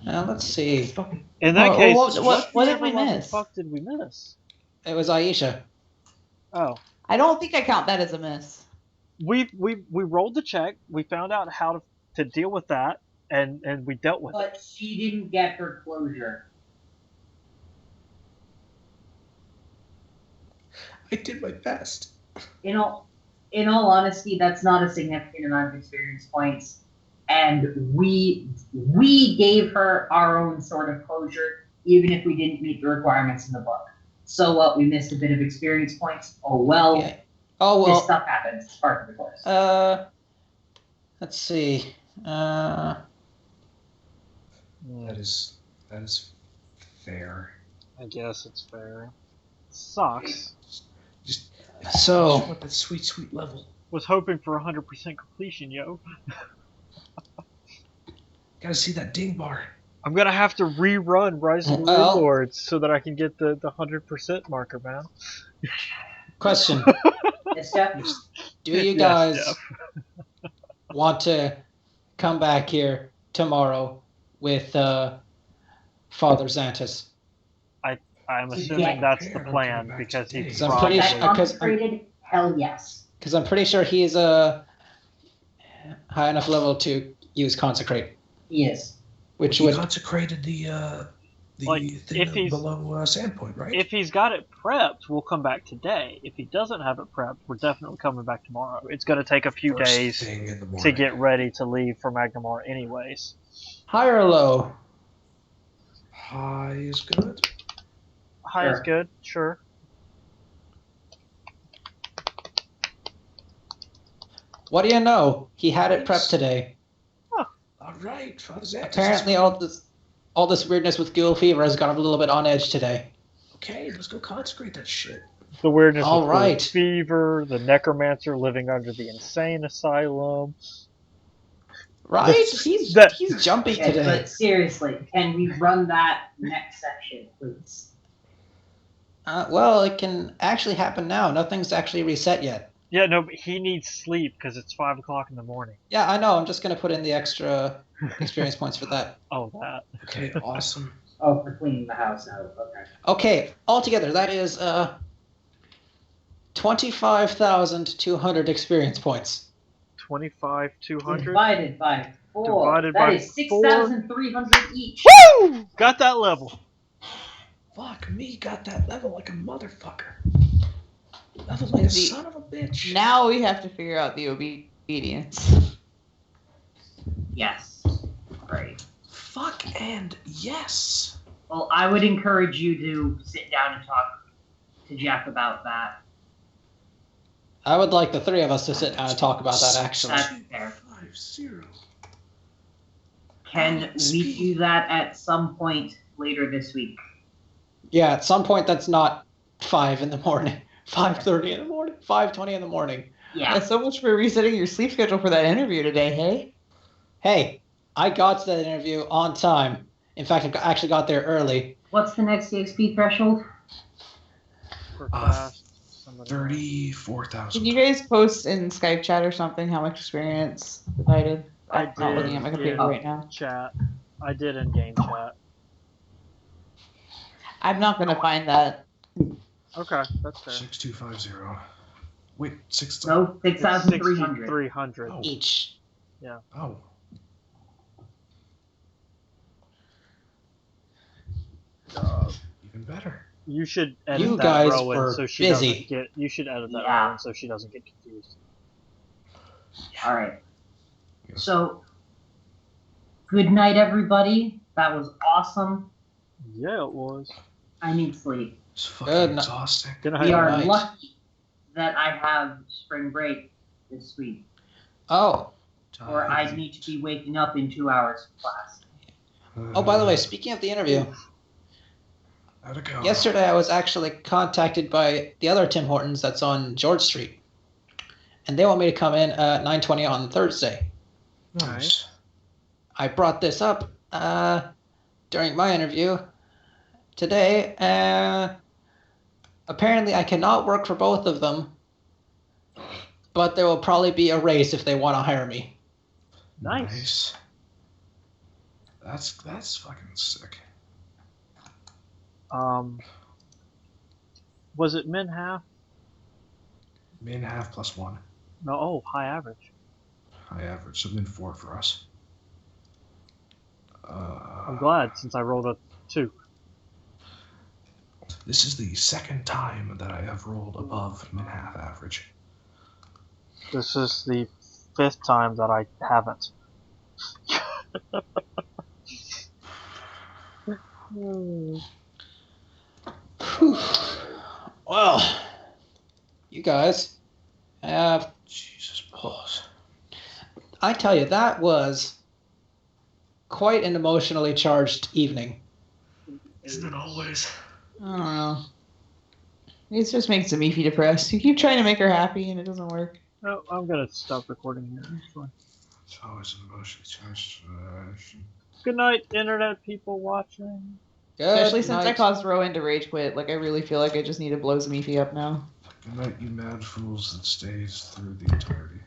Now let's see. In that Well, case, what did ever we loving miss? fuck did we miss? It was Aisha. Oh, I don't think I count that as a miss. we rolled the check. We found out how to deal with that, and we dealt with it. But she didn't get her closure. I did my best. In all honesty, that's not a significant amount of experience points, and we gave her our own sort of closure, even if we didn't meet the requirements in the book. So what? We missed a bit of experience points. Oh well. Yeah. Oh This well. stuff happens. It's part of the course. Let's see. That is fair. I guess it's fair. Sucks. Just So want that sweet level. Was hoping for 100% completion, yo. Gotta see that ding bar. I'm gonna have to rerun Rise of the Well- Runelords so that I can get the 100% marker, man. question: Yes, Jeff? Do you Yes, guys Jeff. want to come back here tomorrow with Father Xantus? I'm assuming Yeah. that's the Prepared, plan coming back because today. he's So I'm pretty That sure- probably... consecrated? Hell yes. Because I'm pretty sure he's high enough level to use consecrate, He is. which He would consecrated the Like, thing if he's- below Sandpoint, right? If he's got it prepped, we'll come back today. If he doesn't have it prepped, we're definitely coming back tomorrow. It's going to take a few First days thing in the morning. to get ready to leave for Magnamar anyways. high or low. High is good. High is Sure. good, sure. What do you know? He had it prepped today. All right, Father Xantus. Apparently, all this weirdness with ghoul fever has got a little bit on edge today. Okay, let's go consecrate that shit. The weirdness All with right. the fever, the necromancer living under the insane asylum. Right? He's jumpy Okay, today. but seriously, can we run that next section, please? Well, it can actually happen now. Nothing's actually reset yet. Yeah, no, but he needs sleep because it's 5 o'clock in the morning. Yeah, I know. I'm just gonna put in the extra experience points for that. Oh, that. Okay, awesome. Oh, for cleaning the house out. Okay. Okay, altogether that is 25,200 experience points. 25,200. Divided by 4. Divided That by is 6,300 each. Woo! Got that level. Fuck me, got that level like a motherfucker. Level, you See, son of a bitch. Now we have to figure out the obedience. Yes. Right. Fuck and yes. Well, I would encourage you to sit down and talk to Jeff about that. I would like the three of us to sit down and talk about that, actually. That's fair. 5-0. Can we do that at some point later this week? Yeah, at some point that's not 5 in the morning. 5:30 in the morning? 5:20 in the morning. Yeah. So much for resetting your sleep schedule for that interview today, hey? Hey, I got to that interview on time. In fact, I actually got there early. What's the next EXP threshold? For fast. Somebody- 34,000. Can you guys post in Skype chat or something how much experience divided? I'm not looking at my computer right now. Chat. I did in game chat. I'm not going to find that. Okay, that's fair. 6250. Wait, 6. No, 6,300. 300. Oh. Each. Oh. Even better. You should edit You that guys Rowan were so she busy. doesn't get. You should edit that Yeah. Rowan so she doesn't get confused. All right. Yes. So, good night, everybody. That was awesome. Yeah, it was. I need sleep. It's fucking Good night. exhausting. Good We night. are night. lucky that I have spring break this week, Oh. or I need to be waking up in 2 hours for class. Oh, by the way, speaking of the interview, How'd it go? yesterday I was actually contacted by the other Tim Hortons that's on George Street. And they want me to come in at 9:20 on Thursday. Nice. I brought this up during my interview today. Apparently, I cannot work for both of them, but there will probably be a raise if they want to hire me. Nice. That's fucking sick. Was it min half? Min half plus 1. No. Oh, high average. High average, so min 4 for us. I'm glad since I rolled a 2. This is the second time that I have rolled above min half average. This is the 5th time that I haven't. Well, you guys have. Jesus balls. I tell you, that was quite an emotionally charged evening. Isn't it always? I don't know. It just makes Zamifi depressed. You keep trying to make her happy and it doesn't work. No, I'm gonna stop recording here. It's fine. It's always an emotionally charged. Good night, internet people watching. Good Especially since I night. caused Rowan to rage quit. Like, I really feel like I just need to blow Zamifi up now. Good night, you mad fools that stays through the entirety.